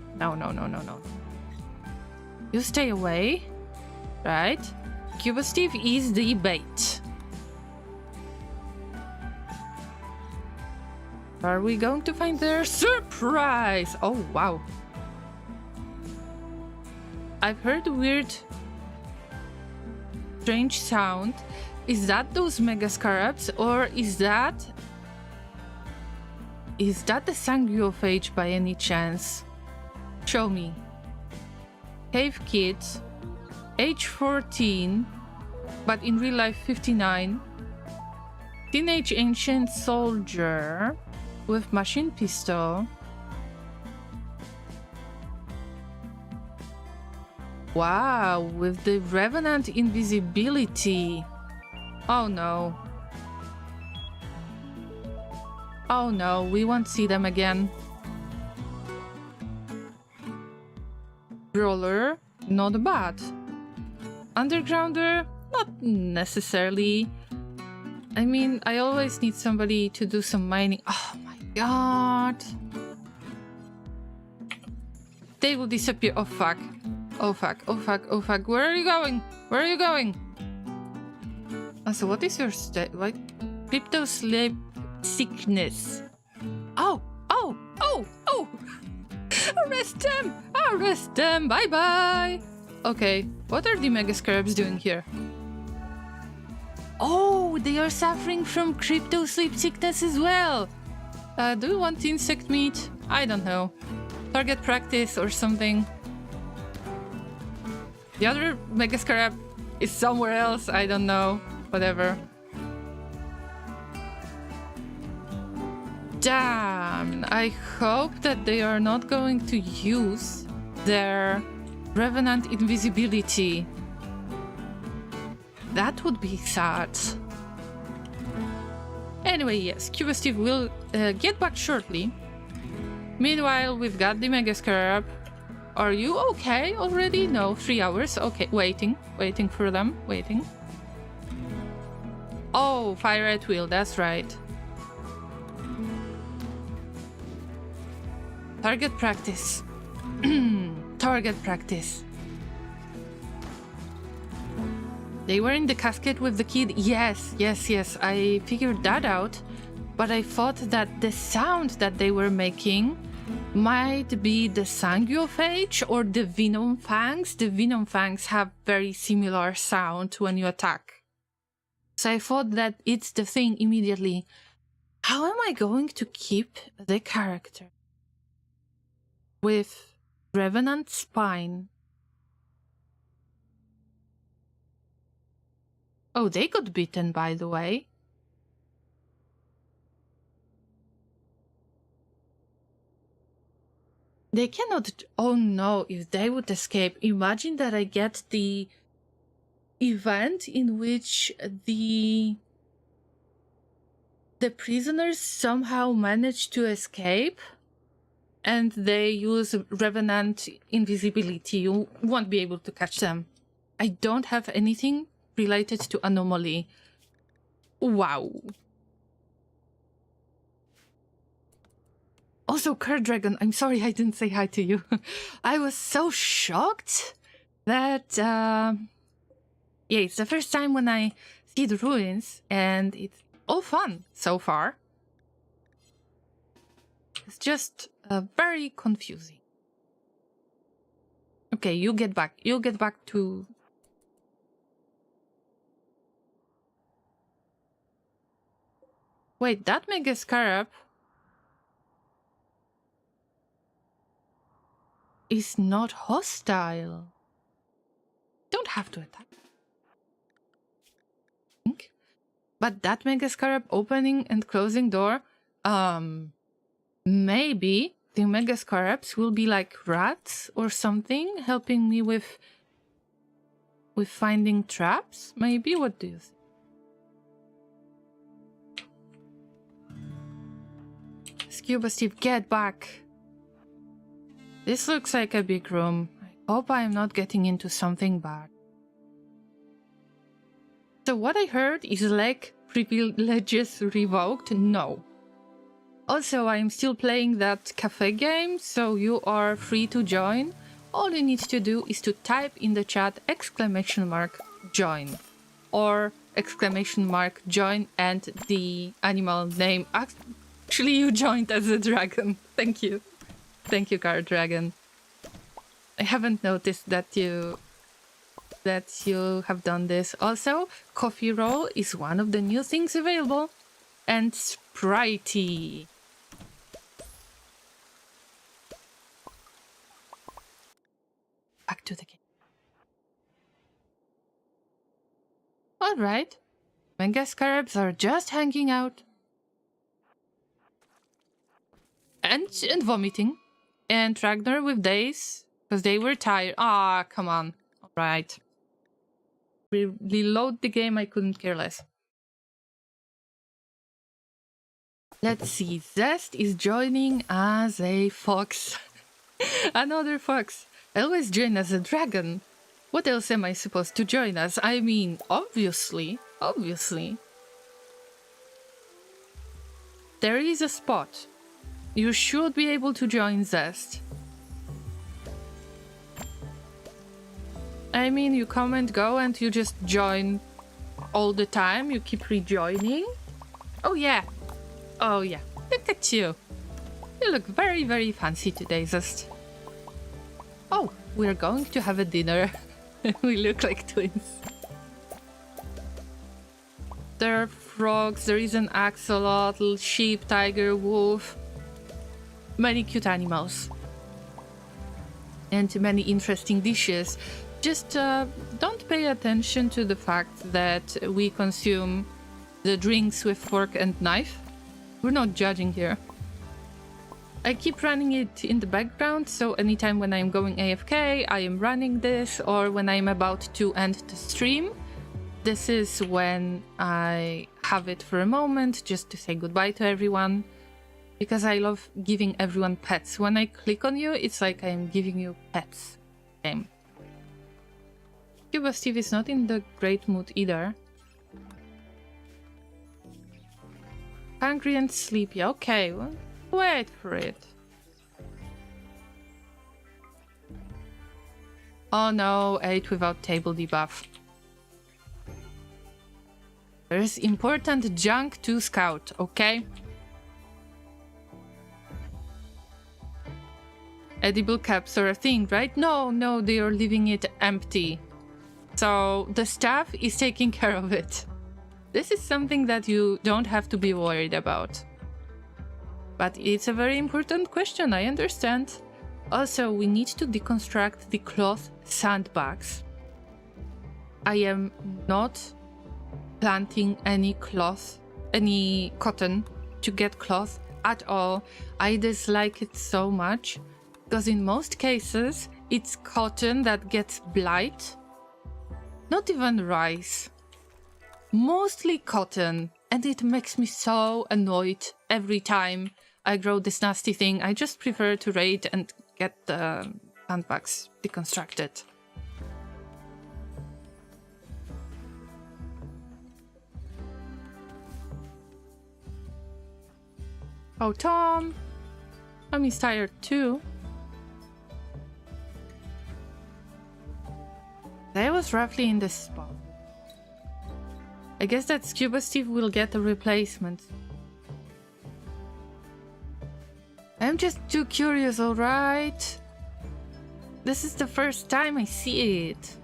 You stay away. Right? Cuba Steve is the bait. Are we going to find their surprise? Oh, wow. I've heard a weird, strange sound. Is that those mega scarabs, or is that the Sanguiophage by any chance? Show me. Cave Kid, age 14, but in real life 59. Teenage ancient soldier with machine pistol. Wow, with the Revenant invisibility. Oh no. Oh no, we won't see them again. Brawler, not bad. Undergrounder, not necessarily. I mean, I always need somebody to do some mining. Oh my god. They will disappear. Oh fuck. Oh fuck, oh fuck, oh fuck. Where are you going? Where are you going? So what is your state? What? Crypto sleep sickness. Oh! Arrest them! Arrest them! Bye-bye! Okay, what are the mega scarabs doing here? Oh, they are suffering from crypto sleep sickness as well. Do you want insect meat? I don't know. Target practice or something. The other mega scarab is somewhere else. I don't know. Whatever. Damn. I hope that they are not going to use their Revenant invisibility. That would be sad. Anyway, yes, Cuba Steve will get back shortly. Meanwhile, we've got the Mega Scarab. Are you okay already? No, 3 hours. Okay, waiting for them, waiting. Oh, fire at will, that's right. Target practice. Target practice. They were in the casket with the kid. Yes, I figured that out. But I thought that the sound that they were making might be the Sanguiophage or the Venom Fangs. The Venom Fangs have very similar sound when you attack. So I thought that it's the thing immediately. How am I going to keep the character with Revenant Spine? Oh, they got bitten, by the way. They cannot... Oh no, if they would escape. Imagine that I get the event in which the prisoners somehow manage to escape and they use Revenant invisibility. You won't be able to catch them. I don't have anything related to anomaly. Wow. Also, Card Dragon, I'm sorry I didn't say hi to you. I was so shocked that, yeah, it's the first time when I see the ruins, and it's all fun so far. It's just very confusing. Okay, you get back. You get back to... Wait, that Mega Scarab is not hostile. Don't have to attack. But that Mega Scarab opening and closing door, maybe the Mega Scarabs will be like rats or something, helping me with finding traps? Maybe? What do you think? Scuba Steve, get back! This looks like a big room. I hope I'm not getting into something bad. So what I heard is leg privileges revoked? No. Also, I'm still playing that cafe game, so you are free to join. All you need to do is to type in the chat !join or !join and the animal name. Actually, you joined as a dragon. Thank you. Thank you, Card Dragon. I haven't noticed that you have done this. Also, coffee roll is one of the new things available. And Spritey. Back to the game. Alright. Mega Scarabs are just hanging out. And vomiting. And Ragnar with days. Because they were tired. Ah, come on. Alright. Reload the game, I couldn't care less. Let's see. Zest is joining as a fox. Another fox. I always join as a dragon. What else am I supposed to join as? I mean, obviously. There is a spot. You should be able to join Zest. I mean, you come and go and you just join all the time. You keep rejoining. Oh yeah. Oh yeah. Look at you. You look very, very fancy today, Zest. Oh, we're going to have a dinner. We look like twins. There are frogs, there is an axolotl, sheep, tiger, wolf. Many cute animals. And many interesting dishes. Just don't pay attention to the fact that we consume the drinks with fork and knife. We're not judging here. I keep running it in the background, so anytime when I'm going AFK, I am running this, or when I'm about to end the stream, this is when I have it for a moment, just to say goodbye to everyone, because I love giving everyone pets. When I click on you, it's like I'm giving you pets. Game. Cuba Steve is not in the great mood either. Hungry and sleepy. Okay, well, wait for it. Oh no, 8 without table debuff. There's important junk to scout, okay? Edible caps are a thing, right? No, they are leaving it empty. So the staff is taking care of it. This is something that you don't have to be worried about. But it's a very important question, I understand. Also, we need to deconstruct the cloth sandbags. I am not planting any cotton to get cloth at all. I dislike it so much because in most cases it's cotton that gets blight. Not even rice. Mostly cotton, and it makes me so annoyed every time I grow this nasty thing. I just prefer to raid and get the sandbags deconstructed. Oh, Tom! Tommy's tired too. That was roughly in this spot. I guess that Scuba Steve will get a replacement. I'm just too curious, alright? This is the first time I see it.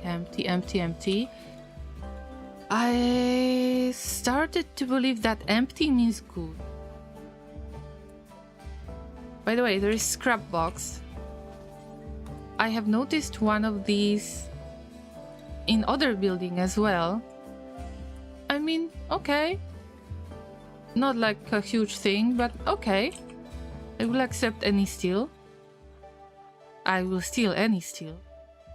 Empty, empty, empty. I started to believe that empty means good. By the way, there is scrap box. I have noticed one of these in other building as well. I mean, okay. Not like a huge thing, but okay. I will accept any steal. I will steal any steal.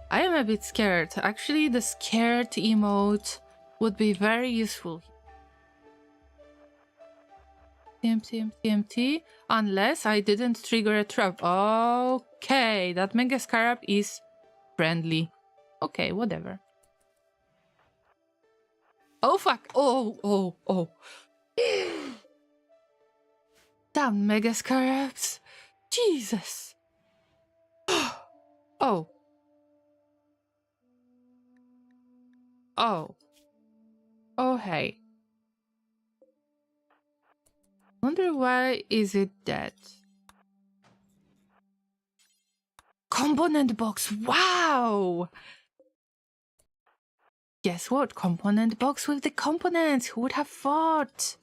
I am a bit scared. Actually, the scared emote would be very useful. TMT, unless I didn't trigger a trap. Okay, that Mega Scarab is friendly. Okay, whatever. Oh fuck! Oh. Damn Mega Scarabs! Jesus! Oh. Oh hey. Wonder why is it dead? Component box! Wow! Guess what? Component box with the components! Who would have thought?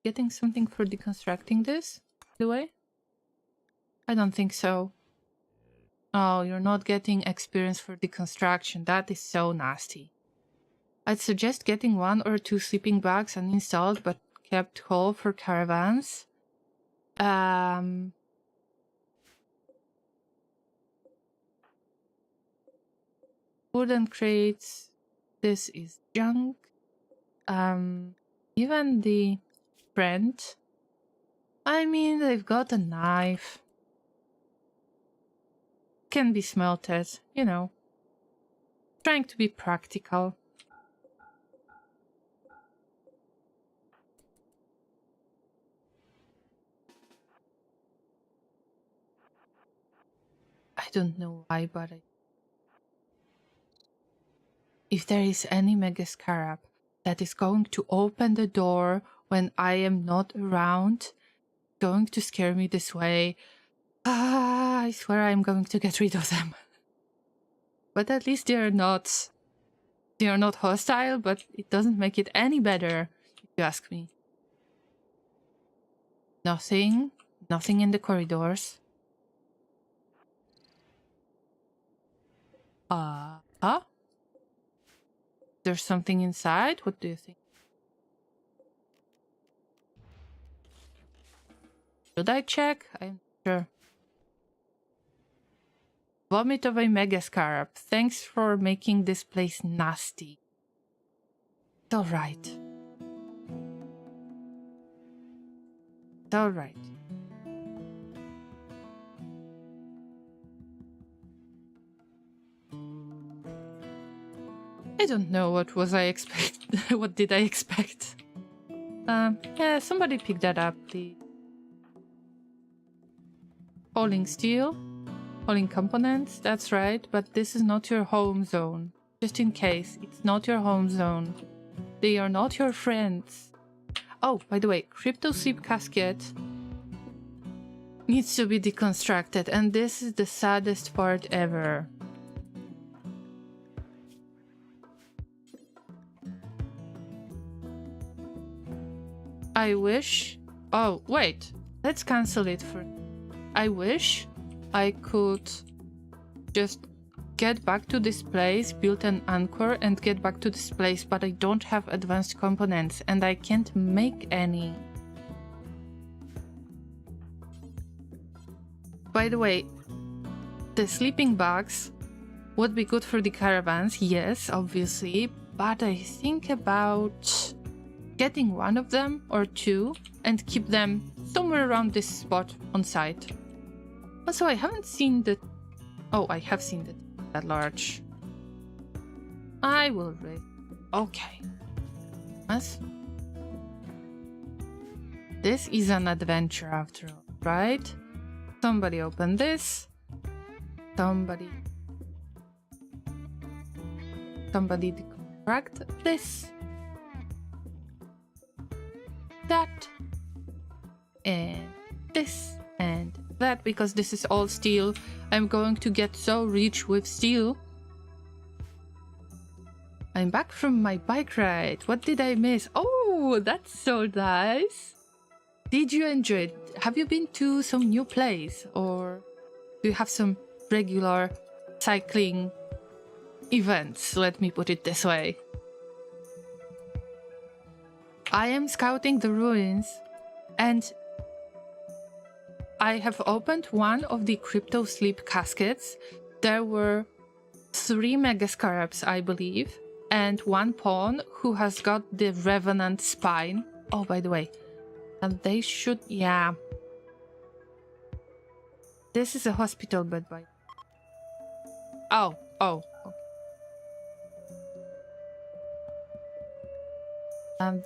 Getting something for deconstructing this, by the way? I don't think so. Oh, you're not getting experience for deconstruction. That is so nasty. I'd suggest getting 1 or 2 sleeping bags uninstalled but kept whole for caravans. Wooden crates. This is junk. Even the friend. I mean, they've got a knife. Can be smelted, you know. Trying to be practical. I don't know why, but if there is any Mega Scarab that is going to open the door when I am not around, going to scare me this way, I swear I'm going to get rid of them. But at least they are not hostile, but it doesn't make it any better, if you ask me. Nothing in the corridors. Huh? There's something inside? What do you think? Should I check? I'm sure. Vomit of a Mega Scarab. Thanks for making this place nasty. It's alright. It's alright. I don't know what was I expect. What did I expect? Yeah, somebody pick that up, please. Hauling steel. Hauling components, that's right, but this is not your home zone. Just in case, it's not your home zone. They are not your friends. Oh, by the way, Crypto Sleep Casket needs to be deconstructed, and this is the saddest part ever. I wish... Oh, wait. Let's cancel it for... I wish I could just get back to this place, build an anchor, and get back to this place, but I don't have advanced components, and I can't make any. By the way, the sleeping bags would be good for the caravans, yes, obviously, but I think about getting 1 of them or 2 and keep them somewhere around this spot on site. Also, I haven't seen the... Oh, I have seen that large. I will read. Okay. Yes. This is an adventure after all, right? Somebody open this. Somebody deconstruct this. That. And this. And that, because this is all steel. I'm going to get so rich with steel. I'm back from my bike ride. What did I miss? Oh, that's so nice. Did you enjoy it? Have you been to some new place? Or do you have some regular cycling events, let me put it this way. I am scouting the ruins, and I have opened one of the crypto sleep caskets. There were 3 mega scarabs, I believe, and 1 pawn who has got the revenant spine. Oh, by the way, and they should, yeah. This is a hospital bed, by. Oh. Okay.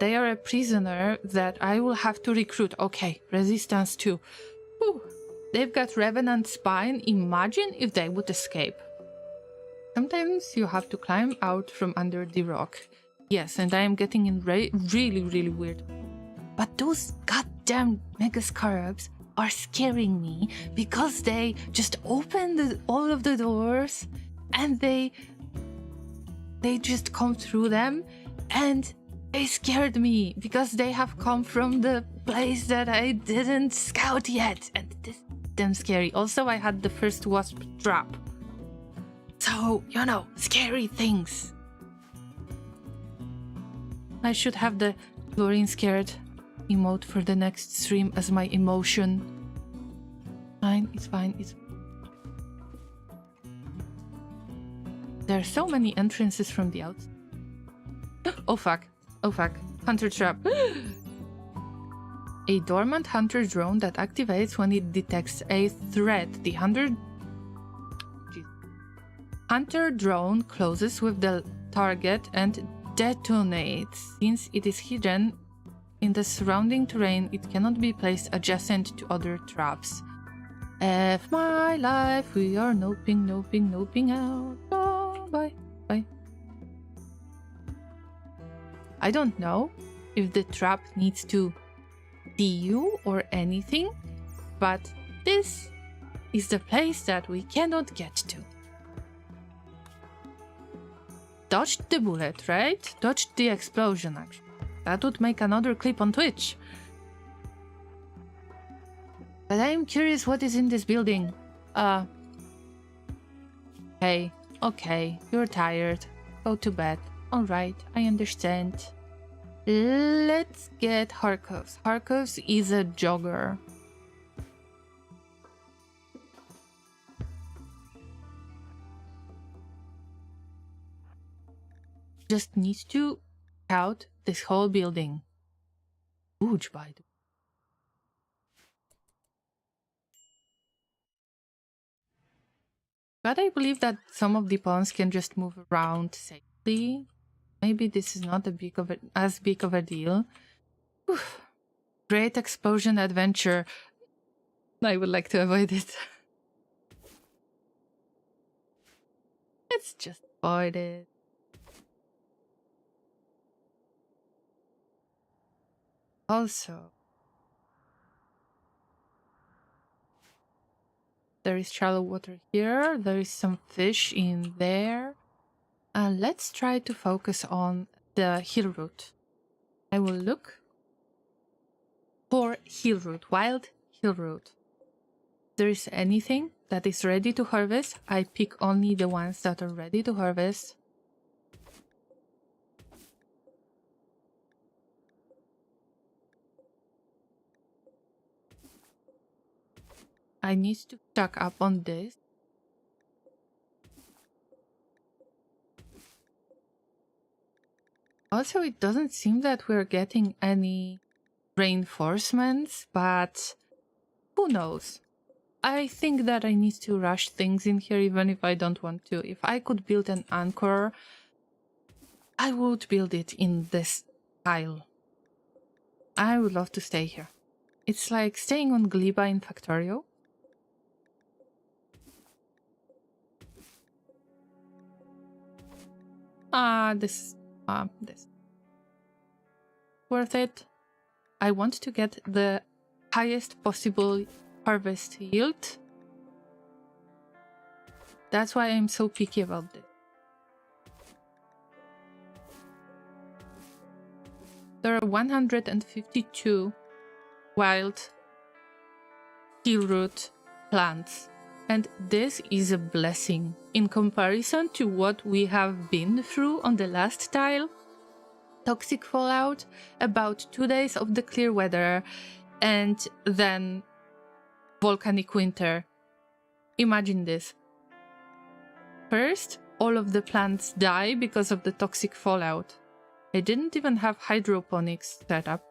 They are a prisoner that I will have to recruit. Okay, resistance 2. Whew. They've got revenant spine. Imagine if they would escape. Sometimes you have to climb out from under the rock. Yes, and I am getting in really weird. But those goddamn mega scarabs are scaring me because they just open all of the doors and they just come through them, and they scared me because they have come from the place that I didn't scout yet, and this is damn scary. Also, I had the first wasp trap. So, you know, scary things. I should have the chlorine scared emote for the next stream as my emotion. Fine, it's fine, it's... There are so many entrances from the outside. Oh fuck. Oh fuck. Hunter trap. A dormant hunter drone that activates when it detects a threat. The hunter drone closes with the target and detonates. Since it is hidden in the surrounding terrain, it cannot be placed adjacent to other traps. F my life, we are noping out. Oh, bye. I don't know if the trap needs to see you or anything, but this is the place that we cannot get to. Dodged the bullet, right? Dodged the explosion, actually. That would make another clip on Twitch. But I am curious what is in this building. Hey, okay, you're tired. Go to bed. Alright, I understand. Let's get Harkovs. Harkovs is a jogger. Just needs to scout this whole building. Huge, by the way. But I believe that some of the pawns can just move around safely. Maybe this is not as big of a deal. Oof. Great explosion adventure. I would like to avoid it. Let's just avoid it. Also, there is shallow water here. There is some fish in there. Let's try to focus on the hill root. I will look for hill root, wild hill root. If there is anything that is ready to harvest, I pick only the ones that are ready to harvest. I need to stock up on this. Also, it doesn't seem that we're getting any reinforcements, but who knows? I think that I need to rush things in here even if I don't want to. If I could build an anchor, I would build it in this tile. I would love to stay here. It's like staying on Gleba in Factorio. This. Worth it. I want to get the highest possible harvest yield. That's why I'm so picky about this. There are 152 wild steel root plants. And this is a blessing in comparison to what we have been through on the last tile. Toxic fallout, about 2 days of the clear weather, and then volcanic winter. Imagine this. First, all of the plants die because of the toxic fallout. I didn't even have hydroponics set up.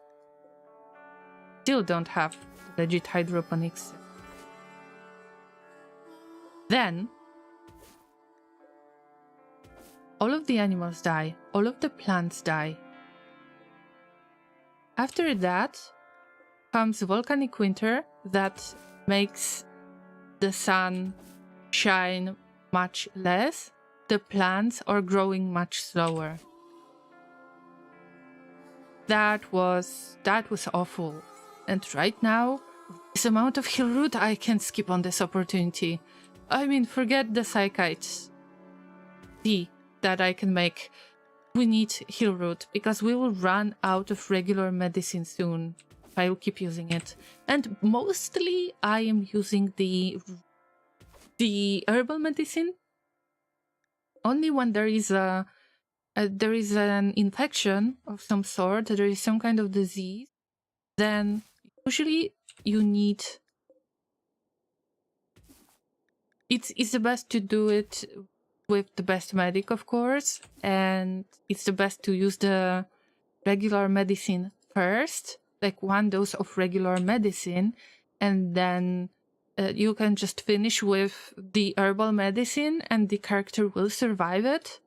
Still don't have legit hydroponics. Then, all of the animals die, all of the plants die. After that comes volcanic winter that makes the sun shine much less. The plants are growing much slower. That was awful. And right now, this amount of heal root, I can't skip on this opportunity. I mean, forget the psychites. See that I can make. We need heal root because we will run out of regular medicine soon. I will keep using it. And mostly I am using the herbal medicine only when there is an infection of some sort, there is some kind of disease, then usually you need... It's the best to do it with the best medic, of course, and it's the best to use the regular medicine first, like 1 dose of regular medicine, and then you can just finish with the herbal medicine and the character will survive it.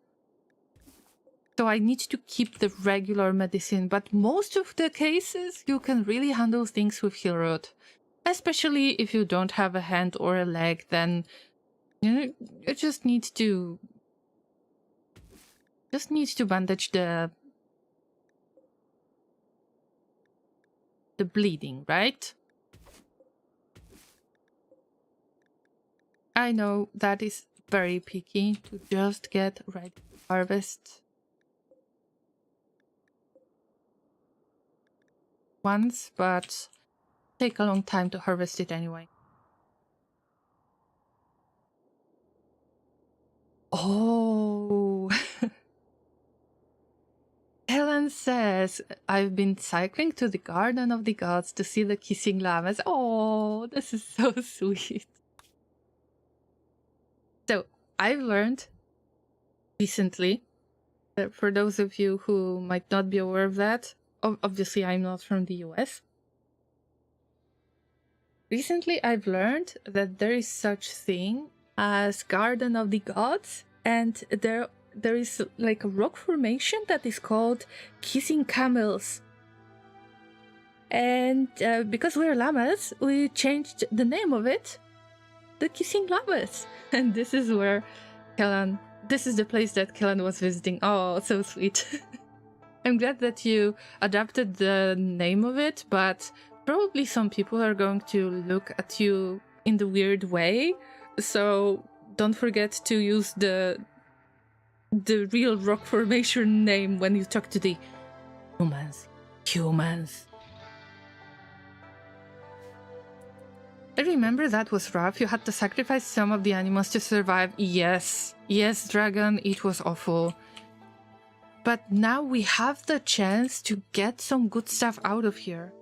So I need to keep the regular medicine, but most of the cases you can really handle things with heal root. Especially if you don't have a hand or a leg, then you just need to bandage the bleeding, right? I know that is very picky to just get right to harvest once, but take a long time to harvest it anyway. Oh, Helen says, I've been cycling to the Garden of the Gods to see the kissing llamas. Oh, this is so sweet. So, I've learned recently, for those of you who might not be aware of that, obviously I'm not from the US. Recently I've learned that there is such thing as Garden of the Gods, and there is like a rock formation that is called Kissing Camels. And because we're llamas, we changed the name of it, the Kissing Llamas. And this is where this is the place that Kellan was visiting. Oh, so sweet. I'm glad that you adapted the name of it, but probably some people are going to look at you in the weird way. So don't forget to use the real rock formation name when you talk to the humans. I remember that was rough. You had to sacrifice some of the animals to survive. Yes, dragon, it was awful. But now we have the chance to get some good stuff out of here.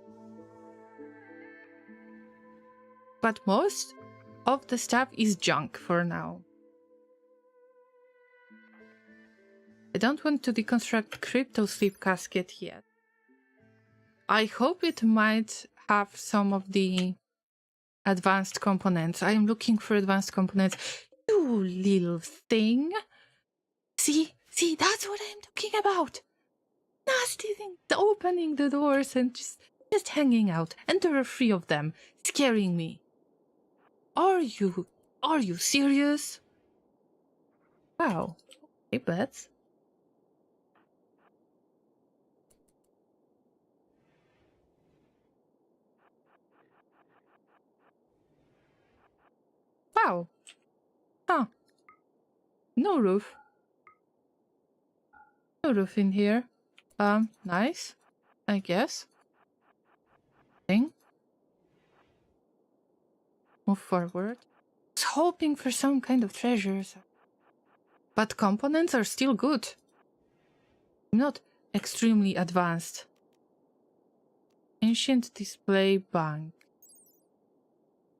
But most of the stuff is junk for now. I don't want to deconstruct Crypto Sleep Casket yet. I hope it might have some of the advanced components. I am looking for advanced components. You little thing. See, that's what I'm talking about. Nasty thing. Opening the doors and just hanging out. And there are 3 of them, scaring me. Are you serious? Wow. Hey, bets. Wow. Huh. No roof. No roof in here. Nice. I guess. Thing. Move forward. was hoping for some kind of treasures. But components are still good. Not extremely advanced. Ancient display bank.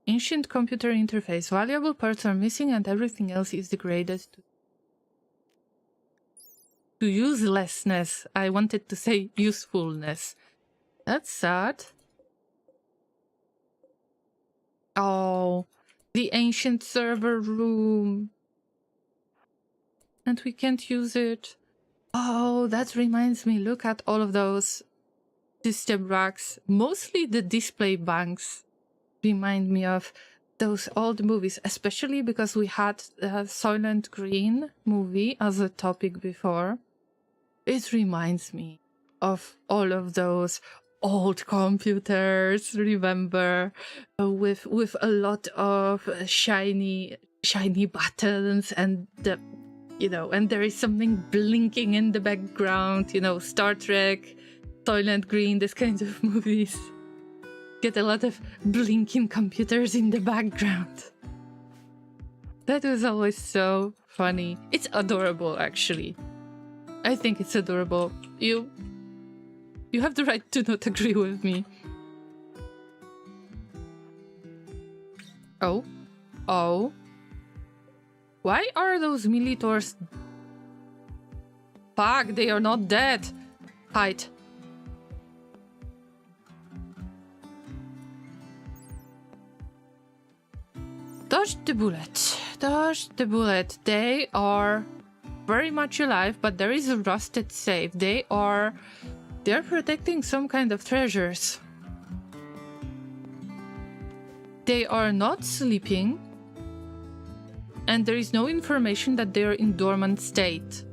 Ancient computer interface. Valuable parts are missing and everything else is degraded to uselessness. I wanted to say usefulness. That's sad. Oh, the ancient server room. And we can't use it. Oh, that reminds me. Look at all of those system racks. Mostly the display banks remind me of those old movies, especially because we had a Soylent Green movie as a topic before. It reminds me of all of those old computers, remember, with a lot of shiny buttons and the, you know, and there is something blinking in the background, you know, Star Trek, Soylent Green, this kind of movies. Get a lot of blinking computers in the background. That was always so funny. It's adorable, actually. I think it's adorable. You have the right to not agree with me. Oh. Oh. Why are those Militors... Fuck, they are not dead. Hide. Dodge the bullet. Dodge the bullet. They are very much alive, but there is a rusted safe. They're protecting some kind of treasures. They are not sleeping. And there is no information that they are in dormant state.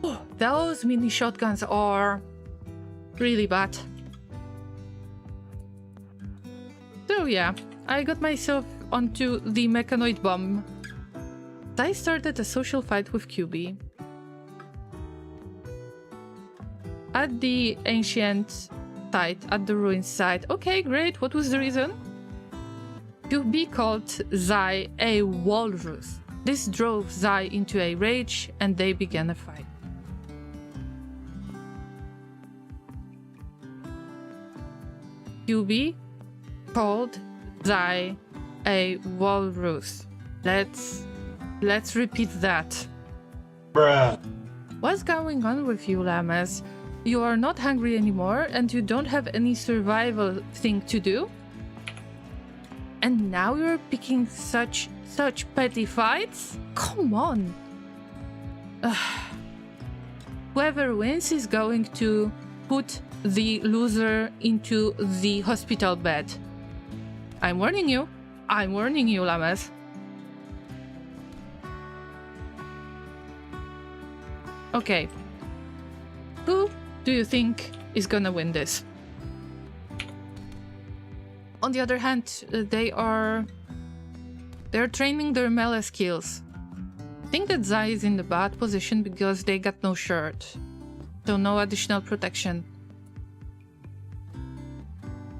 Oh, those mini shotguns are really bad. So yeah, I got myself onto the mechanoid bomb. I started a social fight with QB. At the ancient site, at the ruins site. Okay, great. What was the reason? QB called Zai a walrus. This drove Zai into a rage and they began a fight. QB called Zai a walrus. Let's repeat that. Bruh. What's going on with you, Llamas? You are not hungry anymore and you don't have any survival thing to do? And now you're picking such petty fights? Come on! Ugh. Whoever wins is going to put the loser into the hospital bed. I'm warning you. I'm warning you, Llamas. Okay. Who do you think is gonna win this? On the other hand, they're training their melee skills. I think that Zai is in the bad position because they got no shirt. So no additional protection.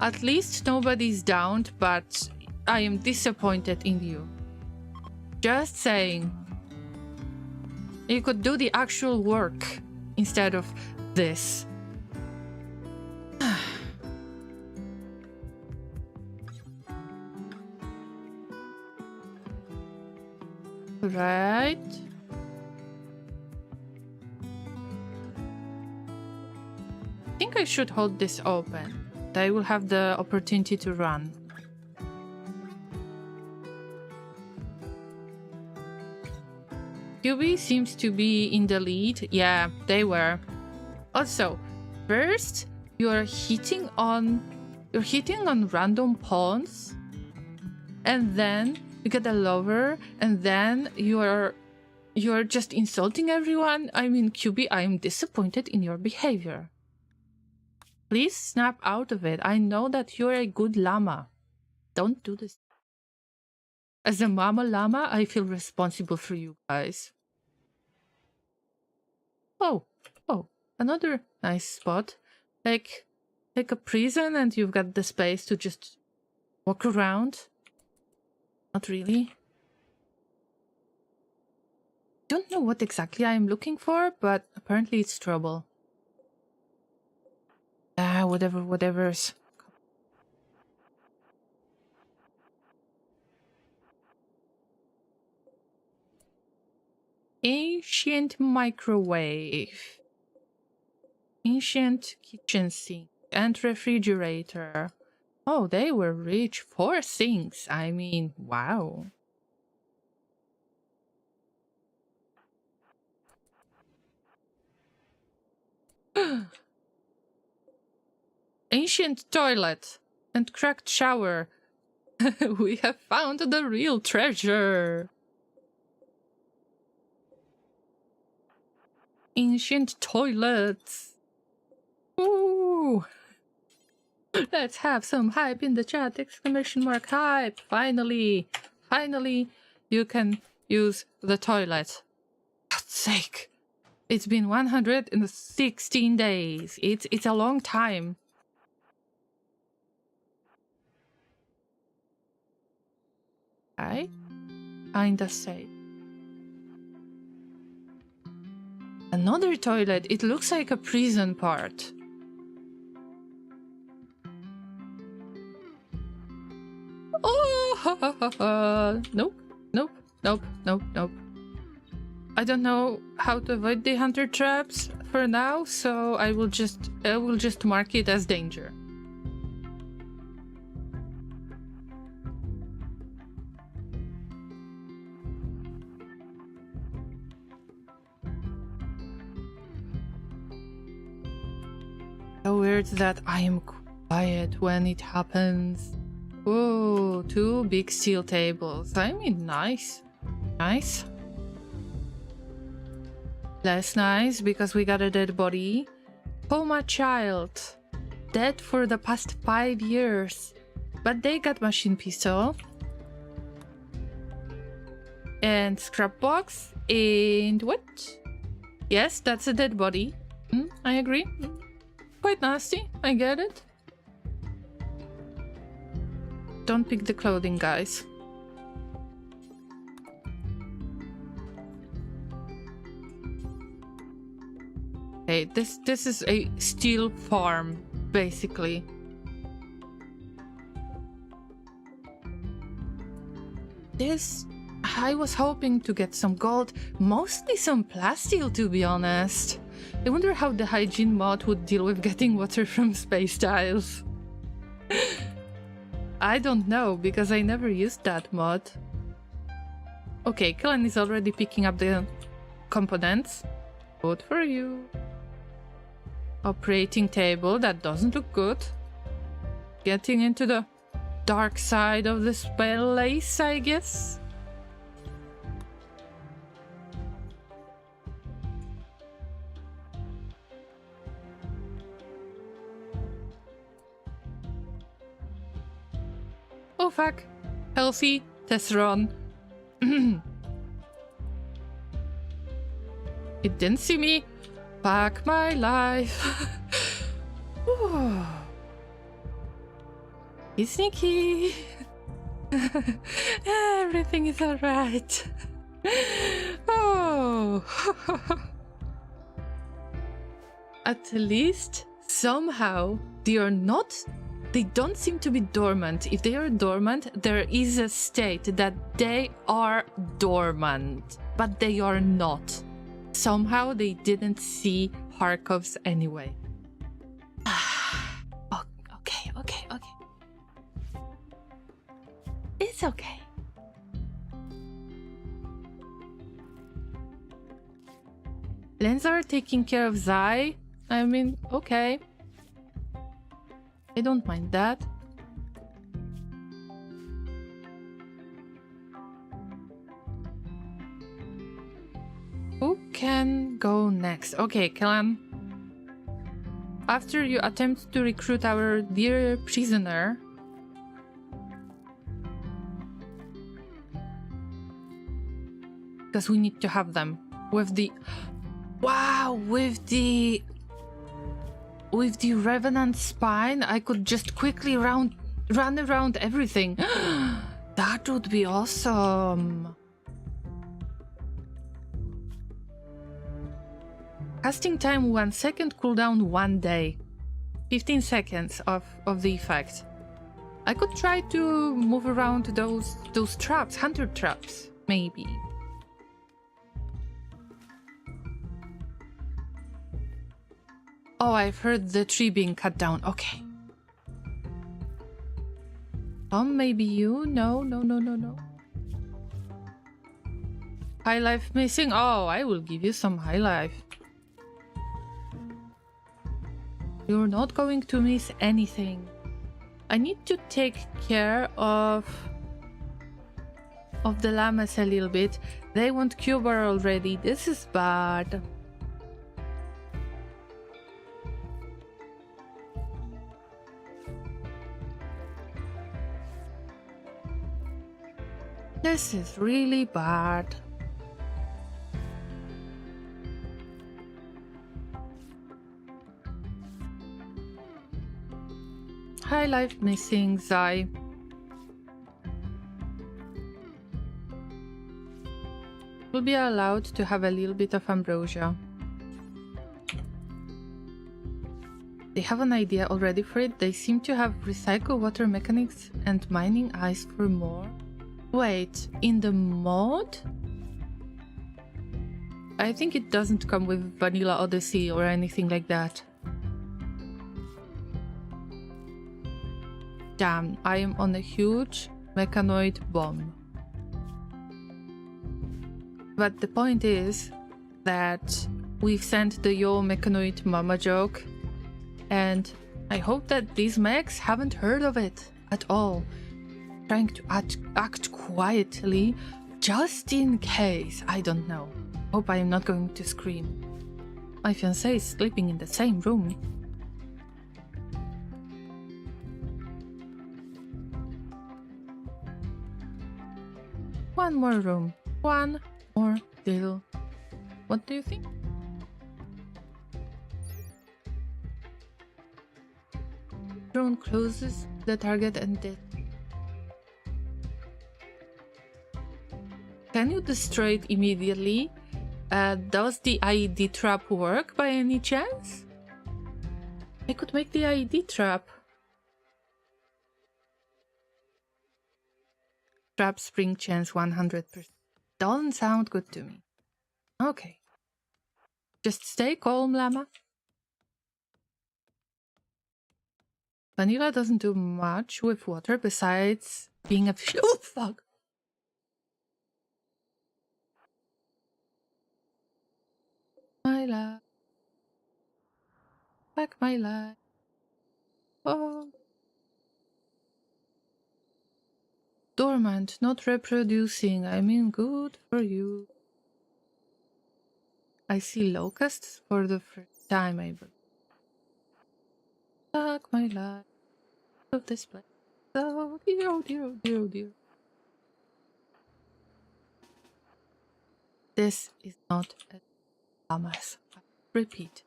At least nobody's downed, but I am disappointed in you. Just saying. You could do the actual work instead of this. Right. I think I should hold this open. I will have the opportunity to run. QB seems to be in the lead. Yeah, they were. Also, first you're hitting on random pawns, and then you get a lover, and then you're just insulting everyone. I mean, QB, I am disappointed in your behavior. Please snap out of it. I know that you're a good llama. Don't do this. As a mama llama, I feel responsible for you guys. Oh, another nice spot. Like a prison, and you've got the space to just walk around. Not really. Don't know what exactly I'm looking for, but apparently it's trouble. Ah, whatever's. Ancient microwave. Ancient kitchen sink and refrigerator. Oh, they were rich. 4 sinks. I mean, wow. Ancient toilet and cracked shower. We have found the real treasure. Ancient toilets. Ooh. Let's have some hype in the chat. Exclamation mark hype. Finally. Finally, you can use the toilet. God's sake. It's been 116 days. It's a long time. Kinda safe. Another toilet. It looks like a prison part. Oh, nope. I don't know how to avoid the hunter traps for now, so I will just mark it as danger. So weird that I am quiet when it happens. Whoa, 2 big steel tables. I mean, nice. Nice. Less nice because we got a dead body. Coma child. Dead for the past 5 years. But they got machine pistol. And scrap box. And what? Yes, that's a dead body. I agree. Quite nasty. I get it. Don't pick the clothing, guys. Okay, this is a steel farm, basically. I was hoping to get some gold, mostly some plasteel, to be honest. I wonder how the hygiene mod would deal with getting water from space tiles. I don't know, because I never used that mod. Okay, Kellen is already picking up the components. Good for you. Operating table, that doesn't look good. Getting into the dark side of the spell lace, I guess. Oh fuck. Healthy. Tesseron. It didn't see me. Fuck my life. He's sneaky. Everything is alright. Oh. At least, somehow, they don't seem to be dormant. If they are dormant, there is a state that they are dormant, but they are not. Somehow they didn't see Harkovs anyway. Okay. It's okay. Lenzar taking care of Zai? I mean, okay. I don't mind that. Who can go next? Okay, Kellan. After you attempt to recruit our dear prisoner, because we need to have them with the with the revenant spine. I could just quickly run around everything. That would be awesome. Casting time 1 second, cooldown 1 day. 15 seconds of the effect. I could try to move around those traps, hunter traps, maybe. Oh, I've heard the tree being cut down. Okay. Maybe you? No. High life missing? Oh, I will give you some high life. You're not going to miss anything. I need to take care of the llamas a little bit. They want Cuba already. This is bad. This is really bad. High life missing, Zai. Will be allowed to have a little bit of ambrosia. They have an idea already for it. They seem to have recycle water mechanics and mining ice for more. Wait, in the mod? I think it doesn't come with Vanilla Odyssey or anything like that. Damn, I am on a huge mechanoid bomb. But the point is that we've sent the Yo Mechanoid Mama joke, and I hope that these mechs haven't heard of it at all. Trying to act quietly, just in case. I don't know. Hope I am not going to scream. My fiancé is sleeping in the same room. One more room. One more little. What do you think? Drone closes the target and dead. Can you destroy it immediately? Does the IED trap work by any chance? I could make the IED trap. Trap spring chance 100%. Doesn't sound good to me. Okay. Just stay calm, llama. Vanilla doesn't do much with water besides being a fish. Oh, fuck! My life. Back my life. Oh. Dormant, not reproducing. I mean, good for you. I see locusts for the first time, I believe. Back my life. Of this place. Oh dear, oh dear, oh dear, oh dear. This is not a llamas. Repeat.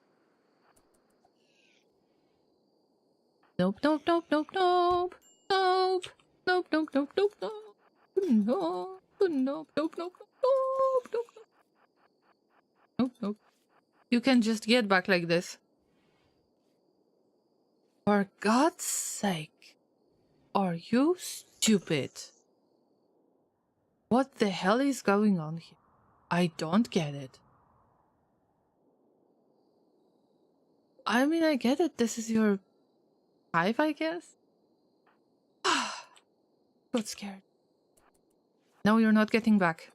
Nope, nope, nope, nope, nope. Nope. Nope, nope, nope, nope, nope. No. Nope, nope, nope, nope, nope, nope. Nope, nope. You can just get back like this. For God's sake. Are you stupid? What the hell is going on here? I don't get it. I mean, I get it. This is your hive, I guess? Got scared. No, you're not getting back.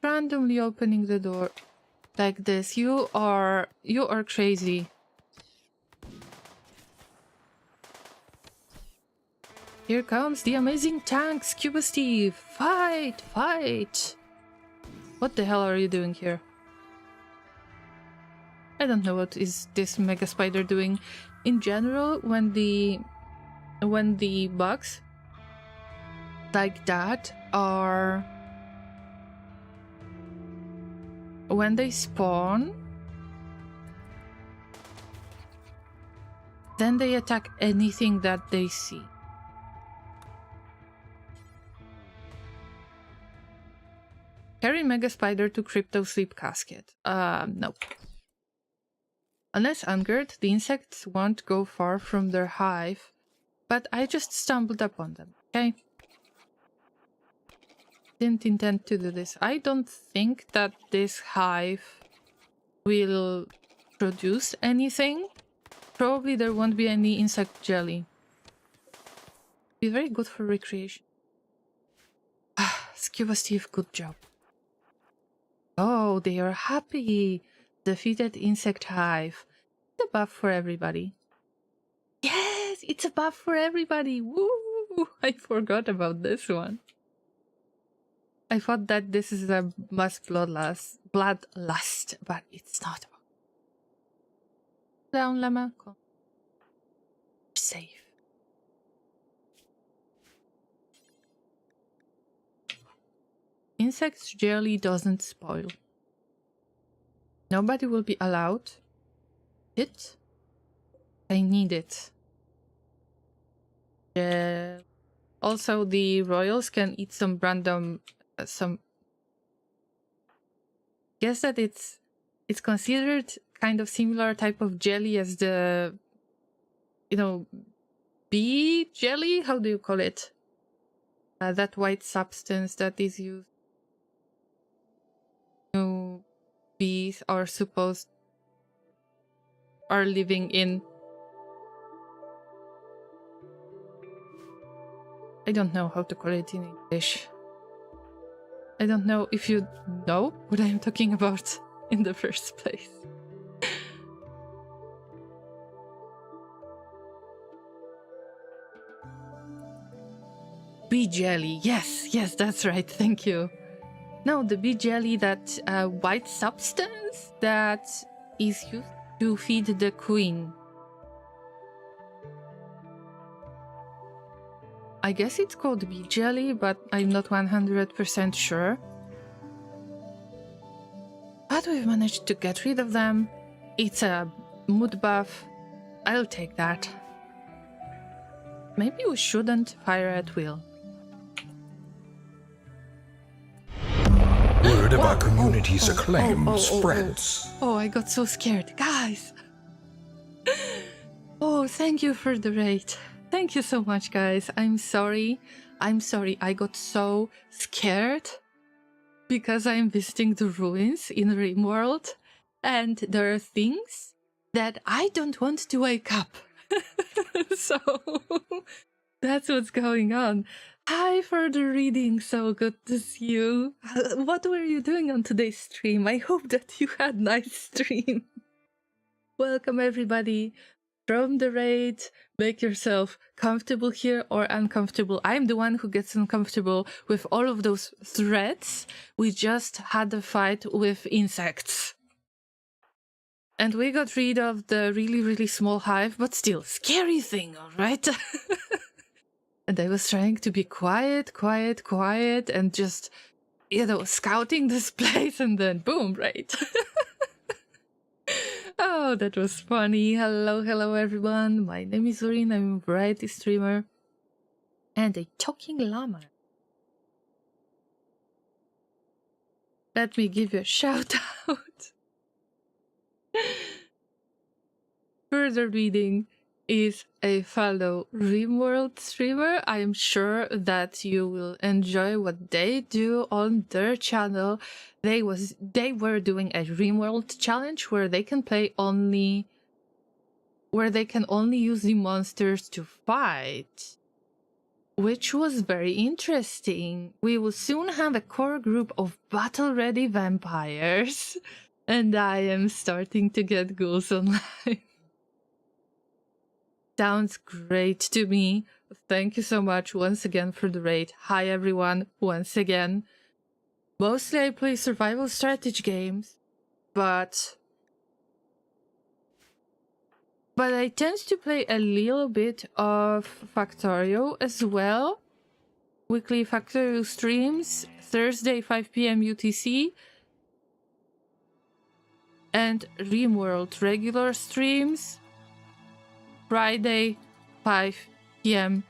Randomly opening the door like this. You are crazy. Here comes the amazing tank, Scuba Steve. Fight, fight. What the hell are you doing here? I don't know what is this mega spider doing. In general, when the bugs like that are when they spawn, Then they attack anything that they see. Carry Mega Spider to Crypto Sleep Casket. Nope. Unless angered, the insects won't go far from their hive, but I just stumbled upon them, okay? Didn't intend to do this. I don't think that this hive will produce anything. Probably there won't be any insect jelly. Be very good for recreation. Scuba Steve, good job. Oh, they are happy. Defeated insect hive. It's a buff for everybody. Yes, it's a buff for everybody. Woo! I forgot about this one. I thought that this is a mass bloodlust, but it's not. Down, llama. Come. Safe. Insects jelly doesn't spoil. Nobody will be allowed it. I need it. Also, the royals can eat some random guess that it's considered kind of similar type of jelly as the, you know, bee jelly. How do you call it? That white substance that is used. Bees are living in. I don't know how to call it in English. I don't know if you know what I'm talking about in the first place. Bee jelly. Yes, that's right. Thank you. No, the bee jelly, that white substance that is used to feed the queen. I guess it's called bee jelly, but I'm not 100% sure. But we've managed to get rid of them. It's a mood buff. I'll take that. Maybe we shouldn't fire at will. Word of our community's acclaim spreads. Oh, I got so scared. Guys! Oh, thank you for the raid. Thank you so much, guys. I'm sorry. I got so scared because I'm visiting the ruins in Rimworld, and there are things that I don't want to wake up. So that's what's going on. Hi for the reading, so good to see you. What were you doing on today's stream? I hope that you had a nice stream. Welcome everybody from the raid. Make yourself comfortable here or uncomfortable. I'm the one who gets uncomfortable with all of those threats. We just had a fight with insects. And we got rid of the really small hive, but still, scary thing, alright? And I was trying to be quiet, and just, you know, scouting this place, and then boom, right? Oh, that was funny. Hello everyone. My name is Zorin, I'm a variety streamer and a talking llama. Let me give you a shout out. Further reading is a fellow Rimworld streamer. I am sure that you will enjoy what they do on their channel. They were doing a Rimworld challenge where they can only use the monsters to fight, which was very interesting. We will soon have a core group of battle-ready vampires, and I am starting to get ghouls online. Sounds great to me. Thank you so much once again for the raid. Hi everyone, once again. Mostly I play survival strategy games, but I tend to play a little bit of Factorio as well. Weekly Factorio streams, Thursday 5 PM UTC. And Rimworld regular streams, Friday, 5 p.m.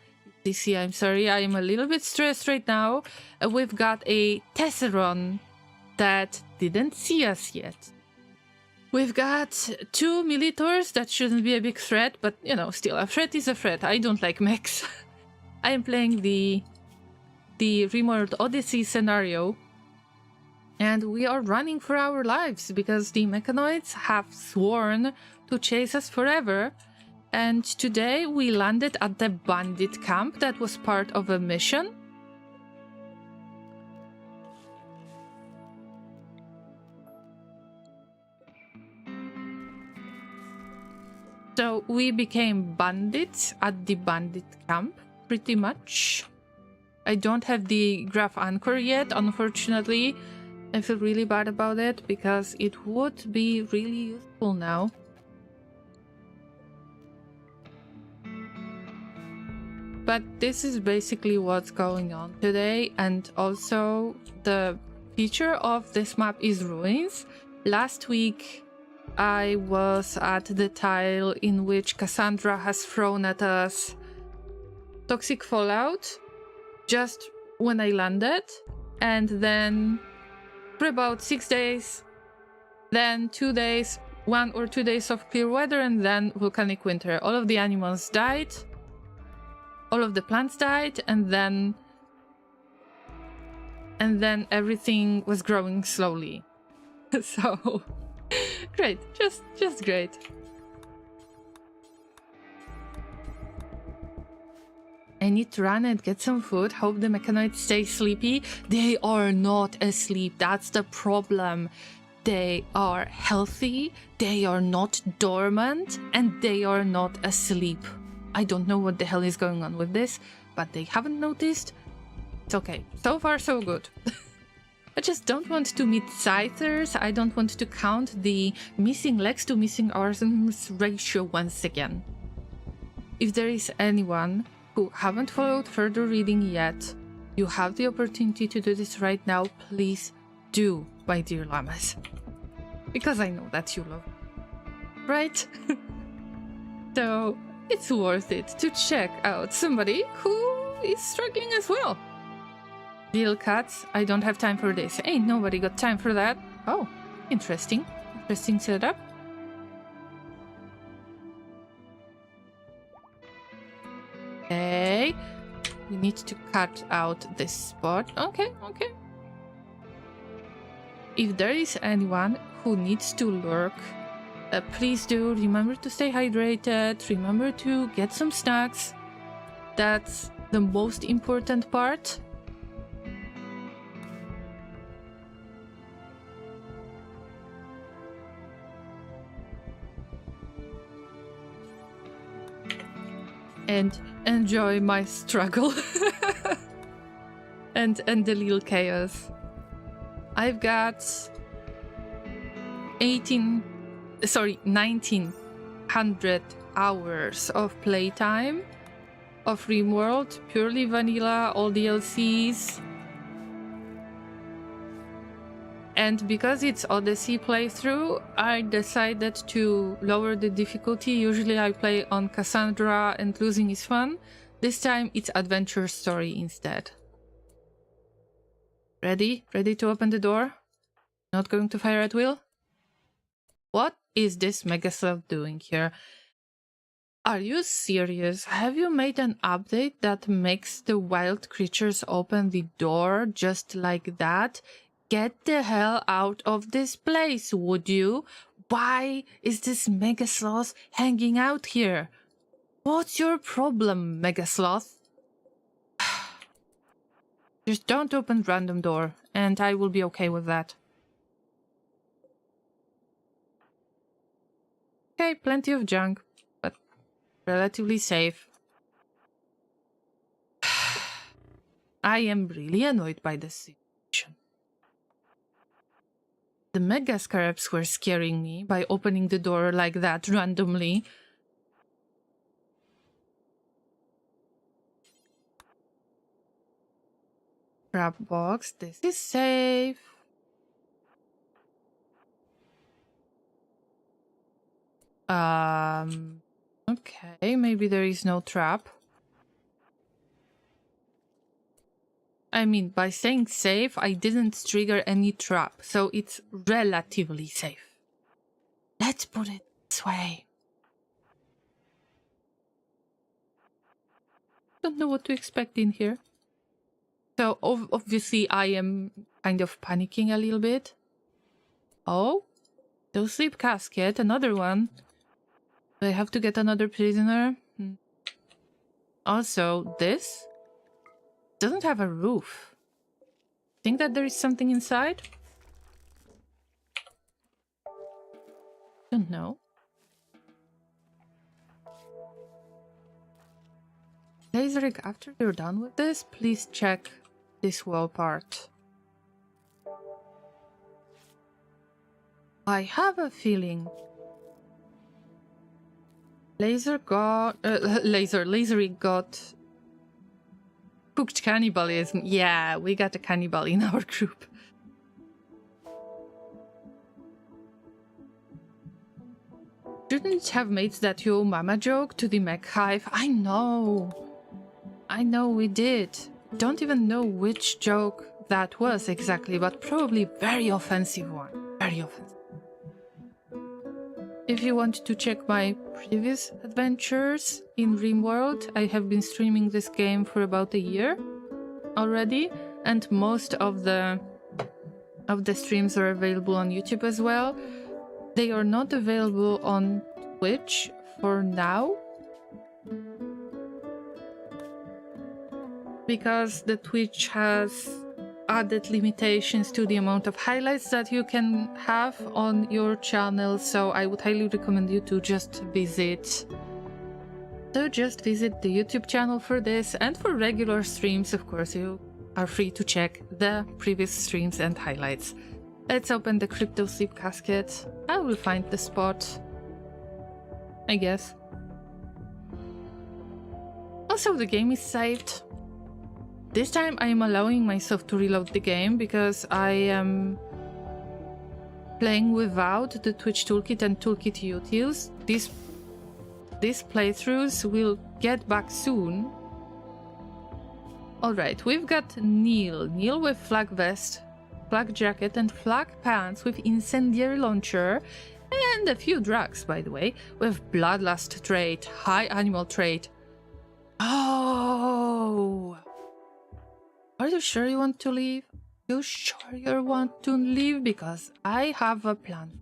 UTC. I'm sorry, I am a little bit stressed right now. We've got a Tesseron that didn't see us yet. We've got 2 Militors that shouldn't be a big threat, but you know, still, a threat is a threat. I don't like mechs. I am playing the Rimworld Odyssey scenario, and we are running for our lives because the mechanoids have sworn to chase us forever. And today we landed at the bandit camp that was part of a mission. So we became bandits at the bandit camp, pretty much. I don't have the graph anchor yet, unfortunately. I feel really bad about it because it would be really useful now. But this is basically what's going on today, and also the feature of this map is ruins. Last week I was at the tile in which Cassandra has thrown at us toxic fallout just when I landed, and then for about 6 days, then 2 days, 1 or 2 days of clear weather, and then volcanic winter. All of the animals died, all of the plants died, and then everything was growing slowly. So great, just great. I need to run and get some food. Hope the mechanoids stay sleepy. They are not asleep. That's the problem. They are healthy, they are not dormant, and they are not asleep. I don't know what the hell is going on with this, but they haven't noticed. It's okay. So far, so good. I just don't want to meet scythers. I don't want to count the missing legs to missing arms ratio once again. If there is anyone who haven't followed further reading yet, you have the opportunity to do this right now. Please do, my dear llamas. Because I know that you love it, right? So it's worth it to check out somebody who is struggling as well. Little cats, I don't have time for this. Ain't nobody got time for that. Oh, interesting. Interesting setup. Okay. We need to cut out this spot. Okay. If there is anyone who needs to lurk, please do remember to stay hydrated. Remember to get some snacks. That's the most important part. And enjoy my struggle and the little chaos. I've got 1900 hours of playtime of Rimworld, purely vanilla, all DLCs. And because it's Odyssey playthrough, I decided to lower the difficulty. Usually I play on Cassandra and losing is fun. This time it's adventure story instead. Ready? Ready to open the door? Not going to fire at will? What is this Megasloth doing here? Are you serious? Have you made an update that makes the wild creatures open the door just like that? Get the hell out of this place, would you? Why is this Megasloth hanging out here? What's your problem, Megasloth? Just don't open random door, and I will be okay with that. Okay, plenty of junk, but relatively safe. I am really annoyed by this situation. The Mega Scarabs were scaring me by opening the door like that randomly. Crab box, this is safe. Okay, maybe there is no trap. I mean, by saying safe, I didn't trigger any trap, so it's relatively safe. Let's put it this way. Don't know what to expect in here. So obviously I am kind of panicking a little bit. Oh, no sleep casket, another one. Do I have to get another prisoner? Also, this doesn't have a roof. Think that there is something inside? Don't know. Laserrig, after you're done with this, please check this wall part. I have a feeling Laserrig got cooked cannibalism. Yeah, we got a cannibal in our group. Shouldn't have made that yo mama joke to the mech hive. I know we did. Don't even know which joke that was exactly, but probably very offensive one. Very offensive. If you want to check my previous adventures in Rimworld, I have been streaming this game for about a year already, and most of the streams are available on YouTube as well. They are not available on Twitch for now, because the Twitch has added limitations to the amount of highlights that you can have on your channel, so I would highly recommend you to just visit the YouTube channel for this, and for regular streams, of course, you are free to check the previous streams and highlights. Let's open the crypto sleep casket. I will find the spot, I guess. Also, the game is saved. This time I am allowing myself to reload the game because I am playing without the Twitch toolkit and toolkit utils. These playthroughs will get back soon. Alright, we've got Neil. Neil with flag vest, flag jacket and flag pants with incendiary launcher and a few drugs, by the way, with bloodlust trait, high animal trait. Oh! Are you sure you want to leave? You sure you want to leave? Because I have a plan.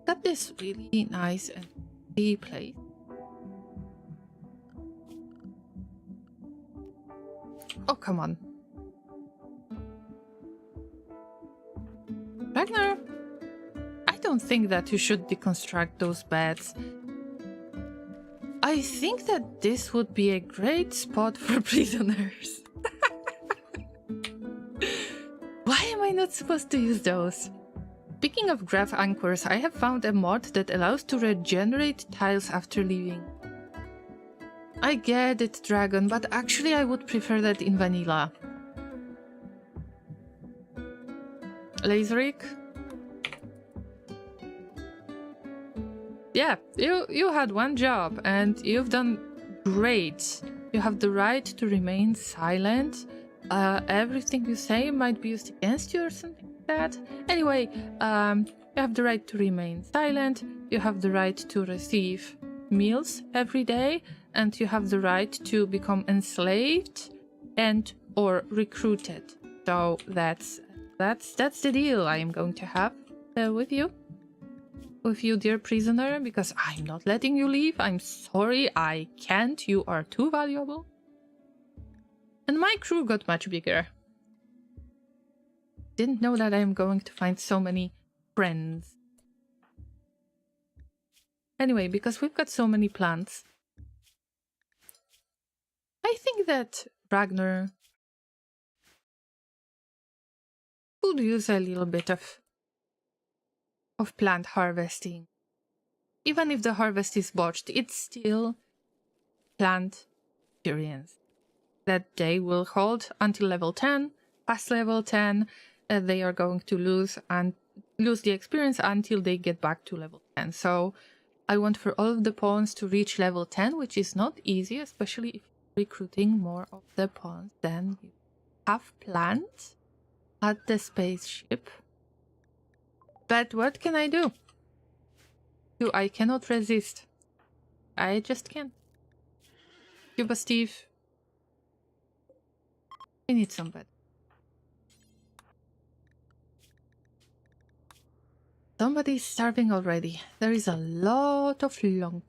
Got this really nice and pretty place. Oh, come on. Ragnar, I don't think that you should deconstruct those beds. I think that this would be a great spot for prisoners. Why am I not supposed to use those? Speaking of grav anchors, I have found a mod that allows to regenerate tiles after leaving. I get it, Dragon, but actually I would prefer that in vanilla. Laserrig? Yeah, you had one job and you've done great. You have the right to remain silent. Everything you say might be used against you or something like that. Anyway, you have the right to remain silent. You have the right to receive meals every day, and you have the right to become enslaved and or recruited. So that's the deal I am going to have with you, dear prisoner, because I'm not letting you leave. I'm sorry, I can't. You are too valuable. And my crew got much bigger. Didn't know that I'm going to find so many friends. Anyway, because we've got so many plants, I think that Ragnar could use a little bit of plant harvesting. Even if the harvest is botched, it's still plant experience that they will hold until level 10. Past level 10, they are going to lose the experience until they get back to level 10. So I want for all of the pawns to reach level 10, which is not easy, especially if you're recruiting more of the pawns than you have planned at the spaceship. But what can I do? I cannot resist. I just can't. Cuba Steve. I need somebody. Somebody's starving already. There is a lot of long.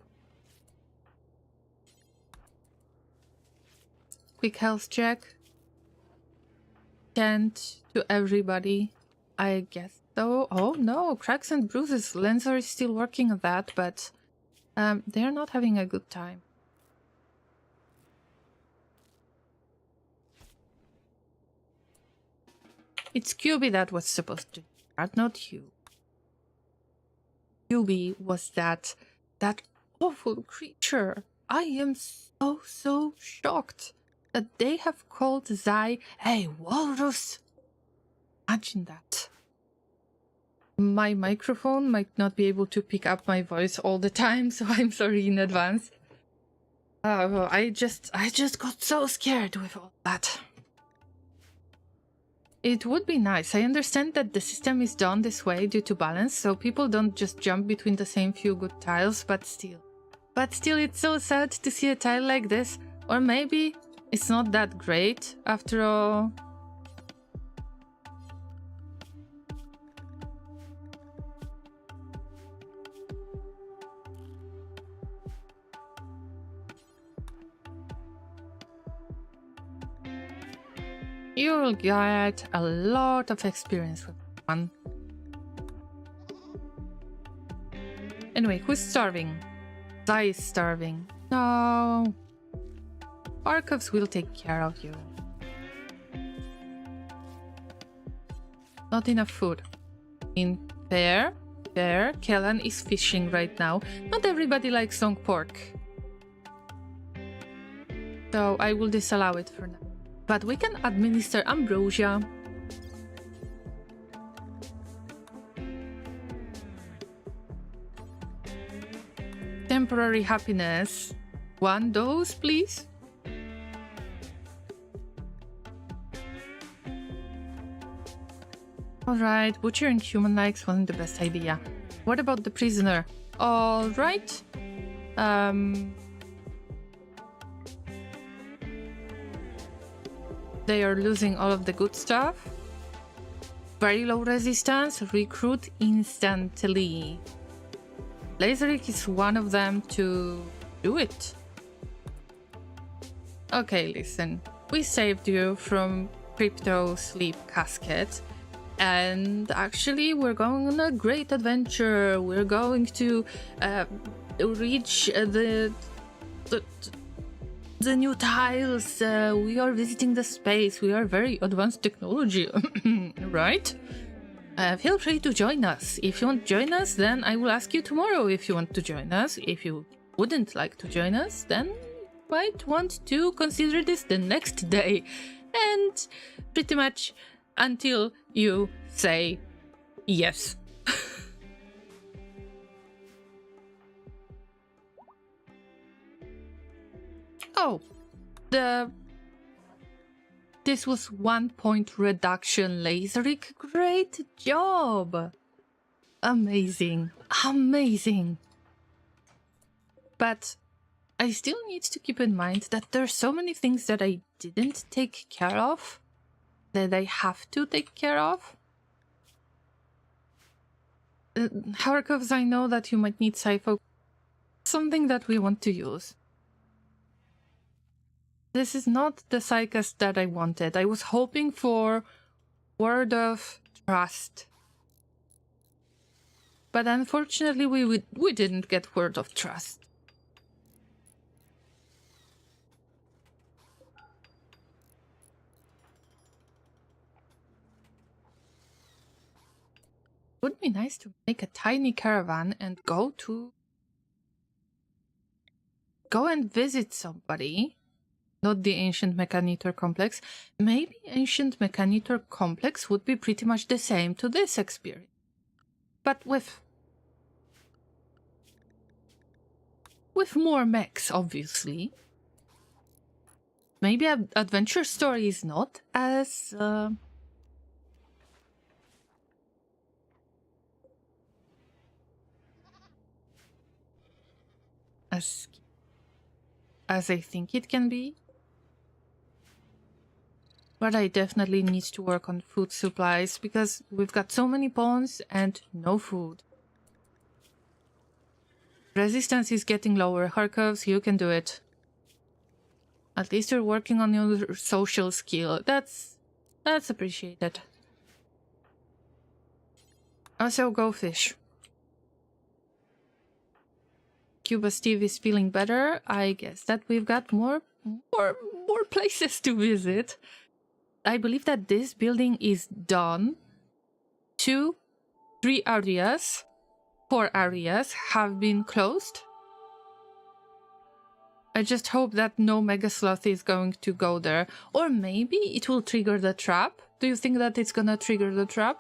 Quick health check. Tend to everybody, I guess so. Oh no, cracks and bruises. Lenzer is still working on that, but they're not having a good time. It's QB that was supposed to start, not you. QB was that awful creature. I am so shocked that they have called Zai a walrus. Imagine that. My microphone might not be able to pick up my voice all the time, so I'm sorry in advance. I just got so scared with all that. It would be nice. I understand that the system is done this way due to balance, so people don't just jump between the same few good tiles, but still. It's so sad to see a tile like this. Or maybe it's not that great after all. You'll get a lot of experience with one. Anyway, who's starving? Zai is starving. No. Archives will take care of you. Not enough food. Fair. Kellan is fishing right now. Not everybody likes long pork. So I will disallow it for now. But we can administer ambrosia. Temporary happiness. 1 dose, please. Alright, butchering human likes wasn't the best idea. What about the prisoner? Alright. They are losing all of the good stuff. Very low resistance. Recruit instantly. Laserik is one of them to do it. Okay, listen. We saved you from crypto sleep casket. And actually, we're going on a great adventure. We're going to reach the new tiles. We are visiting the space. We are very advanced technology, right? Feel free to join us. If you want to join us, then I will ask you tomorrow if you want to join us. If you wouldn't like to join us, then you might want to consider this the next day. And pretty much until you say yes. Oh, this was 1 point reduction, Laserik. Great job. Amazing. But I still need to keep in mind that there are so many things that I didn't take care of that I have to take care of. Harkovs, I know that you might need Sci-Focus. Something that we want to use. This is not the Psychast that I wanted. I was hoping for Word of Trust. But unfortunately, we didn't get Word of Trust. Would be nice to make a tiny caravan and go and visit somebody. Not the Ancient Mechanitor Complex. Maybe Ancient Mechanitor Complex would be pretty much the same to this experience. But with with more mechs, obviously. Maybe Adventure Story is not as as I think it can be. But I definitely need to work on food supplies because we've got so many pawns and no food. Resistance is getting lower. Harkovs, you can do it. At least you're working on your social skill. That's appreciated. Also, go fish. Cuba Steve is feeling better. I guess that we've got more places to visit. I believe that this building is done. 2, 3 areas, 4 areas have been closed. I just hope that no Mega Sloth is going to go there. Or maybe it will trigger the trap. Do you think that it's gonna trigger the trap?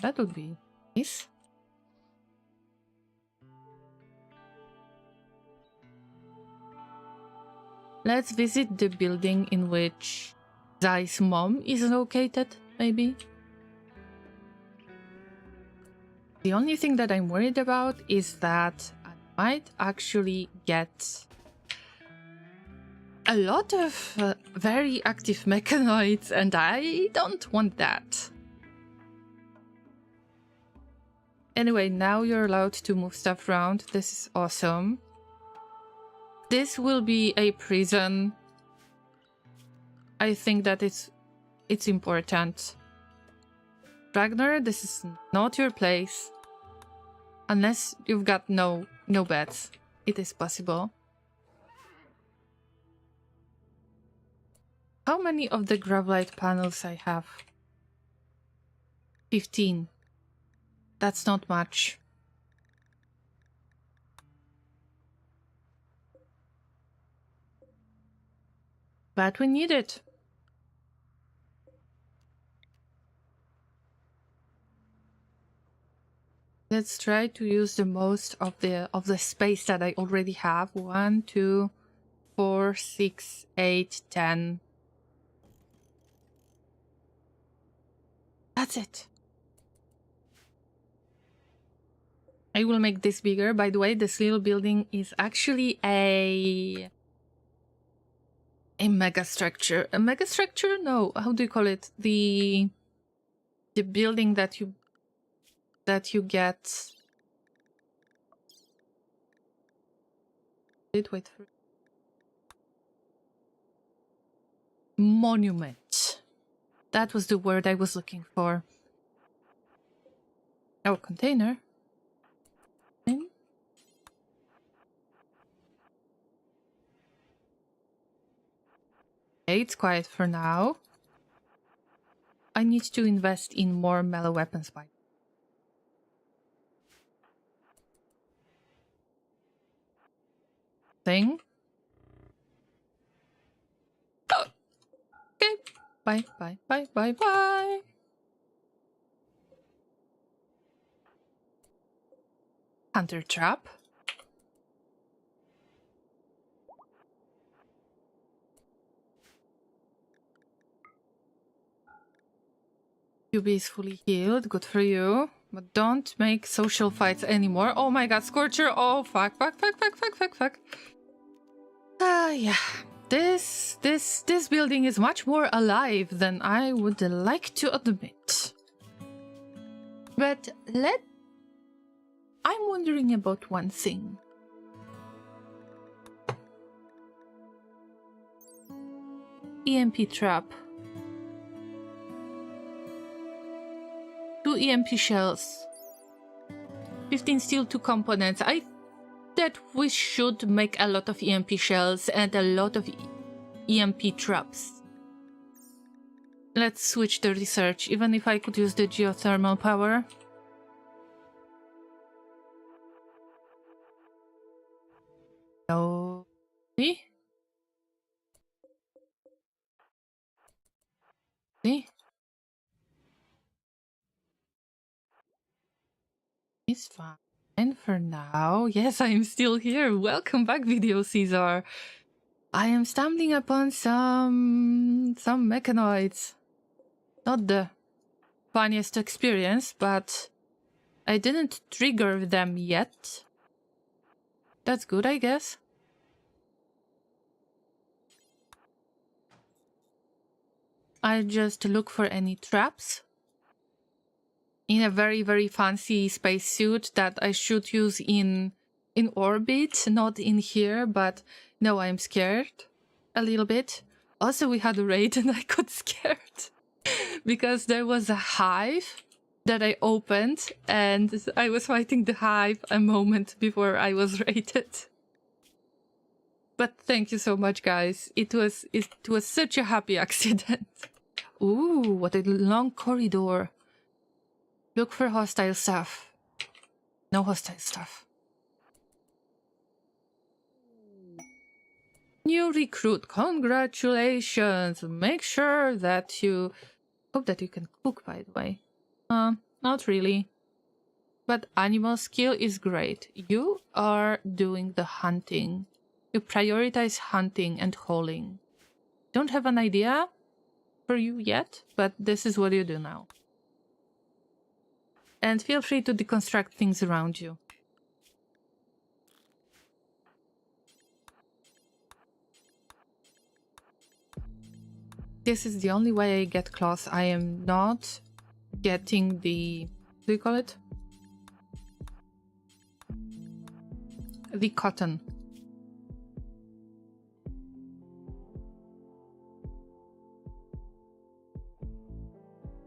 That would be nice. Let's visit the building in which Zai's mom is located, maybe? The only thing that I'm worried about is that I might actually get a lot of very active mechanoids, and I don't want that. Anyway, now you're allowed to move stuff around. This is awesome. This will be a prison. I think that it's important. Ragnar, this is not your place. Unless you've got no beds. It is possible. How many of the Gravlight panels I have? 15. That's not much. But we need it. Let's try to use the most of the space that I already have. 1, 2, 4, 6, 8, 10. That's it. I will make this bigger. By the way, this little building is actually a mega structure. A mega structure? No, how do you call it? The building that you get. Wait for monument. That was the word I was looking for. Oh, container. Okay, it's quiet for now. I need to invest in more melee weapons by thing. Oh. Okay. Bye. Hunter trap. QB is fully healed. Good for you. But don't make social fights anymore. Oh my god, Scorcher. Oh, fuck. Yeah. This building is much more alive than I would like to admit. But I'm wondering about one thing. EMP trap. 2 EMP shells. 15 steel, 2 components. I that we should make a lot of EMP shells and a lot of EMP traps. Let's switch the research, even if I could use the geothermal power. No. See? It's fine. And for now, yes, I am still here. Welcome back, Video Caesar. I am stumbling upon some mechanoids. Not the funniest experience, but I didn't trigger them yet. That's good, I guess. I just look for any traps in a very, very fancy spacesuit that I should use in orbit, not in here, but no, I'm scared a little bit. Also, we had a raid and I got scared because there was a hive that I opened and I was fighting the hive a moment before I was raided. But thank you so much, guys. It was such a happy accident. Ooh, what a long corridor. Look for hostile stuff. No hostile stuff. New recruit, congratulations. Make sure that you... Hope that you can cook, by the way. Not really. But animal skill is great. You are doing the hunting. You prioritize hunting and hauling. Don't have an idea for you yet, but this is what you do now. And feel free to deconstruct things around you. This is the only way I get cloth. I am not getting the... What do you call it? The cotton.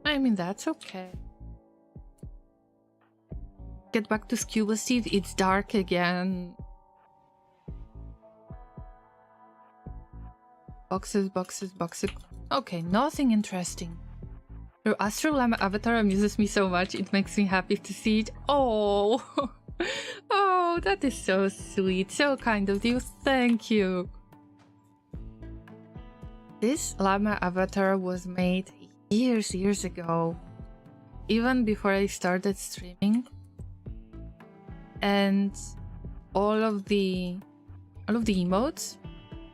I mean, that's okay. Get back to Scuba Steve. It's dark again. Boxes, boxes, boxes. Okay, nothing interesting. Your Astral Llama avatar amuses me so much. It makes me happy to see it. Oh, oh, that is so sweet. So kind of you. Thank you. This llama avatar was made years ago. Even before I started streaming. And all of the emotes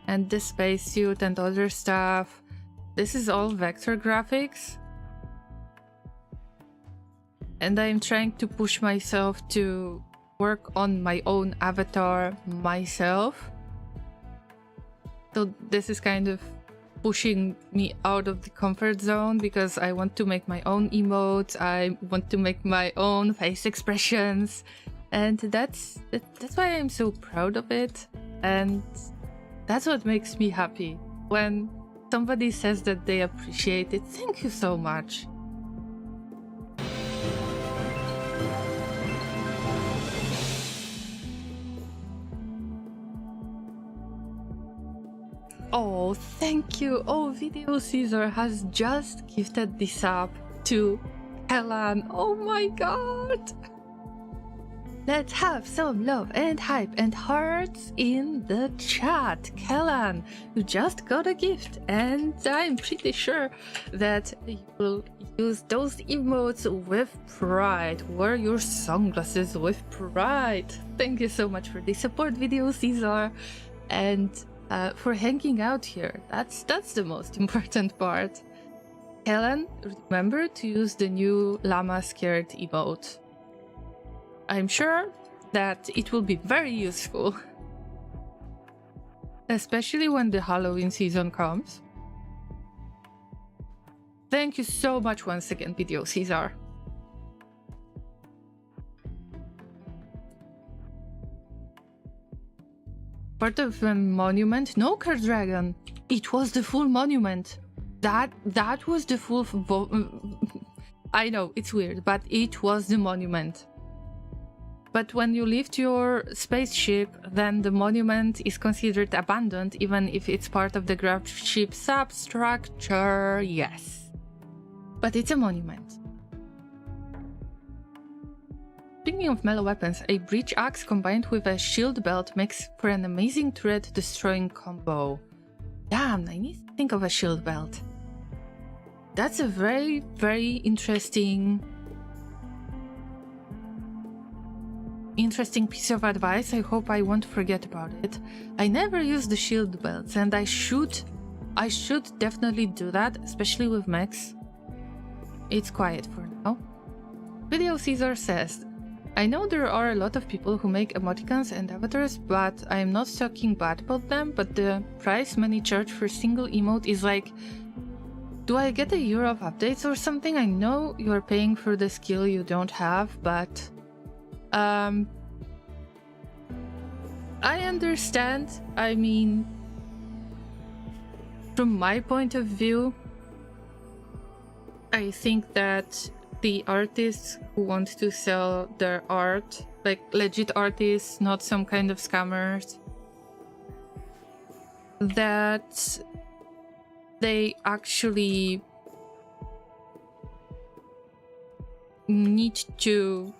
and the spacesuit and other stuff, this is all vector graphics, and I'm trying to push myself to work on my own avatar myself. So this is kind of pushing me out of the comfort zone because I want to make my own emotes, I want to make my own face expressions. And that's why I'm so proud of it, and that's what makes me happy. When somebody says that they appreciate it, thank you so much. Oh, thank you. Oh, Video Caesar has just gifted this up to Helen. Oh my god. Let's have some love and hype and hearts in the chat. Kellan, you just got a gift, and I'm pretty sure that you will use those emotes with pride. Wear your sunglasses with pride. Thank you so much for the support, Video Caesar, and for hanging out here. That's the most important part. Kellan, remember to use the new llama scared emote. I'm sure that it will be very useful. Especially when the Halloween season comes. Thank you so much once again, Video Caesar. Part of a monument? No, Dragon. It was the full monument. That was the full... I know, it's weird, but it was the monument. But when you lift your spaceship, then the monument is considered abandoned, even if it's part of the Gravship substructure, yes. But it's a monument. Speaking of melee weapons, a breach axe combined with a shield belt makes for an amazing turret-destroying combo. Damn, I need to think of a shield belt. That's a very, very interesting interesting piece of advice. I hope I won't forget about it. I never use the shield belts, and I should definitely do that, especially with mechs. It's quiet for now. Video Caesar says, I know there are a lot of people who make emoticons and avatars, but I am not talking bad about them, but the price many charge for single emote is like, do I get a year of updates or something? I know you are paying for the skill you don't have, but I understand. I mean, from my point of view, I think that the artists who want to sell their art, like legit artists, not some kind of scammers, that they actually need to,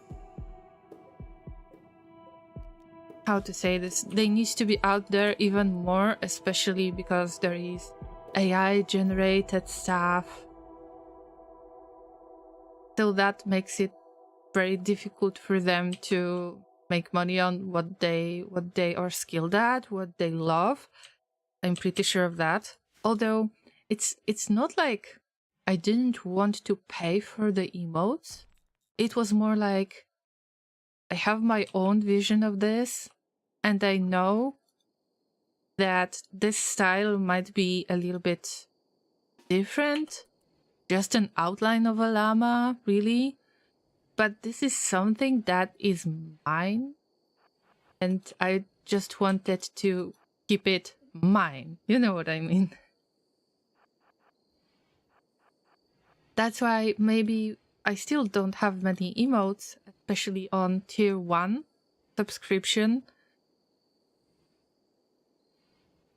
how to say this, they need to be out there even more, especially because there is AI generated stuff. So that makes it very difficult for them to make money on what they are skilled at, what they love. I'm pretty sure of that. Although it's not like I didn't want to pay for the emotes. It was more like I have my own vision of this, and I know that this style might be a little bit different. Just an outline of a llama, really. But this is something that is mine, and I just wanted to keep it mine. You know what I mean? That's why maybe I still don't have many emotes, especially on tier 1 subscription.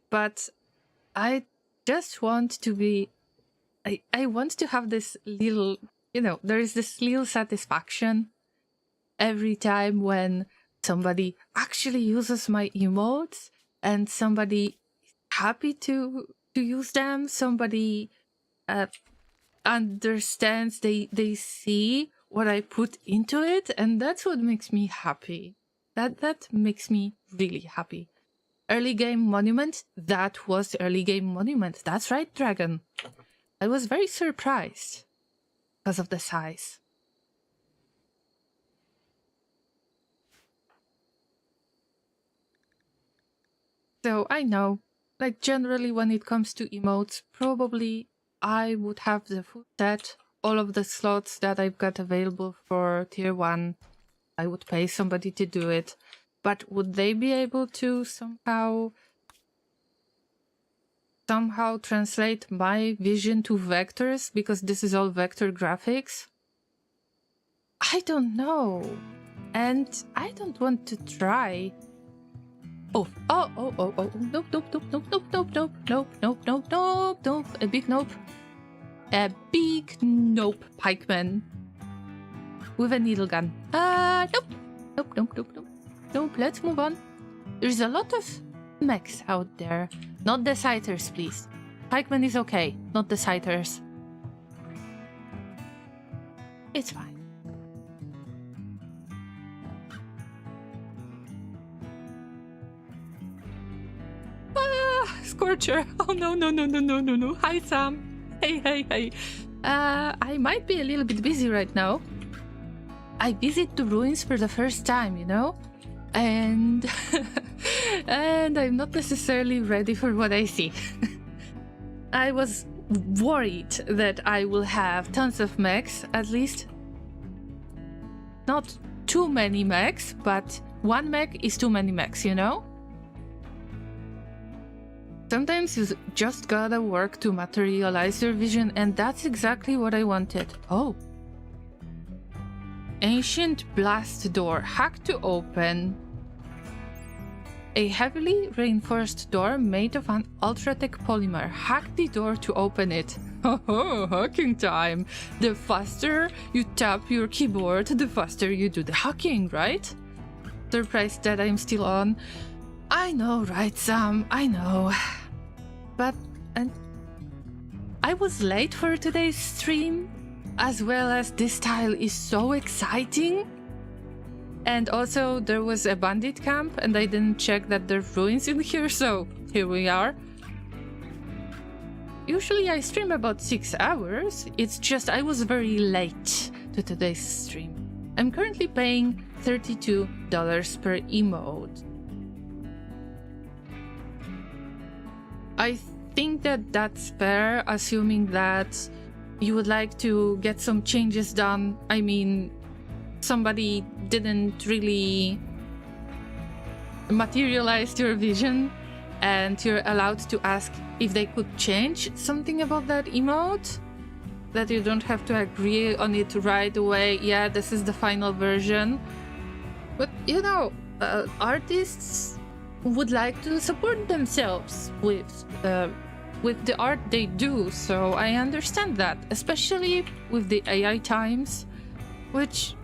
But I just want to be... I want to have this little, you know, there is this little satisfaction every time when somebody actually uses my emotes and somebody is happy to use them, somebody understands, they see what I put into it, and that's what makes me happy. That makes me really happy. Early game monument, that was early game monument. That's right, Dragon. I was very surprised because of the size. So I know, like generally when it comes to emotes, probably I would have the full set, all of the slots that I've got available for tier 1. I would pay somebody to do it. But would they be able to somehow translate my vision to vectors, because this is all vector graphics? I don't know, and I don't want to try. Oh, nope, a big nope, pikeman with a needle gun. Nope, let's move on. There's a lot of mechs out there. Not the sighters, please. Pikeman is okay, not the sighters. It's fine. Scorcher. Oh, no. Hi, Sam. Hey. I might be a little bit busy right now. I visit the ruins for the first time, you know? And and I'm not necessarily ready for what I see. I was worried that I will have tons of mechs, at least not too many mechs, but one mech is too many mechs, you know? Sometimes you just gotta work to materialize your vision, and that's exactly what I wanted. Oh. Ancient blast door, hack to open. A heavily reinforced door made of an Ultratech polymer. Hack the door to open it. Oh, hacking time. The faster you tap your keyboard, the faster you do the hacking, right? Surprised that I'm still on. I know, right, Sam? I know. But I was late for today's stream, as well as this style is so exciting. And also there was a bandit camp and I didn't check that there are ruins in here, so here we are. Usually I stream about 6 hours, it's just I was very late to today's stream. I'm currently paying $32 per emote. I think that that's fair, assuming that you would like to get some changes done. I mean, somebody didn't really materialize your vision and you're allowed to ask if they could change something about that emote, that you don't have to agree on it right away. Yeah, this is the final version. But you know, artists would like to support themselves with the art they do, so I understand that, especially with the AI times, which,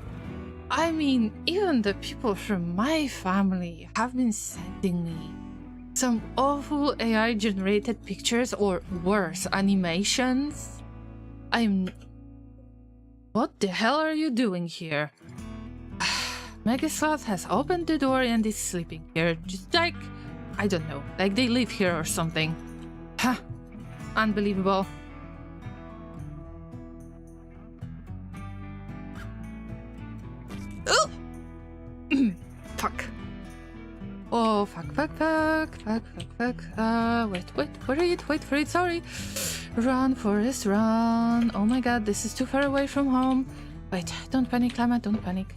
I mean, even the people from my family have been sending me some awful AI generated pictures or worse, animations. What the hell are you doing here? Megasloth has opened the door and is sleeping here, just like, I don't know, like they live here or something. Huh, unbelievable. Oh! Fuck. Oh, fuck. Wait for it, sorry. Run, Forest, run. Oh my god, this is too far away from home. Wait, don't panic, Llama, don't panic.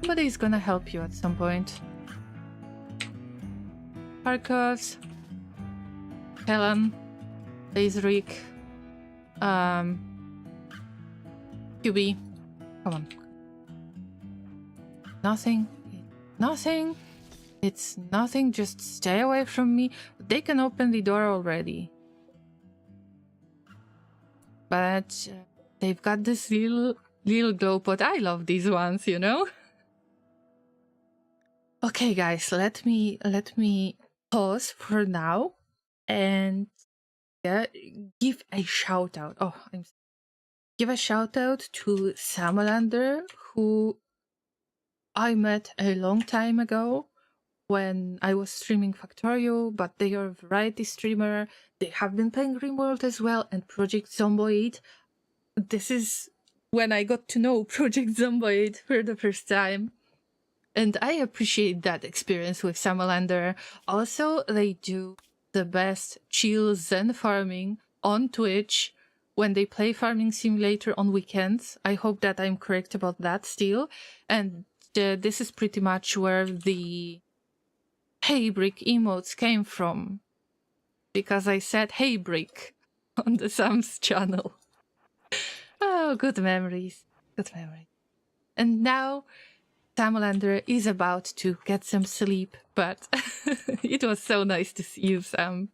Somebody is gonna help you at some point. Parkovs, Helen, Laserrick, QB. Come on. Nothing. It's nothing. Just stay away from me. They can open the door already. But they've got this little glow pot. I love these ones, you know? Okay, guys, let me pause for now and give a shout out. Give a shout out to Samalander, who I met a long time ago when I was streaming Factorio, but they are a variety streamer. They have been playing Rimworld as well, and Project Zomboid. This is when I got to know Project Zomboid for the first time. And I appreciate that experience with Samalander. Also, they do the best chill zen farming on Twitch when they play Farming Simulator on weekends. I hope that I'm correct about that still. And this is pretty much where the Hey Brick emotes came from. Because I said Hey Brick on the Sam's channel. Oh, good memories. Good memories. And now Samalander is about to get some sleep, but it was so nice to see you, Sam.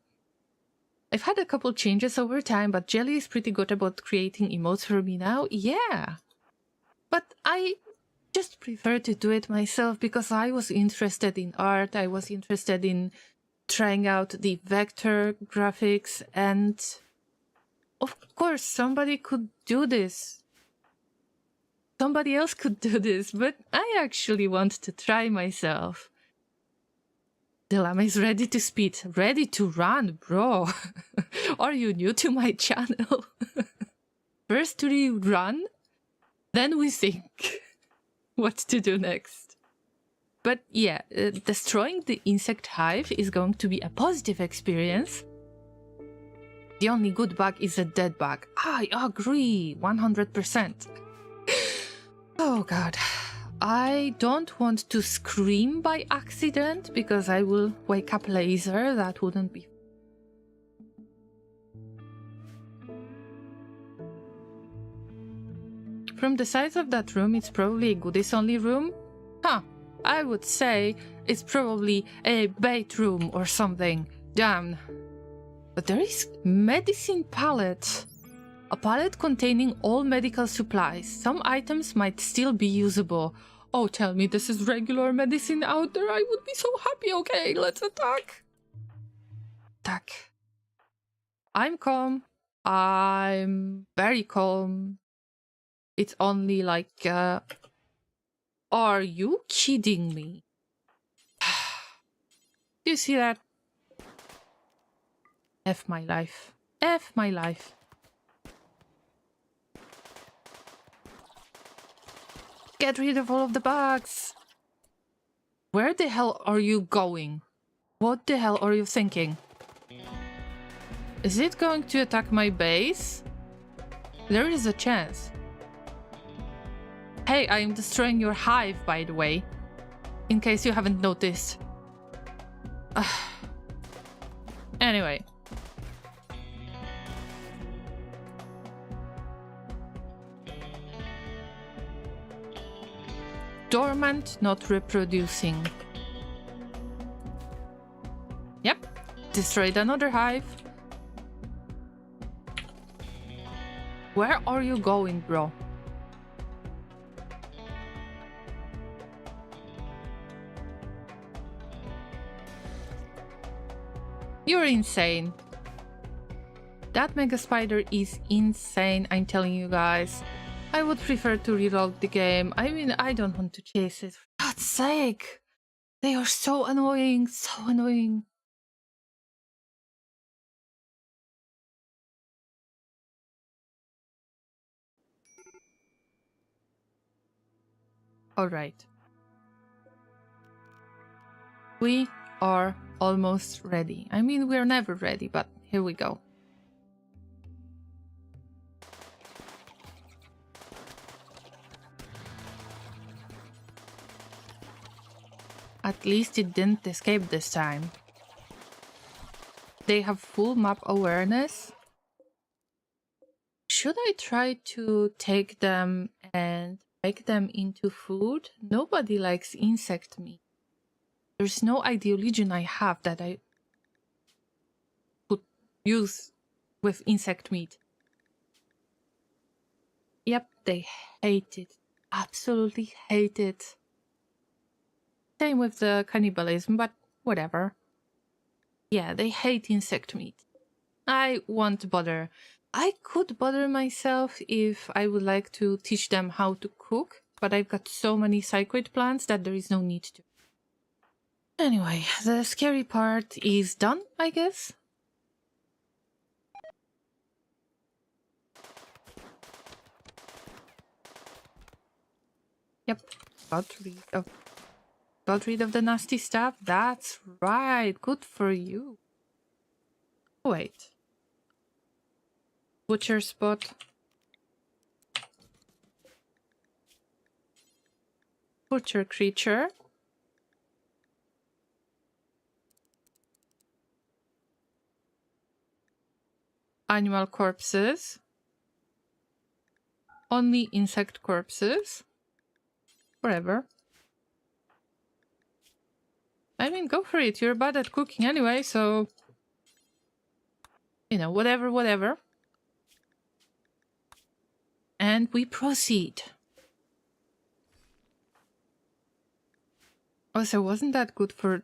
I've had a couple changes over time, but Jelly is pretty good about creating emotes for me now. Yeah. But I just prefer to do it myself because I was interested in art. I was interested in trying out the vector graphics, and of course somebody could do this. Somebody else could do this, but I actually want to try myself. The llama is ready to speed, ready to run, bro. Are you new to my channel? First we run, then we think what to do next. But yeah, destroying the insect hive is going to be a positive experience. The only good bug is a dead bug. I agree, 100%. Oh god, I don't want to scream by accident because I will wake up Laser. That wouldn't be... From the size of that room, it's probably a goodies-only room. Huh, I would say it's probably a bait room or something. Damn. But there is medicine palette. A palette containing all medical supplies. Some items might still be usable. Oh, tell me this is regular medicine out there. I would be so happy. Okay, let's attack. Attack. I'm calm. I'm very calm. It's only like, are you kidding me? Do you see that? F my life. F my life. Get rid of all of the bugs. Where the hell are you going? What the hell are you thinking? Is it going to attack my base? There is a chance. Hey, I am destroying your hive, by the way. In case you haven't noticed. Anyway. Dormant, not reproducing. Yep. Destroyed another hive. Where are you going, bro? You're insane. That mega spider is insane, I'm telling you guys. I would prefer to reload the game. I mean, I don't want to chase it. For God's sake! They are so annoying, so annoying. Alright. We are almost ready. I mean, we're never ready, but here we go. At least it didn't escape this time. They have full map awareness. Should I try to take them and make them into food? Nobody likes insect meat. There's no ideal legion I have that I could use with insect meat. Yep, they hate it. Absolutely hate it. Same with the cannibalism, but whatever. Yeah, they hate insect meat. I won't bother. I could bother myself if I would like to teach them how to cook, but I've got so many cycloid plants that there is no need to. Anyway, the scary part is done, I guess. Yep, got rid of the nasty stuff. That's right, good for you. Wait. Butcher spot. Butcher creature. Animal corpses. Only insect corpses. Forever. I mean, go for it. You're bad at cooking anyway, so... You know, whatever. And we proceed. Also, wasn't that good for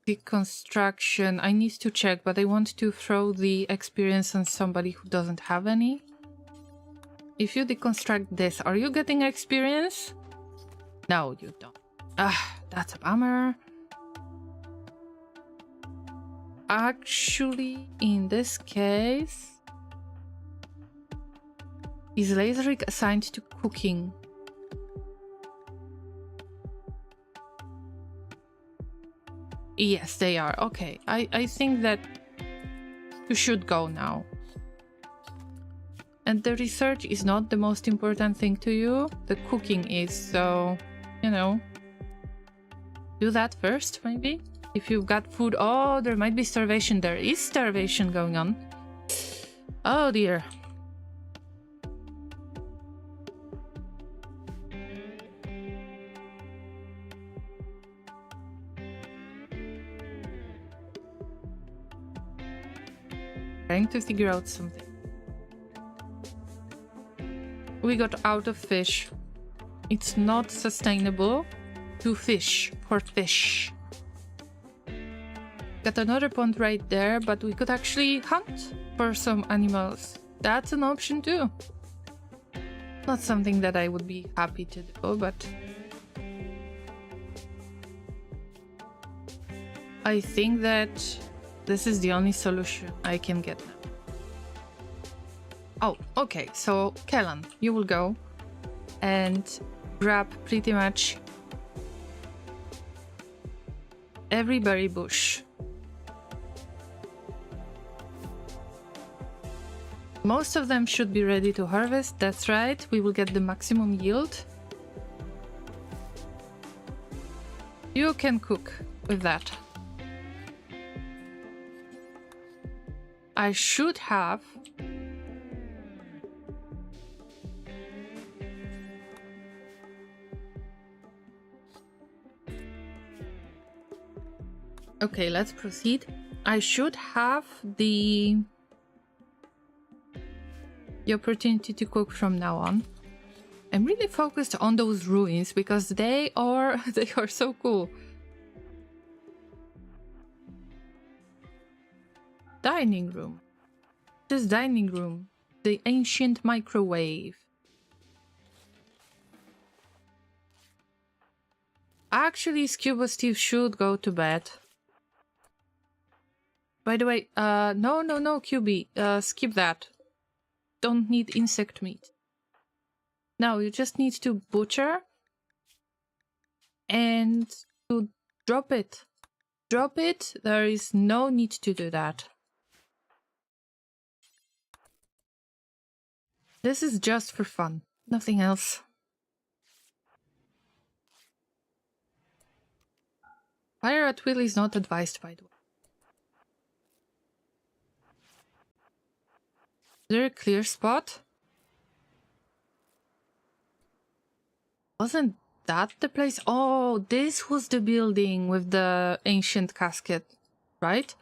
deconstruction? I need to check, but I want to throw the experience on somebody who doesn't have any. If you deconstruct this, are you getting experience? No, you don't. Ah, that's a bummer. Actually, in this case... Is Laserrick assigned to cooking? Yes, they are. Okay, I think that you should go now. And the research is not the most important thing to you. The cooking is, so, you know. Do that first, maybe? If you've got food. Oh, there might be starvation. There is starvation going on. Oh dear. Trying to figure out something. We got out of fish. It's not sustainable to fish for fish. Got another pond right there, but we could actually hunt for some animals. That's an option too. Not something that I would be happy to do, but I think that this is the only solution I can get now. Oh, okay, so Kellan, you will go and grab pretty much every berry bush. Most of them should be ready to harvest, that's right, we will get the maximum yield. You can cook with that. I should have okay, let's proceed. I should have the opportunity to cook from now on. I'm really focused on those ruins because they are so cool. Dining room. This dining room. The ancient microwave. Actually, Scuba Steve should go to bed. By the way, no, QB, skip that. Don't need insect meat. Now you just need to butcher and to drop it. Drop it, there is no need to do that. This is just for fun, nothing else. Fire at will is not advised, by the way. Is there a clear spot? Wasn't that the place? Oh, this was the building with the ancient casket, right?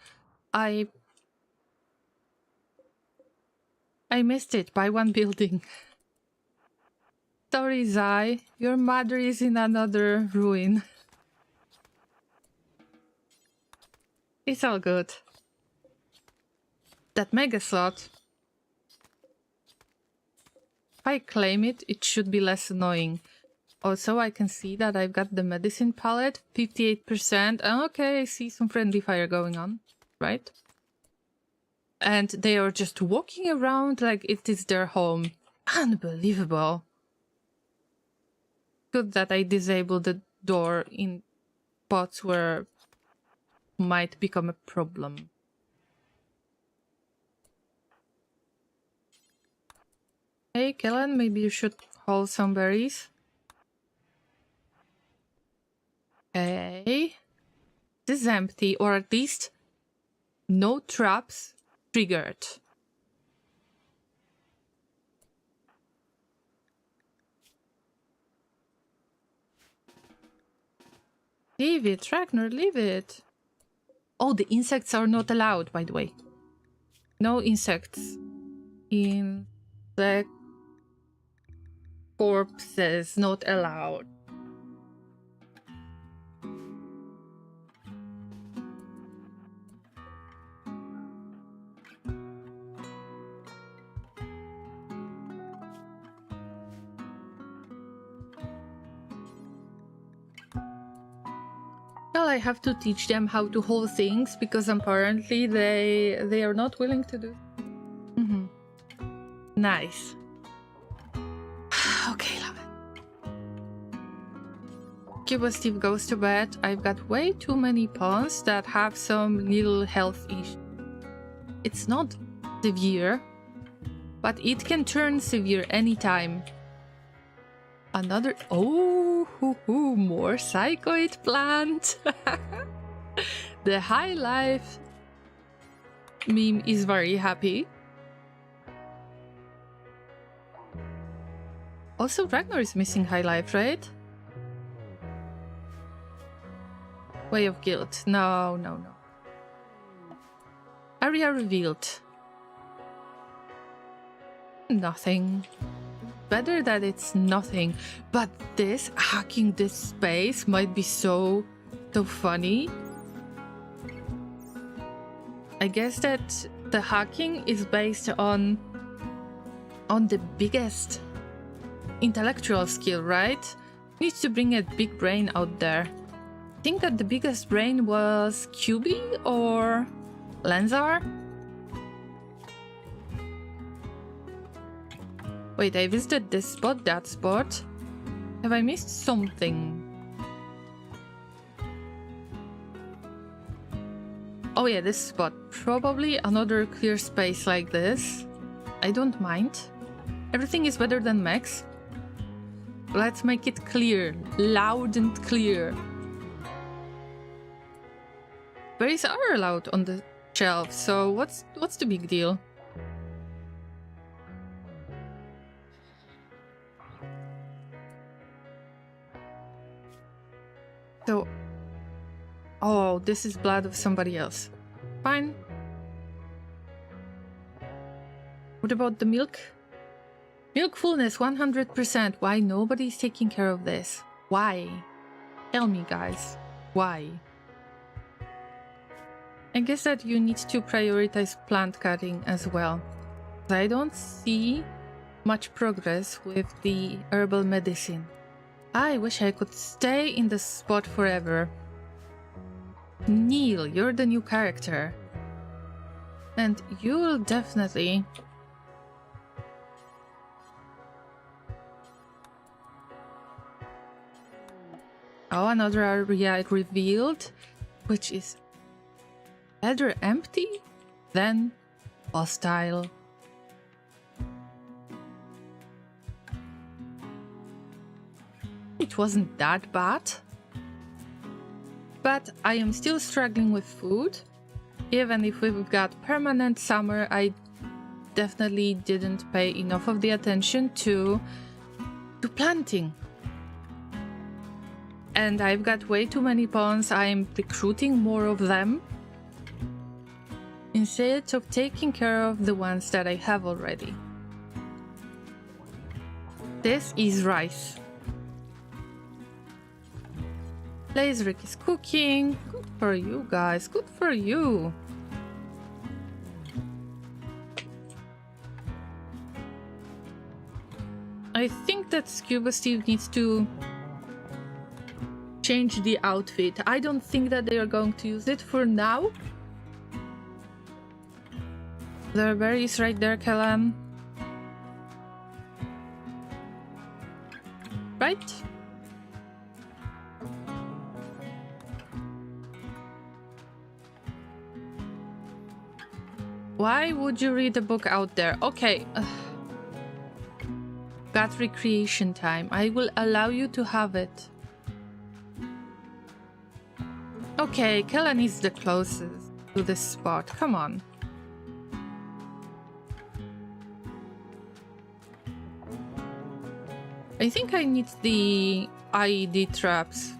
I missed it by one building. Sorry, Zai. Your mother is in another ruin. It's all good. That mega slot. If I claim it, it should be less annoying. Also, I can see that I've got the medicine palette, 58%. Okay, I see some friendly fire going on, right? And they are just walking around like it is their home. Unbelievable. Good that I disabled the door in spots where might become a problem. Hey, Kellan, maybe you should haul some berries. Okay. This is empty, or at least no traps triggered. Leave it, Ragnar, leave it. Oh, the insects are not allowed, by the way. No insects in the corpses, not allowed. Well, I have to teach them how to hold things because apparently they are not willing to do. Nice. Okay, love it. Cuba Steve goes to bed. I've got way too many pawns that have some little health issues. It's not severe, but it can turn severe anytime. Another... Oh, more psychoid plant. The high life meme is very happy. Also, Ragnar is missing high life, right? Way of guilt. No. Area revealed. Nothing. Better that it's nothing, but this hacking this space might be so funny. I guess that the hacking is based on the biggest intellectual skill, right? Needs to bring a big brain out there. I think that the biggest brain was QB or Lenzar? Wait, I visited this spot, that spot. Have I missed something? Oh yeah, this spot. Probably another clear space like this. I don't mind. Everything is better than Max. Let's make it clear. Loud and clear. Berries are allowed on the shelf, so what's the big deal? So, oh, this is blood of somebody else. Fine. What about the milk? Milk fullness 100%. Why nobody's taking care of this? Why? Tell me, guys. Why? I guess that you need to prioritize plant cutting as well. I don't see much progress with the herbal medicine. I wish I could stay in the spot forever. Neil, you're the new character. And you will definitely... Oh, another area revealed, which is either empty, then hostile. It wasn't that bad, but I am still struggling with food. Even if we've got permanent summer, I definitely didn't pay enough of the attention to planting. And I've got way too many pawns. I'm recruiting more of them instead of taking care of the ones that I have already. This is rice. Lazerick is cooking. Good for you guys, good for you. I think that Scuba Steve needs to change the outfit. I don't think that they are going to use it for now. There are berries right there, Kellan. Right? Why would you read a book out there? Okay. Got recreation time. I will allow you to have it. Okay, Kellan is the closest to this spot. Come on. I think I need the IED traps.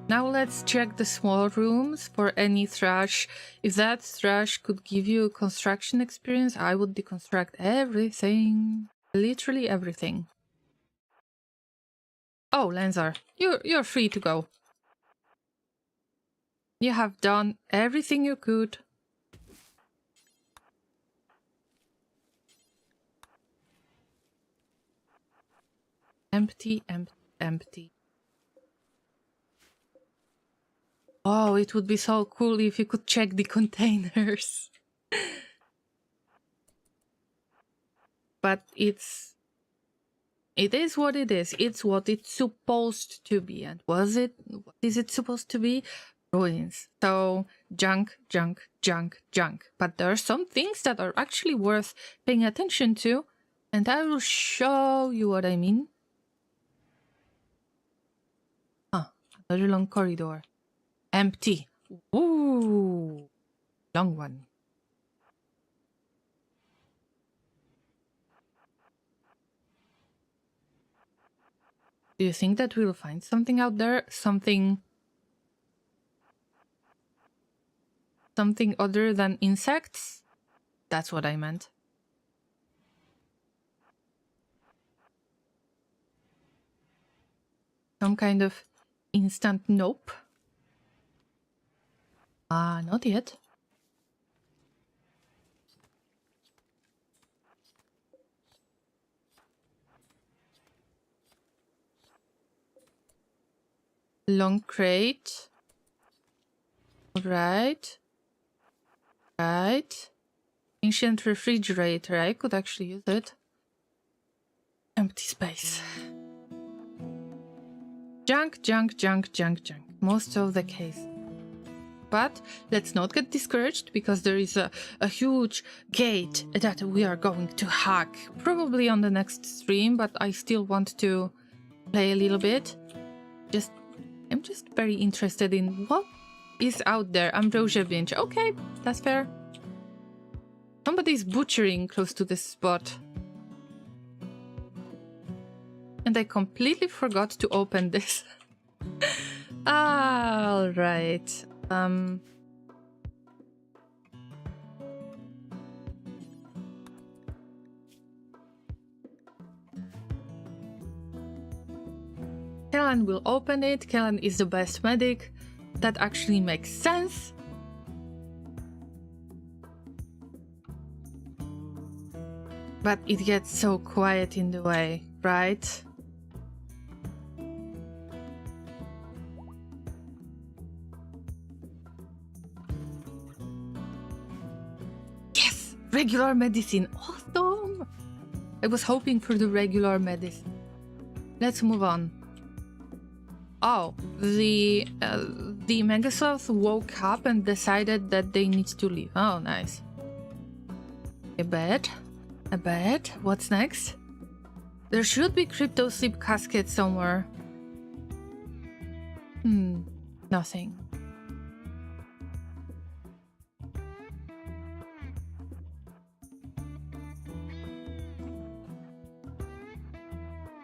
Now let's check the small rooms for any thrash. If that thrash could give you a construction experience, I would deconstruct everything. Literally everything. Oh, Lenzar, you're free to go. You have done everything you could. Empty, empty, empty. Oh, it would be so cool if you could check the containers. But it is what it is. It's what it's supposed to be. And what is it supposed to be? Ruins. So junk, junk, junk, junk. But there are some things that are actually worth paying attention to, and I will show you what I mean. Another long corridor. Empty. Ooh, long one. Do you think that we'll find something out there? Something other than insects? That's what I meant. Some kind of instant nope. Not yet. Long crate. Right. Right. Ancient refrigerator. I could actually use it. Empty space. Junk, junk, junk, junk, junk. Most of the case. But let's not get discouraged because there is a huge gate that we are going to hack. Probably on the next stream, but I still want to play a little bit. I'm just very interested in what is out there. Ambrosia bench. Okay, that's fair. Somebody's butchering close to this spot. And I completely forgot to open this. All right. Kellan will open it. Kellan is the best medic. That actually makes sense. But it gets so quiet in the way, right? Yes! Regular medicine! Awesome! I was hoping for the regular medicine. Let's move on. Oh, the Megasloth woke up and decided that they need to leave. Oh, nice. A bed. A bed. What's next? There should be crypto sleep casket somewhere. Nothing.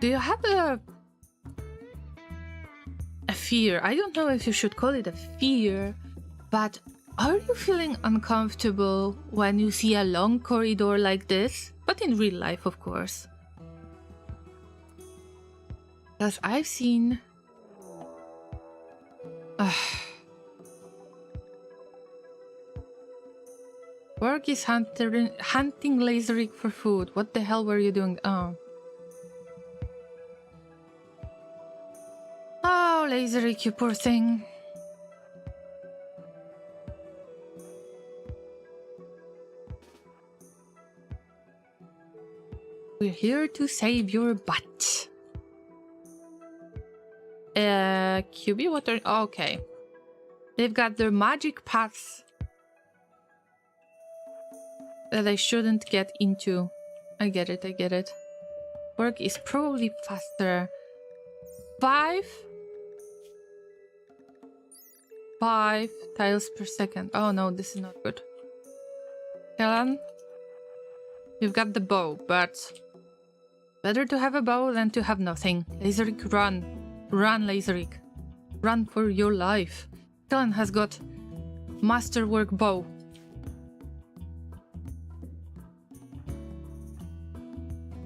Do you have a fear? I don't know if you should call it a fear, but are you feeling uncomfortable when you see a long corridor like this? But in real life, of course. Because I've seen... Work is hunting Laserik for food. What the hell were you doing? Oh, Laserik, you poor thing. We're here to save your butt. QB, what are... Okay. They've got their magic paths that I shouldn't get into. I get it, I get it. Work is probably faster. 5 tiles per second. Oh no, this is not good. Kellan, you've got the bow, but better to have a bow than to have nothing. Laserik, run. Run, Laserik. Run for your life. Kellan has got masterwork bow.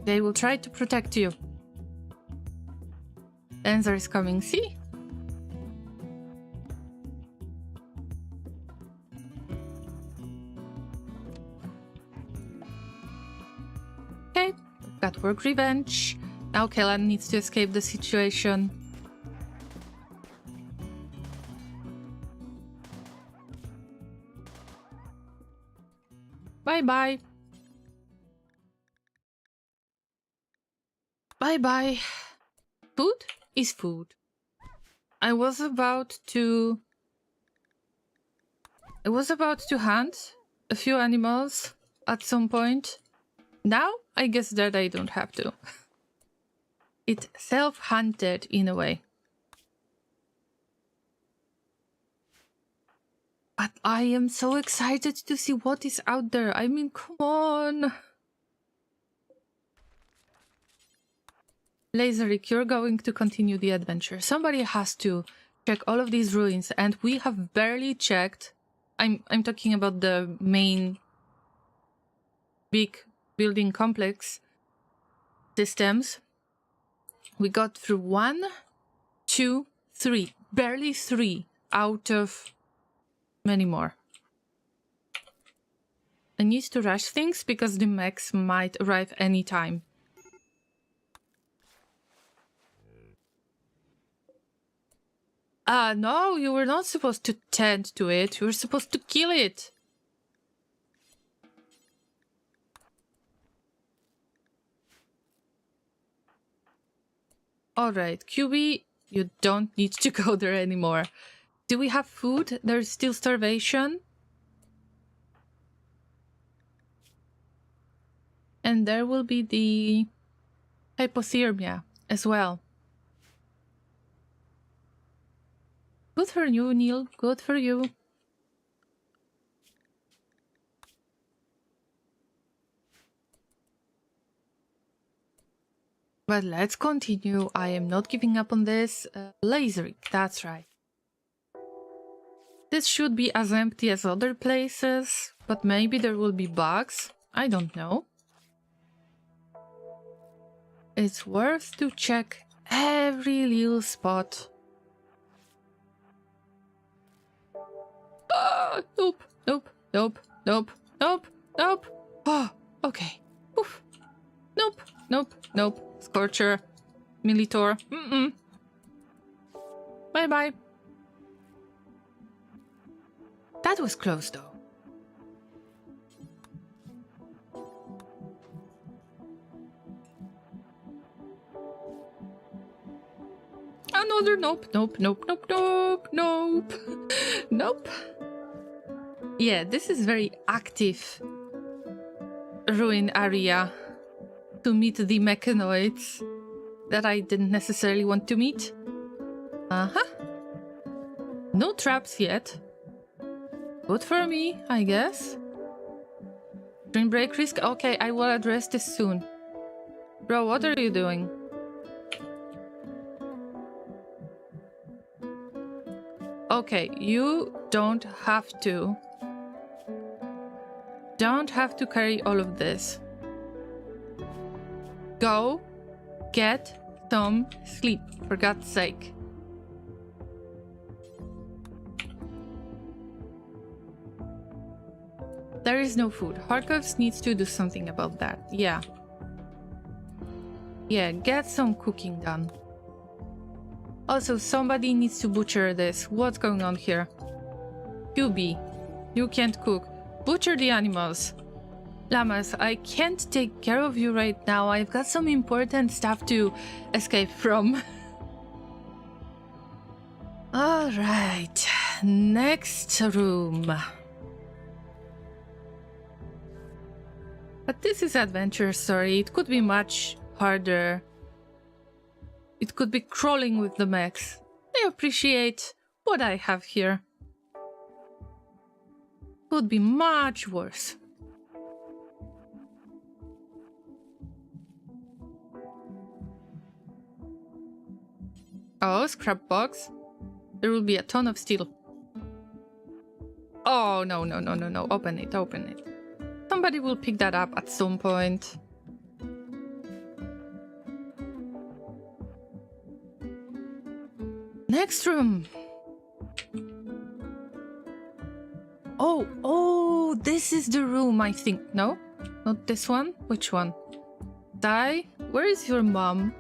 They will try to protect you. Answer is coming. See? Okay, got work revenge. Now Kellan needs to escape the situation. Bye-bye. Bye-bye. Food is food. I was about to hunt a few animals at some point. Now, I guess that I don't have to. It self-hunted in a way. But I am so excited to see what is out there. I mean, come on. Laserik, you're going to continue the adventure. Somebody has to check all of these ruins, and we have barely checked. I'm talking about the main big building complex systems. We got through 1, 2, 3. Barely 3 out of many more. I need to rush things because the mechs might arrive anytime. No, you were not supposed to tend to it. You were supposed to kill it. Alright, QB, you don't need to go there anymore. Do we have food? There's still starvation. And there will be the hypothermia as well. Good for you, Neil. Good for you. But let's continue. I am not giving up on this. Lasering, that's right. This should be as empty as other places, but maybe there will be bugs. I don't know. It's worth to check every little spot. Nope, nope, nope, nope, nope, nope. Oh, okay. Oof. Nope, nope, nope. Scorcher. Militor. Bye-bye. That was close, though. Another nope, nope, nope, nope, nope, nope. Nope. Yeah, this is very active ruin area to meet the mechanoids that I didn't necessarily want to meet. No traps yet. Good for me, I guess. Dream break risk? Okay, I will address this soon. Bro, what are you doing? Okay, you don't have to. Don't have to carry all of this. Go get some sleep, for God's sake. There is no food. Harkovs needs to do something about that. Yeah. Yeah, get some cooking done. Also, somebody needs to butcher this. What's going on here? QB, you can't cook. Butcher the animals. Llamas, I can't take care of you right now. I've got some important stuff to escape from. Alright, next room. But this is adventure story. It could be much harder. It could be crawling with the mechs. I appreciate what I have here. Could be much worse. Oh, scrap box. There will be a ton of steel. Oh, no, no, no, no, no. Open it, open it. Somebody will pick that up at some point. Next room. Oh, this is the room, I think. No? Not this one? Which one? Di? Where is your mom?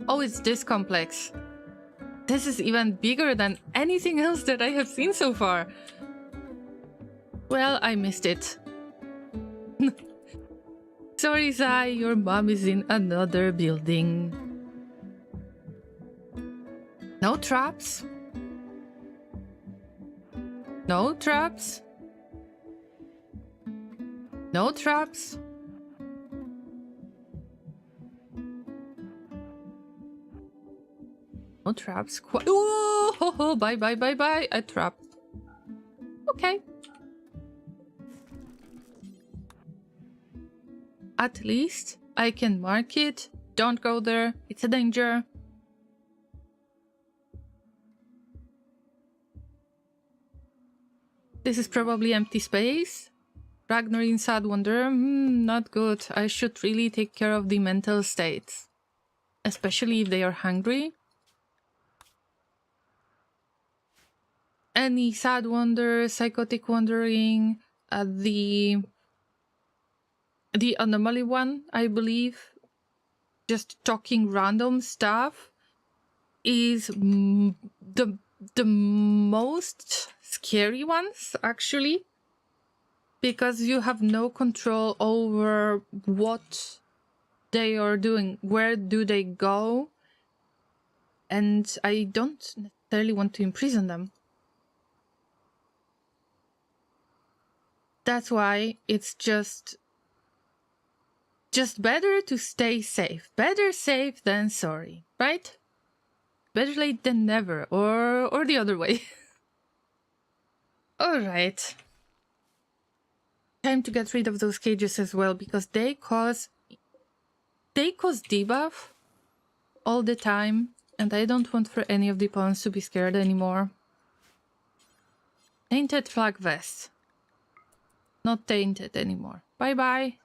Oh, it's this complex. This is even bigger than anything else that I have seen so far. Well, I missed it. Sorry, Zai, your mom is in another building. No traps? No traps? No traps? No traps. Oh, bye, bye, bye, bye. A trap. Okay. At least I can mark it. Don't go there. It's a danger. This is probably empty space. Ragnar in Sad Wonder. Not good. I should really take care of the mental states. Especially if they are hungry. Any Sad Wonder, Psychotic Wandering, the anomaly one, I believe. Just talking random stuff. is the most scary ones, actually, because you have no control over what they are doing, where do they go, and I don't necessarily want to imprison them. That's why it's just better to stay safe. Better safe than sorry, right? Better late than never, or the other way. Alright. Time to get rid of those cages as well, because they cause debuff all the time, and I don't want for any of the pawns to be scared anymore. Tainted flag vest. Not tainted anymore. Bye-bye.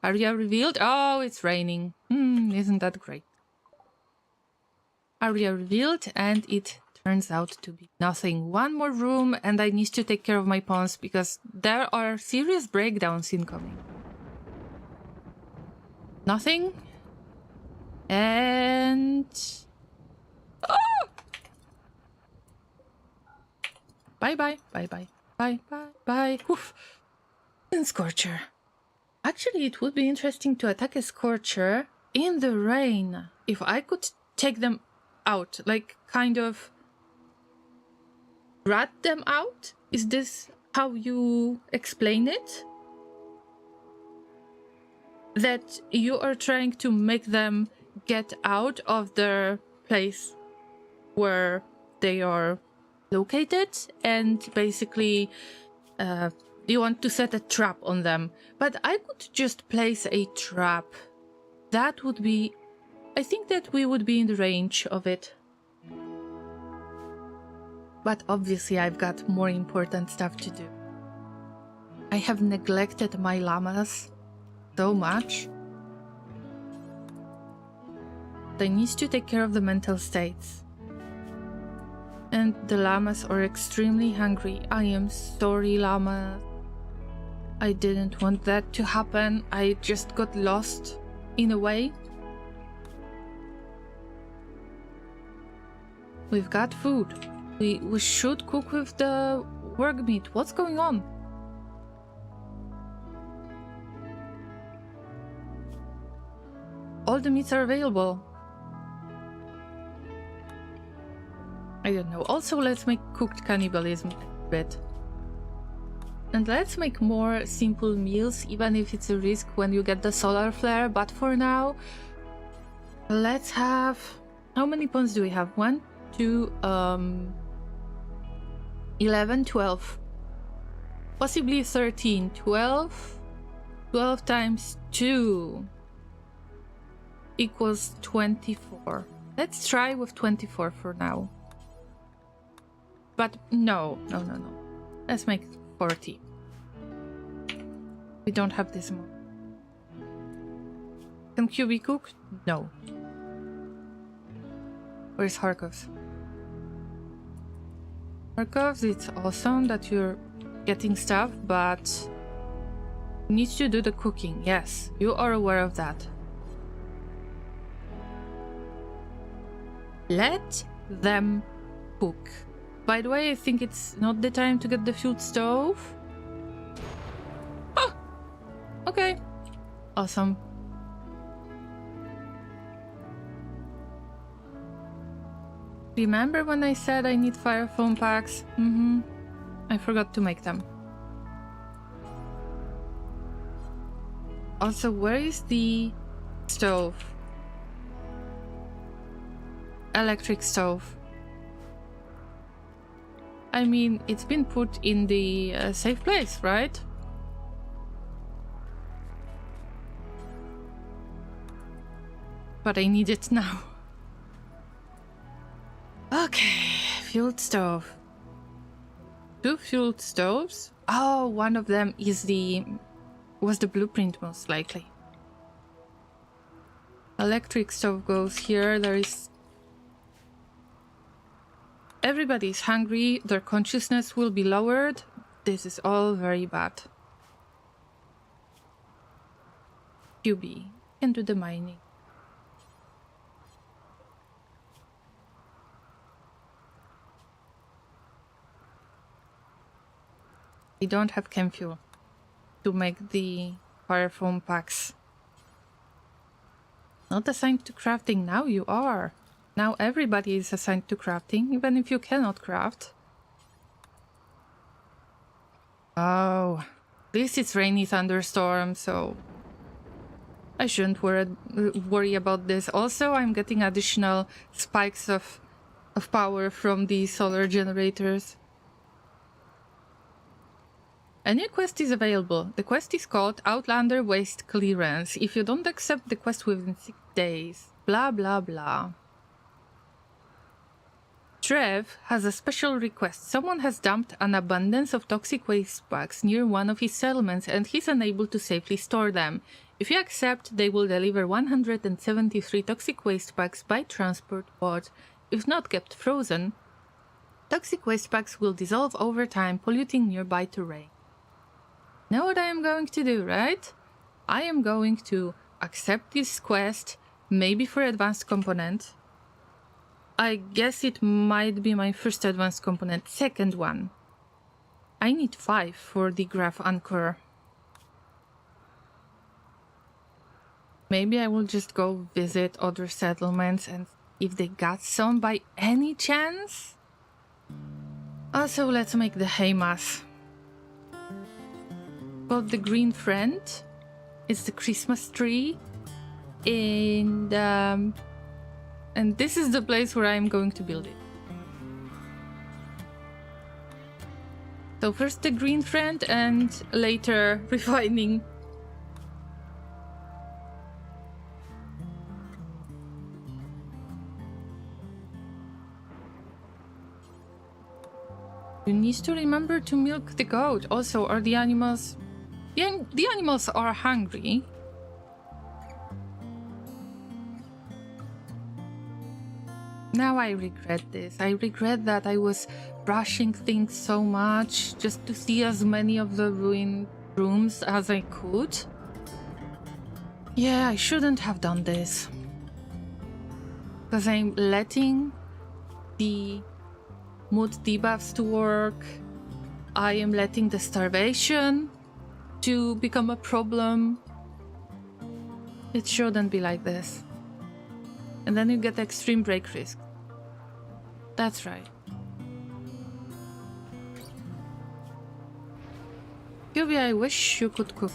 Area revealed? Oh, it's raining. Isn't that great? Area revealed, and it turns out to be nothing. One more room, and I need to take care of my pawns because there are serious breakdowns incoming. Nothing. And... Oh! Bye-bye. Bye-bye. Bye-bye. Oof. And Scorcher. Actually, it would be interesting to attack a Scorcher in the rain. If I could take them out, like kind of rat them out? Is this how you explain it? That you are trying to make them get out of the place where they are located, and basically you want to set a trap on them. But I could just place a trap. That would be... I think that we would be in the range of it. But obviously I've got more important stuff to do. I have neglected my llamas so much. I need to take care of the mental states. And the llamas are extremely hungry. I am sorry, llamas. I didn't want that to happen. I just got lost in a way. We've got food. We should cook with the work meat. What's going on? All the meats are available. I don't know. Also, let's make cooked cannibalism a bit. And let's make more simple meals, even if it's a risk when you get the solar flare. But for now, let's have... How many pawns do we have? 1, 2, 11, 12. Possibly 13. 12. 12 times 2 equals 24. Let's try with 24 for now. But no. Let's make 40. We don't have this more. Can Q be cooked? No. Where's Harkov's? Harkov's, it's awesome that you're getting stuff, but you need to do the cooking. Yes, you are aware of that. Let them cook. By the way, I think it's not the time to get the fuel stove. Oh! Okay. Awesome. Remember when I said I need fire foam packs? I forgot to make them. Also, where is the stove? Electric stove. I mean, it's been put in the safe place, right? But I need it now. Okay, fueled stove. 2 fueled stoves? Oh, one of them is was the blueprint most likely. Electric stove goes here. There is... Everybody's hungry, their consciousness will be lowered. This is all very bad. QB, can do the mining. I don't have chem fuel to make the fire foam packs. Not assigned to crafting. Now you are. Now everybody is assigned to crafting, even if you cannot craft. Oh, at least it's rainy thunderstorm, so I shouldn't worry about this. Also, I'm getting additional spikes of power from the solar generators. A new quest is available. The quest is called Outlander Waste Clearance. If you don't accept the quest within 6 days, blah blah blah. Trev has a special request. Someone has dumped an abundance of toxic waste bags near one of his settlements and he's unable to safely store them. If you accept, they will deliver 173 toxic waste bags by transport, but if not kept frozen, toxic waste bags will dissolve over time, polluting nearby terrain. Know what I am going to do, right? I am going to accept this quest, maybe for advanced component. I guess it might be my first advanced component. Second one. I need 5 for the graph anchor. Maybe I will just go visit other settlements and if they got some by any chance. Also, let's make the haymas. Got the green friend. It's the Christmas tree. And this is the place where I'm going to build it. So first the green friend and later refining. You need to remember to milk the goat. Also, are the animals... The animals are hungry. Now I regret this. I regret that I was rushing things so much just to see as many of the ruined rooms as I could. Yeah, I shouldn't have done this. Because I'm letting the mood debuffs to work. I am letting the starvation to become a problem. It shouldn't be like this. And then you get extreme break risk. That's right. Yubi, I wish you could cook.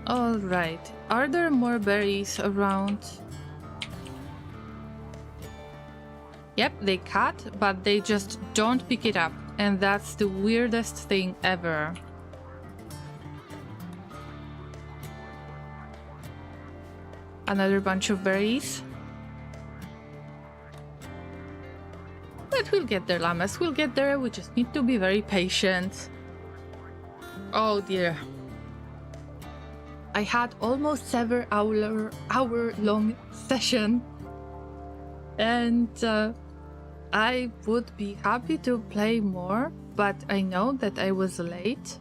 Alright. Are there more berries around? Yep, they cut, but they just don't pick it up. And that's the weirdest thing ever. Another bunch of berries. But we'll get there, llamas. We'll get there. We just need to be very patient. Oh dear. I had almost 7 hour-long session. And I would be happy to play more. But I know that I was late.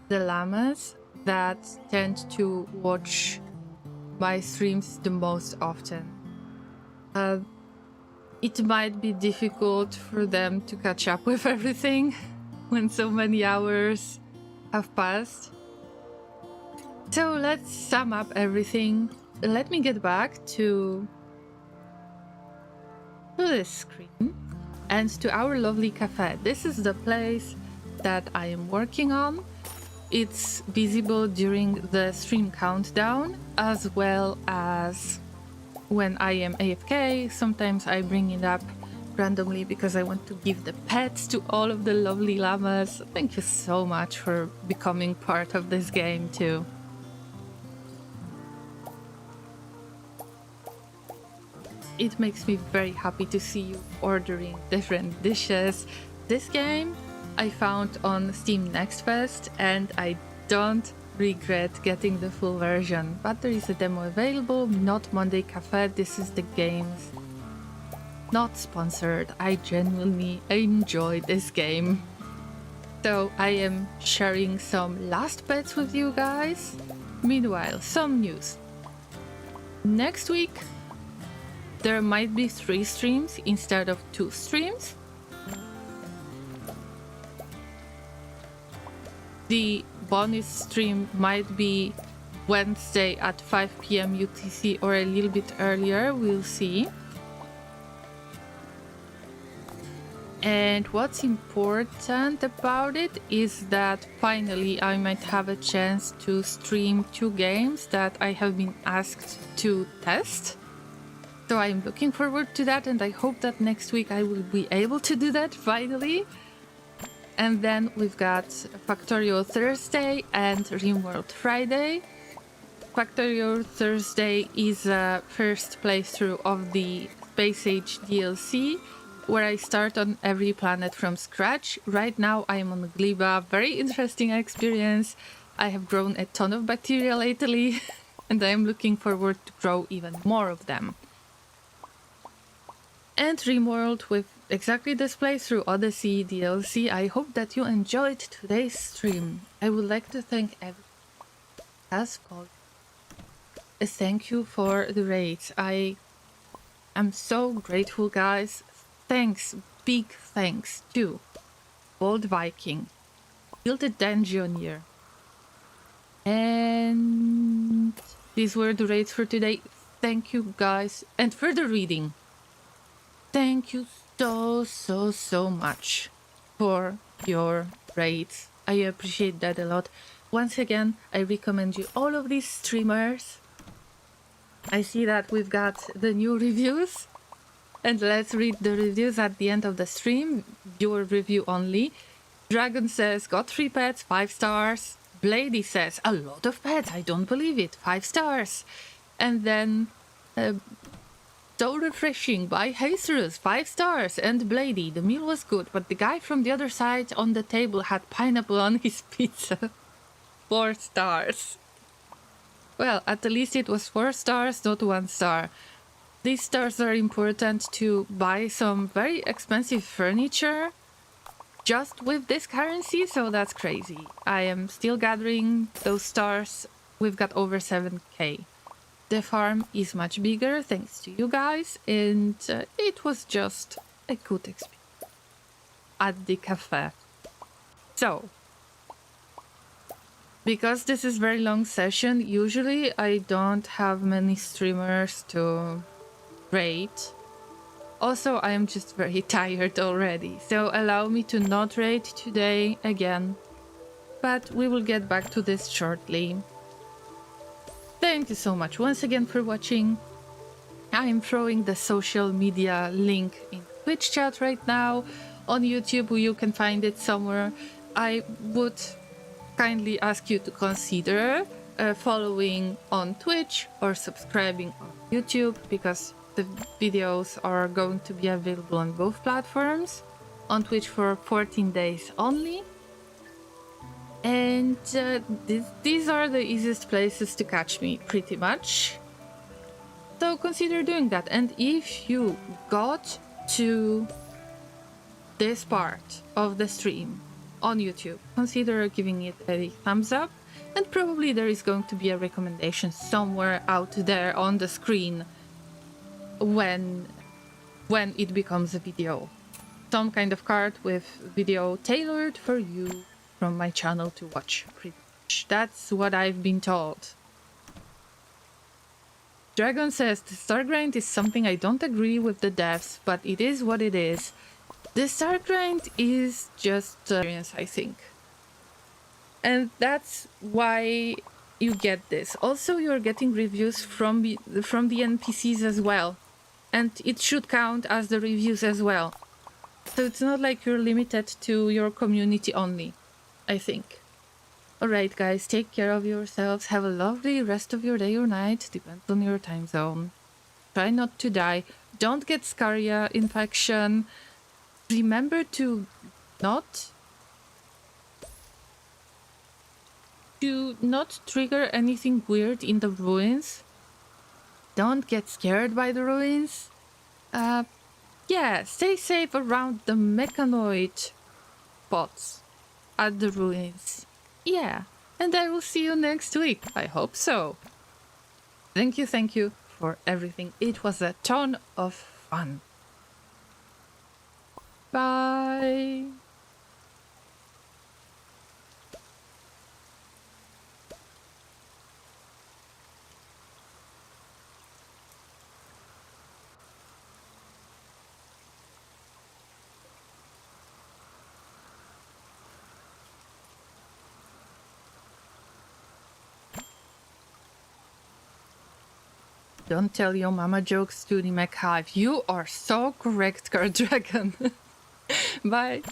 The llamas that tend to watch my streams the most often. It might be difficult for them to catch up with everything when so many hours have passed. So let's sum up everything. Let me get back to this screen and to our lovely cafe. This is the place that I am working on. It's visible during the stream countdown as well as when I am AFK. Sometimes I bring it up randomly because I want to give the pets to all of the lovely llamas. Thank you so much for becoming part of this game too. It makes me very happy to see you ordering different dishes. This game I found on Steam Next Fest and I don't regret getting the full version, but there is a demo available, not Monday Cafe. This is the game's not sponsored. I genuinely enjoy this game. So I am sharing some last bets with you guys. Meanwhile, some news. Next week, there might be 3 streams instead of 2 streams. The bonus stream might be Wednesday at 5 p.m. UTC or a little bit earlier, we'll see. And what's important about it is that finally I might have a chance to stream 2 games that I have been asked to test. So I'm looking forward to that, and I hope that next week I will be able to do that finally. And then we've got Factorio Thursday and Rimworld Friday. Factorio Thursday is a first playthrough of the Space Age DLC, where I start on every planet from scratch. Right now I'm on Gleba, very interesting experience. I have grown a ton of bacteria lately, and I am looking forward to grow even more of them. And Rimworld with exactly this playthrough Odyssey DLC. I hope that you enjoyed today's stream. I would like to thank everyone who has called. A thank you for the raids. I am so grateful, guys. Thanks, big thanks to Old Viking, Gilded Dungeoneer, and these were the raids for today. Thank you, guys, and for the reading. Thank you so much for your raids. I appreciate that a lot. Once again, I recommend you all of these streamers. I see that we've got the new reviews. And let's read the reviews at the end of the stream. Viewer review only. Dragon says, got 3 pets, 5 stars. Blady says, a lot of pets, I don't believe it, 5 stars. And then, so refreshing by Jesus, 5 stars. And Blady, the meal was good, but the guy from the other side on the table had pineapple on his pizza. 4 stars. Well, at least it was 4 stars, not 1 star. These stars are important to buy some very expensive furniture just with this currency, so that's crazy. I am still gathering those stars. We've got over 7k. The farm is much bigger thanks to you guys, and it was just a good experience at the cafe. So, because this is a very long session, usually I don't have many streamers to raid. Also, I am just very tired already, so allow me to not raid today again, but we will get back to this shortly. Thank you so much once again for watching. I am throwing the social media link in Twitch chat right now. On YouTube you can find it somewhere. I would kindly ask you to consider following on Twitch or subscribing on YouTube, because the videos are going to be available on both platforms. On Twitch for 14 days only. And these are the easiest places to catch me, pretty much. So consider doing that. And if you got to this part of the stream on YouTube, consider giving it a thumbs up. And probably there is going to be a recommendation somewhere out there on the screen when it becomes a video. Some kind of card with video tailored for you from my channel to watch, pretty much. That's what I've been told. Dragon says, the star grind is something I don't agree with the devs, but it is what it is. The star grind is just experience, I think. And that's why you get this. Also, you're getting reviews from the NPCs as well. And it should count as the reviews as well. So it's not like you're limited to your community only, I think. Alright guys, take care of yourselves. Have a lovely rest of your day or night. Depends on your time zone. Try not to die. Don't get scaria infection. Remember to not trigger anything weird in the ruins. Don't get scared by the ruins. Yeah, stay safe around the mechanoid spots at the ruins. Yeah, and I will see you next week. I hope so. Thank you for everything. It was a ton of fun. Bye. Don't tell your mama jokes to the McHive. You are so correct, Card Dragon. Bye.